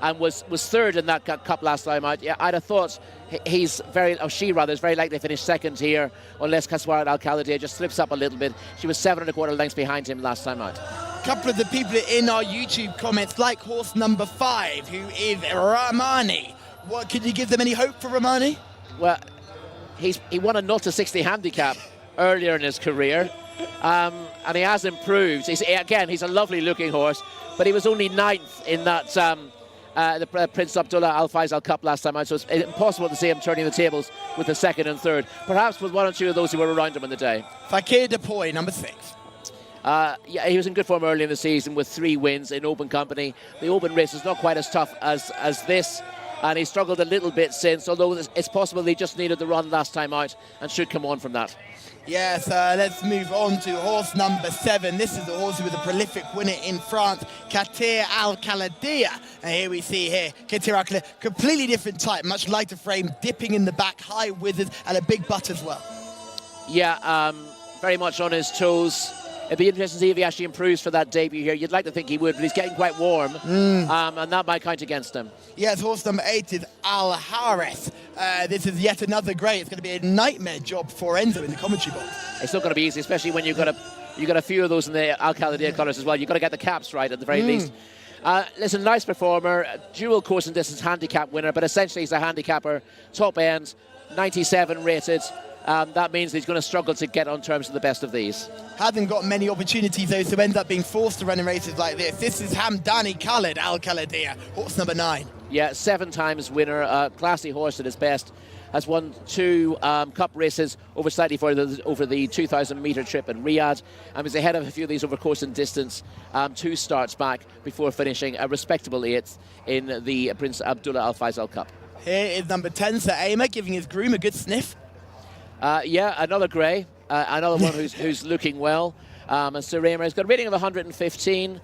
and was third in that cup last time out. Yeah, I'd have thought she's very likely to finish second here, unless Kaswarat Al-Khalidiyah just slips up a little bit. She was 7 1/4 lengths behind him last time out. A couple of the people in our YouTube comments like horse number 5, who is Rahmani. What, could you give them any hope for Rahmani? Well, he won a 0-60 handicap earlier in his career, and he has improved. He's a lovely looking horse, but he was only 9th in that the Prince Abdullah Al Faisal Cup last time out, so it's impossible to see him turning the tables with the 2nd and 3rd, perhaps with 1 or 2 of those who were around him on the day. Fakir Depoy, number 6. Yeah, he was in good form early in the season with 3 wins in open company. The open race is not quite as tough as this, and he struggled a little bit since, although it's possible he just needed the run last time out and should come on from that. Yes, let's move on to horse number 7. This is the horse who was a prolific winner in France, Katir Al-Khalidiyah. And here we see Katir Al-Khalidiyah, completely different type, much lighter frame, dipping in the back, high withers, and a big butt as well. Yeah, very much on his toes. It'd be interesting to see if he actually improves for that debut here. You'd like to think he would, but he's getting quite warm, and that might count against him. Yes, horse number 8 is Al Harith. This is yet another grey. It's going to be a nightmare job for Enzo in the commentary box. It's not going to be easy, especially when you've got a few of those in the Al-Khalidiyah colours as well. You've got to get the caps right at the very least. Listen, nice performer, dual course and distance handicap winner, but essentially he's a handicapper, top end, 97 rated. That means he's going to struggle to get on terms with the best of these. Hasn't got many opportunities, though, so ends up being forced to run in races like this. This is Hamdani Khalid Al-Khalidiyah, horse number 9. Yeah, 7 times winner, classy horse at his best. Has won 2 cup races over the 2,000-metre trip in Riyadh, and was ahead of a few of these over course and distance 2 starts back before finishing a respectable 8th in the Prince Abdullah Al Faisal Cup. Here is number 10, Sir Aymer, giving his groom a good sniff. Yeah, another grey, another one who's looking well. And Sir Aymer has got a rating of 115.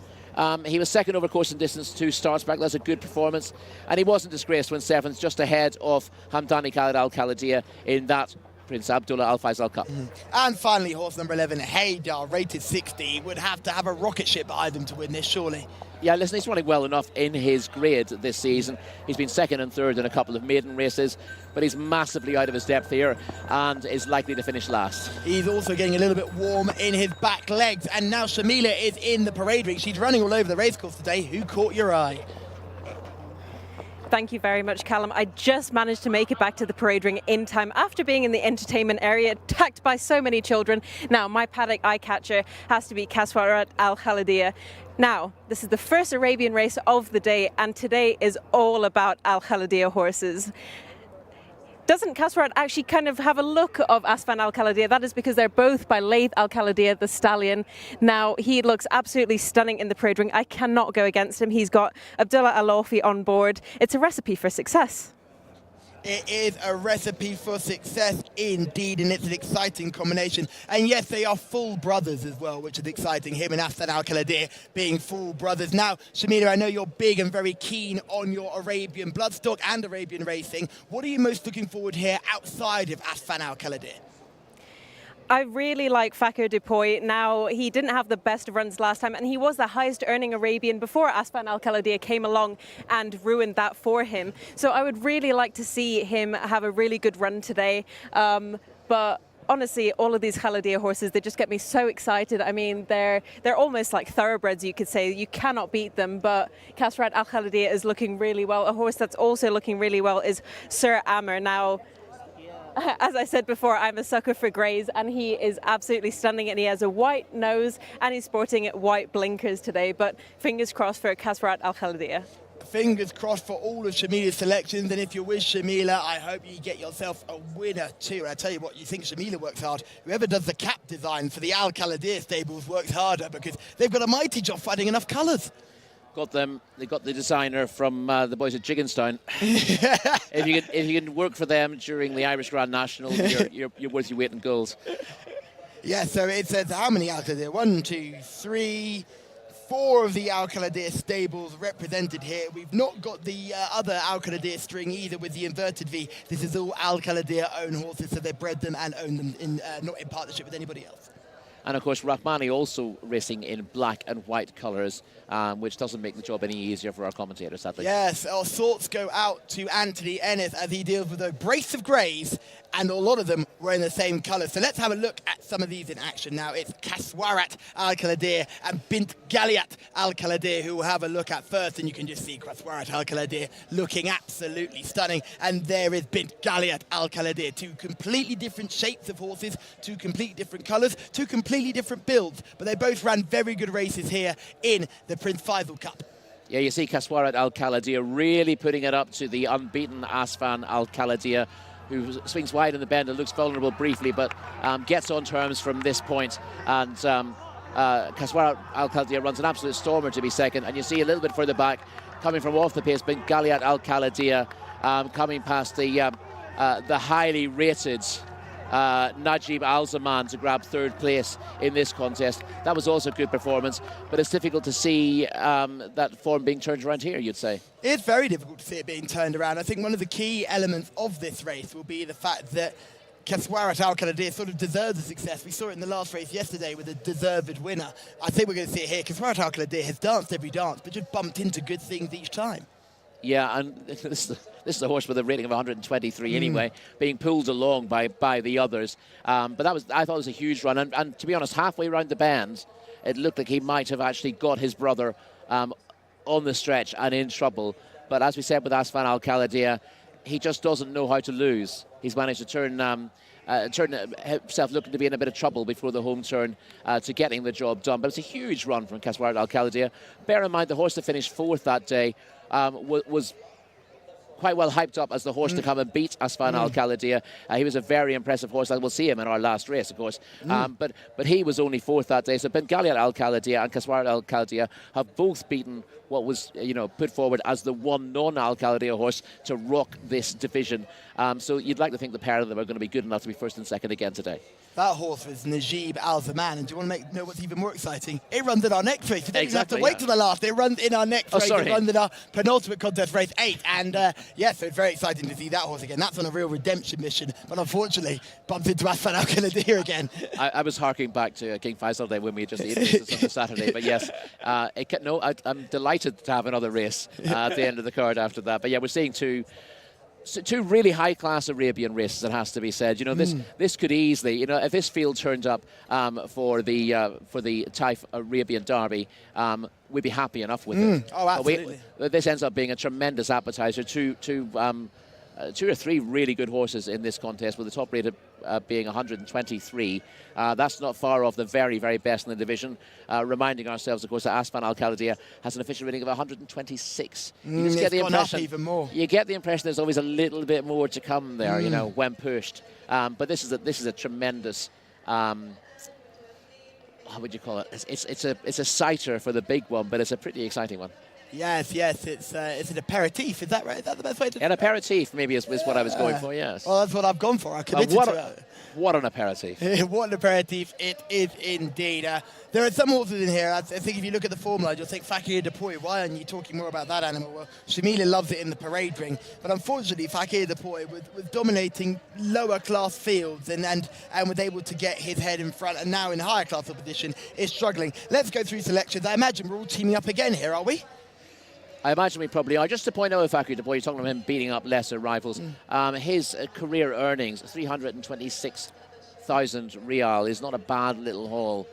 He was 2nd over course and distance 2 starts back. That's a good performance. And he wasn't disgraced when 7th, just ahead of Hamdani Khalid Al-Khalidiyah in that Prince Abdullah Al Faisal Cup. And finally, horse number 11, Haydar, rated 60. Would have to have a rocket ship behind him to win this, surely. Yeah, listen, he's running well enough in his grade this season. He's been 2nd and 3rd in a couple of maiden races, but he's massively out of his depth here and is likely to finish last. He's also getting a little bit warm in his back legs, and now Shamila is in the parade ring. She's running all over the racecourse today. Who caught your eye? Thank you very much, Callum. I just managed to make it back to the parade ring in time after being in the entertainment area, attacked by so many children. Now, my paddock eye catcher has to be Kaswarat Al-Khalidiyah. Now, this is the first Arabian race of the day, and today is all about Al-Khalidiyah horses. Doesn't Kaswarat actually kind of have a look of Asfan Al-Khalidiyah? That is because they're both by Laith Al-Khalidiyah, the stallion. Now, he looks absolutely stunning in the parade ring. I cannot go against him. He's got Abdullah Al-Lafi on board. It's a recipe for success. It is a recipe for success indeed, and it's an exciting combination. And yes, they are full brothers as well, which is exciting. Him and Asfan Al-Khalidiyah being full brothers. Now, Shamila, I know you're big and very keen on your Arabian bloodstock and Arabian racing. What are you most looking forward here outside of Asfan Al-Khalidiyah? I really like Fakir Depoy. Now, he didn't have the best runs last time, and he was the highest earning Arabian before Asfan Al-Khalidiyah came along and ruined that for him. So I would really like to see him have a really good run today. But honestly, all of these Khalidiyah horses, they just get me so excited. I mean, they're almost like thoroughbreds, you could say. You cannot beat them, but Kaswarat Al-Khalidiyah is looking really well. A horse that's also looking really well is Sir Aymer. Now, as I said before, I'm a sucker for greys, and he is absolutely stunning, and he has a white nose and he's sporting white blinkers today, but fingers crossed for Kaswarat Al-Khalidiyah. Fingers crossed for all of Shamila's selections, and if you're with Shamila, I hope you get yourself a winner too. And I tell you what, you think Shamila works hard. Whoever does the cap design for the Al-Khalidiyah stables works harder, because they've got a mighty job finding enough colours. They got the designer from the boys at Jigginstown. If you can work for them during the Irish Grand National, you're worth your weight in gold. Yeah, so it says how many Al-Khalidiyah? 1, 2, 3, 4 of the Al-Khalidiyah stables represented here. We've not got the other Al-Khalidiyah string either with the inverted V. This is all Al-Khalidiyah own horses, so they bred them and own them, not in partnership with anybody else. And of course, Rahmani also racing in black and white colours, which doesn't make the job any easier for our commentators, sadly. Yes, our thoughts go out to Anthony Ennis as he deals with a brace of greys, and a lot of them were in the same colour. So let's have a look at some of these in action now. It's Kaswarat Al-Kaladir and Bint Galiat Al-Kaladir who we'll have a look at first, and you can just see Kaswarat Al-Kaladir looking absolutely stunning. And there is Bint Galiat Al-Kaladir, two completely different shapes of horses, two completely different colours, two completely different builds, but they both ran very good races here in the Prince Faisal Cup. Yeah, you see Kaswarat Al-Kaladir really putting it up to the unbeaten Asfan Al-Kaladir, who swings wide in the bend and looks vulnerable briefly, but gets on terms from this point. And Kaswarat Al-Kaladir runs an absolute stormer to be second. And you see a little bit further back, coming from off the pace, Bint Galiat Al-Kaladir coming past the highly rated Najib Al-Zaman to grab third place in this contest. That was also a good performance, but it's difficult to see that form being turned around here, you'd say. It's very difficult to see it being turned around. I think one of the key elements of this race will be the fact that Kaswarat Al-Kaladir sort of deserves the success. We saw it in the last race yesterday with a deserved winner. I think we're going to see it here. Kaswarat Al-Kaladir has danced every dance, but just bumped into good things each time. Yeah, and this is a horse with a rating of 123 anyway, being pulled along by the others. But I thought it was a huge run. And to be honest, halfway around the bend, it looked like he might have actually got his brother on the stretch and in trouble. But as we said with Asfan Al-Kaladir, he just doesn't know how to lose. He's managed to turn himself looking to be in a bit of trouble before the home turn to getting the job done. But it's a huge run from Kaswarat Al-Kaladir. Bear in mind, the horse that finished fourth that day was quite well hyped up as the horse to come and beat Asfan Al-Kaladir. He was a very impressive horse, and we'll see him in our last race, of course. But he was only fourth that day. So Bint Galiat Al-Kaladir and Kaswarat Al-Kaladir have both beaten what was, put forward as the one non-Al-Kaladir horse to rock this division. So you'd like to think the pair of them are going to be good enough to be first and second again today. That horse was Najib Al-Zaman, and do you want to know what's even more exciting? It runs in our next race. You don't even have to wait till the last. It runs in our next race. It runs in our penultimate contest, race 8. And so it's very exciting to see that horse again. That's on a real redemption mission, but unfortunately bumped into Asfan Al-Kaladir again. I was harking back to King Faisal Day when we just introduced this on the Saturday, but yes, I'm delighted to have another race at the end of the card after that. But yeah, we're seeing two really high-class Arabian races, it has to be said. This could easily, if this field turned up for the Taif Arabian Derby, we'd be happy enough with it. Oh, absolutely. This ends up being a tremendous appetizer. Two or three really good horses in this contest, with the top rated being 123. That's not far off the very, very best in the division. Reminding ourselves, of course, that Asfan Al-Kaladir has an official rating of 126. You just get the impression, even more. You get the impression there's always a little bit more to come there, when pushed. But this is a tremendous. How would you call it? It's a sighter for the big one, but it's a pretty exciting one. Yes, it's an aperitif. Is that right? Is that the best way to? An aperitif, maybe is what I was going for. Yes. Well, that's what I've gone for. I committed to it. What an aperitif! What an aperitif it is indeed. There are some horses in here. I think if you look at the formula, you'll think Fakir Depoy. Why aren't you talking more about that animal? Well, Shamila loves it in the parade ring, but unfortunately, Fakir Depoy was dominating lower class fields and was able to get his head in front, and now in higher class opposition is struggling. Let's go through selections. I imagine we're all teaming up again here, are we? I imagine we probably are. Just to point out with Fakir Depoy, you're talking about him beating up lesser rivals. His career earnings, 326,000 Rial, is not a bad little haul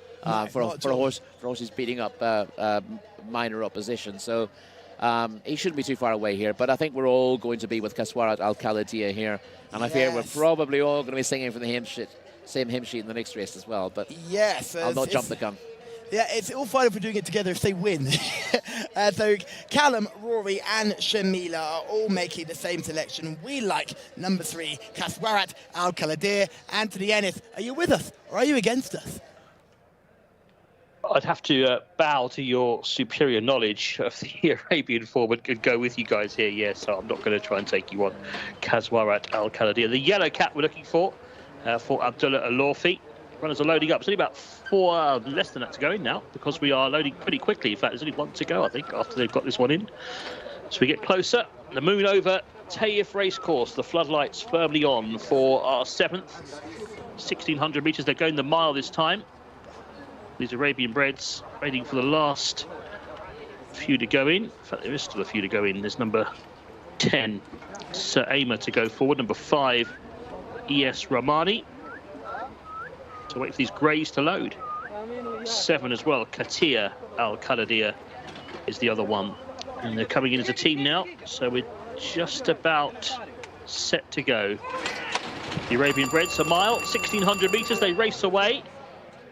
for a horse who's beating up minor opposition. So he shouldn't be too far away here. But I think we're all going to be with Kaswarat Al-Kaladir here. And I fear we're probably all going to be singing from the same hymn sheet in the next race as well. But I'll not jump the gun. Yeah, it's all fine if we're doing it together if they win. So Callum, Rory and Shamila are all making the same selection. We like number 3, Kaswarat Al-Kaladir. Anthony Ennis, are you with us or are you against us? I'd have to bow to your superior knowledge of the Arabian form and go with you guys here. So I'm not going to try and take you on Kaswarat Al-Kaladir. The yellow cap we're looking for Abdullah Al-Lawfi. Runners are loading up. It's only about 4, less than that to go in now, because we are loading pretty quickly. In fact, there's only 1 to go, I think, after they've got this one in. So we get closer. The moon over Taif racecourse. The floodlights firmly on for our 7th. 1,600 metres. They're going the mile this time. These Arabian breds waiting for the last few to go in. In fact, there is still a few to go in. There's number 10, Jcsa, to go forward. Number 5, ES Rahmani. So wait for these greys to load. 7 as well, Katia Al Kaladia is the other one. And they're coming in as a team now, so we're just about set to go. The Arabian breds, a mile, 1,600 metres, they race away.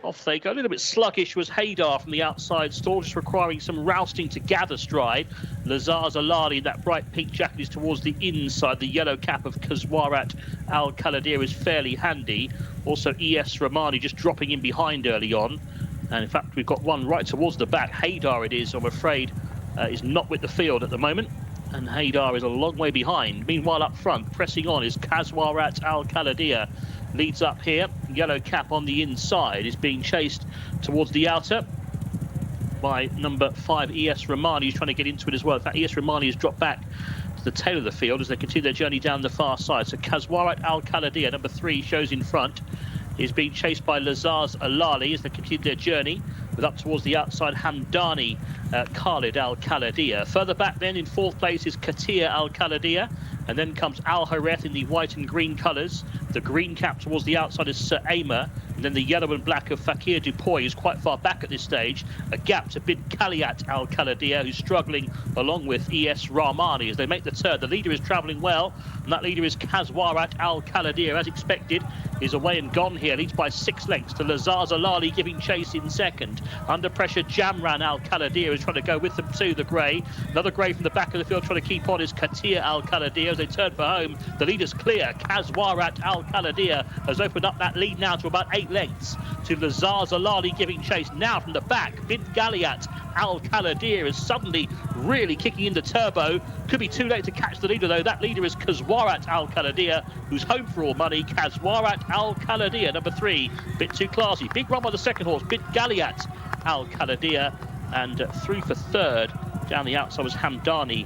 Off they go. A little bit sluggish was Haydar from the outside stall, just requiring some rousting to gather stride. Lazar Zalali in that bright pink jacket is towards the inside. The yellow cap of Kazwarat Al Kaladir is fairly handy. Also ES Rahmani just dropping in behind early on. And in fact, we've got one right towards the back. Haydar it is, I'm afraid, is not with the field at the moment. And Haydar is a long way behind. Meanwhile, up front, pressing on is Kazwarat Al Kaladir. Leads up here, yellow cap on the inside, is being chased towards the outer by number 5, ES Rahmani, who's trying to get into it as well. In fact, ES Rahmani has dropped back to the tail of the field as they continue their journey down the far side. So Kazwarat Al Kaladir, number 3, shows in front. Is being chased by Lazaz Alali as they continue their journey, with up towards the outside Hamdani Khalid Al Kaladir. Further back then in 4th place is Katia Al Kaladir, and then comes Al Hareth in the white and green colours. The green cap towards the outside is Jcsa, and then the yellow and black of Fakir Dupoy is quite far back at this stage. A gap to Bid Kaliat Al Kaladir, who's struggling along with ES Rahmani as they make the turn. The leader is travelling well, and that leader is Kazwarat Al Kaladir, as expected. Is away and gone here, leads by 6 lengths to Lazar Zalali giving chase in second. Under pressure, Jamran Al Kaladir is trying to go with them too, the grey. Another grey from the back of the field trying to keep on is Katia Al Kaladir as they turn for home. The leader's clear. Kazwarat Al Kaladir has opened up that lead now to about 8 lengths to Lazar Zalali giving chase. Now from the back, Bid Galiat Al Kaladir is suddenly really kicking into turbo. Could be too late to catch the leader though. That leader is Kazwarat Al Kaladir, who's home for all money. Kazwarat Al Kaladir, number 3, bit too classy. Big run by the second horse, Bid Galiat Al Kaladir, and through for 3rd. Down the outside was Hamdani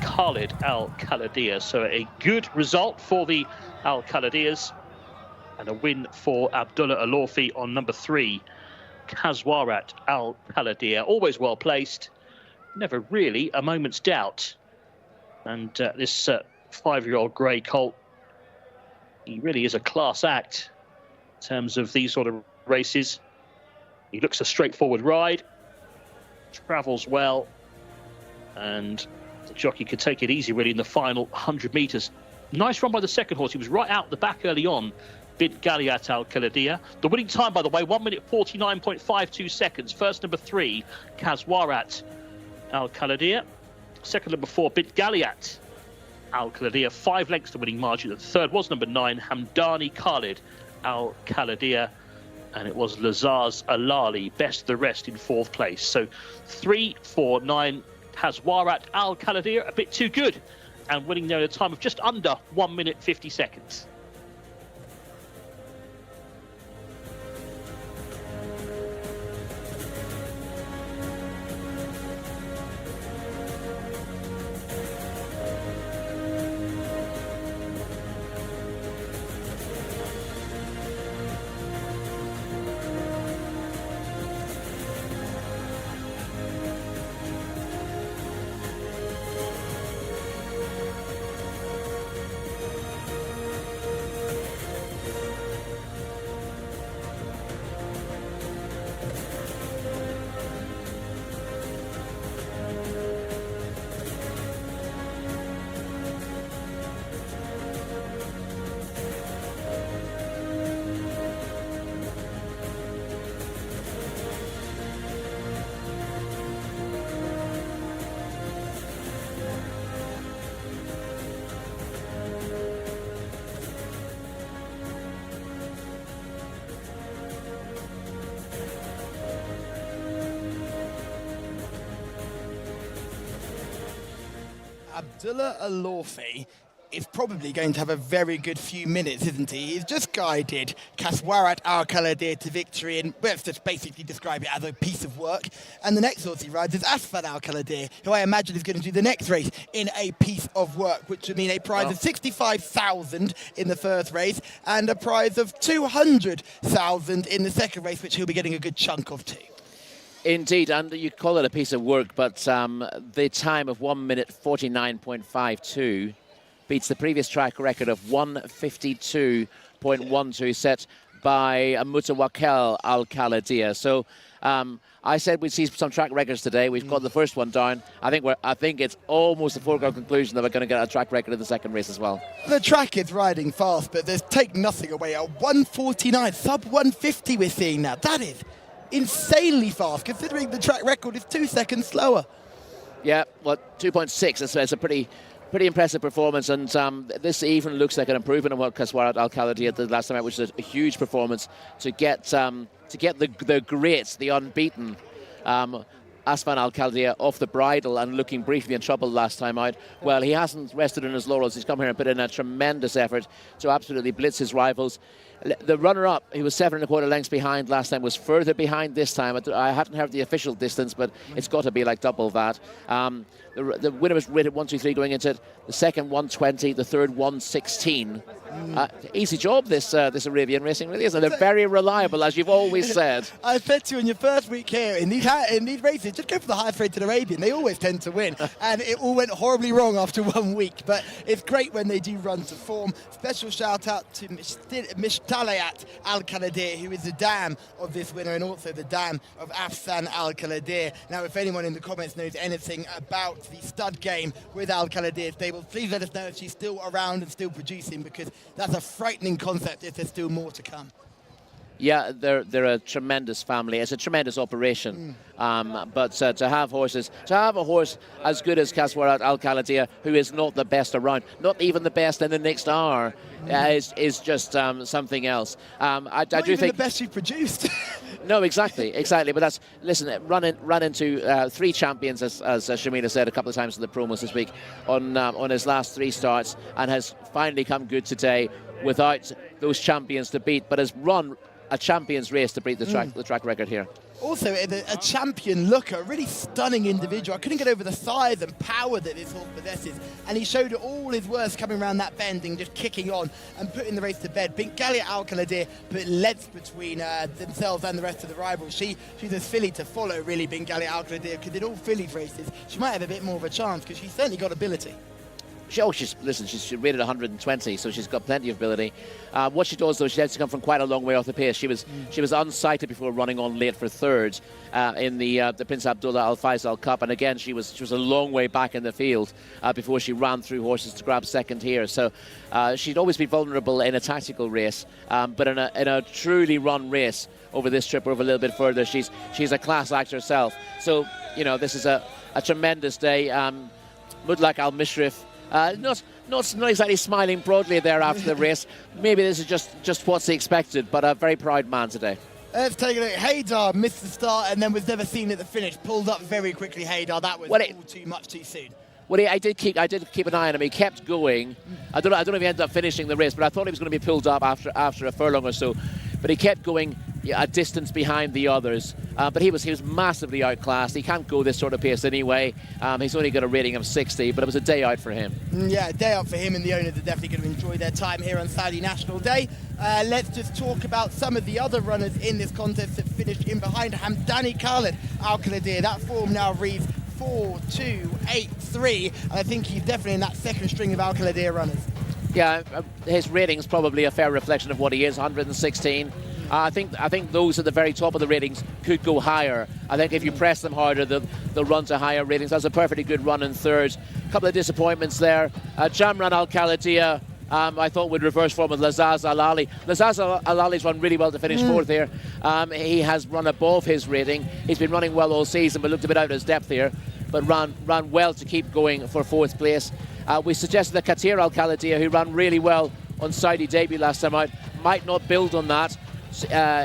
Khalid Al Kaladir. So a good result for the Al Kaladirs, and a win for Abdullah Alorfi on number 3. Kazwarat Al Kaladir, always well placed, never really a moment's doubt. And this 5-year-old grey colt, he really is a class act in terms of these sort of races. He looks a straightforward ride, travels well, and the jockey could take it easy really in the final 100 metres. Nice run by the second horse. He was right out the back early on, Bid Galiat Al Kaladir. The winning time, by the way, 1 minute 49.52 seconds. First, number 3, Kazwarat Al Kaladir. Second, number 4, Bid Galiat Al Kaladir. 5 lengths to winning margin. The third was number 9, Hamdani Khalid Al Kaladir. And it was Lazaz Alali, best of the rest, in 4th place. So 3, 4, 9, Kazwarat Al Kaladir, a bit too good, and winning there at a time of just under 1 minute 50 seconds. Abdullah Alorfi is probably going to have a very good few minutes, isn't he? He's just guided Kaswarat Al-Khalidi to victory, and let's just basically describe it as a piece of work. And the next horse he rides is Asfan Al-Khalidi, who I imagine is going to do the next race in a piece of work, which would mean a prize of 65,000 in the first race and a prize of 200,000 in the second race, which he'll be getting a good chunk of too. Indeed, and you call it a piece of work, but the time of 1 minute 49.52 beats the previous track record of 1:52.12 set by Mutawakkil Al-Khalidi. So I said we'd see some track records today. We've got the first one down. I think it's almost a foregone conclusion that we're going to get a track record in the second race as well. The track is riding fast, but there's take nothing away. A 1:49, sub 150 we're seeing now. That is insanely fast, considering the track record is 2 seconds slower. Yeah, well, 2.6. It's a pretty impressive performance, and this even looks like an improvement on what Kaswarat Al-Khalidi did last time out, which is a huge performance to get the greats, the unbeaten Asfan Al-Khalidi off the bridle and looking briefly in trouble last time out. Well, he hasn't rested on his laurels. He's come here and put in a tremendous effort to absolutely blitz his rivals. The runner-up, he was 7.25 lengths behind last time, was further behind this time. I haven't heard the official distance, but it's got to be like double that. The winner was rated 123 going into it. The second 120, the third 116. Easy job, this Arabian racing really is. And they're very reliable, as you've always said. I said to you in your first week here, in these races, just go for the highest rated Arabian. They always tend to win. And it all went horribly wrong after 1 week. But it's great when they do run to form. Special shout out to Mishtalayat Al-Khalidi, who is the dam of this winner and also the dam of Afsan Al-Khalidi. Now, if anyone in the comments knows anything about the stud game with Al-Khalidi stable, please let us know if she's still around and still producing, because that's a frightening concept if there's still more to come. Yeah, they're a tremendous family. It's a tremendous operation. But to have a horse as good as Kaswarat Al-Khalidi, who is not the best around, not even the best in the next hour, is just something else. I do even think the best you've produced. No, exactly. But that's, listen, run into 3 champions, as Shamila said a couple of times in the promos this week, on his last 3 starts, and has finally come good today without those champions to beat, but has run a champion's race to beat the track record here. Also, a champion looker, a really stunning individual. I couldn't get over the size and power that this horse possesses, and he showed all his worth coming around that bending, just kicking on and putting the race to bed. Bengali Al-Khalidi put lengths between themselves and the rest of the rivals. She's a filly to follow, really, Bengali Al-Khalidi, because in all fillies races, she might have a bit more of a chance, because she's certainly got ability. She's rated 120, so she's got plenty of ability. What she does, though, she has to come from quite a long way off the pace. She was unsighted before running on late for third in the Prince Abdullah Al Faisal Cup, and again she was a long way back in the field before she ran through horses to grab second here. So she'd always be vulnerable in a tactical race, but in a truly run race over this trip or over a little bit further, she's a class act herself. So this is a tremendous day. Mudlak Al Mishrif. Not exactly smiling broadly there after the race. Maybe this is just what's expected, but a very proud man today. Let's take a look. Haydar missed the start and then was never seen at the finish. Pulled up very quickly, Haydar. That was all too much too soon. Well, I did keep an eye on him. He kept going. I don't know if he ended up finishing the race, but I thought he was going to be pulled up after a furlong or so. But he kept going a distance behind the others. But he was massively outclassed. He can't go this sort of pace anyway. He's only got a rating of 60, but it was a day out for him. Yeah, a day out for him, and the owners are definitely going to enjoy their time here on Saudi National Day. Let's just talk about some of the other runners in this contest that finished in behind. Hamdani Khalid Al-Khalidi. That form now reads 4-2-8-3, and I think he's definitely in that second string of Al-Khalidi runners. Yeah, his rating's probably a fair reflection of what he is, 116. I think those at the very top of the ratings could go higher. I think if you press them harder, they'll run to higher ratings. That's a perfectly good run in third. A couple of disappointments there. Jamran Al-Khalidi, I thought would reverse form with Lazaz Al-Ali. Lazaz Al-Ali's run really well to finish fourth here. He has run above his rating. He's been running well all season, but looked a bit out of his depth here. But ran well to keep going for fourth place. We suggested that Katir Al-Khalidi, who ran really well on Saudi debut last time out, might not build on that.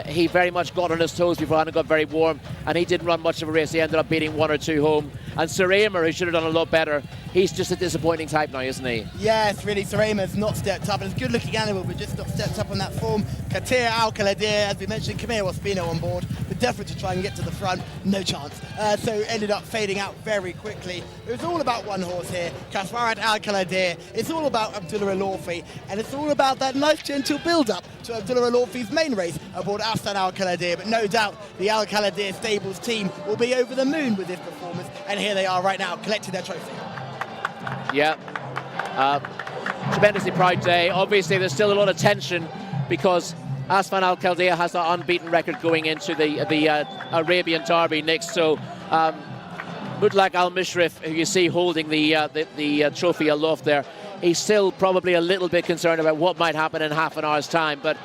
He very much got on his toes before it got very warm, and he didn't run much of a race. He ended up beating 1 or 2 home. And Sir Aymer, who should have done a lot better, he's just a disappointing type now, isn't he? Yes, really, Sarema's not stepped up, and it's a good-looking animal, but just not stepped up on that form. Katir Al-Khaladir, as we mentioned, Kamir Ospino on board, but desperate to try and get to the front, no chance. So ended up fading out very quickly. It was all about one horse here, Kaswarat Al-Khaladir. It's all about Abdullah Al-Orfi, and it's all about that nice, gentle build-up to Abdullah Al-Orfi's main race aboard Afsan Al-Khaladir. But no doubt, the Al-Khaladir stables team will be over the moon with this performance, and here they are right now, collecting their trophy. Yeah, tremendously proud day. Obviously, there's still a lot of tension because Asfan Al-Khaladir has the unbeaten record going into the Arabian Derby next. So Mutlaq Al-Mushrif, who you see holding the trophy aloft there, he's still probably a little bit concerned about what might happen in half an hour's time. But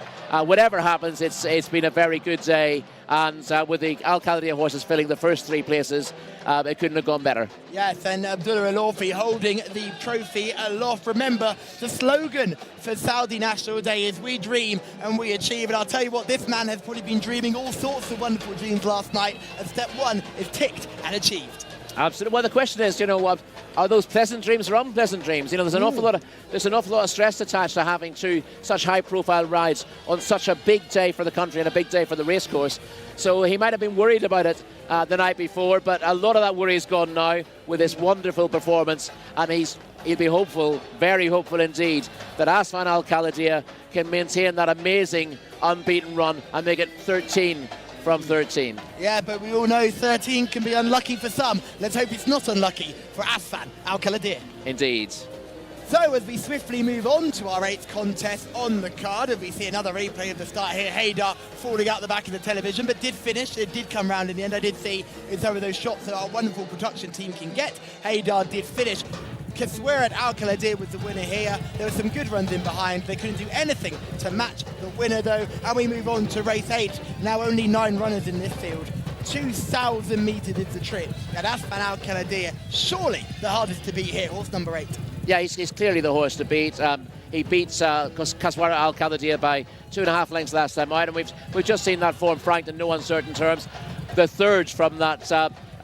whatever happens, it's been a very good day. And with the Al-Khaladir horses filling the first 3 places, it couldn't have gone better. Yes, and Abdullah Al-Orfi holding the trophy aloft. Remember, the slogan for Saudi National Day is "We dream and we achieve." And I'll tell you what, this man has probably been dreaming all sorts of wonderful dreams last night, and step 1 is ticked and achieved. Absolutely. Well, the question is, you know, what are those pleasant dreams or unpleasant dreams? You know, there's an awful lot of stress attached to having 2 such high-profile rides on such a big day for the country and a big day for the racecourse. So he might have been worried about it the night before, but a lot of that worry is gone now with this wonderful performance, and he'll be hopeful, very hopeful indeed, that Asfan Al-Khaladir can maintain that amazing unbeaten run and make it 13 from 13. Yeah, but we all know 13 can be unlucky for some. Let's hope it's not unlucky for Asfan Al-Khaladir. Indeed. So as we swiftly move on to our 8th contest on the card, and we see another replay of the start here, Haydar falling out the back of the television, but did finish. It did come round in the end. I did see in some of those shots that our wonderful production team can get. Haydar did finish. Kaswarat Al-Khaladir was the winner here. There were some good runs in behind. They couldn't do anything to match the winner though. And we move on to race 8. Now only 9 runners in this field. 2,000 metres is the trip. And Asfan Al-Khaladir, surely the hardest to beat here, horse number 8. Yeah, he's clearly the horse to beat. He beats Kaswarat Al-Khaladir by 2.5 lengths last time out, and we've just seen that form franked in no uncertain terms. The third from that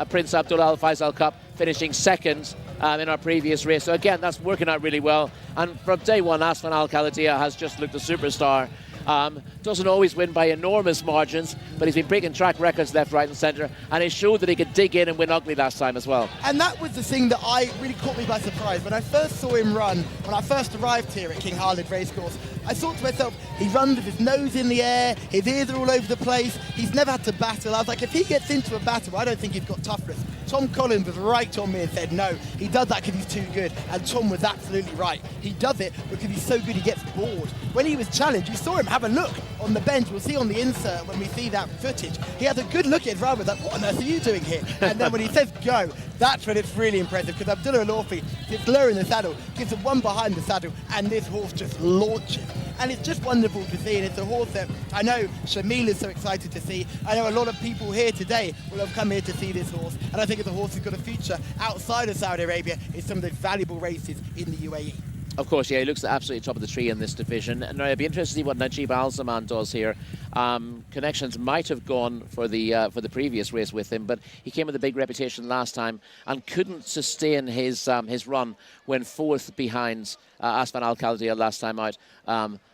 Prince Abdullah Al Faisal Cup, finishing 2nd in our previous race. So again, that's working out really well. And from day 1, Asfan Al-Khaladir has just looked a superstar. Doesn't always win by enormous margins, but he's been breaking track records left, right and centre, and it showed that he could dig in and win ugly last time as well. And that was the thing that really caught me by surprise. When I first saw him run, when I first arrived here at King Khalid Racecourse, I thought to myself, he runs with his nose in the air, his ears are all over the place, he's never had to battle. I was like, if he gets into a battle, I don't think he's got toughness. Tom Collins was right on me and said, no, he does that because he's too good. And Tom was absolutely right. He does it because he's so good he gets bored. When he was challenged, you saw him have a look on the bench. We'll see on the insert when we see that footage. He has a good look at his rider, like, what on earth are you doing here? And then when he says go, that's when it's really impressive, because Abdullah Al-Orfi gets lower in the saddle, gives him one behind the saddle, and this horse just launches. And it's just wonderful to see, and it's a horse that I know Shamil is so excited to see. I know a lot of people here today will have come here to see this horse, and I think it's a horse who's got a future outside of Saudi Arabia in some of those valuable races in the UAE. Of course, yeah, he looks absolutely top of the tree in this division. And I'd be interested to see what Najib Al-Zaman does here. Connections might have gone for the previous race with him, but he came with a big reputation last time and couldn't sustain his run when 4th behind Asfan Al-Khaladir last time out.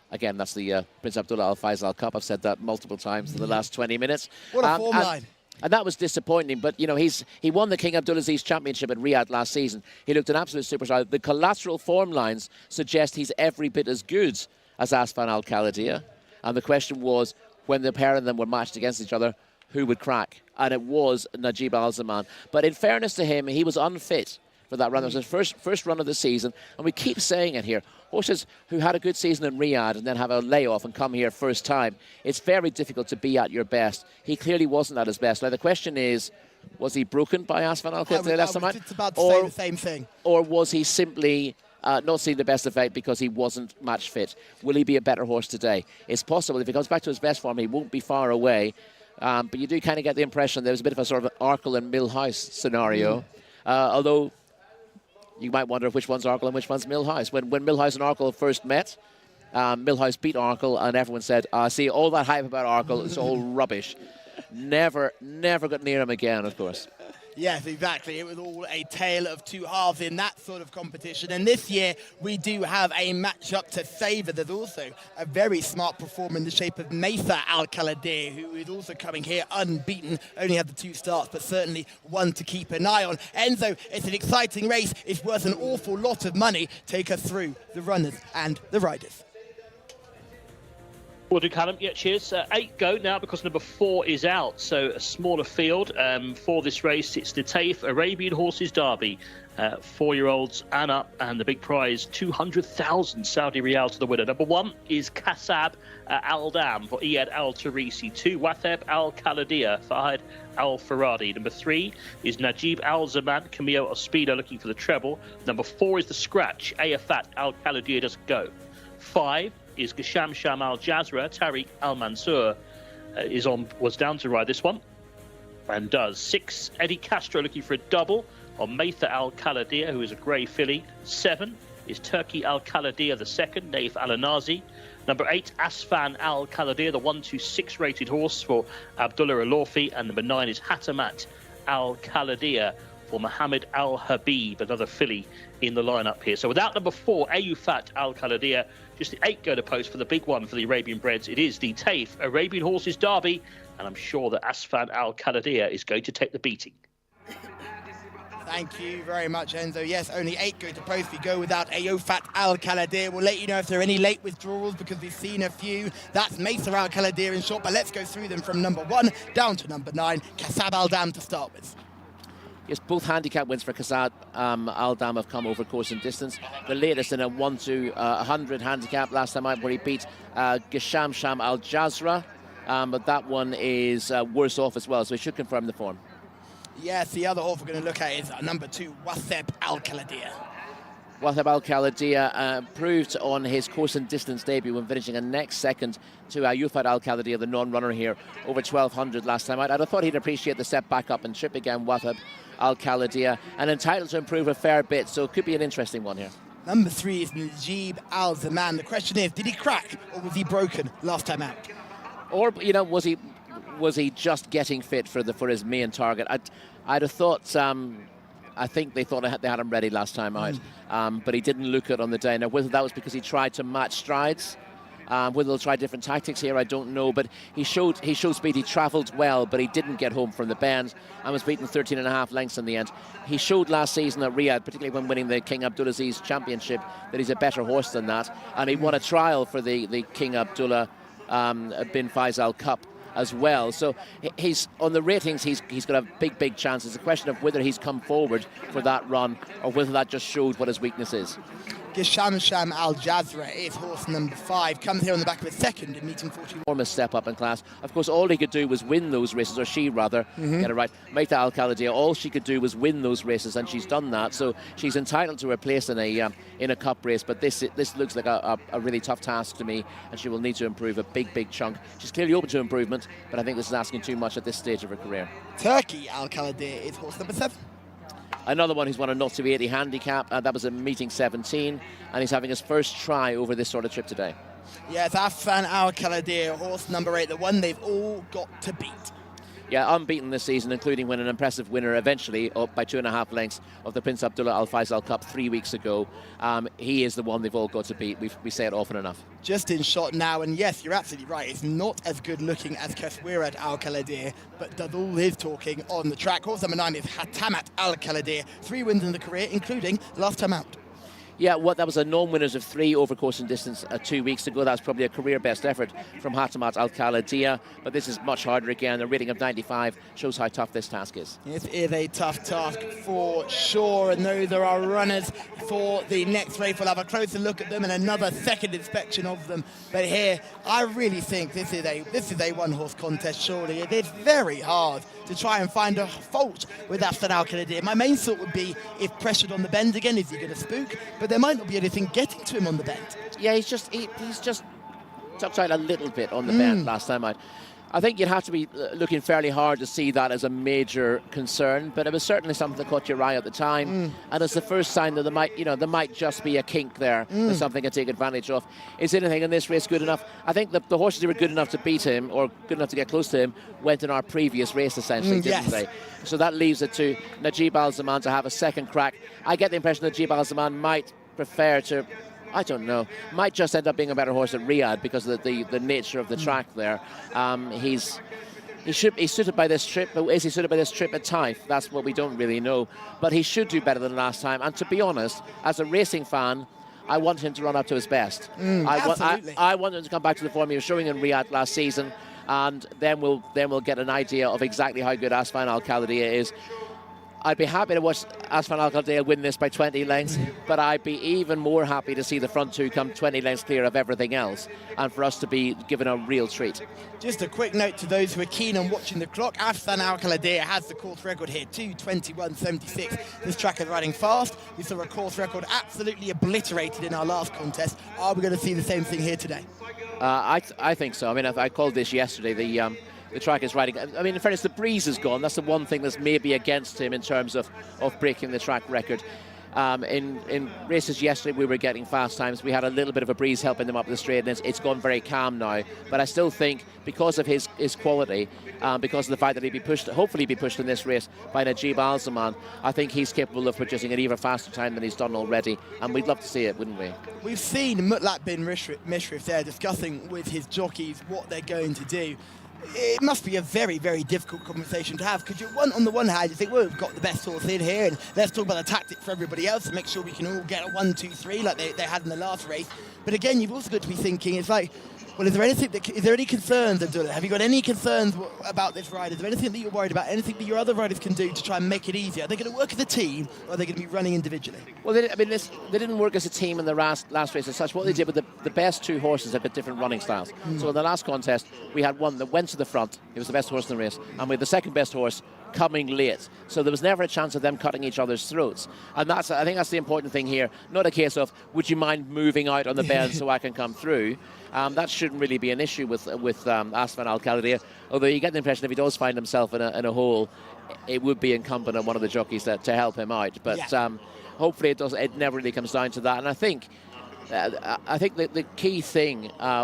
Again, that's the Prince Abdullah Al Faisal Cup. I've said that multiple times in the last 20 minutes. What a form line. And that was disappointing, but you know he won the King Abdulaziz Championship at Riyadh last season. He looked an absolute superstar. The collateral form lines suggest he's every bit as good as Asfan Al-Khaladir. And the question was, when the pair of them were matched against each other, who would crack? And it was Najib Al-Zaman. But in fairness to him, he was unfit for that run. It was his first run of the season, and we keep saying it here. Horses who had a good season in Riyadh and then have a layoff and come here first time, it's very difficult to be at your best. He clearly wasn't at his best. Now the question is, was he broken by Asfan Al-Khaladir last time out? It's about to say the same thing. Or was he simply not seeing the best effect because he wasn't match fit? Will he be a better horse today? It's possible. If he comes back to his best form, he won't be far away. But you do kind of get the impression there was a bit of a sort of Arkle and Millhouse scenario. Although you might wonder which one's Arkle and which one's Millhouse. When Millhouse and Arkle first met, Millhouse beat Arkle, and everyone said, see, all that hype about Arkle is all rubbish. Never got near him again, of course. Yes, exactly. It was all a tale of two halves in that sort of competition. And this year, we do have a match-up to favour. There's also a very smart performer in the shape of Mesa Al-Kaladir, who is also coming here unbeaten. Only had the 2 starts, but certainly one to keep an eye on. Enzo, it's an exciting race. It's worth an awful lot of money. Take us through the runners and the riders. We'll do Callum. Yeah, cheers. 8 go now because number 4 is out. So a smaller field for this race. It's the Taif Arabian Horses Derby. 4-year-olds and up, and the big prize, 200,000 Saudi Riyal to the winner. Number 1 is Kasab Al-Dam for Iyad Al-Tarisi. 2, Watheb Al-Kaladir for Ahad Al-Faradi. Number 3 is Najib Al-Zaman, Camille Ospina looking for the treble. Number 4 is the scratch, Ayafat Al-Kaladir doesn't go. 5 is Gasham Sham Al-Jazra, Tariq Al-Mansur was down to ride this one and does. 6, Eddie Castro looking for a double on Maitha Al-Kaladir, who is a grey filly. 7 is Turkey Al-Kaladir, the second, Naif Al-Anazi. Number 8, Asfan Al-Kaladir, the 1-2-6 rated horse for Abdullah Alofi. And number 9 is Hatamat Al-Kaladir for Mohammed Al-Habib, another filly in the lineup here. So without number 4, Ayufat Al-Kaladir, just the 8 go to post for the big one for the Arabian breds. It is the Taif Arabian Horses Derby, and I'm sure that Asfan Al-Kaladir is going to take the beating. Thank you very much, Enzo. Yes, only 8 go to post. We go without Ayofat Al-Kaladir. We'll let you know if there are any late withdrawals because we've seen a few. That's Mesa Al-Kaladir in short, but let's go through them from number 1 down to number 9. Kasab Al-Dam to start with. Yes, both handicap wins for Kasab Al-Dam have come over course and distance. The latest in a 1-100 handicap last time out, where he beat Gasham Sham Al-Jazra, but that one is worse off as well, so he should confirm the form. Yes, the other horse we're going to look at is number 2, Watheb Al-Kaladir. Watheb Al-Kaladir proved on his course and distance debut when finishing a next second to Ayufat Al-Kaladir, the non-runner here, over 1,200 last time out. I'd have thought he'd appreciate the step back up and trip again, Watheb Al-Kaladir, and entitled to improve a fair bit, so it could be an interesting one here. Number 3 is Najib Al-Zaman. The question is, did he crack or was he broken last time out? Or, you know, was he just getting fit for Mm. his main target? I'd have thought... I think they thought they had him ready last time out, but he didn't look it on the day. Now, whether that was because he tried to match strides, whether they'll try different tactics here, I don't know. But he showed speed. He travelled well, but he didn't get home from the bend and was beaten 13.5 lengths in the end. He showed last season at Riyadh, particularly when winning the King Abdulaziz Championship, that he's a better horse than that. And he won a trial for the King Abdullah bin Faisal Cup as well. So he's on the ratings, he's got a big chance. It's a question of whether he's come forward for that run or whether that just showed what his weakness is. Gasham Sham Al-Jazra is horse number 5, comes here on the back of a second in meeting 41. Enormous step up in class. Of course, all he could do was win those races, or she rather, get it right. Maita Al-Kaladir, all she could do was win those races, and she's done that. So she's entitled to her place in a cup race. But this looks like a really tough task to me, and she will need to improve a big chunk. She's clearly open to improvement, but I think this is asking too much at this stage of her career. Turkey Al-Kaladir is horse number 7. Another one who's won a 0-80 handicap, that was in meeting 17, and he's having his first try over this sort of trip today. Yes, Afan Al-Kaladir, horse number 8, the one they've all got to beat. Yeah, unbeaten this season, including winning an impressive winner eventually up by 2.5 lengths of the Prince Abdullah Al Faisal Cup 3 weeks ago. He is the one they've all got to beat. We say it often enough. Just in shot now, and yes, you're absolutely right. It's not as good looking as Kaswirat Al-Kaladir, but does all his talking on the track. Horse number 9 is Hatamat Al-Kaladir. 3 wins in the career, including last time out. Yeah, that was a non-winners of 3 over course and distance 2 weeks ago. That's probably a career best effort from Hatamat Al-Kaladir, but this is much harder again. A rating of 95 shows how tough this task is. It is a tough task for sure, and those are our runners for the next race. We'll have a closer look at them and another second inspection of them. But here, I really think this is a one-horse contest, surely. It is very hard to try and find a fault with Afan Al-Kaladir. My main thought would be, if pressured on the bend again, is he going to spook? But there might not be anything getting to him on the bend. Yeah, he's just tucked out a little bit on the bend last time out. I think you'd have to be looking fairly hard to see that as a major concern, but it was certainly something that caught your eye at the time, and it's the first sign that there might just be a kink there, that something to take advantage of. Is anything in this race good enough? I think the horses who were good enough to beat him, or good enough to get close to him, went in our previous race, essentially, didn't they? So that leaves it to Najib Al-Zaman to have a second crack. I get the impression that Najib Al-Zaman might prefer to, I don't know, might just end up being a better horse at Riyadh because of the nature of the track there. He's suited by this trip, but is he suited by this trip at Taif? That's what we don't really know. But he should do better than last time. And to be honest, as a racing fan, I want him to run up to his best. I want him to come back to the form he was showing in Riyadh last season, and then we'll get an idea of exactly how good Asfan Al-Khalidiyya is. I'd be happy to watch Asfan Al-Khalidiyya win this by 20 lengths, but I'd be even more happy to see the front two come 20 lengths clear of everything else, and for us to be given a real treat. Just a quick note to those who are keen on watching the clock. Asfan Al-Khalidiyya has the course record here, 2:21.76. This track is riding fast. We saw a course record absolutely obliterated in our last contest. Are we going to see the same thing here today? I think so. I mean, I called this yesterday. The track is riding. I mean, in fairness, the breeze is gone. That's the one thing that's maybe against him in terms of breaking the track record. In races yesterday, we were getting fast times. We had a little bit of a breeze helping them up the straight, and it's gone very calm now. But I still think, because of his quality, because of the fact that he'd be pushed, hopefully be pushed in this race by Najib Al-Zaman, I think he's capable of producing an even faster time than he's done already. And we'd love to see it, wouldn't we? We've seen Mutlaq bin Mishrif there discussing with his jockeys what they're going to do. It must be a very, very difficult conversation to have, because on the one hand you think, well, we've got the best horse in here, and let's talk about the tactic for everybody else and make sure we can all get a 1, 2, 3 like they had in the last race. But again, you've also got to be thinking, it's like, well, is there any concerns, Abdullah? Have you got any concerns about this ride? Is there anything that you're worried about? Anything that your other riders can do to try and make it easier? Are they going to work as a team, or are they going to be running individually? Well, they didn't work as a team in the last race as such. What they did with the best two horses have got different running styles. So in the last contest, we had one that went to the front. He was the best horse in the race. And we had the second best horse coming late. So there was never a chance of them cutting each other's throats. And I think that's the important thing here. Not a case of, would you mind moving out on the bend so I can come through? That shouldn't really be an issue with Asfan Al-Khalidiyya, although you get the impression if he does find himself in a hole, it would be incumbent on one of the jockeys to help him out. But hopefully it never really comes down to that. And I think that the key thing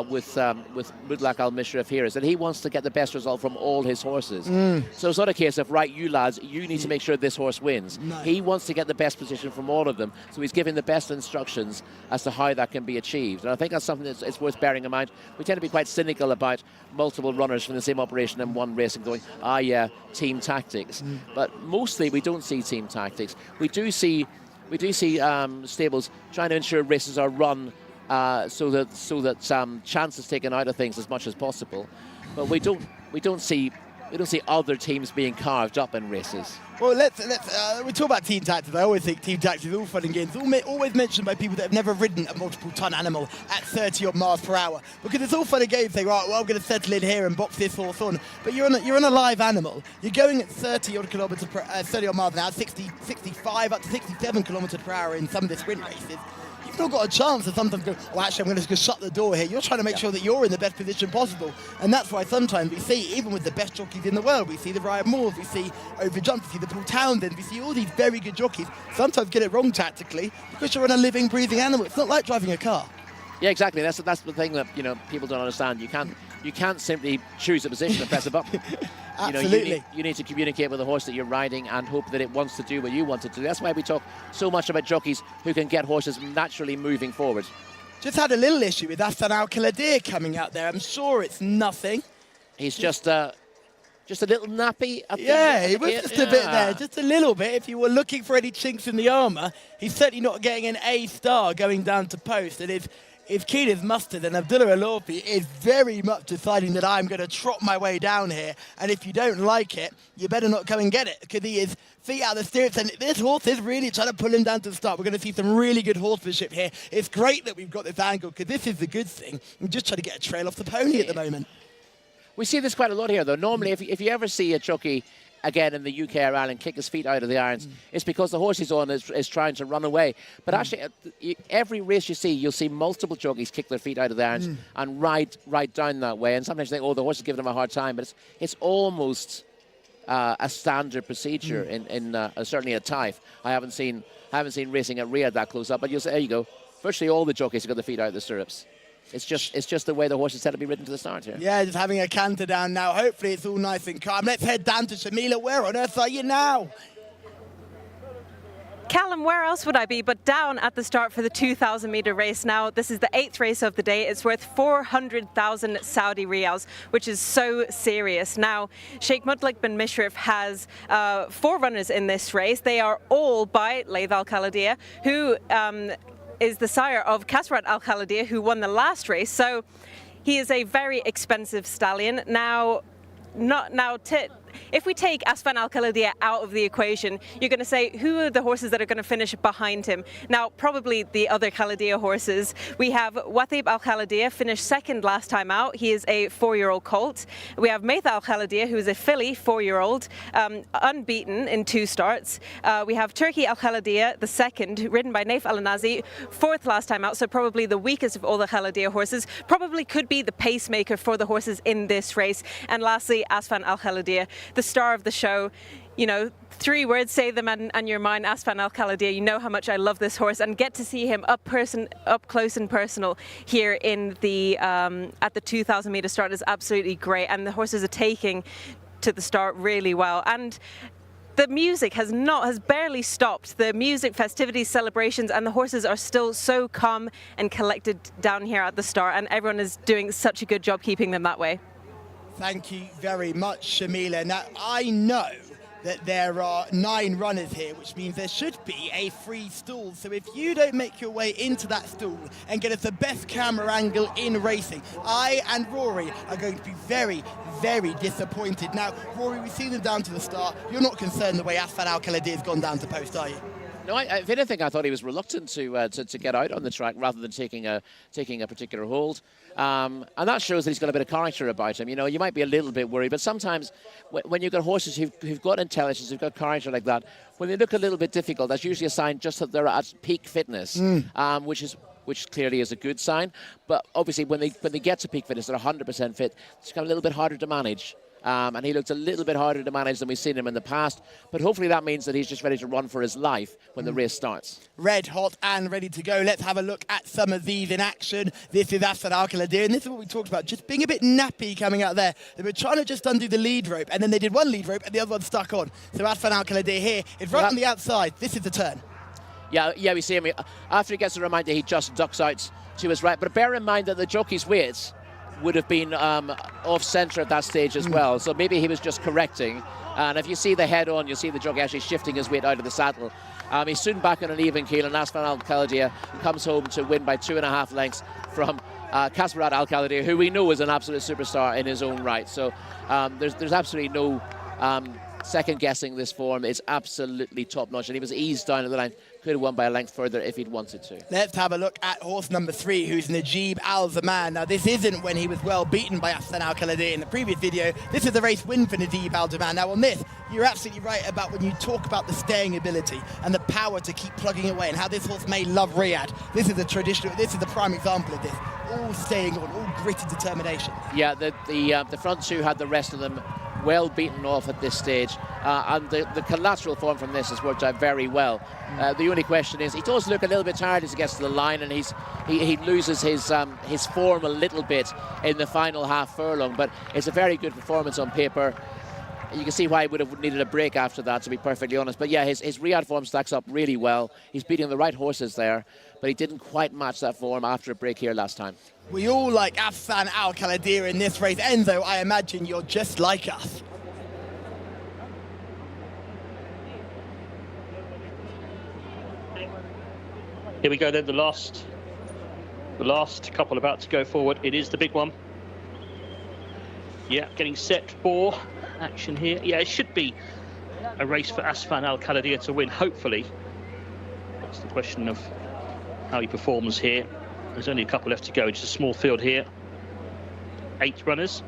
with Mutlaq al-Mishrif here is that he wants to get the best result from all his horses. So it's not a case of, right, you lads, you need to make sure this horse wins. No. He wants to get the best position from all of them. So he's giving the best instructions as to how that can be achieved. And I think that's something that's worth bearing in mind. We tend to be quite cynical about multiple runners from the same operation in one race and going, yeah, team tactics. But mostly we don't see team tactics. We do see stables trying to ensure races are run so that chance is taken out of things as much as possible. But we don't see other teams being carved up in races. Well, we talk about team tactics. I always think team tactics is all fun and games. Always mentioned by people that have never ridden a multiple-ton animal at 30 odd miles per hour, because it's all fun and games. Saying, right, well, I'm going to settle in here and box this horse on. But you're on a live animal. You're going at 30 odd miles an hour, 65 up to 67 kilometers per hour in some of the sprint races. You've not got a chance of sometimes going, well, actually, I'm going to shut the door here. You're trying to make sure that you're in the best position possible. And that's why sometimes we see, even with the best jockeys in the world, we see the Ryan Moores, we see Overjump, we see the Paul Townsend, we see all these very good jockeys sometimes get it wrong tactically because you're on a living, breathing animal. It's not like driving a car. Yeah, exactly. That's the thing that people don't understand. You can't simply choose a position and press a button. Absolutely. You need to communicate with the horse that you're riding and hope that it wants to do what you want it to do. That's why we talk so much about jockeys who can get horses naturally moving forward. Just had a little issue with Asfan Al-Khalidiyya coming out there. I'm sure it's nothing. He's just a little nappy. He was just a bit there, just a little bit. If you were looking for any chinks in the armour, he's certainly not getting an A star going down to post. It is keen as mustard, and Abdullah Al-Orfi is very much deciding that I'm going to trot my way down here, and if you don't like it, you better not come and get it, because he is feet out of the stirrups, and this horse is really trying to pull him down to the start. We're going to see some really good horsemanship here. It's great that we've got this angle, because this is the good thing. I'm just trying to get a trail off the pony at the moment. We see this quite a lot here, though. Normally, if you ever see a jockey again in the UK or Ireland, kick his feet out of the irons, it's because the horse he's on is trying to run away. But actually, every race you see, you'll see multiple jockeys kick their feet out of the irons and ride down that way. And sometimes you think, oh, the horse is giving him a hard time, but it's almost a standard procedure in certainly at Taif. I haven't seen racing at Riyadh that close up, but you'll say, there you go. Virtually all the jockeys have got their feet out of the stirrups. It's just the way the horse is set to be ridden to the start here. Yeah, just having a canter down now. Hopefully it's all nice and calm. Let's head down to Shamila. Where on earth are you now? Callum, where else would I be but down at the start for the 2,000 metre race now. This is the 8th race of the day. It's worth 400,000 Saudi riyals, which is so serious. Now, Sheikh Mudlik bin Mishrif has 4 runners in this race. They are all by Layth Al Khalidiyah, who is the sire of Kasrat Al Khalidiyah, who won the last race. So he is a very expensive stallion. If we take Asfan Al Khalidiyah out of the equation, you're going to say, who are the horses that are going to finish behind him? Now, probably the other Khalidiyah horses. We have Wathib Al Khalidiyah, finished 2nd last time out. He is a 4-year-old colt. We have Maytha Al Khalidiyah, who is a filly, 4-year-old, unbeaten in 2 starts. We have Turkey Al Khalidiyah, the 2nd, ridden by Naif Al Nazi, 4th last time out, so probably the weakest of all the Khalidiyah horses. Probably could be the pacemaker for the horses in this race. And lastly, Asfan Al Khalidiyah, the star of the show. You know, 3 words, say them and you're mine, Asfan Al Khalidiyah. You know how much I love this horse, and get to see him up close and personal here in the at the 2,000 metre start is absolutely great, and the horses are taking to the start really well. And the music has barely stopped. The music, festivities, celebrations, and the horses are still so calm and collected down here at the start, and everyone is doing such a good job keeping them that way. Thank you very much, Shamila. Now, I know that there are 9 runners here, which means there should be a free stall. So if you don't make your way into that stall and get us the best camera angle in racing, I and Rory are going to be very, very disappointed. Now, Rory, we've seen them down to the start. You're not concerned the way Asfan Al Khalidiyah has gone down to post, are you? No, if anything, I thought he was reluctant to get out on the track rather than taking a particular hold, and that shows that he's got a bit of character about him. You know, you might be a little bit worried, but sometimes when you've got horses who've got intelligence, who've got character like that, when they look a little bit difficult, that's usually a sign just that they're at peak fitness, which clearly is a good sign. But obviously, when they get to peak fitness, they're 100% fit. It's kind of a little bit harder to manage. And he looks a little bit harder to manage than we've seen him in the past. But hopefully that means that he's just ready to run for his life when the race starts. Red hot and ready to go. Let's have a look at some of these in action. This is Asfan Al Khalidiyah, and this is what we talked about, just being a bit nappy coming out there. They were trying to just undo the lead rope, and then they did one lead rope, and the other one stuck on. So Asfan Al Khalidiyah here is right on the outside. This is the turn. Yeah, we see him. After he gets the reminder, he just ducks out to his right. But bear in mind that the jockey's weights would have been off-centre at that stage as well. So maybe he was just correcting. And if you see the head on, you'll see the jockey actually shifting his weight out of the saddle. He's soon back on an even keel, and Asfan Al Khalidiyah comes home to win by 2.5 lengths from Kasrat Al Khalidiyah, who we know is an absolute superstar in his own right. So there's absolutely no second guessing this form. It's absolutely top notch, and he was eased down at the line. Could have won by a length further if he'd wanted to. Let's have a look at horse number 3, who's Najib Al Zaman. Now, this isn't when he was well beaten by Asfan Al Khalidiyah in the previous video. This is the race win for Najib Al Zaman. Now, on this, you're absolutely right about when you talk about the staying ability and the power to keep plugging away and how this horse may love Riyadh. This is the prime example of this. All staying on, all gritted determination. Yeah, the front 2 had the rest of them well beaten off at this stage, and the collateral form from this has worked out very well. The only question is, he does look a little bit tired as he gets to the line, and he loses his form a little bit in the final half furlong, but it's a very good performance on paper. You can see why he would have needed a break after that, to be perfectly honest. But yeah, his Riyadh form stacks up really well. He's beating the right horses there, but he didn't quite match that form after a break here last time. We all like Asfan Al Khalidiyah in this race. Enzo, I imagine you're just like us. Here we go then, the last couple about to go forward. It is the big one. Yeah, getting set for action here. Yeah, it should be a race for Asfan Al Khalidiyah to win, hopefully. That's the question of how he performs here. There's only a couple left to go. Just a small field here. 8 runners.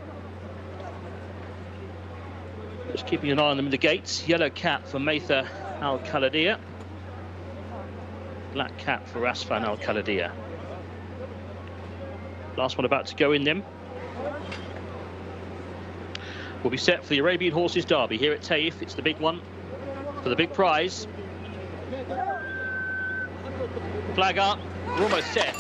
Just keeping an eye on them in the gates. Yellow cap for Maitha Al Khalidiyah. Black cap for Asfan Al Khalidiyah. Last one about to go in then. Will be set for the Arabian Horses Derby here at Taif. It's the big one for the big prize. Flag up, we're almost set.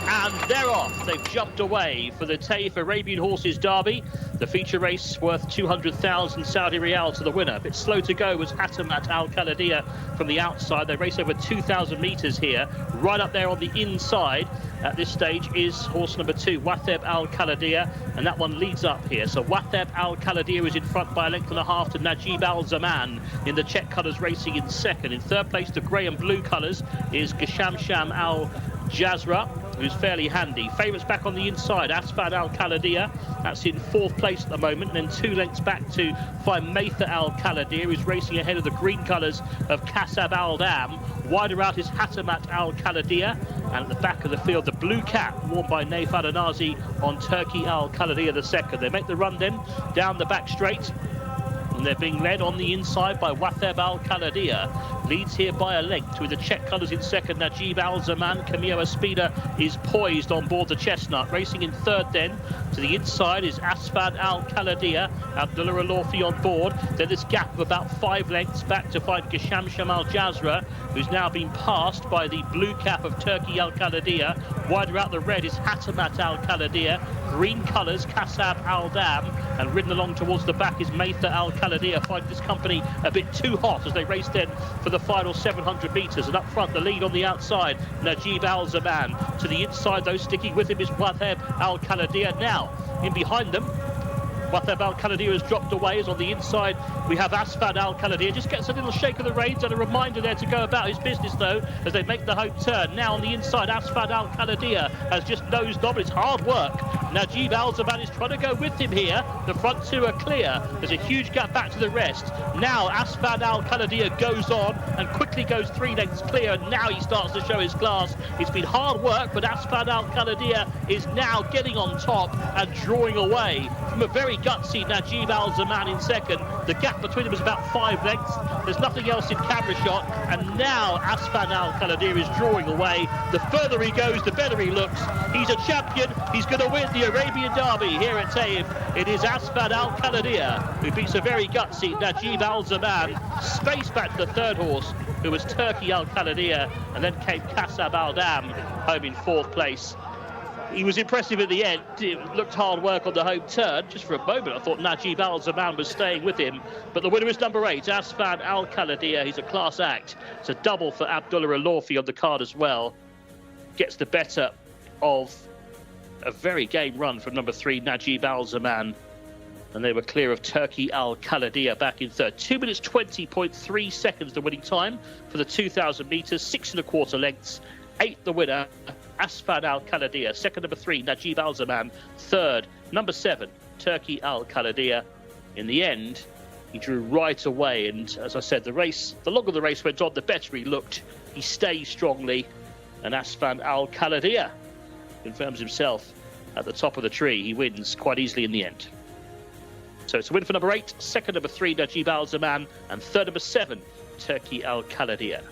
And they're off. They've jumped away for the Taif Arabian Horses Derby. The feature race worth 200,000 Saudi Riyal to the winner. A bit slow to go was Hatamat Al Khalidiyah from the outside. They race over 2,000 metres here. Right up there on the inside at this stage is horse number 2, Watheb Al Khalidiyah, and that one leads up here. So Watheb Al Khalidiyah is in front by a length and a half to Najib Al Zaman in the check colours, racing in second. In third place, the grey and blue colours, is Gasham Al Jazra, who's fairly handy. Favourites back on the inside, Asfan Al Khalidiyah, that's in fourth place at the moment, and then 2 lengths back to find Maitha Al Khalidiyah, who's racing ahead of the green colours of Kasab Al Dam. Wider out is Hatamat Al Khalidiyah, and at the back of the field, the blue cap worn by Naif Adanazi on Turkey Al Khalidiyah the second. They make the run then down the back straight, and they're being led on the inside by Watheb Al Khalidiyah. Leads here by a length with the check colours in second. Najib Al Zaman, Camille Espida is poised on board the Chestnut. Racing in third then to the inside is Asfan Al Khalidiyah. Abdullah Alofi on board. Then this gap of about 5 lengths back to find Gasham Al Jazra, who's now been passed by the blue cap of Turkey Al Khalidiyah. Wider out the red is Hatamat Al Khalidiyah. Green colours, Kasab Al Dam, and ridden along towards the back is Maitha Al Khalidiyah, finding this company a bit too hot as they race then for the final 700 metres. And up front, the lead on the outside, Najib Al Zaman. To the inside, though, sticking with him is Watheb Al Khalidiyah. Now, in behind them, Watheb Al Khalidiyah has dropped away. As on the inside, we have Asfan Al Khalidiyah. Just gets a little shake of the reins and a reminder there to go about his business, though, as they make the home turn. Now on the inside, Asfan Al Khalidiyah has just nosed on, but it's hard work. Najib Al Zaman is trying to go with him here. The front two are clear. There's a huge gap back to the rest. Now Asfan Al Khalidiyah goes on and quickly goes 3 lengths clear. And now he starts to show his class. It's been hard work, but Asfan Al Khalidiyah is now getting on top and drawing away from a very gutsy Najib Al Zaman in second. The gap between them is about 5 lengths. There's nothing else in camera shot. And now Asfan Al Khalidiyah is drawing away. The further he goes, the better he looks. He's a champion. He's going to win the Arabian Derby here at Taif. It is Asfan Al Khalidiyah who beats a very gutsy Najib Al Zaman. Space back to the third horse, who was Turkey Al Khalidiyah, and then came Kasab Al Dam home in 4th place. He was impressive at the end. It looked hard work on the home turn. Just for a moment, I thought Najib Al Zaman was staying with him. But the winner is number 8, Asfan Al Khalidiyah. He's a class act. It's a double for Abdullah Alofi on the card as well. Gets the better of a very game run from number 3, Najib Al Zaman. And they were clear of Turkey Al Khalidiyah back in third. 2 minutes 20.3 seconds the winning time for the 2,000 metres, 6 1/4 lengths. 8th the winner, Asfan Al Khalidiyah. Second, number 3, Najib Al Zaman. Third, number 7, Turkey Al Khalidiyah. In the end, he drew right away. And as I said, the longer the race went on, the better he looked. He stays strongly. And Asfan Al Khalidiyah confirms himself at the top of the tree. He wins quite easily in the end. So it's a win for number 8, second number 3, Najib Al Zaman, and third number 7, Turkey Al Khalidiyah.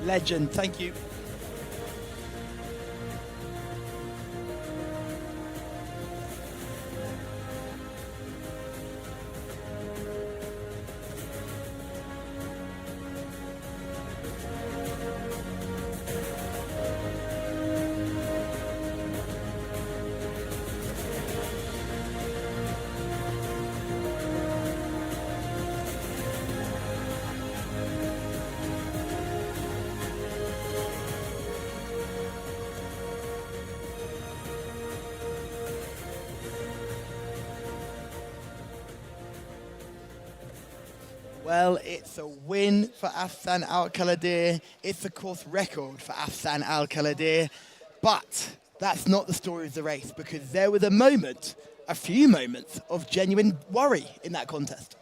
Legend, thank you. Well, it's a win for Afsan Al-Khaldir. It's a course record for Afsan Al-Khaldir. But that's not the story of the race, because there was a few moments of genuine worry in that contest.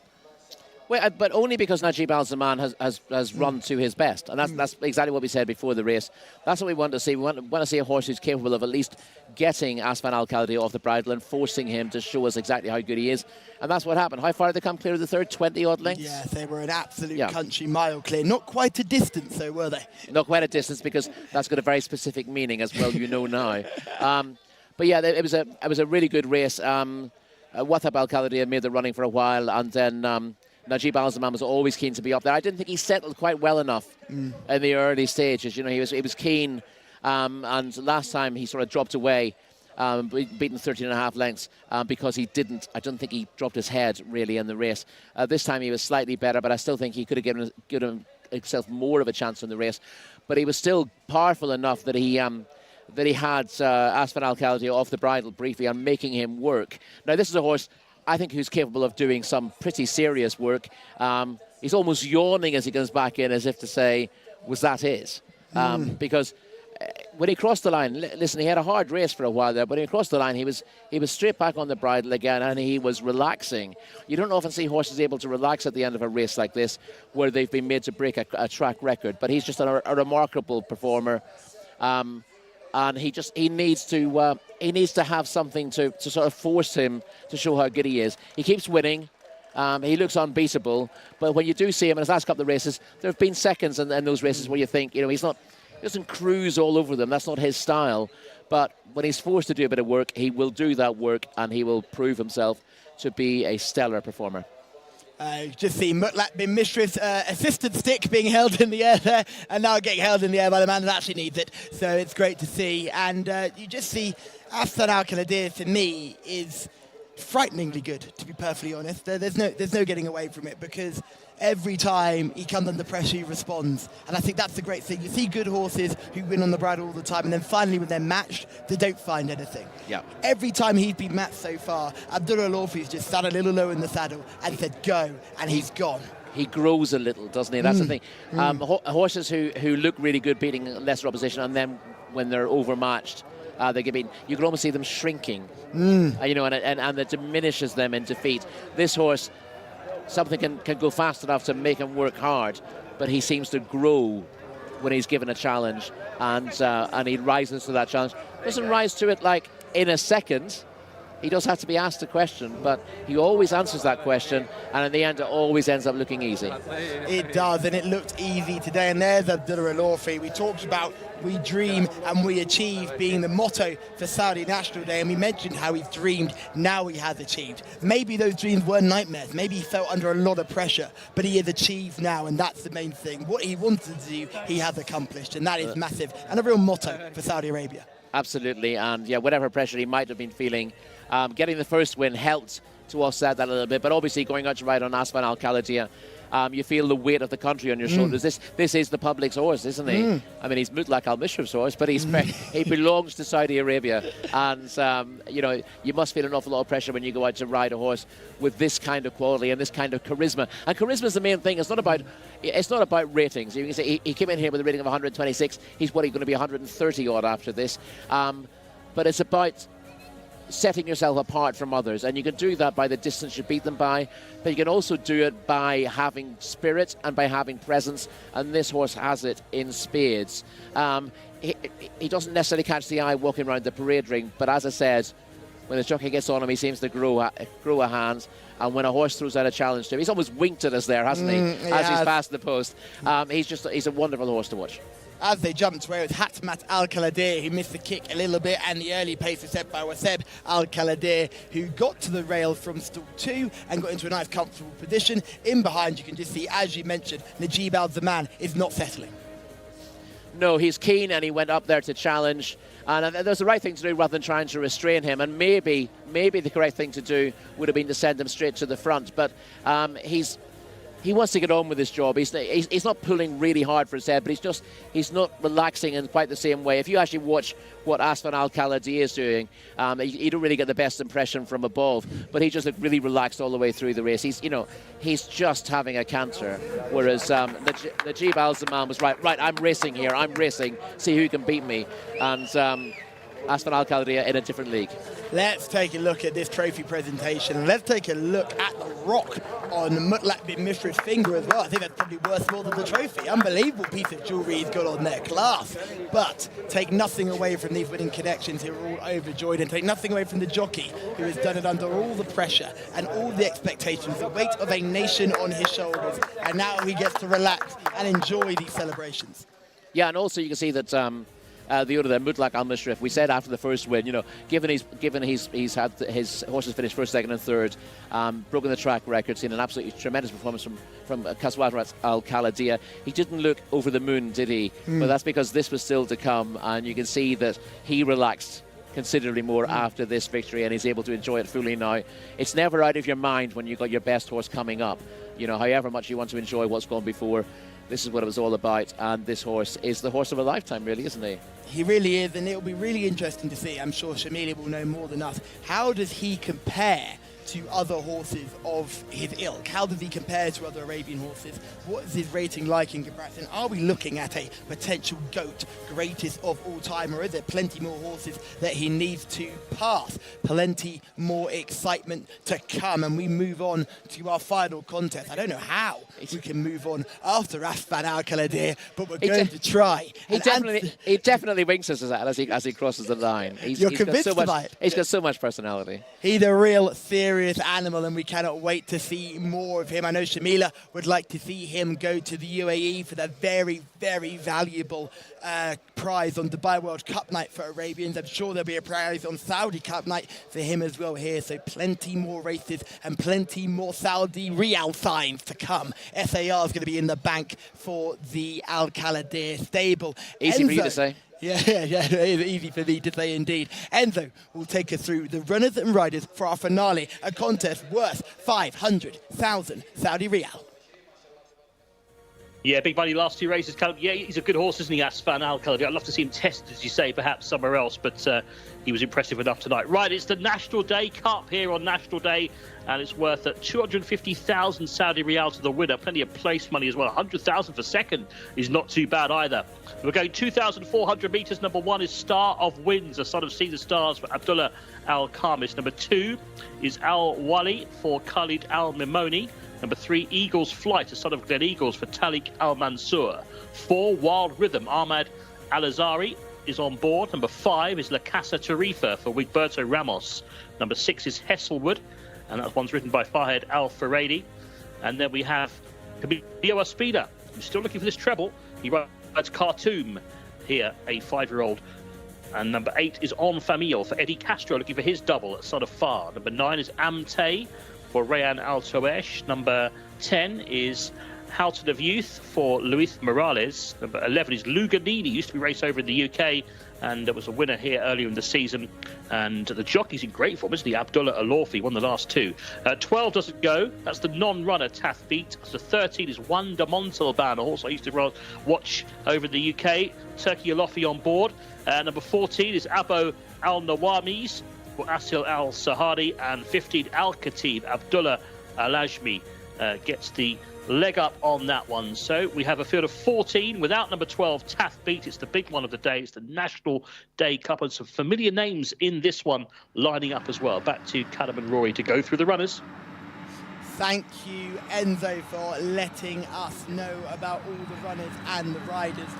Well, but only because Najib Al-Zaman has run to his best. And that's exactly what we said before the race. That's what we want to see. We want to see a horse who's capable of at least getting Afsan Al-Khaldir off the bridle and forcing him to show us exactly how good he is. And that's what happened. How far did they come clear of the third? 20-odd lengths? Yes, they were an absolute country mile clear. Not quite a distance, though, were they? Not quite a distance, because that's got a very specific meaning, as well you know now. But yeah, it was a really good race. Wahab Al-Khaldir made the running for a while, and then Najib Al-Zaman was always keen to be up there. I didn't think he settled quite well enough in the early stages. You know, he was keen, and last time he sort of dropped away, beaten 13.5 lengths because I don't think he dropped his head really in the race. This time he was slightly better, but I still think he could have given himself more of a chance in the race. But he was still powerful enough that he had Afsan Al-Khaldir off the bridle briefly and making him work. Now, this is a horse, I think, who's capable of doing some pretty serious work. He's almost yawning as he comes back in, as if to say, was that his? Because when he crossed the line, listen, he had a hard race for a while there, but when he crossed the line, he was straight back on the bridle again, and he was relaxing. You don't often see horses able to relax at the end of a race like this, where they've been made to break a track record. But he's just a remarkable performer. And he needs to have something to sort of force him to show how good he is. He keeps winning. He looks unbeatable. But when you do see him in his last couple of races, there have been seconds in those races where you think, you know, he doesn't cruise all over them. That's not his style. But when he's forced to do a bit of work, he will do that work, and he will prove himself to be a stellar performer. Just see Mutlaq bin Mishrif's assistant stick being held in the air there, and now getting held in the air by the man that actually needs it. So it's great to see. And you just see Afsan Al-Khaldir, for me, is frighteningly good, to be perfectly honest. There's no getting away from it, because every time he comes under pressure, he responds. And I think that's the great thing. You see good horses who win on the bridle all the time, and then finally when they're matched, they don't find anything. Yeah. Every time he's been matched so far, Abdullah Al-Orfi's just sat a little low in the saddle and said, go, and he's gone. He grows a little, doesn't he? That's the thing. Horses who look really good beating lesser opposition, and then when they're overmatched, they get beaten. You can almost see them shrinking, you know, and it diminishes them in defeat. This horse, something can go fast enough to make him work hard, but he seems to grow when he's given a challenge, and he rises to that challenge. Doesn't rise to it like in a second. He does have to be asked a question, but he always answers that question, and in the end it always ends up looking easy. It does, and it looked easy today. And there's Abdullah Al-Orfi. We talked about we dream and we achieve being the motto for Saudi National Day, and we mentioned how he's dreamed, now he has achieved. Maybe those dreams were nightmares, maybe he felt under a lot of pressure, but he has achieved now, and that's the main thing. What he wanted to do, he has accomplished, and that is massive, and a real motto for Saudi Arabia. Absolutely, and yeah, whatever pressure he might have been feeling, getting the first win helped to offset that a little bit. But obviously, going out to ride on Afsan Al-Khaldir, you feel the weight of the country on your shoulders. This is the public's horse, isn't he? I mean, he's Mutlaq al-Mishrif's horse, but he belongs to Saudi Arabia, and you know, you must feel an awful lot of pressure when you go out to ride a horse with this kind of quality and this kind of charisma. And charisma is the main thing. It's not about ratings. You can say he came in here with a rating of 126. He's going to be 130 odd after this, but it's about setting yourself apart from others, and you can do that by the distance you beat them by, but you can also do it by having spirit and by having presence, and this horse has it in spades. He doesn't necessarily catch the eye walking around the parade ring, but as I said, when the jockey gets on him, he seems to grow a hand, and when a horse throws out a challenge to him, he's almost winked at us there, hasn't he, as he's past the post. He's a wonderful horse to watch. As they jumped, where it was Hatmat Al-Khaldir, who missed the kick a little bit, and the early pace was set by Waseb Al-Khaldir, who got to the rail from stall 2 and got into a nice comfortable position. In behind, you can just see, as you mentioned, Najib Al-Zaman is not settling. No, he's keen, and he went up there to challenge, and there's the right thing to do rather than trying to restrain him, and maybe the correct thing to do would have been to send him straight to the front, but he's he wants to get on with his job. He's not pulling really hard for his head, but he's not relaxing in quite the same way. If you actually watch what Asfan Al-Khalidi is doing, you don't really get the best impression from above, but he just looked really relaxed all the way through the race. He's just having a canter, whereas Najib Al-Zaman was right, I'm racing here, I'm racing, see who can beat me. And Asfan Al-Khalidi in a different league. Let's take a look at this trophy presentation. Let's take a look at the rock on Mutlaq bin Mishra's finger as well. I think that's probably worth more than the trophy. Unbelievable piece of jewellery he's got on there, class. But take nothing away from these winning connections who are all overjoyed, and take nothing away from the jockey who has done it under all the pressure and all the expectations, the weight of a nation on his shoulders. And now he gets to relax and enjoy these celebrations. Yeah, and also you can see that the other there, Mutlaq Al Mishrif, we said after the first win, given he's had his horses finished first, second and third, broken the track record, seen an absolutely tremendous performance from Kaswat Al-Khalidi. He didn't look over the moon, did he? But that's because this was still to come, and you can see that he relaxed considerably more after this victory, and he's able to enjoy it fully now. It's never out of your mind when you've got your best horse coming up. However much you want to enjoy what's gone before, this is what it was all about, and this horse is the horse of a lifetime, really, isn't he? He really is, and it'll be really interesting to see. I'm sure Shamili will know more than us. How does he compare to other horses of his ilk? How does he compare to other Arabian horses? What is his rating like in comparison? Are we looking at a potential GOAT, greatest of all time, or is there plenty more horses that he needs to pass? Plenty more excitement to come, and we move on to our final contest. I don't know how we can move on after Asfan Al-Khalidi, but we're going to try. He definitely winks us as he crosses the line. You're convinced about it? He's got so much personality. He's a real serious animal, and we cannot wait to see more of him. I know Shamila would like to see him go to the UAE for that very, very valuable prize on Dubai World Cup night for Arabians. I'm sure there'll be a prize on Saudi Cup night for him as well here. So plenty more races and plenty more Saudi Riyal signs to come. SAR is going to be in the bank for the Al-Khalidi stable. Easy for you to say. Yeah, it is easy for me to say indeed. Enzo will take us through the runners and riders for our finale, a contest worth 500,000 Saudi Riyal. Yeah, big money last two races. Yeah, he's a good horse, isn't he, Asfan Al-Khalidi? I'd love to see him tested, as you say, perhaps somewhere else, but he was impressive enough tonight. Right, it's the National Day Cup here on National Day, and it's worth 250,000 Saudi Riyal to the winner. Plenty of place money as well. 100,000 for second is not too bad either. We're going 2,400 metres. Number one is Star of Winds, a son of Sea the Stars for Abdullah Al-Khamis. Number two is Al-Wali for Khalid Al-Mimoni. Number three, Eagle's Flight, a son of Glen Eagles for Talik Al-Mansour. Four, Wild Rhythm, Ahmad Al-Azari is on board. Number five is La Casa Tarifa for Wigberto Ramos. Number six is Hesselwood, and that one's written by Fahed Al-Faradi. And then we have Camilo Espina, who's still looking for this treble. He rides Khartoum here, a 5-year-old. And number 8 is On Famille for Eddie Castro, looking for his double at Son of Far. Number 9 is Amte for Rayan Al-Toesh. Number 10 is Houghton of Youth for Luis Morales. Number 11 is Luganini, used to be raced over in the UK, and was a winner here earlier in the season. And the jockey's in great form, isn't he? Abdullah Alorfi won the last two. 12 doesn't go. That's the non-runner, Tath Beat. So 13 is Wanda Montalban, a horse I used to watch over in the UK. Turkey Alofi on board. Number 14 is Abo Al-Nawamis for Asil Al-Sahari. And 15, Al-Khatib. Abdullah Al-Ajmi gets the leg up on that one. So we have a field of 14 without number 12, Tath Beat. It's the big one of the day. It's the National Day Cup, and some familiar names in this one lining up as well. Back to Callum and Rory to go through the runners. Thank you, Enzo, for letting us know about all the runners and the riders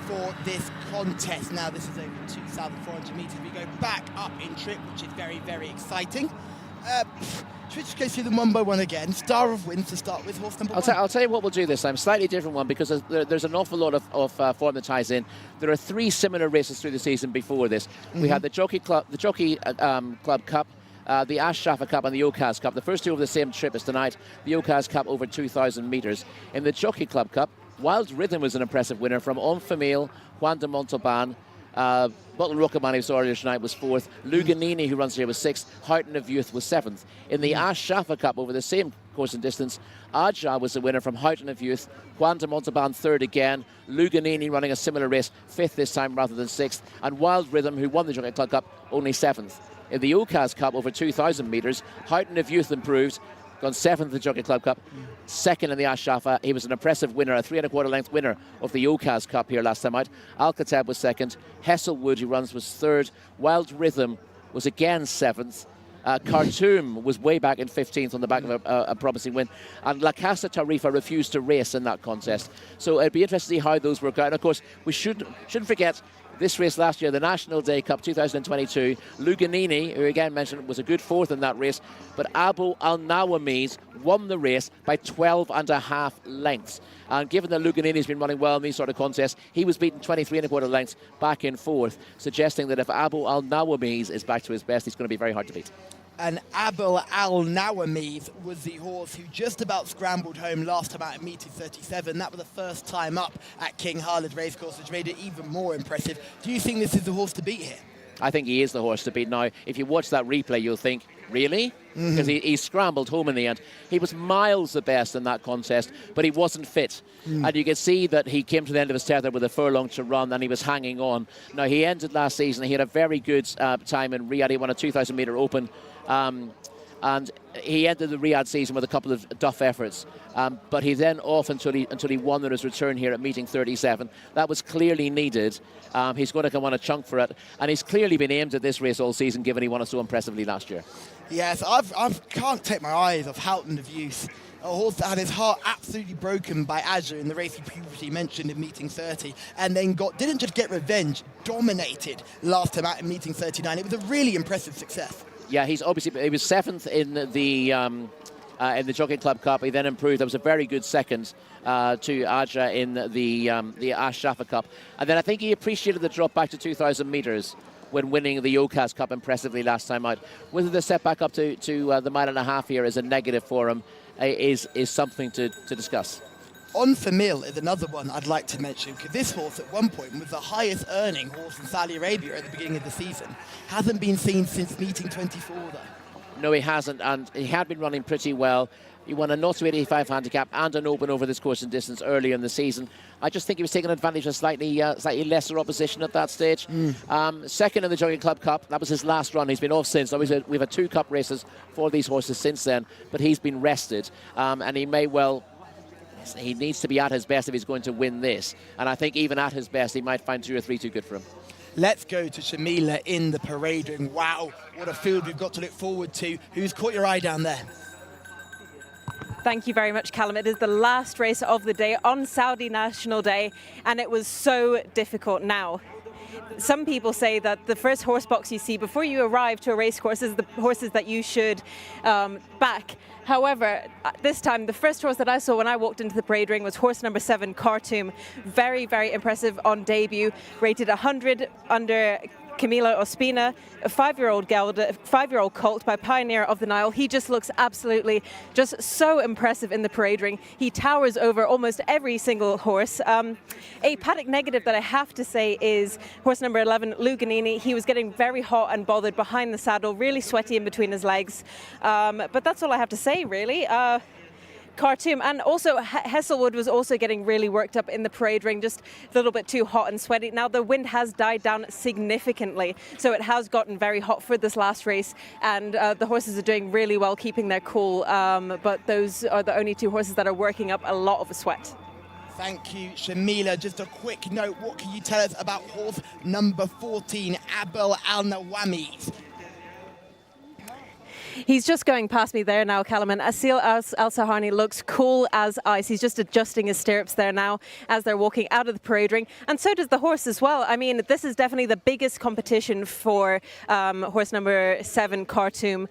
for this contest. Now, this is over 2,400 metres. We go back up in trip, which is very, very exciting. Should we just go through them one by one again? Star of Winds to start with, horse number one. I'll tell you what we'll do this time. Slightly different one, because there's an awful lot of form that ties in. There are 3 similar races through the season before this. We had the Jockey Club Cup, the Ash Shafa Cup and the Okaz Cup. The first two of the same trip as tonight. The Okaz Cup over 2,000 metres. In the Jockey Club Cup, Wild Rhythm was an impressive winner from On Famille, Juan de Montalban, Butler Rookaman, who saw earlier tonight, was 4th. Luganini, who runs here, was 6th. Houghton of Youth was 7th. In the Ash Shafa Cup over the same course and distance, Aja was the winner from Houghton of Youth. Juan de Montalban 3rd again. Luganini running a similar race, 5th this time rather than 6th. And Wild Rhythm, who won the Jockey Club Cup, only 7th. In the Ocas Cup over 2,000 metres, Houghton of Youth improved, gone 7th in the Jockey Club Cup, 2nd in the Ash Shafa. He was an impressive winner, a 3 1/4 length winner of the Ocas Cup here last time out. Alcatab was 2nd. Hesselwood, who runs, was 3rd. Wild Rhythm was again 7th. Khartoum was way back in 15th on the back of a promising win. And La Casa Tarifa refused to race in that contest. So it'd be interesting to see how those work out. And of course, we shouldn't forget this race last year, the National Day Cup 2022. Luganini, who again mentioned was a good 4th in that race, but Abu Al-Nawamis won the race by 12.5 lengths. And given that Luganini's been running well in these sort of contests, he was beaten 23 1/4 lengths back in 4th, suggesting that if Abu Al-Nawamis is back to his best, he's going to be very hard to beat. And Abel Al-Nawamis was the horse who just about scrambled home last time out at meeting 37. That was the first time up at King Khalid Racecourse, which made it even more impressive. Do you think this is the horse to beat here? I think he is the horse to beat now. If you watch that replay, you'll think, really? Because he scrambled home in the end. He was miles the best in that contest, but he wasn't fit. And you can see that he came to the end of his tether with a furlong to run, and he was hanging on. Now, he ended last season. He had a very good time in Riyadh. He won a 2,000-metre open. And he ended the Riyadh season with a couple of duff efforts. But he then off until he won on his return here at meeting 37. That was clearly needed. He's going to come on a chunk for it. And he's clearly been aimed at this race all season, given he won it so impressively last year. Yes, I can't take my eyes off Houghton of Youth. A horse that had his heart absolutely broken by Azure in the race he previously mentioned in meeting 30, and then didn't just get revenge, dominated last time out in meeting 39. It was a really impressive success. Yeah, he was 7th in the Jockey Club Cup. He then improved. That was a very good second to Aja in the Ash Shafa Cup. And then I think he appreciated the drop back to 2,000 metres when winning the Ocas Cup impressively last time out. Whether the step back up to the 1.5 miles here is a negative for him is something to discuss. On for Mill is another one I'd like to mention, because this horse at one point was the highest earning horse in Saudi Arabia at the beginning of the season. Hasn't been seen since meeting 24 though. No, he hasn't, and he had been running pretty well. He won a 0-85 handicap and an open over this course and distance earlier in the season. I just think he was taking advantage of slightly lesser opposition at that stage. Second in the Jockey Club Cup, that was his last run. He's been off since. Obviously, we've had 2 cup races for these horses since then, but he's been rested, and he may well... He needs to be at his best if he's going to win this. And I think even at his best, he might find 2 or 3 too good for him. Let's go to Shamila in the parade ring. Wow, what a field we've got to look forward to. Who's caught your eye down there? Thank you very much, Callum. It is the last race of the day on Saudi National Day, and it was so difficult. Now, some people say that the first horse box you see before you arrive to a race course is the horses that you should back. However, this time, the first horse that I saw when I walked into the parade ring was horse number 7, Khartoum. Very, very impressive on debut, rated 100 under Camilo Ospina, a 5-year-old colt by Pioneer of the Nile. He just looks absolutely just so impressive in the parade ring. He towers over almost every single horse. A paddock negative that I have to say is horse number 11, Luganini. He was getting very hot and bothered behind the saddle, really sweaty in between his legs. But that's all I have to say, really. Khartoum, and also Hesselwood was also getting really worked up in the parade ring, just a little bit too hot and sweaty. Now the wind has died down significantly, so it has gotten very hot for this last race, and the horses are doing really well keeping their cool, but those are the only 2 horses that are working up a lot of sweat. Thank you, Shamila. Just a quick note, what can you tell us about horse number 14, Abel Al-Nawamis? He's just going past me there now, Callum, and Asil Al-Sahani looks cool as ice. He's just adjusting his stirrups there now as they're walking out of the parade ring, and so does the horse as well. I mean, this is definitely the biggest competition for horse number 7, Khartoum.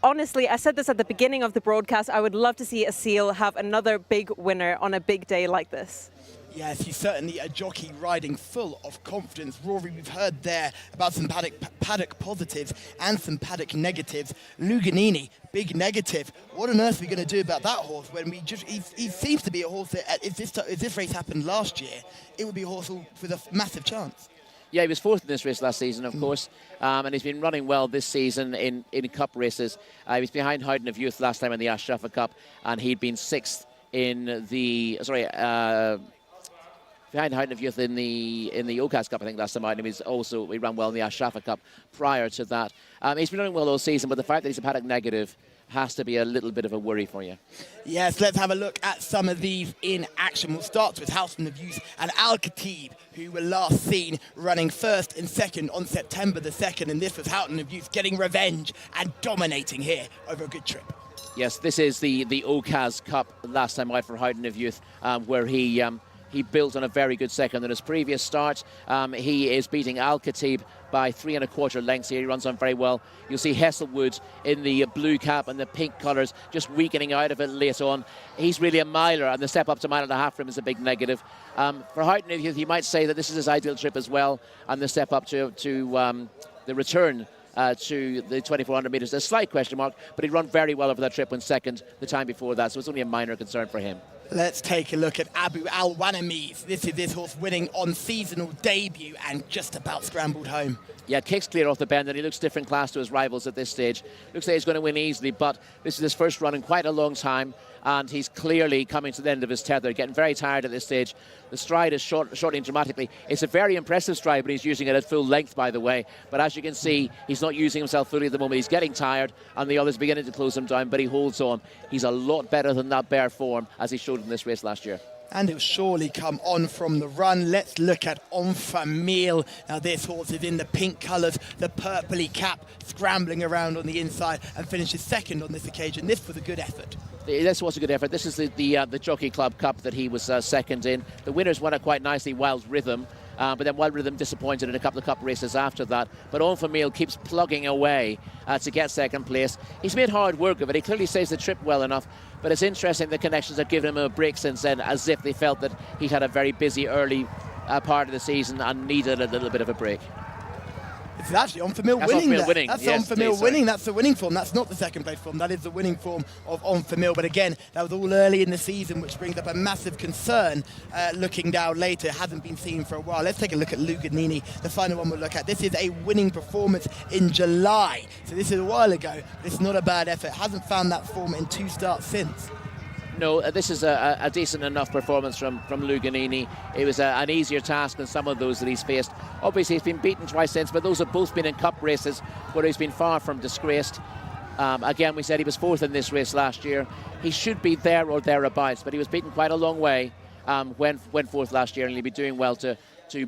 Honestly, I said this at the beginning of the broadcast, I would love to see Asil have another big winner on a big day like this. Yes, he's certainly a jockey riding full of confidence. Rory, we've heard there about some paddock positives and some paddock negatives. Luganini, big negative. What on earth are we going to do about that horse when he seems to be a horse that if this race happened last year, it would be a horse with a massive chance. Yeah, he was fourth in this race last season, of course, and he's been running well this season in cup races. He was behind Howden of Youth last time in the Ashafa Cup, and he'd been sixth in the behind Howden of Youth in the Ocas Cup, I think, last time out. And he ran well in the Ashafa Cup prior to that. He's been running well all season, but the fact that he's a paddock negative has to be a little bit of a worry for you. Yes, let's have a look at some of these in action. We'll start with Houghton of Youth and Al Khatib, who were last seen running first and second on September the 2nd, and this was Houghton of Youth getting revenge and dominating here over a good trip. Yes, this is the Ocas Cup last time out for Houghton of Youth, where he built on a very good second in his previous start. He is beating Al Khatib by 3 1/4 lengths here. He runs on very well. You'll see Hesselwood in the blue cap and the pink colours just weakening out of it late on. He's really a miler, and the step up to 1.5 miles for him is a big negative. For Houghton of Youth, you might say that this is his ideal trip as well, and the step up to the return to the 2,400 metres. A slight question mark, but he'd run very well over that trip when second the time before that, so it's only a minor concern for him. Let's take a look at Abu Al Wanamiz. This is this horse winning on seasonal debut and just about scrambled home. Yeah, kicks clear off the bend, and he looks different class to his rivals at this stage. Looks like he's going to win easily, but this is his first run in quite a long time, and he's clearly coming to the end of his tether, getting very tired at this stage. The stride is shortening dramatically. It's a very impressive stride, but he's using it at full length, by the way. But as you can see, he's not using himself fully at the moment. He's getting tired, and the others beginning to close him down, but he holds on. He's a lot better than that bare form, as he showed in this race last year. And he'll surely come on from the run. Let's look at Enfamil. Now this horse is in the pink colours, the purpley cap, scrambling around on the inside and finishes second on this occasion. This was a good effort. This was a good effort. This is the Jockey Club Cup that he was second in. The winners won it quite nicely, Wild Rhythm. But then Wild Rhythm disappointed in a couple of cup races after that. But Enfamil keeps plugging away to get second place. He's made hard work of it. He clearly stays the trip well enough. But it's interesting the connections have given him a break since then, as if they felt that he had a very busy early part of the season and needed a little bit of a break. It's actually Enfamil winning there. That's yes, Enfamil winning. That's the winning form. That's not the second place form. That is the winning form of Enfamil. But again, that was all early in the season, which brings up a massive concern looking down later. It hasn't been seen for a while. Let's take a look at Luganini, the final one we'll look at. This is a winning performance in July. So this is a while ago. This is not a bad effort. Hasn't found that form in 2 starts since. No, this is a decent enough performance from Luganini. It was an easier task than some of those that he's faced. Obviously, he's been beaten twice since, but those have both been in cup races where he's been far from disgraced. Again, we said he was fourth in this race last year. He should be there or thereabouts, but he was beaten quite a long way when fourth last year, and he'll be doing well to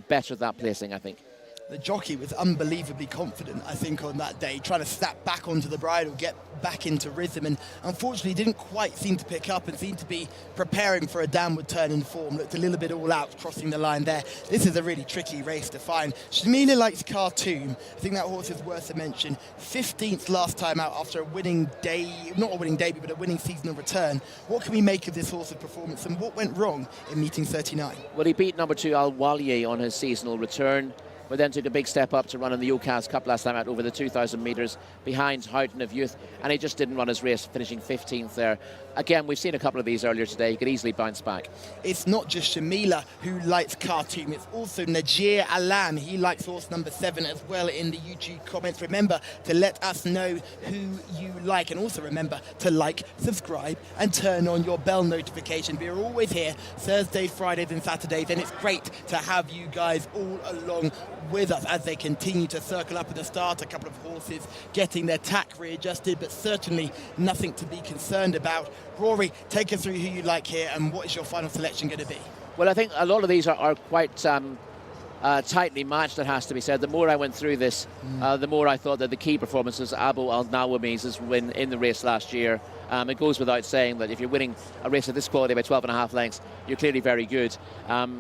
better that placing, I think. The jockey was unbelievably confident, I think, on that day, trying to snap back onto the bridle, get back into rhythm, and unfortunately didn't quite seem to pick up and seemed to be preparing for a downward turn in form. Looked a little bit all out, crossing the line there. This is a really tricky race to find. Shamila likes Khartoum. I think that horse is worth a mention. 15th last time out after a winning day, not a winning debut, but a winning seasonal return. What can we make of this horse's performance, and what went wrong in meeting 39? Well, he beat number 2 Al Walier on his seasonal return, but then took a big step up to run in the Ocas Cup last time out over the 2,000 metres behind Houghton of Youth, and he just didn't run his race, finishing 15th there. Again, we've seen a couple of these earlier today. He could easily bounce back. It's not just Shamila who likes Khartoum, it's also Najir Alan. He likes horse number 7 as well in the YouTube comments. Remember to let us know who you like, and also remember to like, subscribe and turn on your bell notification. We're always here Thursdays, Fridays and Saturdays, and it's great to have you guys all along with us as they continue to circle up at the start. A couple of horses getting their tack readjusted, but certainly nothing to be concerned about. Rory, take us through who you like here, and what is your final selection going to be? Well, I think a lot of these are quite tightly matched, it has to be said. The more I went through this, the more I thought that the key performance was Abu Al Nawamiz's win in the race last year. It goes without saying that if you're winning a race of this quality by 12.5 lengths, you're clearly very good.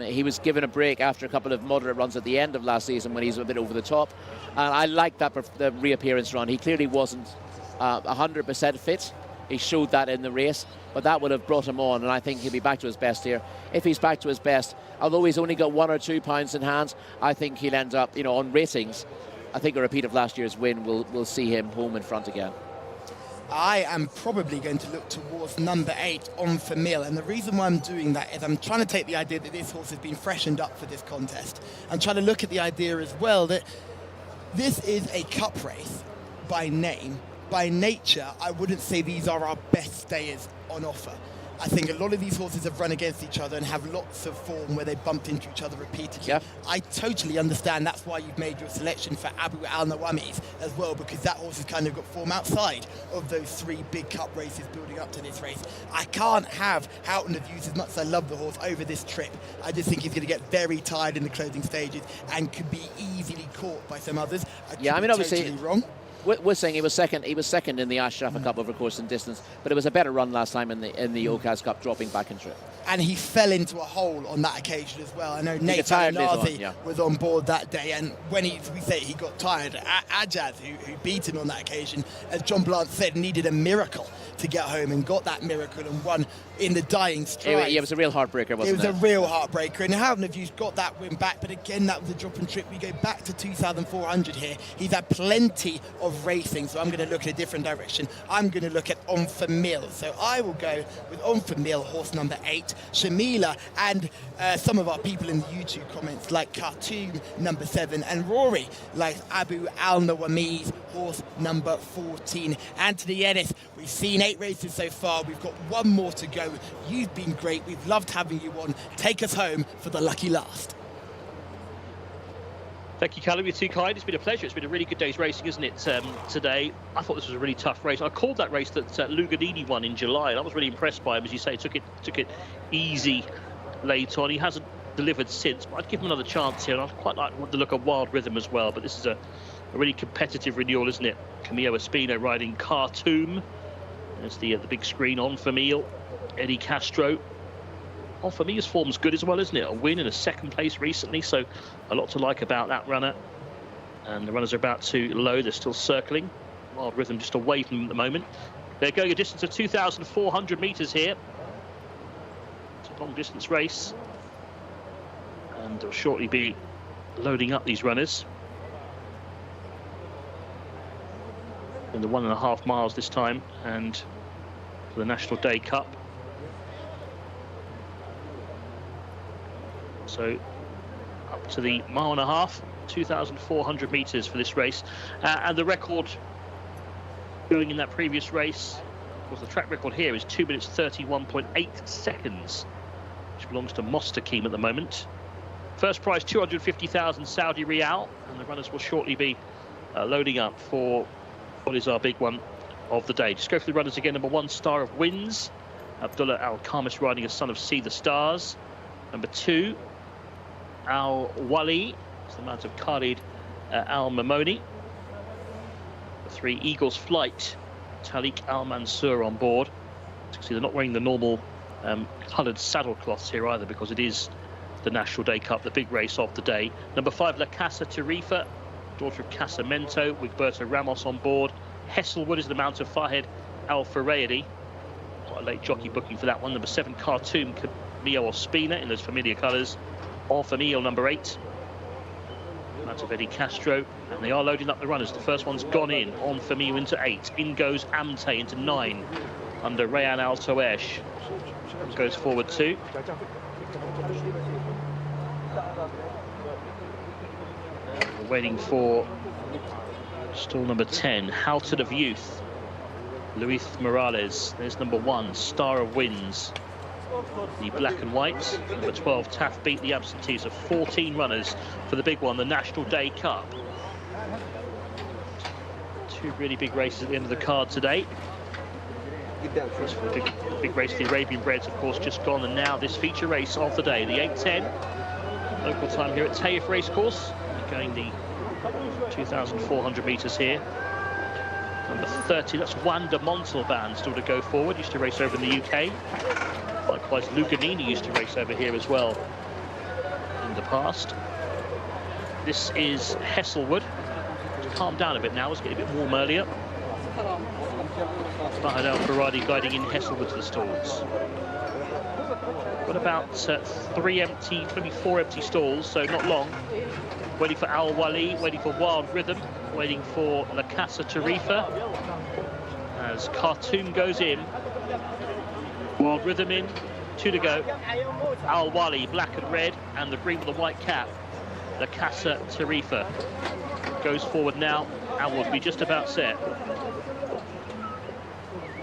He was given a break after a couple of moderate runs at the end of last season when he's a bit over the top. And I liked the reappearance run. He clearly wasn't 100% fit. He showed that in the race, but that would have brought him on, and I think he'll be back to his best here. If he's back to his best, although he's only got 1 or 2 pounds in hand, I think he'll end up, on ratings, I think a repeat of last year's win will see him home in front again. I am probably going to look towards number 8, On For Meal. And the reason why I'm doing that is I'm trying to take the idea that this horse has been freshened up for this contest. I'm trying to look at the idea as well that this is a cup race by name. By nature, I wouldn't say these are our best stayers on offer. I think a lot of these horses have run against each other and have lots of form where they bumped into each other repeatedly. Yep. I totally understand that's why you've made your selection for Abu Al Nawamis as well, because that horse has kind of got form outside of those 3 big cup races building up to this race. I can't have Houghton of Youth, as much as I love the horse, over this trip. I just think he's going to get very tired in the closing stages and could be easily caught by some others. Yeah, I mean, obviously, totally wrong. We're saying he was second. He was second in the Ashraf Cup over course and distance, but it was a better run last time in the Okaz Cup, dropping back into it. And he fell into a hole on that occasion as well. I know Nate tired later on, Nazi yeah. was on board that day, and when he got tired, Ajaz, who beat him on that occasion, as John Blanc said, needed a miracle to get home, and got that miracle and won in the dying stride. It was a real heartbreaker, wasn't it? It was a real heartbreaker, and Houghton of Youth got that win back, but again, that was a drop and trip. We go back to 2,400 here. He's had plenty of racing, so I'm going to look in a different direction. I'm going to look at On For Meal. So I will go with On For Meal, horse number 8, Shamila, and some of our people in the YouTube comments like Khartoum, number 7, and Rory, like Abu Al Nawamis, horse number 14. Anthony Ennis, we've seen 8 races so far. We've got 1 more to go. You've been great. We've loved having you on. Take us home for the lucky last. Thank you, Callum. You're too kind. It's been a pleasure. It's been a really good day's racing, isn't it, today? I thought this was a really tough race. I called that race that Luganini won in July, and I was really impressed by him. As you say, took it easy late on. He hasn't delivered since, but I'd give him another chance here, and I quite like the look of Wild Rhythm as well. But this is a really competitive renewal, isn't it? Camillo Espino riding Khartoum. There's the big screen. On For Meal, Eddie Castro. On For Meal's form's good as well, isn't it? A win and a 2nd place recently, so a lot to like about that runner. And the runners are about to load. They're still circling. Wild Rhythm just away from them at the moment. They're going a distance of 2,400 metres here. It's a long distance race, and they'll shortly be loading up these runners. In the 1.5 miles this time, and for the National Day Cup. So up to the 1.5 miles, 2,400 metres for this race. And the record going in that previous race, of course the track record here is 2 minutes 31.8 seconds, which belongs to Mostakim at the moment. First prize 250,000 Saudi Riyal, and the runners will shortly be loading up for what is our big one of the day. Just go for the runners again. Number 1, Star of Winds, Abdullah Al-Khamis riding a Son of See the Stars. Number 2, Al-Wali, it's the mount of Khalid Al-Mamoni. 3, Eagle's Flight, Talik Al-Mansur on board. As you can see, they're not wearing the normal coloured saddle cloths here either, because it is the National Day Cup, the big race of the day. Number 5, La Casa Tarifa, daughter of Casamento, with Berta Ramos on board. Hesselwood is the mount of Fahed Al-Faraydi. Quite a late jockey booking for that one. Number 7, Khartoum, Camillo Ospina in those familiar colours. On For Meal, number 8. Mount of Eddie Castro. And they are loading up the runners. The first one's gone in. On For Meal into 8. In goes Amte into 9. Under Rayan Al-Toesh. Goes forward 2. We're waiting for stall number 10, Houghton of Youth, Luis Morales. There's number 1, Star of Winds, the black and white. Number 12, Taif beat the absentees of 14 runners for the big one, the National Day Cup. 2 really big races at the end of the card today. The big race, the Arabian Breds, of course, just gone, and now this feature race of the day, the 8:10 local time here at Taif Racecourse. Going the 2,400 metres here. Number 30, that's Wanda Montalban, still to go forward. Used to race over in the UK. Likewise, Luganini used to race over here as well in the past. This is Hesselwood. It's calmed down a bit now. It's getting a bit warm earlier. Fahad Al-Faradi guiding in Hesselwood to the stalls. Got about 3 empty, maybe 4 empty stalls, so not long. Waiting for Al-Wali, waiting for Wild Rhythm, waiting for La Casa Tarifa. as Khartoum goes in. Wild Rhythm in, 2 to go. Al Wali, black and red, and the green with the white cap. The Jcsa Tarifa goes forward now and will be just about set.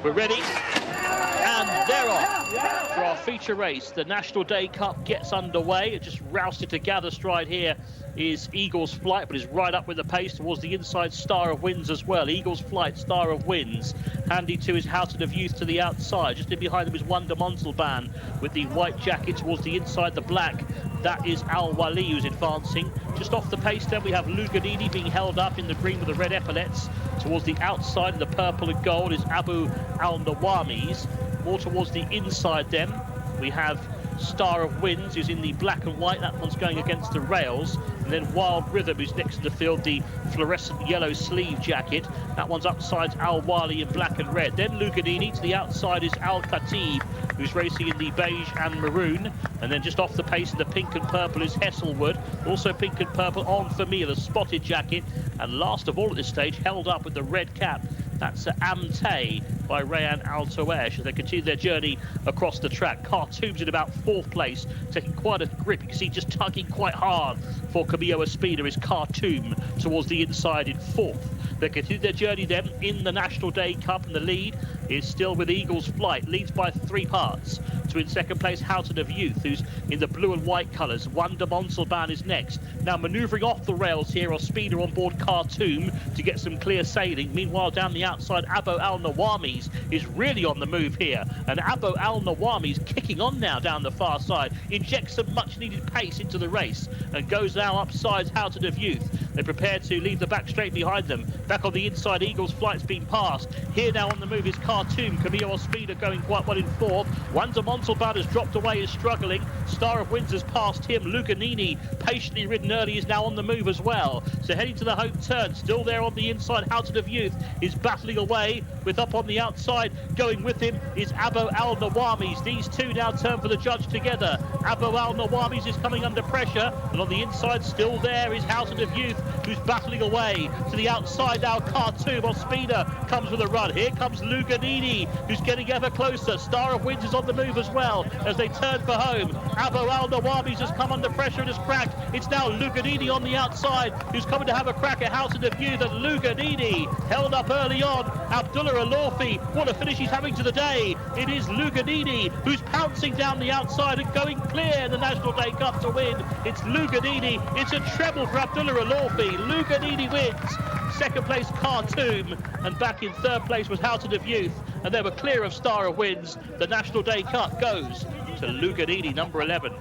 We're ready, and they're off for our feature race. The National Day Cup gets underway. It just rousted to gather stride here is Eagle's Flight, but is right up with the pace towards the inside. Star of Winds as well. Eagle's Flight, Star of Winds. Handy to his Houghton of Youth to the outside. Just in behind them is Wonder Montalban with the white jacket towards the inside, the black. That is Al Wali who's advancing. Just off the pace then we have Luganini being held up in the green with the red epaulets. Towards the outside, the purple and gold is Abu Al Nawamis. More towards the inside then we have Star of Winds, who's in the black and white. That one's going against the rails. And then Wild Rhythm, who's next in the field, the fluorescent yellow sleeve jacket. That one's upside's Al Wali in black and red. Then Luganini. To the outside is Al Khatib, who's racing in the beige and maroon. And then just off the pace in the pink and purple is Hesselwood. Also pink and purple on Famia, the spotted jacket. And last of all at this stage, held up with the red cap, that's Amte by Rayan Al Tawesh as they continue their journey across the track. Khartoum's in about 4th place, taking quite a grip. You can see just tugging quite hard for Camillo Espina is Khartoum towards the inside in 4th. They continue their journey then in the National Day Cup, and the lead is still with Eagle's Flight. Leads by 3 parts. To in 2nd place, Houghton of Youth, who's in the blue and white colours. Wonder Montalban is next. Now manoeuvring off the rails here, Ospina on board Khartoum to get some clear sailing. Meanwhile, down the outside, Abu Al Nawamis is really on the move here. And Abu Al Nawamis kicking on now down the far side. Injects some much needed pace into the race and goes now upsides Houghton of Youth. They prepare to leave the back straight behind them. Back on the inside, Eagle's Flight's been passed. Here now on the move is Khartoum. Camillo Ospina going quite well in 4th. Wonder Montalban has dropped away, is struggling. Star of Winds has passed him. Luganini, patiently ridden early, is now on the move as well. So heading to the home turn, still there on the inside, Houghton of Youth is battling away with up on the outside. Going with him is Abu Al Nawamis. These two now turn for the judge together. Abu Al Nawamis is coming under pressure, and on the inside still there is Houghton of Youth, who's battling away. To the outside now, Khartoum. Ospina comes with a run. Here comes Luganini, who's getting ever closer. Star of Winds is on the move as well as they turn for home. Abu Al Nawamis has come under pressure and has cracked. It's now Luganini on the outside, who's coming to have a crack at Houghton of Youth, and Luganini held up early on. Abdullah Alofi, what a finish he's having to the day. It is Luganini who's pouncing down the outside and going clear in the National Day Cup to win. It's Luganini. It's a treble for Abdullah Alofi. Luganini wins. 2nd place Khartoum, and back in 3rd place was Houghton of Youth, and they were clear of Star of Winds. The National Day Cup goes to Luganini, number 11.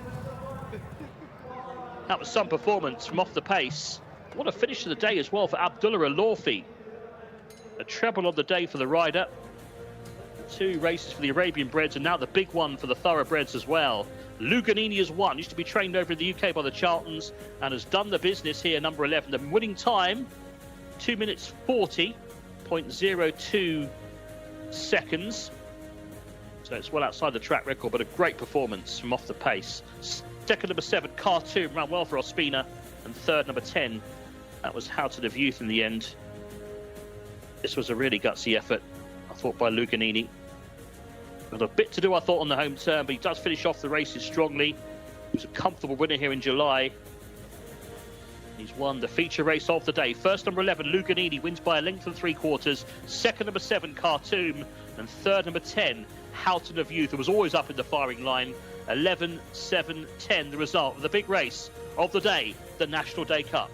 That was some performance from off the pace. What a finish to the day as well for Abdullah Alofi. A treble on the day for the rider. 2 races for the Arabian breds, and now the big one for the thoroughbreds as well. Luganini has won, used to be trained over in the UK by the Charltons, and has done the business here, number 11. The winning time, 2 minutes 40.02 seconds. So it's well outside the track record, but a great performance from off the pace. 2nd, number 7, Khartoum, ran well for Ospina. And 3rd, number 10, that was Houghton of Youth in the end. This was a really gutsy effort, I thought, by Luganini. Got a bit to do, I thought, on the home turn, but he does finish off the races strongly. He was a comfortable winner here in July. He's won the feature race of the day. 1st, number 11, Luganini, wins by a length and 3/4. 2nd, number 7, Khartoum. And 3rd, number 10, Houghton of Youth, who was always up in the firing line. 11, 7, 10, the result of the big race of the day, the National Day Cup.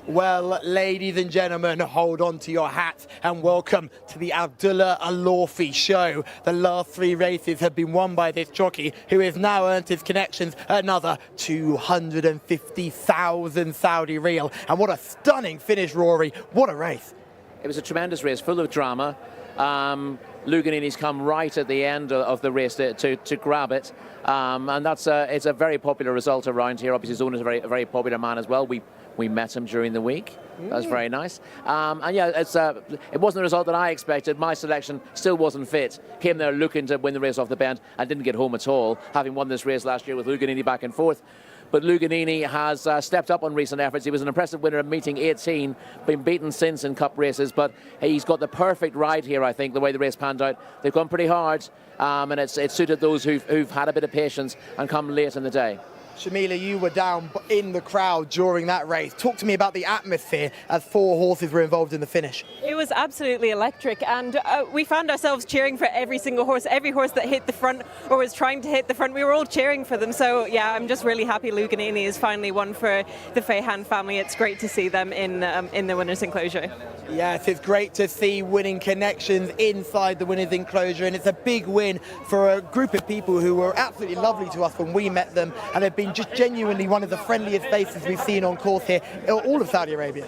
Well, ladies and gentlemen, hold on to your hats and welcome to the Abdullah Al-Lawfi show. The last 3 races have been won by this jockey, who has now earned his connections another 250,000 Saudi Riyal. And what a stunning finish, Rory. What a race. It was a tremendous race, full of drama. Luganini's come right at the end of the race to grab it. And it's a very popular result around here. Obviously, his owner is a very popular man as well. We met him during the week. That was very nice. And yeah, it wasn't the result that I expected. My selection still wasn't fit. Came there looking to win the race off the bend and didn't get home at all, having won this race last year with Luganini back and forth. But Luganini has stepped up on recent efforts. He was an impressive winner of meeting 18, been beaten since in cup races, but he's got the perfect ride here, I think, the way the race panned out. They've gone pretty hard, and it's suited those who've had a bit of patience and come late in the day. Shamila, you were down in the crowd during that race. Talk to me about the atmosphere as 4 horses were involved in the finish. It was absolutely electric, and we found ourselves cheering for every single horse. Every horse that hit the front or was trying to hit the front, we were all cheering for them. So yeah, I'm just really happy Luganini is finally won for the Feihan family. It's great to see them in the winners' enclosure. Yes, it's great to see winning connections inside the winners' enclosure, and it's a big win for a group of people who were absolutely lovely to us when we met them and have been just genuinely one of the friendliest faces we've seen on course here, all of Saudi Arabia.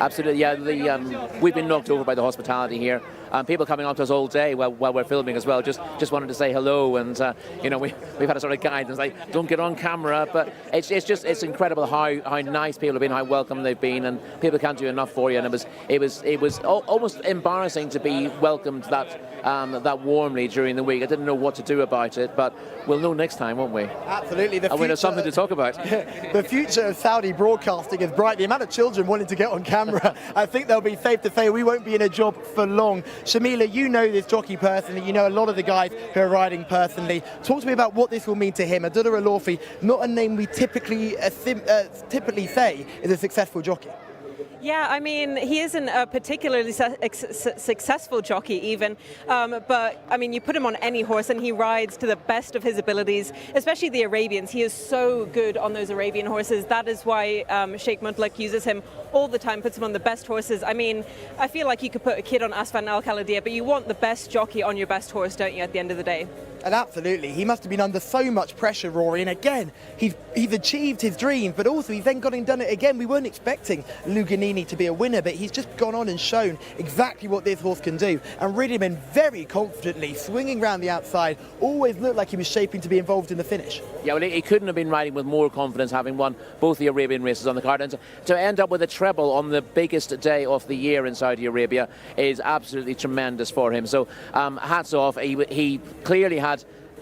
Absolutely, yeah. We've been knocked over by the hospitality here. People coming up to us all day while we're filming as well, just wanted to say hello, and we've had a sort of guidance like, don't get on camera, but it's incredible how nice people have been, how welcome they've been, and people can't do enough for you. And it was almost embarrassing to be welcomed that warmly during the week. I didn't know what to do about it, but we'll know next time, won't we? Absolutely. And we'll have something to talk about. The future of Saudi broadcasting is bright. The amount of children wanting to get on camera, I think they'll be safe to say we won't be in a job for long. Shamila, you know this jockey personally. You know a lot of the guys who are riding personally. Talk to me about what this will mean to him. Abdullah Al-Lawfi, not a name we typically say is a successful jockey. Yeah, I mean, he isn't a particularly successful jockey even, but I mean, you put him on any horse and he rides to the best of his abilities, especially the Arabians. He is so good on those Arabian horses. That is why Sheikh Mutlaq uses him all the time, puts him on the best horses. I mean, I feel like you could put a kid on Asfan Al-Khalidiyah, but you want the best jockey on your best horse, don't you, at the end of the day? And absolutely, he must have been under so much pressure, Rory. And again, he's achieved his dream, but also he's then gone and done it again. We weren't expecting Luganini to be a winner, but he's just gone on and shown exactly what this horse can do. And ridden him in very confidently, swinging around the outside, always looked like he was shaping to be involved in the finish. Yeah, well, he couldn't have been riding with more confidence, having won both the Arabian races on the card. And to end up with a treble on the biggest day of the year in Saudi Arabia is absolutely tremendous for him. So hats off. He clearly had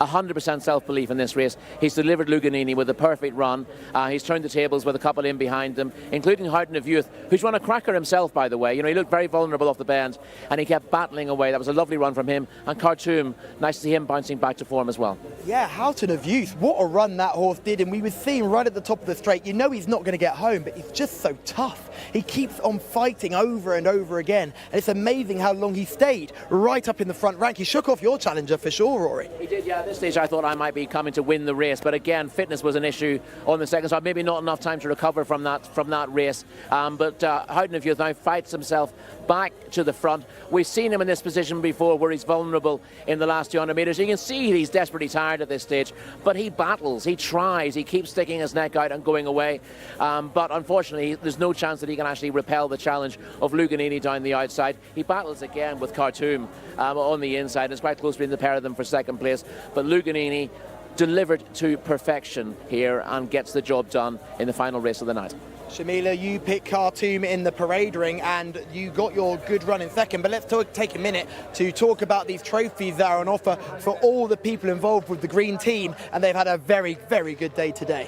100% self-belief in this race. He's delivered Luganini with a perfect run. He's turned the tables with a couple in behind them, including Houghton of Youth, who's run a cracker himself, by the way. You know, he looked very vulnerable off the bend, and he kept battling away. That was a lovely run from him. And Khartoum, nice to see him bouncing back to form as well. Yeah, Houghton of Youth, what a run that horse did, and we were seeing right at the top of the straight. You know he's not going to get home, but he's just so tough. He keeps on fighting over and over again, and it's amazing how long he stayed right up in the front rank. He shook off your challenger for sure, Rory. He did, yeah. At this stage I thought I might be coming to win the race, but again, fitness was an issue on the second side. Maybe not enough time to recover from that race. But Houghton of Youth now fights himself back to the front. We've seen him in this position before where he's vulnerable in the last 200 metres. You can see he's desperately tired at this stage, but he battles, he tries, he keeps sticking his neck out and going away. But unfortunately, there's no chance that he can actually repel the challenge of Luganini down the outside. He battles again with Khartoum on the inside. It's quite close between the pair of them for second place, but Luganini delivered to perfection here and gets the job done in the final race of the night. Shamila, you picked Khartoum in the parade ring and you got your good run in second, but let's take a minute to talk about these trophies that are on offer for all the people involved with the green team, and they've had a very, very good day today.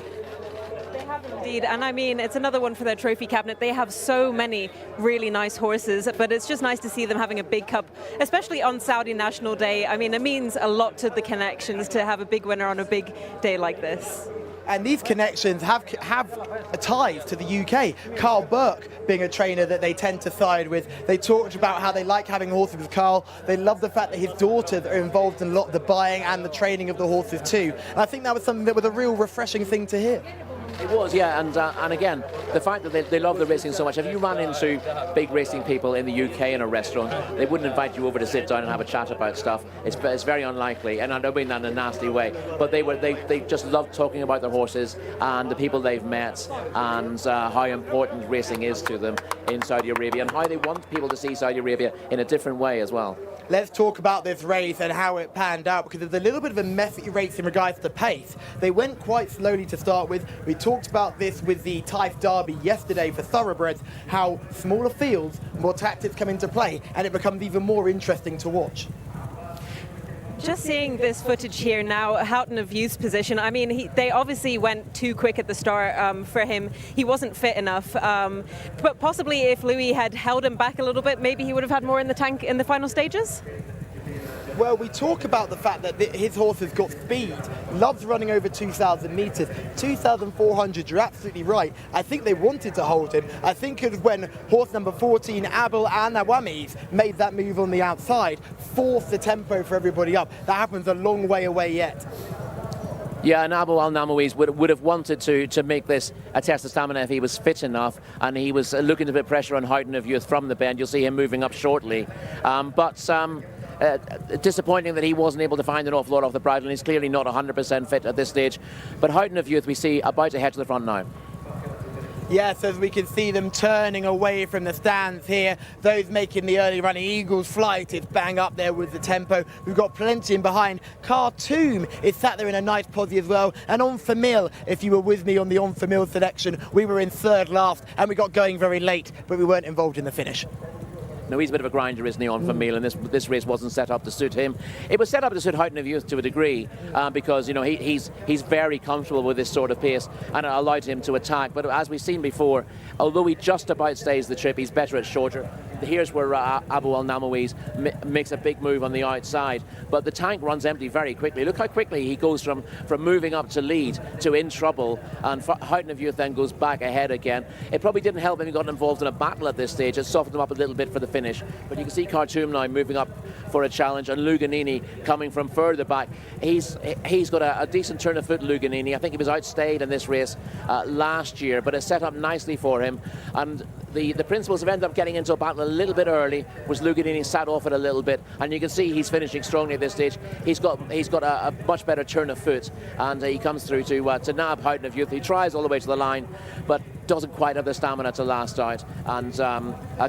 Indeed, and I mean, it's another one for their trophy cabinet. They have so many really nice horses, but it's just nice to see them having a big cup, especially on Saudi National Day. I mean, it means a lot to the connections to have a big winner on a big day like this. And these connections have ties to the UK. Carl Burke being a trainer that they tend to side with. They talked about how they like having horses with Carl. They love the fact that his daughters are involved in a lot of the buying and the training of the horses too. And I think that was something that was a real refreshing thing to hear. It was, yeah, and again, the fact that they love the racing so much. If you ran into big racing people in the UK in a restaurant, they wouldn't invite you over to sit down and have a chat about stuff. It's very unlikely, and I don't mean that in a nasty way. But they just love talking about their horses and the people they've met, and how important racing is to them in Saudi Arabia, and how they want people to see Saudi Arabia in a different way as well. Let's talk about this race and how it panned out, because there's a little bit of a messy race in regards to pace. They went quite slowly to start with. We talked about this with the Taif Derby yesterday for thoroughbreds, how smaller fields, more tactics come into play, and it becomes even more interesting to watch. Just seeing this footage here now, Houghton of Youth's position, I mean, they obviously went too quick at the start for him. He wasn't fit enough. But possibly if Louis had held him back a little bit, maybe he would have had more in the tank in the final stages? Well, we talk about the fact that his horse has got speed, loves running over 2,000 metres, 2,400, you're absolutely right. I think they wanted to hold him. I think it was when horse number 14, Abel Al-Nawamis, made that move on the outside, forced the tempo for everybody up. That happens a long way away yet. Yeah, and Abu Al-Nawawi's would have wanted to make this a test of stamina if he was fit enough, and he was looking to put pressure on Houghton of Youth from the bend. You'll see him moving up shortly. Disappointing that he wasn't able to find an awful lot off the bridle, and he's clearly not 100% fit at this stage. But Houghton of Youth we see about to head to the front now. Yes, as we can see them turning away from the stands here, those making the early running Eagles flight is bang up there with the tempo. We've got plenty in behind. Khartoum is sat there in a nice posse as well. And on Famil, if you were with me on the on Famil selection, we were in third last and we got going very late, but we weren't involved in the finish. No, he's a bit of a grinder, isn't he, on Famil, and this race wasn't set up to suit him. It was set up to suit Houghton of Youth to a degree, because you know he's very comfortable with this sort of pace, and it allowed him to attack. But as we've seen before, although he just about stays the trip, he's better at shorter. Here's where Abu Al-Nawawi's makes a big move on the outside, but the tank runs empty very quickly. Look how quickly he goes from moving up to lead to in trouble, and Houghton of Youth then goes back ahead again. It probably didn't help him he got involved in a battle at this stage. It softened him up a little bit for the finish, but you can see Khartoum now moving up for a challenge, and Luganini coming from further back. He's got a decent turn of foot, Luganini. I think he was outstayed in this race last year, but it's set up nicely for him, and the principals have ended up getting into a battle a little bit early, was Luganini sat off it a little bit, and you can see he's finishing strongly at this stage. He's got a much better turn of foot, and he comes through to nab Houghton of Youth. He tries all the way to the line, but doesn't quite have the stamina to last out, and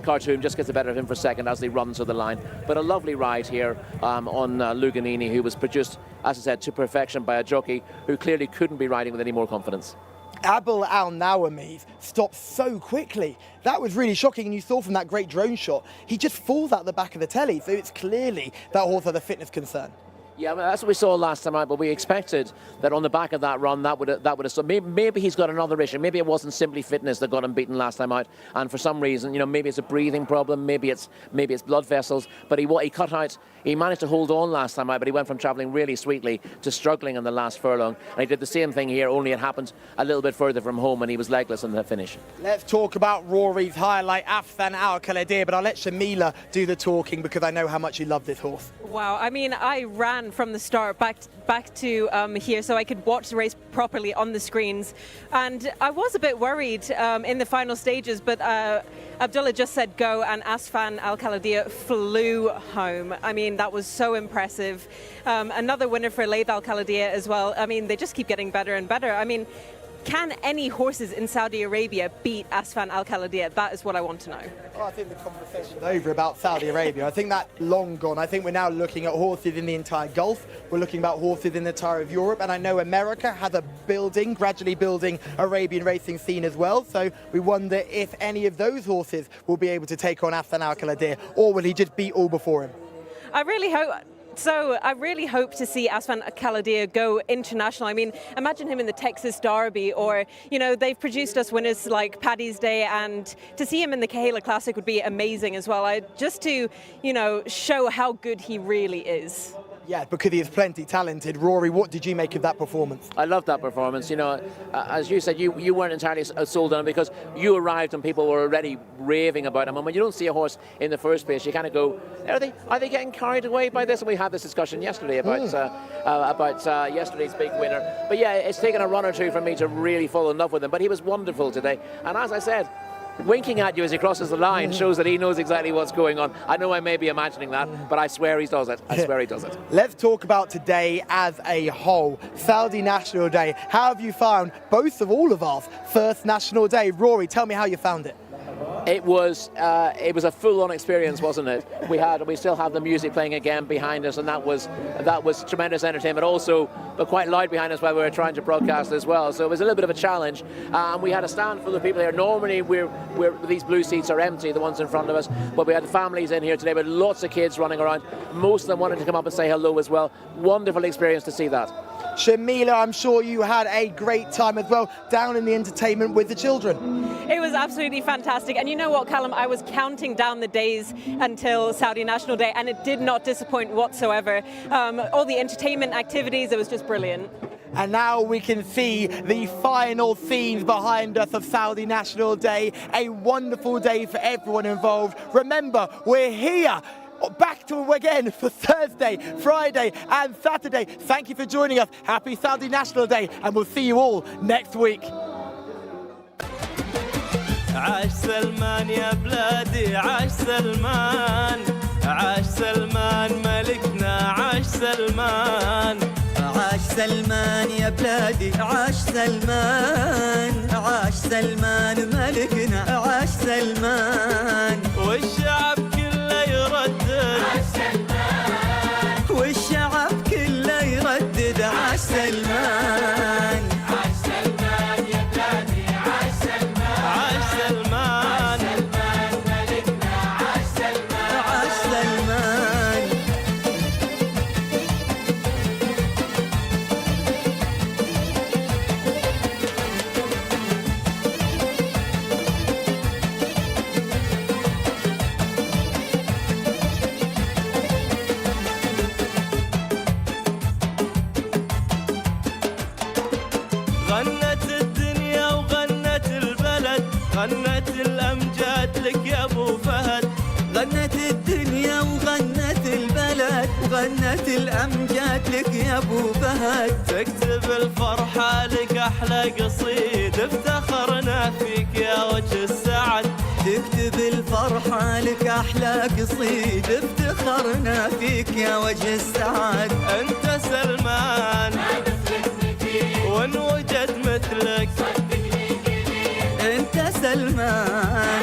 Khartoum just gets the better of him for a second as they run to the line. But a lovely ride here on Luganini, who was produced, as I said, to perfection by a jockey who clearly couldn't be riding with any more confidence. Abel Al-Nawamis stopped so quickly. That was really shocking, and you saw from that great drone shot, he just falls out the back of the telly, so it's clearly that horse had a fitness concern. Yeah, well, that's what we saw last time out, but we expected that on the back of that run, that would have. So maybe he's got another issue. Maybe it wasn't simply fitness that got him beaten last time out, and for some reason, you know, maybe it's a breathing problem, maybe it's blood vessels. But he cut out. He managed to hold on last time out, but he went from travelling really sweetly to struggling in the last furlong. And he did the same thing here, only it happened a little bit further from home, and he was legless in the finish. Let's talk about Rory's highlight, Afsan Al-Khaldir, but I'll let Shamila do the talking because I know how much you love this horse. Wow, I mean, I ran from the start back to here so I could watch the race properly on the screens, and I was a bit worried in the final stages, but Abdullah just said go, and Afsan Al-Khaldir flew home. I mean, that was so impressive. Another winner for Laith Al-Khaldir as well. I mean, they just keep getting better and better. I mean, can any horses in Saudi Arabia beat Afsan Al-Khaldir? That is what I want to know. Well, I think the conversation's over about Saudi Arabia. I think that's long gone. I think we're now looking at horses in the entire Gulf. We're looking about horses in the entire of Europe. And I know America has a gradually building Arabian racing scene as well. So we wonder if any of those horses will be able to take on Afsan Al-Khaldir, or will he just beat all before him? I really hope to see Afsan Al-Khaldir go international. I mean, imagine him in the Texas Derby, or, you know, they've produced us winners like Paddy's Day, and to see him in the Kahila Classic would be amazing as well. Just to, you know, show how good he really is. Yeah, because he is plenty talented. Rory, what did you make of that performance? I love that performance. You know, as you said, you weren't entirely sold on him because you arrived and people were already raving about him. And when you don't see a horse in the first place, you kind of go, are they getting carried away by this? And we had this discussion yesterday about yesterday's big winner. But yeah, it's taken a run or two for me to really fall in love with him. But he was wonderful today. And as I said, winking at you as he crosses the line shows that he knows exactly what's going on. I know I may be imagining that, but I swear he does it. I swear he does it. Let's talk about today as a whole. Saudi National Day. How have you found both of all of ours first National Day? Rory, tell me how you found it. It was a full-on experience, wasn't it? We still have the music playing again behind us, and that was tremendous entertainment. Also, but quite loud behind us while we were trying to broadcast as well. So it was a little bit of a challenge. And we had a stand full of people here. Normally, these blue seats are empty, the ones in front of us. But we had families in here today with lots of kids running around. Most of them wanted to come up and say hello as well. Wonderful experience to see that. Shamila, I'm sure you had a great time as well down in the entertainment with the children. It was absolutely fantastic. And you know what, Callum? I was counting down the days until Saudi National Day, and it did not disappoint whatsoever. All the entertainment activities, it was just brilliant. And now we can see the final scenes behind us of Saudi National Day. A wonderful day for everyone involved. Remember, we're here back to again for Thursday, Friday and Saturday. Thank you for joining us. Happy Saudi National Day, and we'll see you all next week. عاش سلمان يا بلادي عاش سلمان عاش سلمان ملكنا عاش سلمان عاش سلمان يا بلادي عاش سلمان عاش سلمان ملكنا عاش سلمان والشعب كله يردد عاش سلمان والشعب كله يردد عاش سلمان عاش سلمان يا بلادي عاش سلمان عاش سلمان سلمان ملكنا عاش سلمان عاش سلمان غنت الدنيا وغنت البلد غنت الأمجاد لك يا أبو فهد غنت الدنيا وغنت البلد وغنت الأمجاد لك يا أبو فهد تكتب الفرحة لك أحلى قصيد افتخرنا فيك يا وجه السعد تكتب الفرحة لك أحلى قصيد افتخرنا فيك يا وجه السعد أنت سلمان وان وجد مثلك صدقني قليل انت سلمان